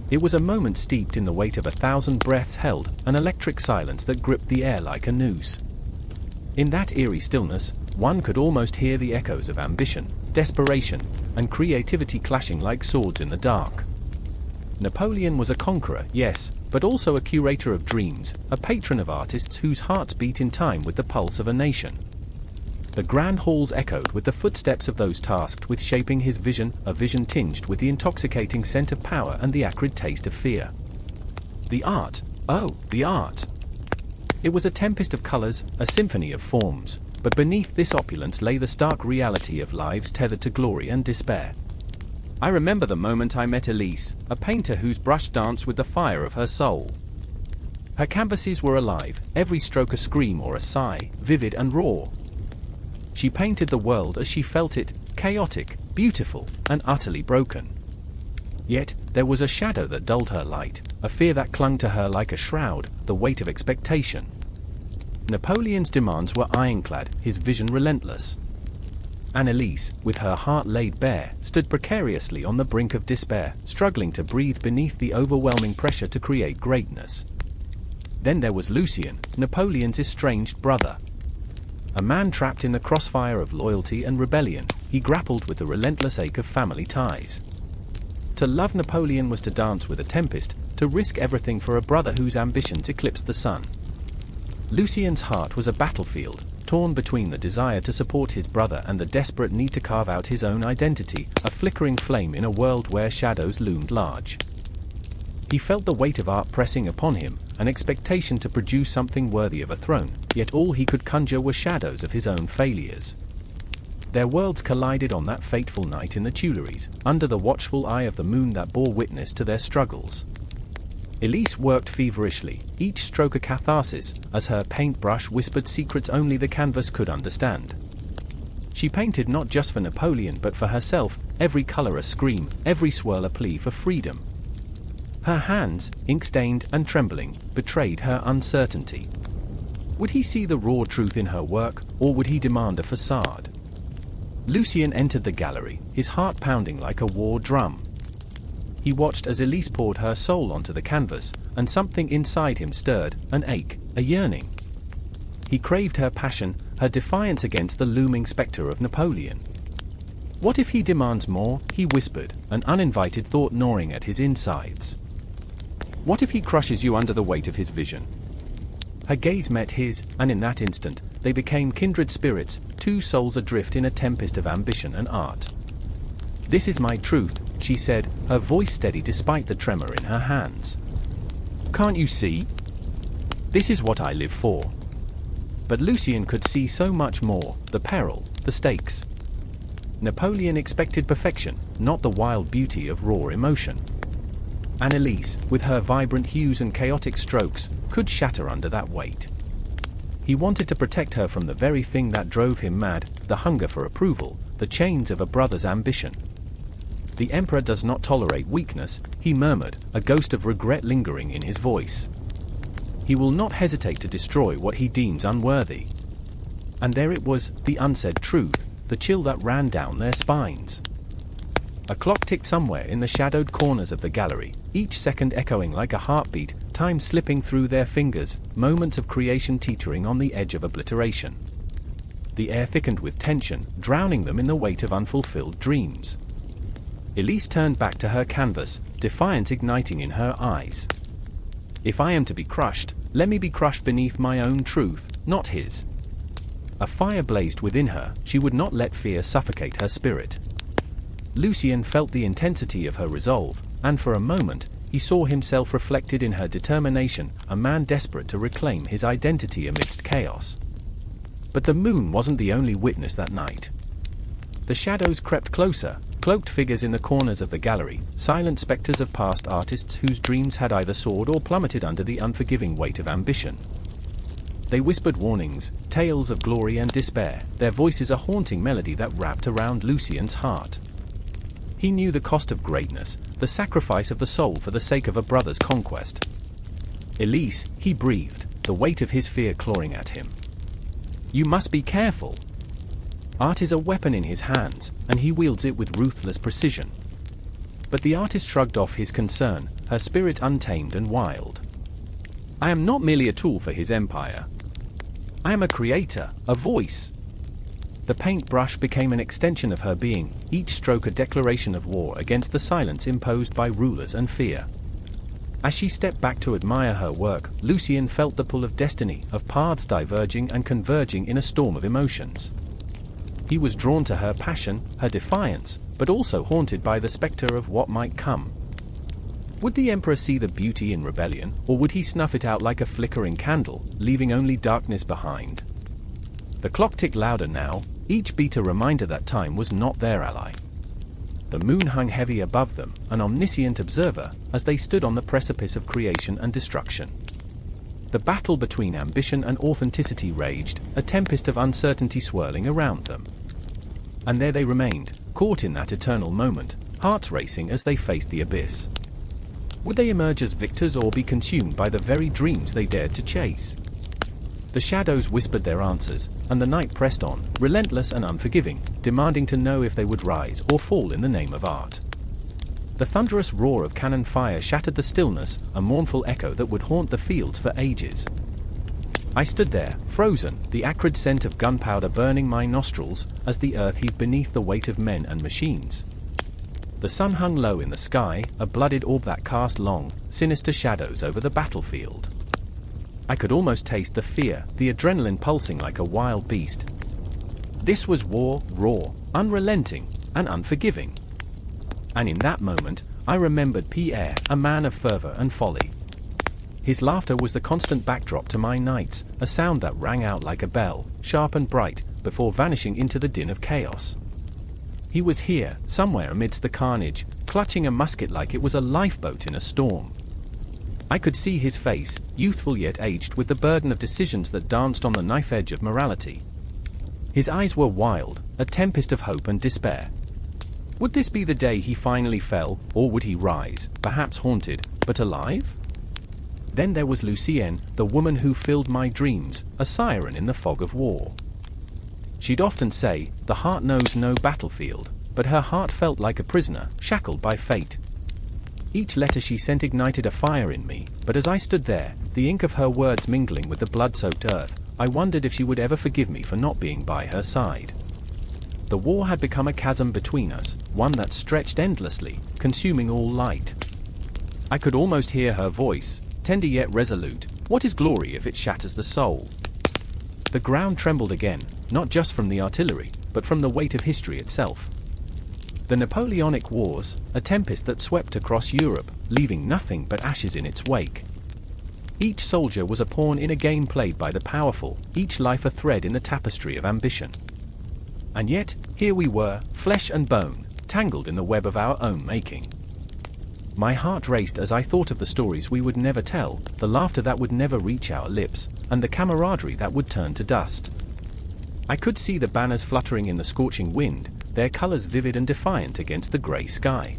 It was a moment steeped in the weight of 1,000 breaths held, an electric silence that gripped the air like a noose. In that eerie stillness, one could almost hear the echoes of ambition, desperation, and creativity clashing like swords in the dark. Napoleon was a conqueror, yes, but also a curator of dreams, a patron of artists whose hearts beat in time with the pulse of a nation. The grand halls echoed with the footsteps of those tasked with shaping his vision, a vision tinged with the intoxicating scent of power and the acrid taste of fear. The art. Oh, the art! It was a tempest of colors, a symphony of forms, but beneath this opulence lay the stark reality of lives tethered to glory and despair. I remember the moment I met Elise, a painter whose brush danced with the fire of her soul. Her canvases were alive, every stroke a scream or a sigh, vivid and raw. She painted the world as she felt it, chaotic, beautiful, and utterly broken. Yet, there was a shadow that dulled her light, a fear that clung to her like a shroud, the weight of expectation. Napoleon's demands were ironclad, his vision relentless. Annelise, with her heart laid bare, stood precariously on the brink of despair, struggling to breathe beneath the overwhelming pressure to create greatness. Then there was Lucien, Napoleon's estranged brother. A man trapped in the crossfire of loyalty and rebellion, he grappled with the relentless ache of family ties. To love Napoleon was to dance with a tempest, to risk everything for a brother whose ambitions eclipsed the sun. Lucien's heart was a battlefield, torn between the desire to support his brother and the desperate need to carve out his own identity, a flickering flame in a world where shadows loomed large. He felt the weight of art pressing upon him, an expectation to produce something worthy of a throne, yet all he could conjure were shadows of his own failures. Their worlds collided on that fateful night in the Tuileries, under the watchful eye of the moon that bore witness to their struggles. Elise worked feverishly, each stroke a catharsis, as her paintbrush whispered secrets only the canvas could understand. She painted not just for Napoleon but for herself, every color a scream, every swirl a plea for freedom. Her hands, ink-stained and trembling, betrayed her uncertainty. Would he see the raw truth in her work, or would he demand a facade? Lucien entered the gallery, his heart pounding like a war drum. He watched as Elise poured her soul onto the canvas, and something inside him stirred, an ache, a yearning. He craved her passion, her defiance against the looming spectre of Napoleon. What if he demands more? He whispered, an uninvited thought gnawing at his insides. What if he crushes you under the weight of his vision? Her gaze met his, and in that instant, they became kindred spirits, two souls adrift in a tempest of ambition and art. "This is my truth," she said, her voice steady despite the tremor in her hands. "Can't you see? This is what I live for." But Lucien could see so much more, the peril, the stakes. Napoleon expected perfection, not the wild beauty of raw emotion. Annelise, with her vibrant hues and chaotic strokes, could shatter under that weight. He wanted to protect her from the very thing that drove him mad, the hunger for approval, the chains of a brother's ambition. "The Emperor does not tolerate weakness," he murmured, a ghost of regret lingering in his voice. "He will not hesitate to destroy what he deems unworthy." And there it was, the unsaid truth, the chill that ran down their spines. A clock ticked somewhere in the shadowed corners of the gallery, each second echoing like a heartbeat, time slipping through their fingers, moments of creation teetering on the edge of obliteration. The air thickened with tension, drowning them in the weight of unfulfilled dreams. Elise turned back to her canvas, defiance igniting in her eyes. "If I am to be crushed, let me be crushed beneath my own truth, not his." A fire blazed within her, she would not let fear suffocate her spirit. Lucien felt the intensity of her resolve, and for a moment, he saw himself reflected in her determination, a man desperate to reclaim his identity amidst chaos. But the moon wasn't the only witness that night. The shadows crept closer, cloaked figures in the corners of the gallery, silent specters of past artists whose dreams had either soared or plummeted under the unforgiving weight of ambition. They whispered warnings, tales of glory and despair, their voices a haunting melody that wrapped around Lucien's heart. He knew the cost of greatness, the sacrifice of the soul for the sake of a brother's conquest. "Elise," he breathed, the weight of his fear clawing at him. "You must be careful." Art is a weapon in his hands, and he wields it with ruthless precision. But the artist shrugged off his concern, her spirit untamed and wild. "I am not merely a tool for his empire. I am a creator, a voice." The paintbrush became an extension of her being, each stroke a declaration of war against the silence imposed by rulers and fear. As she stepped back to admire her work, Lucien felt the pull of destiny, of paths diverging and converging in a storm of emotions. He was drawn to her passion, her defiance, but also haunted by the specter of what might come. Would the Emperor see the beauty in rebellion, or would he snuff it out like a flickering candle, leaving only darkness behind? The clock ticked louder now, each beat a reminder that time was not their ally. The moon hung heavy above them, an omniscient observer, as they stood on the precipice of creation and destruction. The battle between ambition and authenticity raged, a tempest of uncertainty swirling around them. And there they remained, caught in that eternal moment, hearts racing as they faced the abyss. Would they emerge as victors or be consumed by the very dreams they dared to chase? The shadows whispered their answers, and the night pressed on, relentless and unforgiving, demanding to know if they would rise or fall in the name of art. The thunderous roar of cannon fire shattered the stillness, a mournful echo that would haunt the fields for ages. I stood there, frozen, the acrid scent of gunpowder burning my nostrils, as the earth heaved beneath the weight of men and machines. The sun hung low in the sky, a blooded orb that cast long, sinister shadows over the battlefield. I could almost taste the fear, the adrenaline pulsing like a wild beast. This was war, raw, unrelenting, and unforgiving. And in that moment, I remembered Pierre, a man of fervor and folly. His laughter was the constant backdrop to my nights, a sound that rang out like a bell, sharp and bright, before vanishing into the din of chaos. He was here, somewhere amidst the carnage, clutching a musket like it was a lifeboat in a storm. I could see his face, youthful yet aged with the burden of decisions that danced on the knife edge of morality. His eyes were wild, a tempest of hope and despair. Would this be the day he finally fell, or would he rise, perhaps haunted, but alive? Then there was Lucienne, the woman who filled my dreams, a siren in the fog of war. She'd often say, "The heart knows no battlefield," but her heart felt like a prisoner, shackled by fate. Each letter she sent ignited a fire in me, but as I stood there, the ink of her words mingling with the blood-soaked earth, I wondered if she would ever forgive me for not being by her side. The war had become a chasm between us, one that stretched endlessly, consuming all light. I could almost hear her voice, tender yet resolute. What is glory if it shatters the soul? The ground trembled again, not just from the artillery, but from the weight of history itself. The Napoleonic Wars, a tempest that swept across Europe, leaving nothing but ashes in its wake. Each soldier was a pawn in a game played by the powerful, each life a thread in the tapestry of ambition. And yet, here we were, flesh and bone, tangled in the web of our own making. My heart raced as I thought of the stories we would never tell, the laughter that would never reach our lips, and the camaraderie that would turn to dust. I could see the banners fluttering in the scorching wind, their colors vivid and defiant against the gray sky.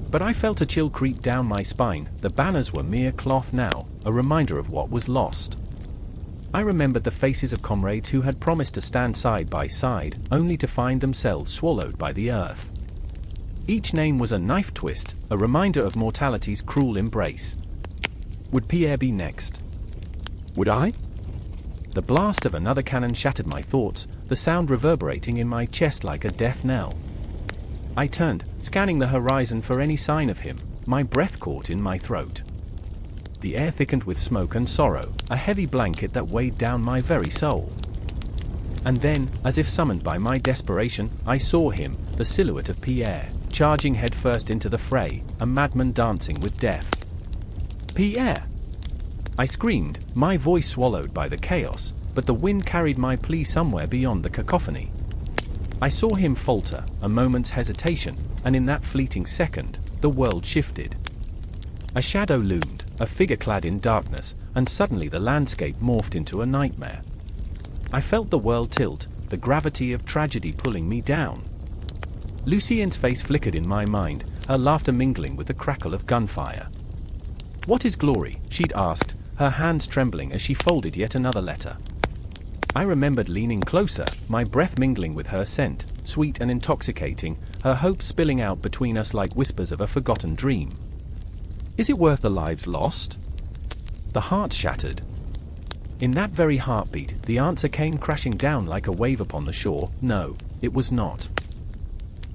But I felt a chill creep down my spine. The banners were mere cloth now, a reminder of what was lost. I remembered the faces of comrades who had promised to stand side by side, only to find themselves swallowed by the earth. Each name was a knife twist, a reminder of mortality's cruel embrace. Would Pierre be next? Would I? The blast of another cannon shattered my thoughts, the sound reverberating in my chest like a death knell. I turned, scanning the horizon for any sign of him, my breath caught in my throat. The air thickened with smoke and sorrow, a heavy blanket that weighed down my very soul. And then, as if summoned by my desperation, I saw him, the silhouette of Pierre, charging headfirst into the fray, a madman dancing with death. Pierre! I screamed, my voice swallowed by the chaos, but the wind carried my plea somewhere beyond the cacophony. I saw him falter, a moment's hesitation, and in that fleeting second, the world shifted. A shadow loomed, a figure clad in darkness, and suddenly the landscape morphed into a nightmare. I felt the world tilt, the gravity of tragedy pulling me down. Lucienne's face flickered in my mind, her laughter mingling with the crackle of gunfire. "What is glory?" she'd asked, her hands trembling as she folded yet another letter. I remembered leaning closer, my breath mingling with her scent, sweet and intoxicating, her hopes spilling out between us like whispers of a forgotten dream. Is it worth the lives lost? The heart shattered. In that very heartbeat, the answer came crashing down like a wave upon the shore: no, it was not.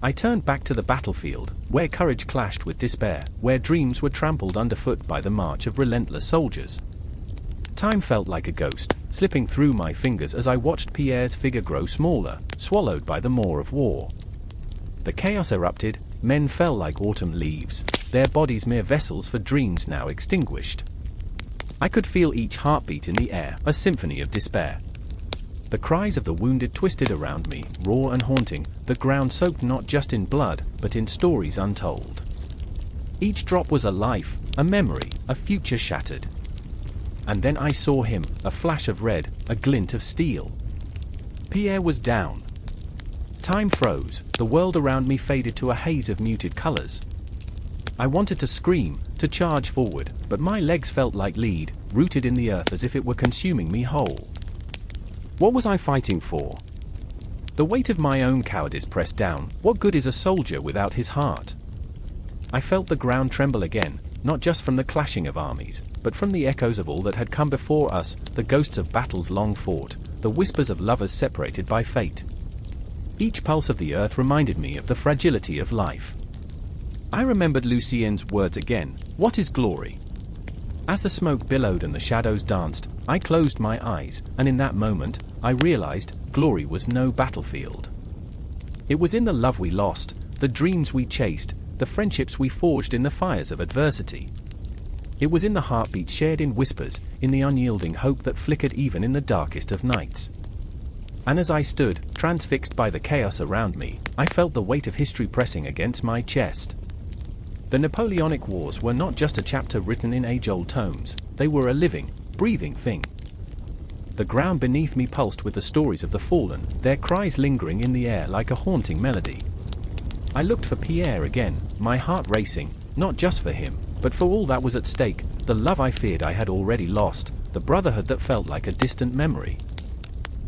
I turned back to the battlefield, where courage clashed with despair, where dreams were trampled underfoot by the march of relentless soldiers. Time felt like a ghost, slipping through my fingers as I watched Pierre's figure grow smaller, swallowed by the maw of war. The chaos erupted, men fell like autumn leaves, their bodies mere vessels for dreams now extinguished. I could feel each heartbeat in the air, a symphony of despair. The cries of the wounded twisted around me, raw and haunting, the ground soaked not just in blood, but in stories untold. Each drop was a life, a memory, a future shattered. And then I saw him, a flash of red, a glint of steel. Pierre was down. Time froze, the world around me faded to a haze of muted colors. I wanted to scream, to charge forward, but my legs felt like lead, rooted in the earth as if it were consuming me whole. What was I fighting for? The weight of my own cowardice pressed down. What good is a soldier without his heart? I felt the ground tremble again, not just from the clashing of armies, but from the echoes of all that had come before us, the ghosts of battles long fought, the whispers of lovers separated by fate. Each pulse of the earth reminded me of the fragility of life. I remembered Lucien's words again: what is glory? As the smoke billowed and the shadows danced, I closed my eyes, and in that moment, I realized glory was no battlefield. It was in the love we lost, the dreams we chased, the friendships we forged in the fires of adversity. It was in the heartbeats shared in whispers, in the unyielding hope that flickered even in the darkest of nights. And as I stood, transfixed by the chaos around me, I felt the weight of history pressing against my chest. The Napoleonic Wars were not just a chapter written in age-old tomes, they were a living, breathing thing. The ground beneath me pulsed with the stories of the fallen, their cries lingering in the air like a haunting melody. I looked for Pierre again, my heart racing, not just for him, but for all that was at stake, the love I feared I had already lost, the brotherhood that felt like a distant memory.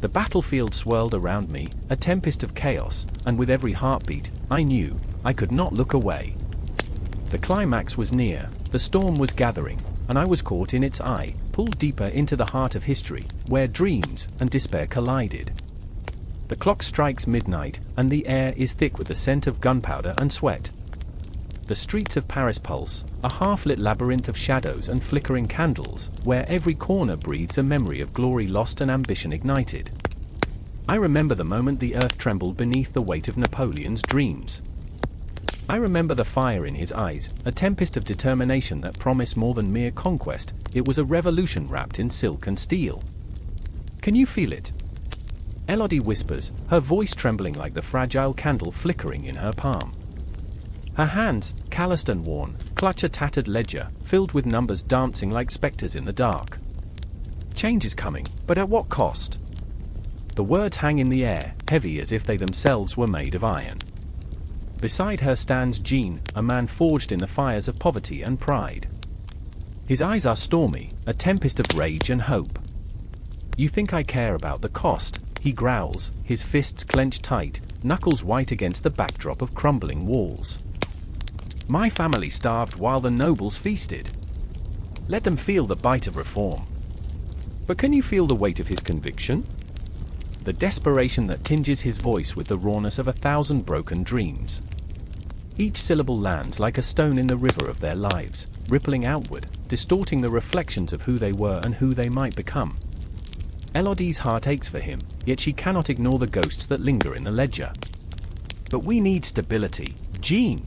The battlefield swirled around me, a tempest of chaos, and with every heartbeat, I knew I could not look away. The climax was near, the storm was gathering, and I was caught in its eye, pulled deeper into the heart of history, where dreams and despair collided. The clock strikes midnight, and the air is thick with the scent of gunpowder and sweat. The streets of Paris pulse, a half-lit labyrinth of shadows and flickering candles, where every corner breathes a memory of glory lost and ambition ignited. I remember the moment the earth trembled beneath the weight of Napoleon's dreams. I remember the fire in his eyes, a tempest of determination that promised more than mere conquest. It was a revolution wrapped in silk and steel. Can you feel it? Elodie whispers, her voice trembling like the fragile candle flickering in her palm. Her hands, calloused and worn, clutch a tattered ledger, filled with numbers dancing like specters in the dark. Change is coming, but at what cost? The words hang in the air, heavy as if they themselves were made of iron. Beside her stands Jean, a man forged in the fires of poverty and pride. His eyes are stormy, a tempest of rage and hope. You think I care about the cost? He growls, his fists clenched tight, knuckles white against the backdrop of crumbling walls. My family starved while the nobles feasted. Let them feel the bite of reform. But can you feel the weight of his conviction? The desperation that tinges his voice with the rawness of 1,000 broken dreams. Each syllable lands like a stone in the river of their lives, rippling outward, distorting the reflections of who they were and who they might become. Elodie's heart aches for him, yet she cannot ignore the ghosts that linger in the ledger. But we need stability, Jean.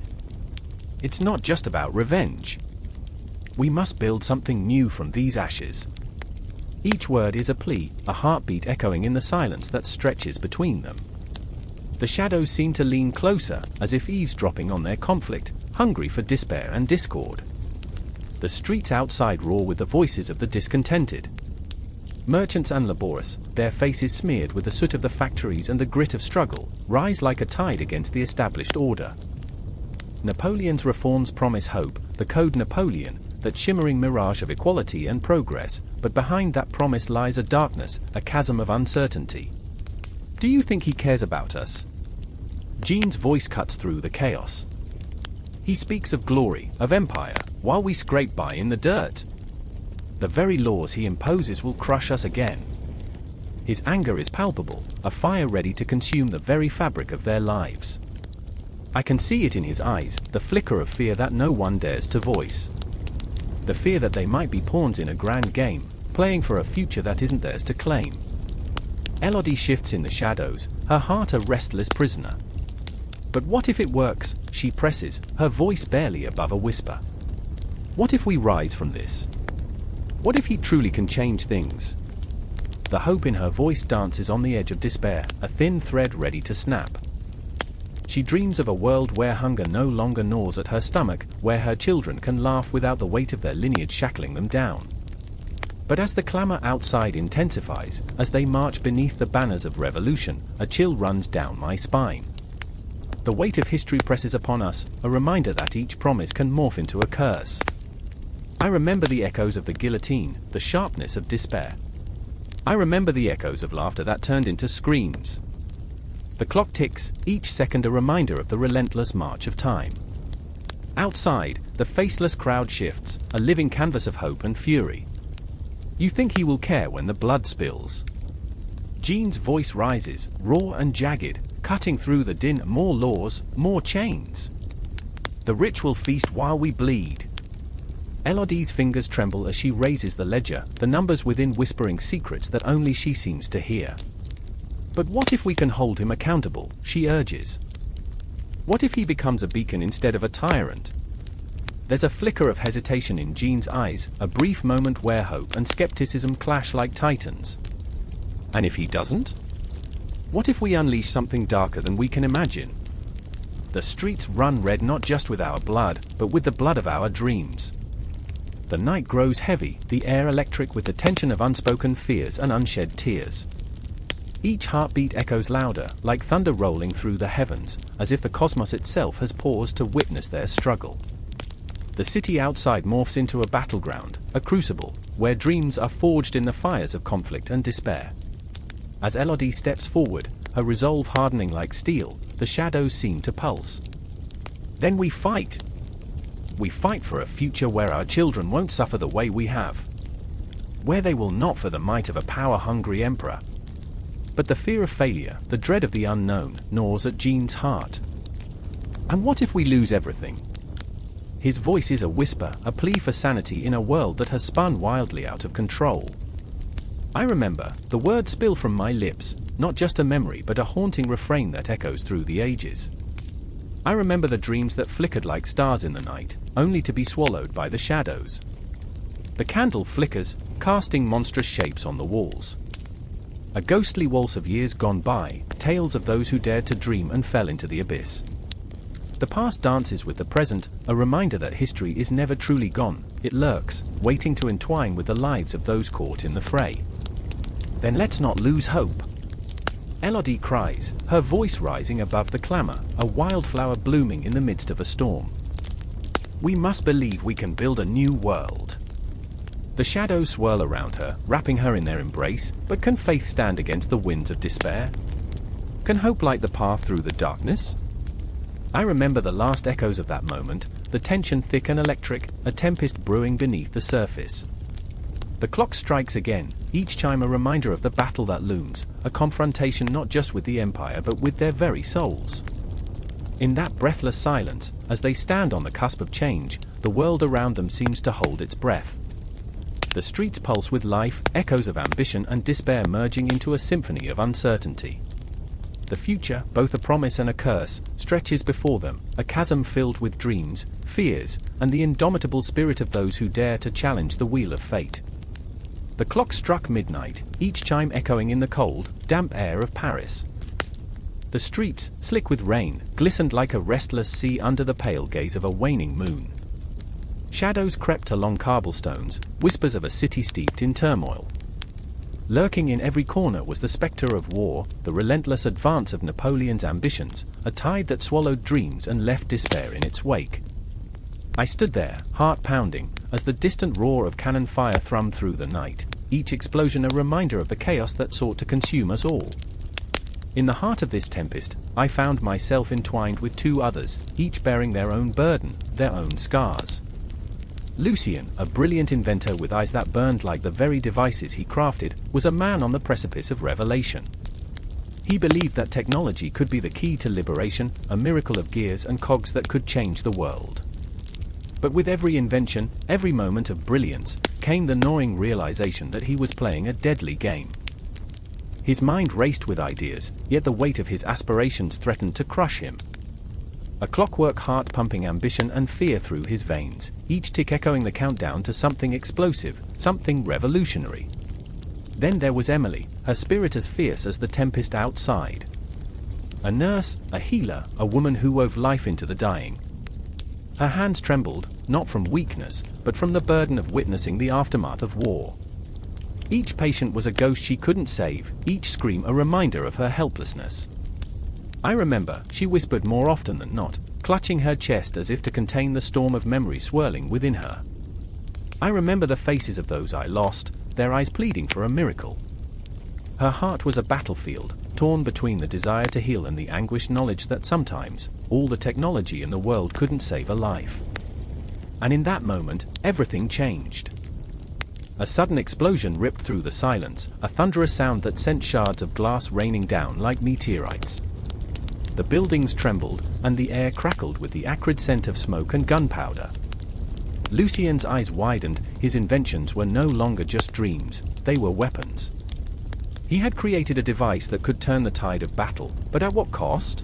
It's not just about revenge. We must build something new from these ashes. Each word is a plea, a heartbeat echoing in the silence that stretches between them. The shadows seem to lean closer, as if eavesdropping on their conflict, hungry for despair and discord. The streets outside roar with the voices of the discontented. Merchants and laborers, their faces smeared with the soot of the factories and the grit of struggle, rise like a tide against the established order. Napoleon's reforms promise hope, the Code Napoleon, that shimmering mirage of equality and progress, but behind that promise lies a darkness, a chasm of uncertainty. Do you think he cares about us? Jean's voice cuts through the chaos. He speaks of glory, of empire, while we scrape by in the dirt. The very laws he imposes will crush us again. His anger is palpable, a fire ready to consume the very fabric of their lives. I can see it in his eyes, the flicker of fear that no one dares to voice. The fear that they might be pawns in a grand game, playing for a future that isn't theirs to claim. Elodie shifts in the shadows, her heart a restless prisoner. But what if it works? She presses, her voice barely above a whisper. What if we rise from this? What if he truly can change things? The hope in her voice dances on the edge of despair, a thin thread ready to snap. She dreams of a world where hunger no longer gnaws at her stomach, where her children can laugh without the weight of their lineage shackling them down. But as the clamor outside intensifies, as they march beneath the banners of revolution, a chill runs down my spine. The weight of history presses upon us, a reminder that each promise can morph into a curse. I remember the echoes of the guillotine, the sharpness of despair. I remember the echoes of laughter that turned into screams. The clock ticks, each second a reminder of the relentless march of time. Outside, the faceless crowd shifts, a living canvas of hope and fury. You think he will care when the blood spills? Jean's voice rises, raw and jagged, cutting through the din. More laws, more chains. The rich will feast while we bleed. Elodie's fingers tremble as she raises the ledger, the numbers within whispering secrets that only she seems to hear. But what if we can hold him accountable, she urges. What if he becomes a beacon instead of a tyrant? There's a flicker of hesitation in Jean's eyes, a brief moment where hope and skepticism clash like titans. And if he doesn't? What if we unleash something darker than we can imagine? The streets run red not just with our blood, but with the blood of our dreams. The night grows heavy, the air electric with the tension of unspoken fears and unshed tears. Each heartbeat echoes louder, like thunder rolling through the heavens, as if the cosmos itself has paused to witness their struggle. The city outside morphs into a battleground, a crucible, where dreams are forged in the fires of conflict and despair. As Elodie steps forward, her resolve hardening like steel, the shadows seem to pulse. Then we fight. We fight for a future where our children won't suffer the way we have. Where they will not for the might of a power-hungry emperor. But the fear of failure, the dread of the unknown, gnaws at Jean's heart. And what if we lose everything? His voice is a whisper, a plea for sanity in a world that has spun wildly out of control. I remember, the words spill from my lips, not just a memory but a haunting refrain that echoes through the ages. I remember the dreams that flickered like stars in the night, only to be swallowed by the shadows. The candle flickers, casting monstrous shapes on the walls. A ghostly waltz of years gone by, tales of those who dared to dream and fell into the abyss. The past dances with the present, a reminder that history is never truly gone, it lurks, waiting to entwine with the lives of those caught in the fray. Then let's not lose hope. Elodie cries, her voice rising above the clamor, a wildflower blooming in the midst of a storm. We must believe we can build a new world. The shadows swirl around her, wrapping her in their embrace, but can faith stand against the winds of despair? Can hope light the path through the darkness? I remember the last echoes of that moment, the tension thick and electric, a tempest brewing beneath the surface. The clock strikes again, each chime a reminder of the battle that looms, a confrontation not just with the Empire but with their very souls. In that breathless silence, as they stand on the cusp of change, the world around them seems to hold its breath. The streets pulse with life, echoes of ambition and despair merging into a symphony of uncertainty. The future, both a promise and a curse, stretches before them, a chasm filled with dreams, fears, and the indomitable spirit of those who dare to challenge the wheel of fate. The clock struck midnight, each chime echoing in the cold, damp air of Paris. The streets, slick with rain, glistened like a restless sea under the pale gaze of a waning moon. Shadows crept along cobblestones, whispers of a city steeped in turmoil. Lurking in every corner was the spectre of war, the relentless advance of Napoleon's ambitions, a tide that swallowed dreams and left despair in its wake. I stood there, heart pounding, as the distant roar of cannon fire thrummed through the night, each explosion a reminder of the chaos that sought to consume us all. In the heart of this tempest, I found myself entwined with two others, each bearing their own burden, their own scars. Lucien, a brilliant inventor with eyes that burned like the very devices he crafted, was a man on the precipice of revelation. He believed that technology could be the key to liberation, a miracle of gears and cogs that could change the world. But with every invention, every moment of brilliance, came the gnawing realization that he was playing a deadly game. His mind raced with ideas, yet the weight of his aspirations threatened to crush him. A clockwork heart-pumping ambition and fear through his veins, each tick echoing the countdown to something explosive, something revolutionary. Then there was Emily, her spirit as fierce as the tempest outside. A nurse, a healer, a woman who wove life into the dying. Her hands trembled, not from weakness, but from the burden of witnessing the aftermath of war. Each patient was a ghost she couldn't save, each scream a reminder of her helplessness. I remember, she whispered more often than not, clutching her chest as if to contain the storm of memory swirling within her. I remember the faces of those I lost, their eyes pleading for a miracle. Her heart was a battlefield, torn between the desire to heal and the anguished knowledge that sometimes, all the technology in the world couldn't save a life. And in that moment, everything changed. A sudden explosion ripped through the silence, a thunderous sound that sent shards of glass raining down like meteorites. The buildings trembled, and the air crackled with the acrid scent of smoke and gunpowder. Lucien's eyes widened, his inventions were no longer just dreams, they were weapons. He had created a device that could turn the tide of battle, but at what cost?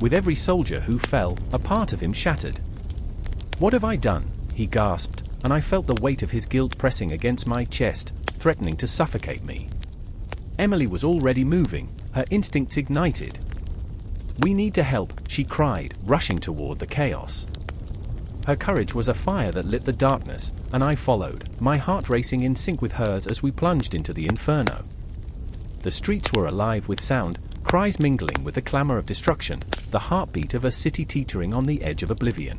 With every soldier who fell, a part of him shattered. "What have I done?" he gasped, and I felt the weight of his guilt pressing against my chest, threatening to suffocate me. Emily was already moving, her instincts ignited. "We need to help," she cried, rushing toward the chaos. Her courage was a fire that lit the darkness, and I followed, my heart racing in sync with hers as we plunged into the inferno. The streets were alive with sound, cries mingling with the clamor of destruction, the heartbeat of a city teetering on the edge of oblivion.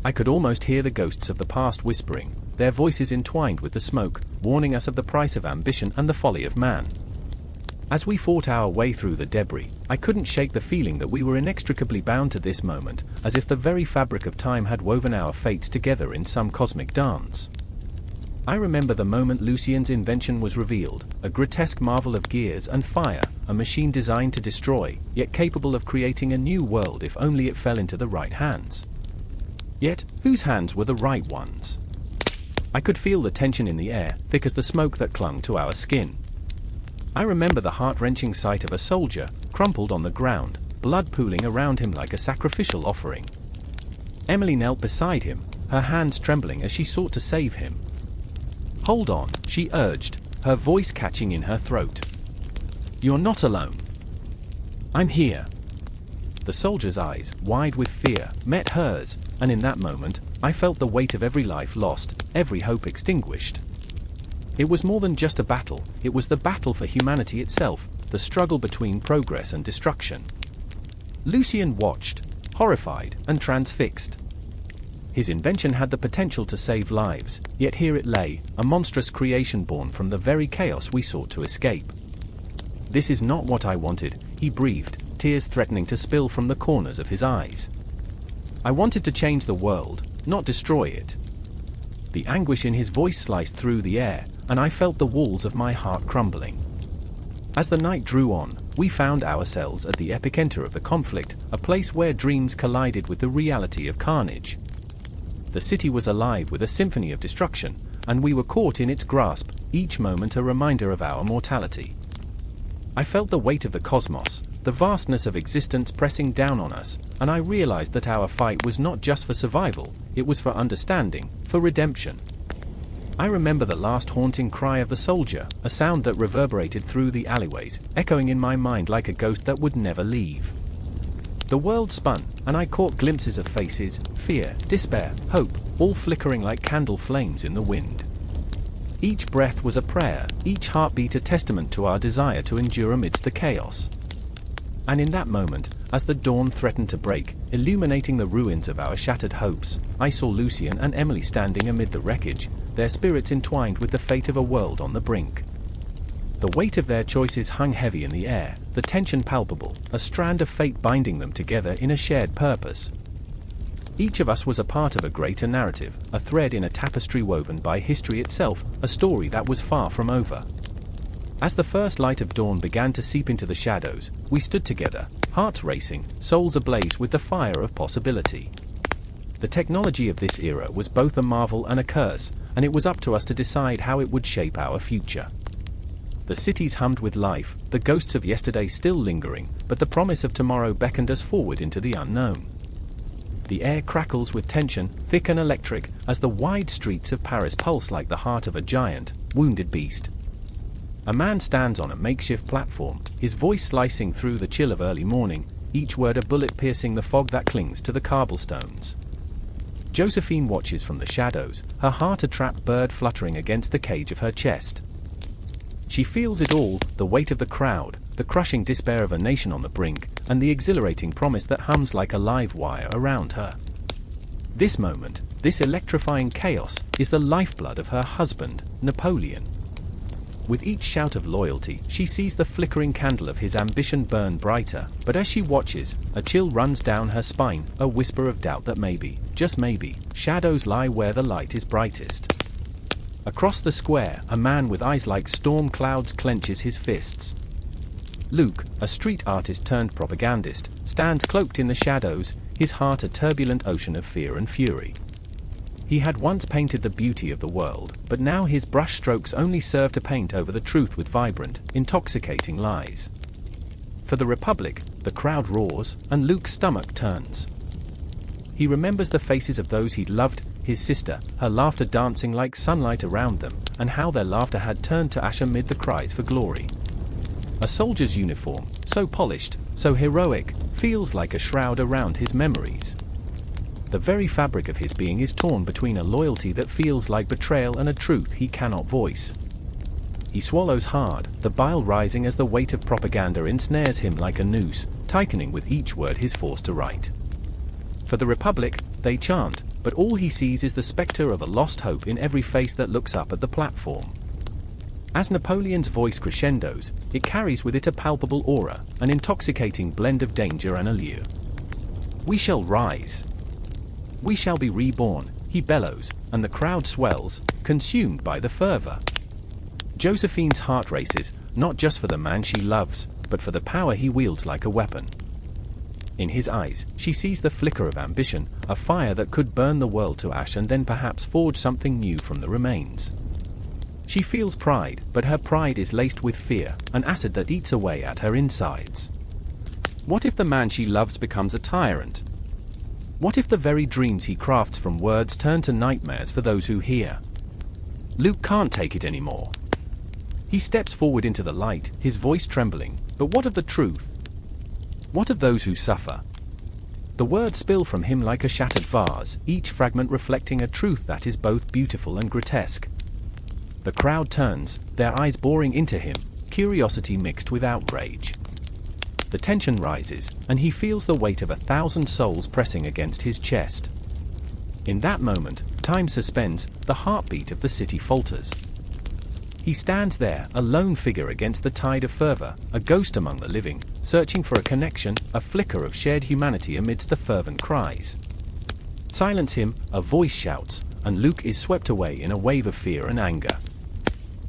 I could almost hear the ghosts of the past whispering, their voices entwined with the smoke, warning us of the price of ambition and the folly of man. As we fought our way through the debris, I couldn't shake the feeling that we were inextricably bound to this moment, as if the very fabric of time had woven our fates together in some cosmic dance. I remember the moment Lucien's invention was revealed, a grotesque marvel of gears and fire, a machine designed to destroy, yet capable of creating a new world if only it fell into the right hands. Yet, whose hands were the right ones? I could feel the tension in the air, thick as the smoke that clung to our skin. I remember the heart-wrenching sight of a soldier, crumpled on the ground, blood pooling around him like a sacrificial offering. Emily knelt beside him, her hands trembling as she sought to save him. "Hold on," she urged, her voice catching in her throat. "You're not alone. I'm here." The soldier's eyes, wide with fear, met hers, and in that moment, I felt the weight of every life lost, every hope extinguished. It was more than just a battle, it was the battle for humanity itself, the struggle between progress and destruction. Lucien watched, horrified and transfixed. His invention had the potential to save lives, yet here it lay, a monstrous creation born from the very chaos we sought to escape. "This is not what I wanted," he breathed, tears threatening to spill from the corners of his eyes. "I wanted to change the world, not destroy it." The anguish in his voice sliced through the air, and I felt the walls of my heart crumbling. As the night drew on, we found ourselves at the epicenter of the conflict, a place where dreams collided with the reality of carnage. The city was alive with a symphony of destruction, and we were caught in its grasp, each moment a reminder of our mortality. I felt the weight of the cosmos, the vastness of existence pressing down on us, and I realized that our fight was not just for survival, it was for understanding, for redemption. I remember the last haunting cry of the soldier, a sound that reverberated through the alleyways, echoing in my mind like a ghost that would never leave. The world spun, and I caught glimpses of faces, fear, despair, hope, all flickering like candle flames in the wind. Each breath was a prayer, each heartbeat a testament to our desire to endure amidst the chaos. And in that moment, as the dawn threatened to break, illuminating the ruins of our shattered hopes, I saw Lucien and Emily standing amid the wreckage, their spirits entwined with the fate of a world on the brink. The weight of their choices hung heavy in the air, the tension palpable, a strand of fate binding them together in a shared purpose. Each of us was a part of a greater narrative, a thread in a tapestry woven by history itself, a story that was far from over. As the first light of dawn began to seep into the shadows, we stood together, hearts racing, souls ablaze with the fire of possibility. The technology of this era was both a marvel and a curse, and it was up to us to decide how it would shape our future. The cities hummed with life, the ghosts of yesterday still lingering, but the promise of tomorrow beckoned us forward into the unknown. The air crackles with tension, thick and electric, as the wide streets of Paris pulse like the heart of a giant, wounded beast. A man stands on a makeshift platform, his voice slicing through the chill of early morning, each word a bullet piercing the fog that clings to the cobblestones. Josephine watches from the shadows, her heart a trapped bird fluttering against the cage of her chest. She feels it all, the weight of the crowd, the crushing despair of a nation on the brink, and the exhilarating promise that hums like a live wire around her. This moment, this electrifying chaos, is the lifeblood of her husband, Napoleon. With each shout of loyalty, she sees the flickering candle of his ambition burn brighter, but as she watches, a chill runs down her spine, a whisper of doubt that maybe, just maybe, shadows lie where the light is brightest. Across the square, a man with eyes like storm clouds clenches his fists. Luke, a street artist turned propagandist, stands cloaked in the shadows, his heart a turbulent ocean of fear and fury. He had once painted the beauty of the world, but now his brushstrokes only serve to paint over the truth with vibrant, intoxicating lies. For the Republic, the crowd roars, and Luke's stomach turns. He remembers the faces of those he'd loved, his sister, her laughter dancing like sunlight around them, and how their laughter had turned to ash amid the cries for glory. A soldier's uniform, so polished, so heroic, feels like a shroud around his memories. The very fabric of his being is torn between a loyalty that feels like betrayal and a truth he cannot voice. He swallows hard, the bile rising as the weight of propaganda ensnares him like a noose, tightening with each word he's forced to write. For the Republic, they chant, but all he sees is the spectre of a lost hope in every face that looks up at the platform. As Napoleon's voice crescendos, it carries with it a palpable aura, an intoxicating blend of danger and allure. We shall rise. We shall be reborn, he bellows, and the crowd swells, consumed by the fervor. Josephine's heart races, not just for the man she loves, but for the power he wields like a weapon. In his eyes, she sees the flicker of ambition, a fire that could burn the world to ash and then perhaps forge something new from the remains. She feels pride, but her pride is laced with fear, an acid that eats away at her insides. What if the man she loves becomes a tyrant? What if the very dreams he crafts from words turn to nightmares for those who hear? Luke can't take it anymore. He steps forward into the light, his voice trembling, but what of the truth? What of those who suffer? The words spill from him like a shattered vase, each fragment reflecting a truth that is both beautiful and grotesque. The crowd turns, their eyes boring into him, curiosity mixed with outrage. The tension rises, and he feels the weight of 1,000 souls pressing against his chest. In that moment, time suspends, the heartbeat of the city falters. He stands there, a lone figure against the tide of fervor, a ghost among the living, searching for a connection, a flicker of shared humanity amidst the fervent cries. Silence him, a voice shouts, and Luke is swept away in a wave of fear and anger.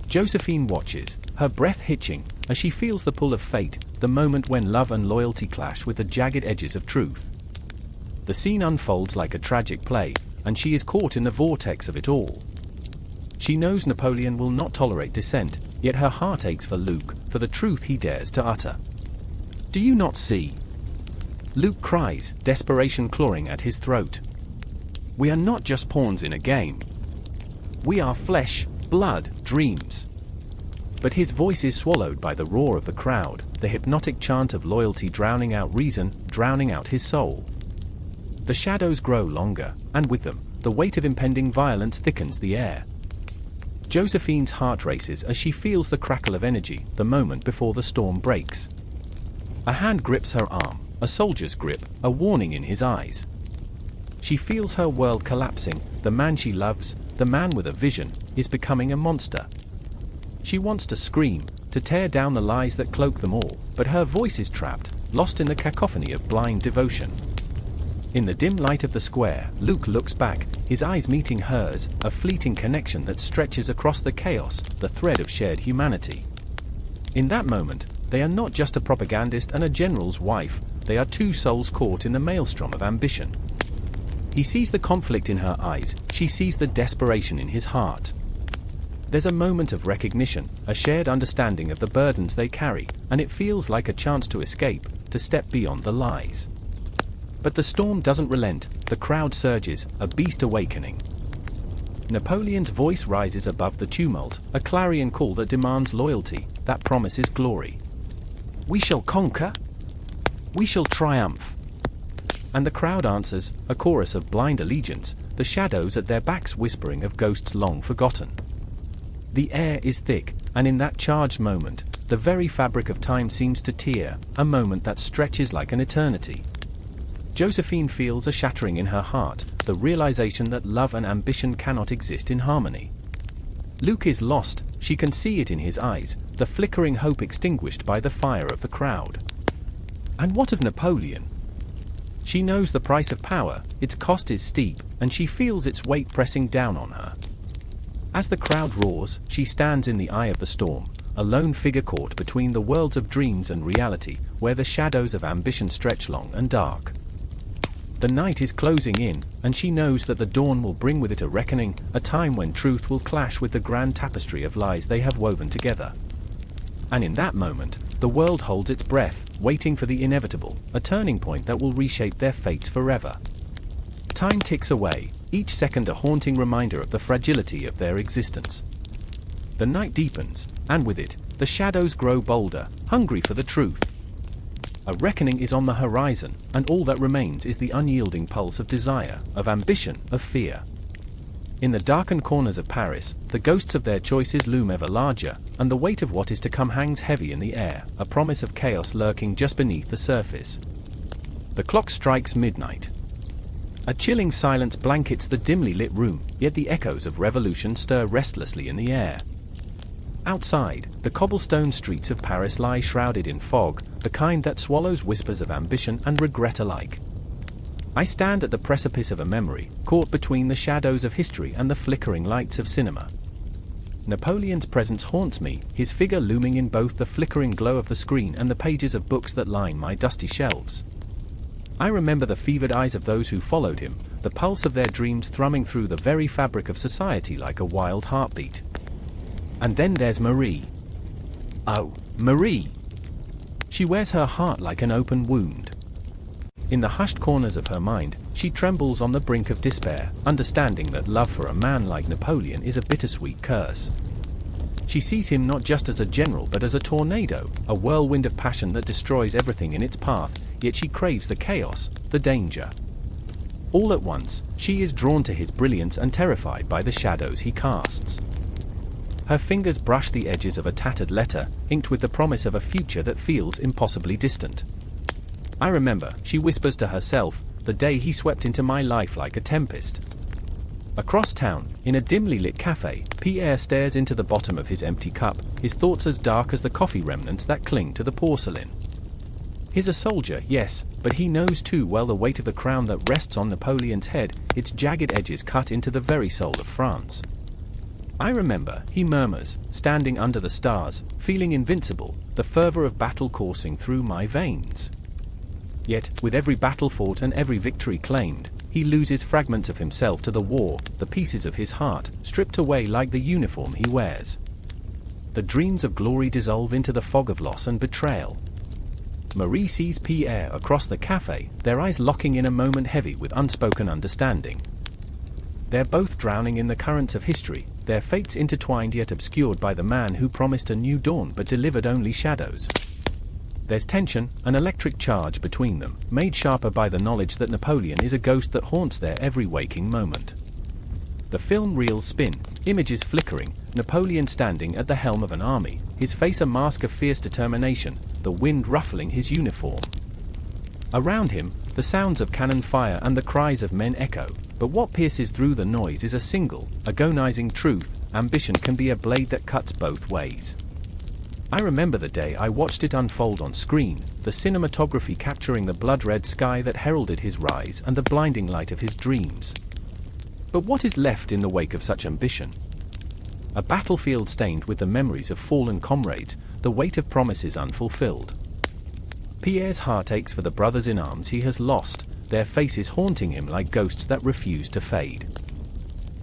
Josephine watches, her breath hitching, as she feels the pull of fate, the moment when love and loyalty clash with the jagged edges of truth. The scene unfolds like a tragic play, and she is caught in the vortex of it all. She knows Napoleon will not tolerate dissent, yet her heart aches for Luke, for the truth he dares to utter. Do you not see? Luke cries, desperation clawing at his throat. We are not just pawns in a game. We are flesh, blood, dreams. But his voice is swallowed by the roar of the crowd, the hypnotic chant of loyalty drowning out reason, drowning out his soul. The shadows grow longer, and with them, the weight of impending violence thickens the air. Josephine's heart races as she feels the crackle of energy, the moment before the storm breaks. A hand grips her arm, a soldier's grip, a warning in his eyes. She feels her world collapsing, the man she loves, the man with a vision, is becoming a monster. She wants to scream, to tear down the lies that cloak them all, but her voice is trapped, lost in the cacophony of blind devotion. In the dim light of the square, Luke looks back, his eyes meeting hers, a fleeting connection that stretches across the chaos, the thread of shared humanity. In that moment, they are not just a propagandist and a general's wife, they are two souls caught in the maelstrom of ambition. He sees the conflict in her eyes, she sees the desperation in his heart. There's a moment of recognition, a shared understanding of the burdens they carry, and it feels like a chance to escape, to step beyond the lies. But the storm doesn't relent, the crowd surges, a beast awakening. Napoleon's voice rises above the tumult, a clarion call that demands loyalty, that promises glory. We shall conquer. We shall triumph. And the crowd answers, a chorus of blind allegiance, the shadows at their backs whispering of ghosts long forgotten. The air is thick, and in that charged moment, the very fabric of time seems to tear, a moment that stretches like an eternity. Josephine feels a shattering in her heart, the realization that love and ambition cannot exist in harmony. Luke is lost, she can see it in his eyes, the flickering hope extinguished by the fire of the crowd. And what of Napoleon? She knows the price of power, its cost is steep, and she feels its weight pressing down on her. As the crowd roars, she stands in the eye of the storm, a lone figure caught between the worlds of dreams and reality, where the shadows of ambition stretch long and dark. The night is closing in, and she knows that the dawn will bring with it a reckoning, a time when truth will clash with the grand tapestry of lies they have woven together. And in that moment, the world holds its breath, waiting for the inevitable, a turning point that will reshape their fates forever. Time ticks away, each second a haunting reminder of the fragility of their existence. The night deepens, and with it, the shadows grow bolder, hungry for the truth. A reckoning is on the horizon, and all that remains is the unyielding pulse of desire, of ambition, of fear. In the darkened corners of Paris, the ghosts of their choices loom ever larger, and the weight of what is to come hangs heavy in the air, a promise of chaos lurking just beneath the surface. The clock strikes midnight. A chilling silence blankets the dimly lit room, yet the echoes of revolution stir restlessly in the air. Outside, the cobblestone streets of Paris lie shrouded in fog, the kind that swallows whispers of ambition and regret alike. I stand at the precipice of a memory, caught between the shadows of history and the flickering lights of cinema. Napoleon's presence haunts me, his figure looming in both the flickering glow of the screen and the pages of books that line my dusty shelves. I remember the fevered eyes of those who followed him, the pulse of their dreams thrumming through the very fabric of society like a wild heartbeat. And then there's Marie. Oh, Marie! She wears her heart like an open wound. In the hushed corners of her mind, she trembles on the brink of despair, understanding that love for a man like Napoleon is a bittersweet curse. She sees him not just as a general but as a tornado, a whirlwind of passion that destroys everything in its path, yet she craves the chaos, the danger. All at once, she is drawn to his brilliance and terrified by the shadows he casts. Her fingers brush the edges of a tattered letter, inked with the promise of a future that feels impossibly distant. I remember, she whispers to herself, the day he swept into my life like a tempest. Across town, in a dimly lit cafe, Pierre stares into the bottom of his empty cup, his thoughts as dark as the coffee remnants that cling to the porcelain. He's a soldier, yes, but he knows too well the weight of the crown that rests on Napoleon's head, its jagged edges cut into the very soul of France. I remember, he murmurs, standing under the stars, feeling invincible, the fervor of battle coursing through my veins. Yet, with every battle fought and every victory claimed, he loses fragments of himself to the war, the pieces of his heart, stripped away like the uniform he wears. The dreams of glory dissolve into the fog of loss and betrayal. Marie sees Pierre across the cafe, their eyes locking in a moment heavy with unspoken understanding. They're both drowning in the currents of history, their fates intertwined yet obscured by the man who promised a new dawn but delivered only shadows. There's tension, an electric charge between them, made sharper by the knowledge that Napoleon is a ghost that haunts their every waking moment. The film reels spin, images flickering, Napoleon standing at the helm of an army, his face a mask of fierce determination, the wind ruffling his uniform. Around him, the sounds of cannon fire and the cries of men echo, but what pierces through the noise is a single, agonizing truth: ambition can be a blade that cuts both ways. I remember the day I watched it unfold on screen, the cinematography capturing the blood-red sky that heralded his rise and the blinding light of his dreams. But what is left in the wake of such ambition? A battlefield stained with the memories of fallen comrades, the weight of promises unfulfilled. Pierre's heart aches for the brothers in arms he has lost, their faces haunting him like ghosts that refuse to fade.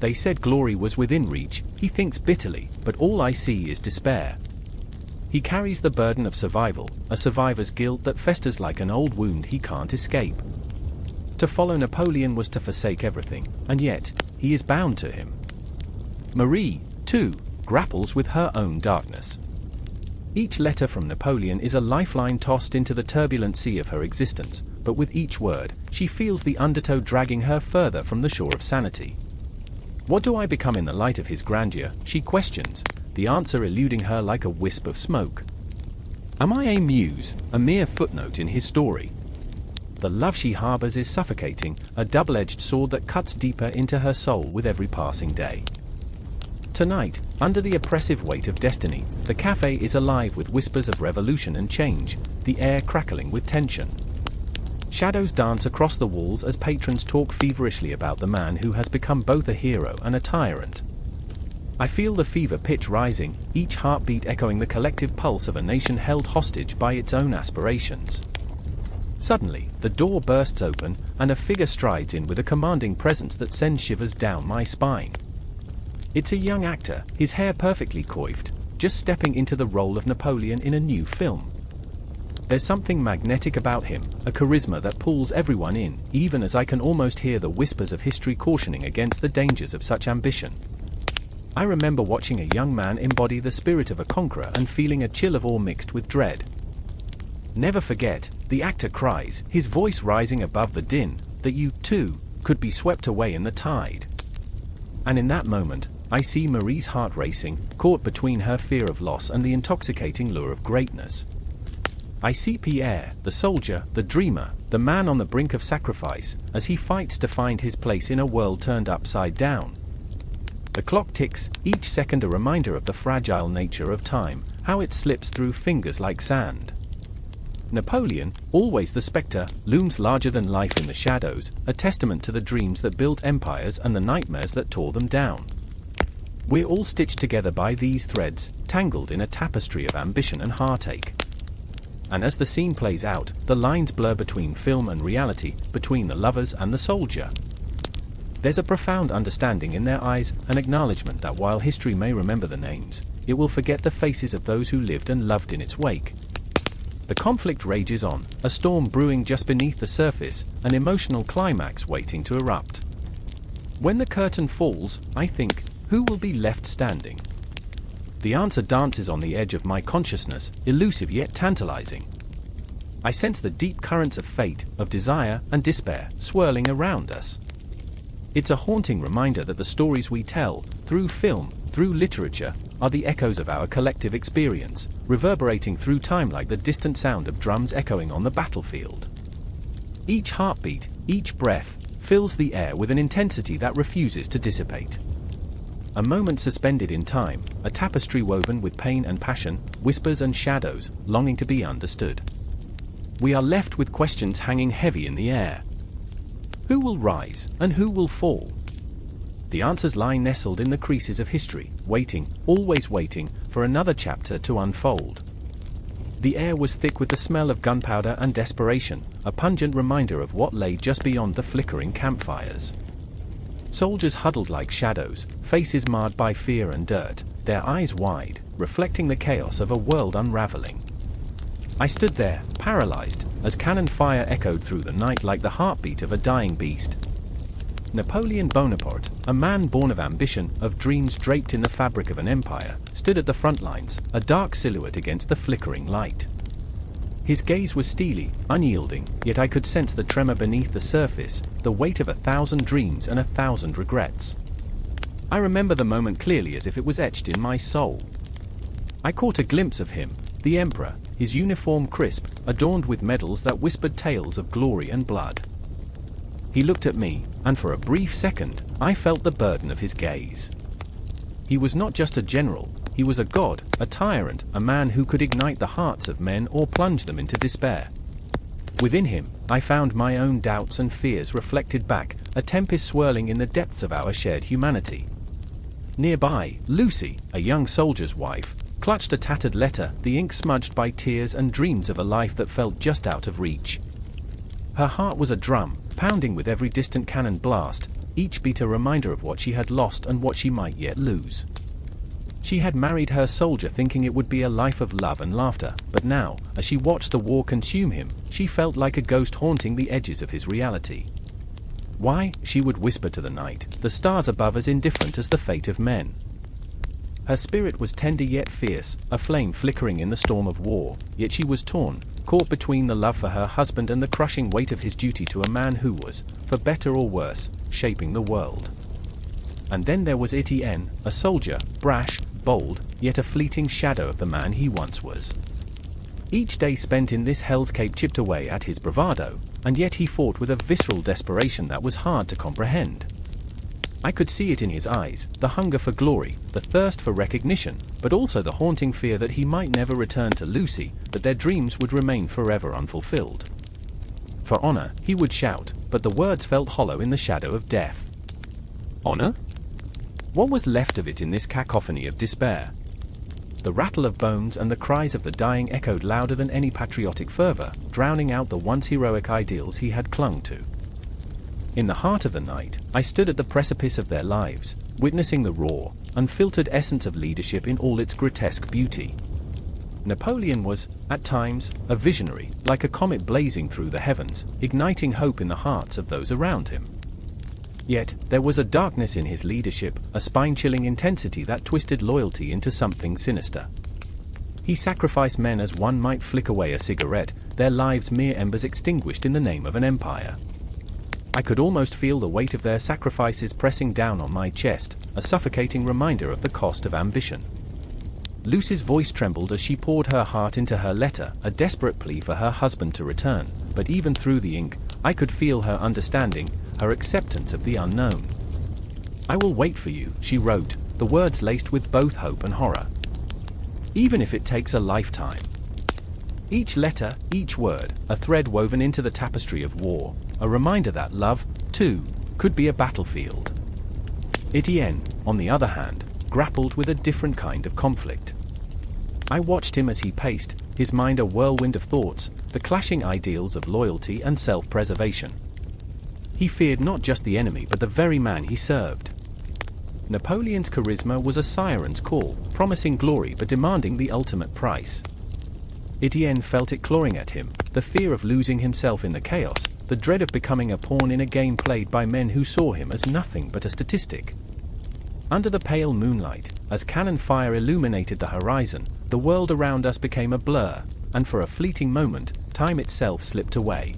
They said glory was within reach, he thinks bitterly, but all I see is despair. He carries the burden of survival, a survivor's guilt that festers like an old wound he can't escape. To follow Napoleon was to forsake everything, and yet, he is bound to him. Marie, too, grapples with her own darkness. Each letter from Napoleon is a lifeline tossed into the turbulent sea of her existence, but with each word, she feels the undertow dragging her further from the shore of sanity. What do I become in the light of his grandeur, she questions, the answer eluding her like a wisp of smoke. Am I a muse, a mere footnote in his story? The love she harbors is suffocating, a double-edged sword that cuts deeper into her soul with every passing day. Tonight, under the oppressive weight of destiny, the cafe is alive with whispers of revolution and change, the air crackling with tension. Shadows dance across the walls as patrons talk feverishly about the man who has become both a hero and a tyrant. I feel the fever pitch rising, each heartbeat echoing the collective pulse of a nation held hostage by its own aspirations. Suddenly, the door bursts open, and a figure strides in with a commanding presence that sends shivers down my spine. It's a young actor, his hair perfectly coiffed, just stepping into the role of Napoleon in a new film. There's something magnetic about him, a charisma that pulls everyone in, even as I can almost hear the whispers of history cautioning against the dangers of such ambition. I remember watching a young man embody the spirit of a conqueror and feeling a chill of awe mixed with dread. Never forget, the actor cries, his voice rising above the din, that you, too, could be swept away in the tide. And in that moment, I see Marie's heart racing, caught between her fear of loss and the intoxicating lure of greatness. I see Pierre, the soldier, the dreamer, the man on the brink of sacrifice, as he fights to find his place in a world turned upside down. The clock ticks, each second a reminder of the fragile nature of time, how it slips through fingers like sand. Napoleon, always the spectre, looms larger than life in the shadows, a testament to the dreams that built empires and the nightmares that tore them down. We're all stitched together by these threads, tangled in a tapestry of ambition and heartache. And as the scene plays out, the lines blur between film and reality, between the lovers and the soldier. There's a profound understanding in their eyes, an acknowledgement that while history may remember the names, it will forget the faces of those who lived and loved in its wake. The conflict rages on, a storm brewing just beneath the surface, an emotional climax waiting to erupt. When the curtain falls, I think, who will be left standing? The answer dances on the edge of my consciousness, elusive yet tantalizing. I sense the deep currents of fate, of desire and despair, swirling around us. It's a haunting reminder that the stories we tell, through film, through literature, are the echoes of our collective experience, reverberating through time like the distant sound of drums echoing on the battlefield. Each heartbeat, each breath, fills the air with an intensity that refuses to dissipate. A moment suspended in time, a tapestry woven with pain and passion, whispers and shadows, longing to be understood. We are left with questions hanging heavy in the air. Who will rise, and who will fall? The answers lie nestled in the creases of history, waiting, always waiting, for another chapter to unfold. The air was thick with the smell of gunpowder and desperation, a pungent reminder of what lay just beyond the flickering campfires. Soldiers huddled like shadows, faces marred by fear and dirt, their eyes wide, reflecting the chaos of a world unraveling. I stood there, paralyzed, as cannon fire echoed through the night like the heartbeat of a dying beast. Napoleon Bonaparte, a man born of ambition, of dreams draped in the fabric of an empire, stood at the front lines, a dark silhouette against the flickering light. His gaze was steely, unyielding, yet I could sense the tremor beneath the surface, the weight of 1,000 dreams and 1,000 regrets. I remember the moment clearly as if it was etched in my soul. I caught a glimpse of him, the emperor, his uniform crisp, adorned with medals that whispered tales of glory and blood. He looked at me, and for a brief second, I felt the burden of his gaze. He was not just a general, He was a god, a tyrant, a man who could ignite the hearts of men or plunge them into despair. Within him, I found my own doubts and fears reflected back, a tempest swirling in the depths of our shared humanity. Nearby, Lucy, a young soldier's wife, clutched a tattered letter, the ink smudged by tears and dreams of a life that felt just out of reach. Her heart was a drum, pounding with every distant cannon blast, each beat a reminder of what she had lost and what she might yet lose. She had married her soldier thinking it would be a life of love and laughter, but now, as she watched the war consume him, she felt like a ghost haunting the edges of his reality. Why, she would whisper to the night, the stars above as indifferent as the fate of men. Her spirit was tender yet fierce, a flame flickering in the storm of war, yet she was torn, caught between the love for her husband and the crushing weight of his duty to a man who was, for better or worse, shaping the world. And then there was Etienne, a soldier, brash, bold, yet a fleeting shadow of the man he once was. Each day spent in this hellscape chipped away at his bravado, and yet he fought with a visceral desperation that was hard to comprehend. I could see it in his eyes, the hunger for glory, the thirst for recognition, but also the haunting fear that he might never return to Lucy, that their dreams would remain forever unfulfilled. For honor, he would shout, but the words felt hollow in the shadow of death. Honor? What was left of it in this cacophony of despair? The rattle of bones and the cries of the dying echoed louder than any patriotic fervor, drowning out the once heroic ideals he had clung to. In the heart of the night, I stood at the precipice of their lives, witnessing the raw, unfiltered essence of leadership in all its grotesque beauty. Napoleon was, at times, a visionary, like a comet blazing through the heavens, igniting hope in the hearts of those around him. Yet, there was a darkness in his leadership, a spine-chilling intensity that twisted loyalty into something sinister. He sacrificed men as one might flick away a cigarette, their lives mere embers extinguished in the name of an empire. I could almost feel the weight of their sacrifices pressing down on my chest, a suffocating reminder of the cost of ambition. Lucy's voice trembled as she poured her heart into her letter, a desperate plea for her husband to return, but even through the ink, I could feel her understanding, her acceptance of the unknown. "I will wait for you," she wrote, the words laced with both hope and horror. "Even if it takes a lifetime." Each letter, each word, a thread woven into the tapestry of war, a reminder that love, too, could be a battlefield. Etienne, on the other hand, grappled with a different kind of conflict. I watched him as he paced, his mind a whirlwind of thoughts, the clashing ideals of loyalty and self-preservation. He feared not just the enemy but the very man he served. Napoleon's charisma was a siren's call, promising glory but demanding the ultimate price. Etienne felt it clawing at him, the fear of losing himself in the chaos, the dread of becoming a pawn in a game played by men who saw him as nothing but a statistic. Under the pale moonlight, as cannon fire illuminated the horizon, the world around us became a blur, and for a fleeting moment, time itself slipped away.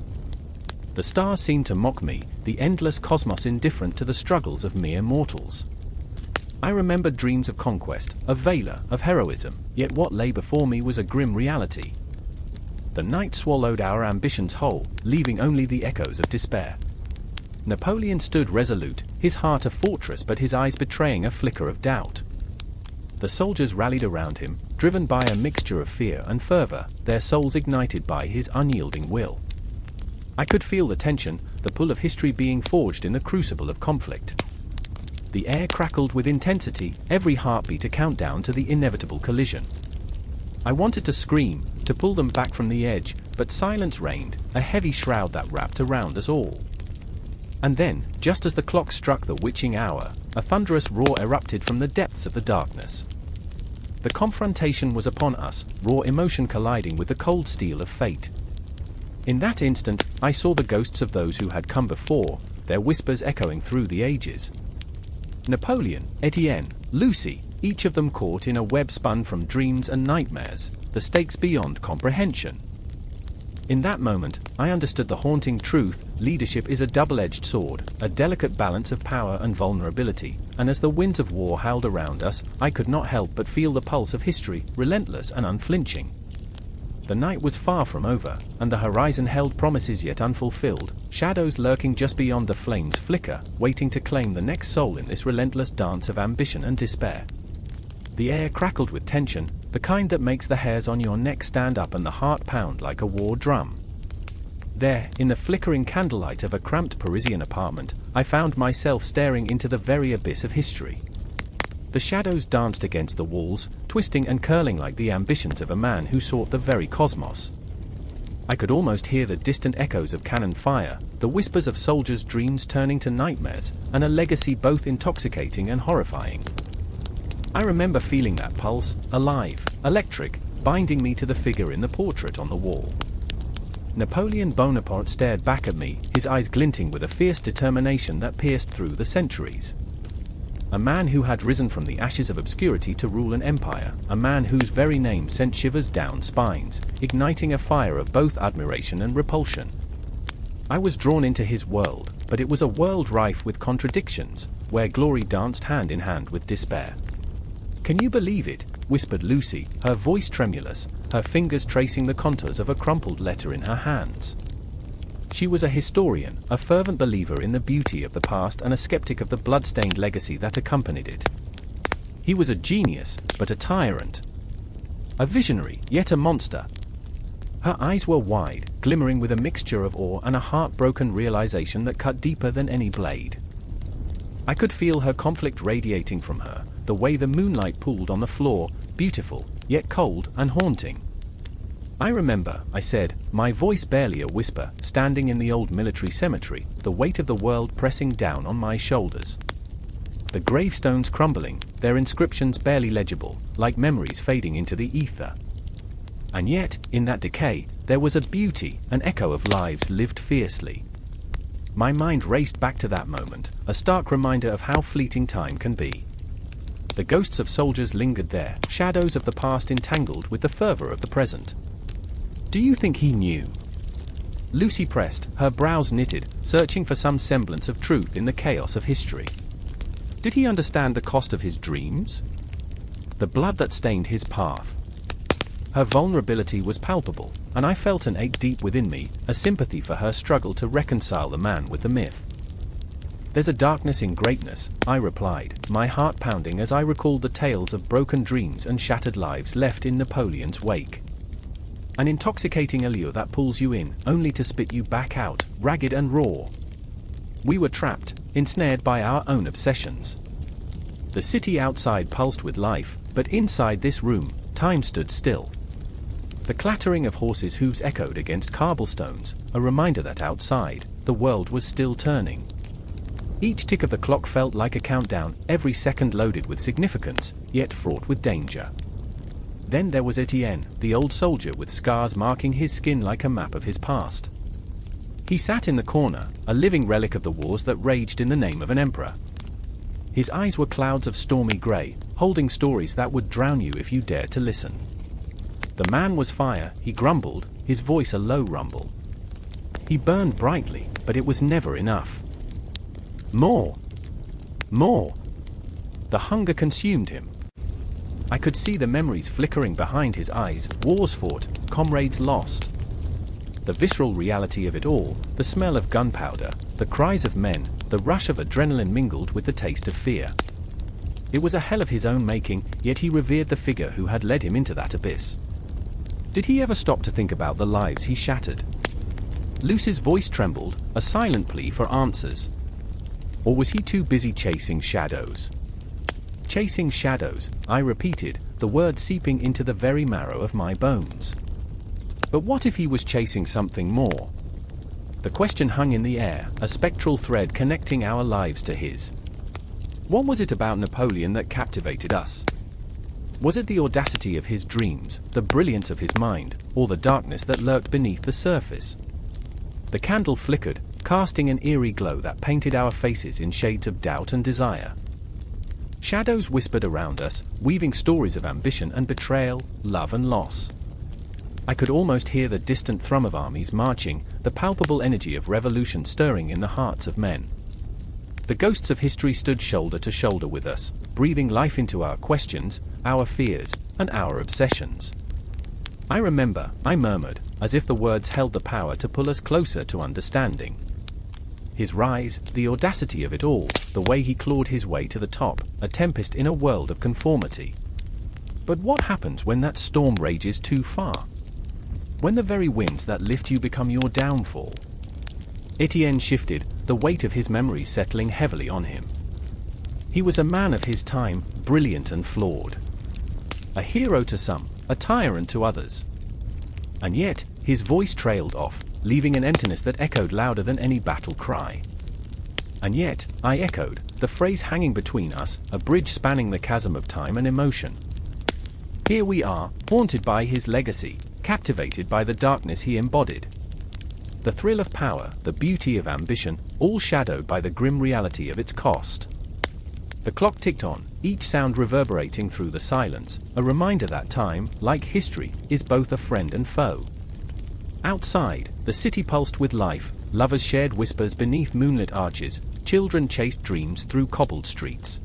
The stars seemed to mock me, the endless cosmos indifferent to the struggles of mere mortals. I remembered dreams of conquest, of valor, of heroism, yet what lay before me was a grim reality. The night swallowed our ambitions whole, leaving only the echoes of despair. Napoleon stood resolute, his heart a fortress but his eyes betraying a flicker of doubt. The soldiers rallied around him, driven by a mixture of fear and fervor, their souls ignited by his unyielding will. I could feel the tension, the pull of history being forged in the crucible of conflict. The air crackled with intensity, every heartbeat a countdown to the inevitable collision. I wanted to scream, to pull them back from the edge, but silence reigned, a heavy shroud that wrapped around us all. And then, just as the clock struck the witching hour, a thunderous roar erupted from the depths of the darkness. The confrontation was upon us, raw emotion colliding with the cold steel of fate. In that instant, I saw the ghosts of those who had come before, their whispers echoing through the ages. Napoleon, Etienne, Lucy, each of them caught in a web spun from dreams and nightmares, the stakes beyond comprehension. In that moment, I understood the haunting truth: leadership is a double-edged sword, a delicate balance of power and vulnerability, and as the winds of war howled around us, I could not help but feel the pulse of history, relentless and unflinching. The night was far from over, and the horizon held promises yet unfulfilled, shadows lurking just beyond the flames' flicker, waiting to claim the next soul in this relentless dance of ambition and despair. The air crackled with tension, the kind that makes the hairs on your neck stand up and the heart pound like a war drum. There, in the flickering candlelight of a cramped Parisian apartment, I found myself staring into the very abyss of history. The shadows danced against the walls, twisting and curling like the ambitions of a man who sought the very cosmos. I could almost hear the distant echoes of cannon fire, the whispers of soldiers' dreams turning to nightmares, and a legacy both intoxicating and horrifying. I remember feeling that pulse, alive, electric, binding me to the figure in the portrait on the wall. Napoleon Bonaparte stared back at me, his eyes glinting with a fierce determination that pierced through the centuries. A man who had risen from the ashes of obscurity to rule an empire, a man whose very name sent shivers down spines, igniting a fire of both admiration and repulsion. I was drawn into his world, but it was a world rife with contradictions, where glory danced hand in hand with despair. "Can you believe it?" whispered Lucy, her voice tremulous, her fingers tracing the contours of a crumpled letter in her hands. She was a historian, a fervent believer in the beauty of the past and a skeptic of the blood-stained legacy that accompanied it. He was a genius, but a tyrant. A visionary, yet a monster. Her eyes were wide, glimmering with a mixture of awe and a heartbroken realization that cut deeper than any blade. I could feel her conflict radiating from her, the way the moonlight pooled on the floor, beautiful, yet cold and haunting. "I remember," I said, my voice barely a whisper, standing in the old military cemetery, the weight of the world pressing down on my shoulders. The gravestones crumbling, their inscriptions barely legible, like memories fading into the ether. And yet, in that decay, there was a beauty, an echo of lives lived fiercely. My mind raced back to that moment, a stark reminder of how fleeting time can be. The ghosts of soldiers lingered there, shadows of the past entangled with the fervor of the present. "Do you think he knew?" Lucy pressed, her brows knitted, searching for some semblance of truth in the chaos of history. Did he understand the cost of his dreams? The blood that stained his path. Her vulnerability was palpable, and I felt an ache deep within me, a sympathy for her struggle to reconcile the man with the myth. "There's a darkness in greatness," I replied, my heart pounding as I recalled the tales of broken dreams and shattered lives left in Napoleon's wake. An intoxicating allure that pulls you in, only to spit you back out, ragged and raw. We were trapped, ensnared by our own obsessions. The city outside pulsed with life, but inside this room, time stood still. The clattering of horses' hooves echoed against cobblestones, a reminder that outside, the world was still turning. Each tick of the clock felt like a countdown, every second loaded with significance, yet fraught with danger. Then there was Etienne, the old soldier with scars marking his skin like a map of his past. He sat in the corner, a living relic of the wars that raged in the name of an emperor. His eyes were clouds of stormy grey, holding stories that would drown you if you dared to listen. The man was fire, he grumbled, his voice a low rumble. He burned brightly, but it was never enough. More! More! The hunger consumed him. I could see the memories flickering behind his eyes, wars fought, comrades lost. The visceral reality of it all, the smell of gunpowder, the cries of men, the rush of adrenaline mingled with the taste of fear. It was a hell of his own making, yet he revered the figure who had led him into that abyss. Did he ever stop to think about the lives he shattered? Lucy's voice trembled, a silent plea for answers. Or was he too busy chasing shadows? Chasing shadows, I repeated, the word seeping into the very marrow of my bones. But what if he was chasing something more? The question hung in the air, a spectral thread connecting our lives to his. What was it about Napoleon that captivated us? Was it the audacity of his dreams, the brilliance of his mind, or the darkness that lurked beneath the surface? The candle flickered, casting an eerie glow that painted our faces in shades of doubt and desire. Shadows whispered around us, weaving stories of ambition and betrayal, love and loss. I could almost hear the distant thrum of armies marching, the palpable energy of revolution stirring in the hearts of men. The ghosts of history stood shoulder to shoulder with us, breathing life into our questions, our fears, and our obsessions. "I remember," I murmured, as if the words held the power to pull us closer to understanding. His rise, the audacity of it all, the way he clawed his way to the top, a tempest in a world of conformity. But what happens when that storm rages too far? When the very winds that lift you become your downfall? Etienne shifted, the weight of his memories settling heavily on him. He was a man of his time, brilliant and flawed. A hero to some, a tyrant to others. And yet, his voice trailed off, leaving an emptiness that echoed louder than any battle cry. And yet, I echoed, the phrase hanging between us, a bridge spanning the chasm of time and emotion. Here we are, haunted by his legacy, captivated by the darkness he embodied. The thrill of power, the beauty of ambition, all shadowed by the grim reality of its cost. The clock ticked on, each sound reverberating through the silence, a reminder that time, like history, is both a friend and foe. Outside, the city pulsed with life, lovers shared whispers beneath moonlit arches, children chased dreams through cobbled streets.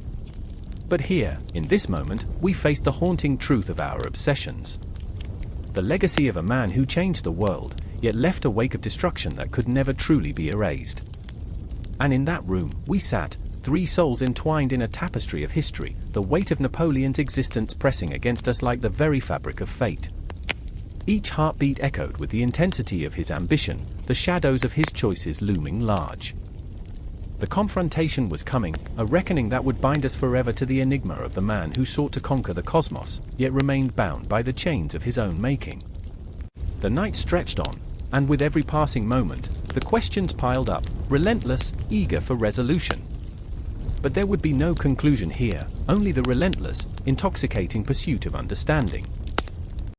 But here, in this moment, we faced the haunting truth of our obsessions. The legacy of a man who changed the world, yet left a wake of destruction that could never truly be erased. And in that room, we sat, three souls entwined in a tapestry of history, the weight of Napoleon's existence pressing against us like the very fabric of fate. Each heartbeat echoed with the intensity of his ambition, the shadows of his choices looming large. The confrontation was coming, a reckoning that would bind us forever to the enigma of the man who sought to conquer the cosmos, yet remained bound by the chains of his own making. The night stretched on, and with every passing moment, the questions piled up, relentless, eager for resolution. But there would be no conclusion here, only the relentless, intoxicating pursuit of understanding.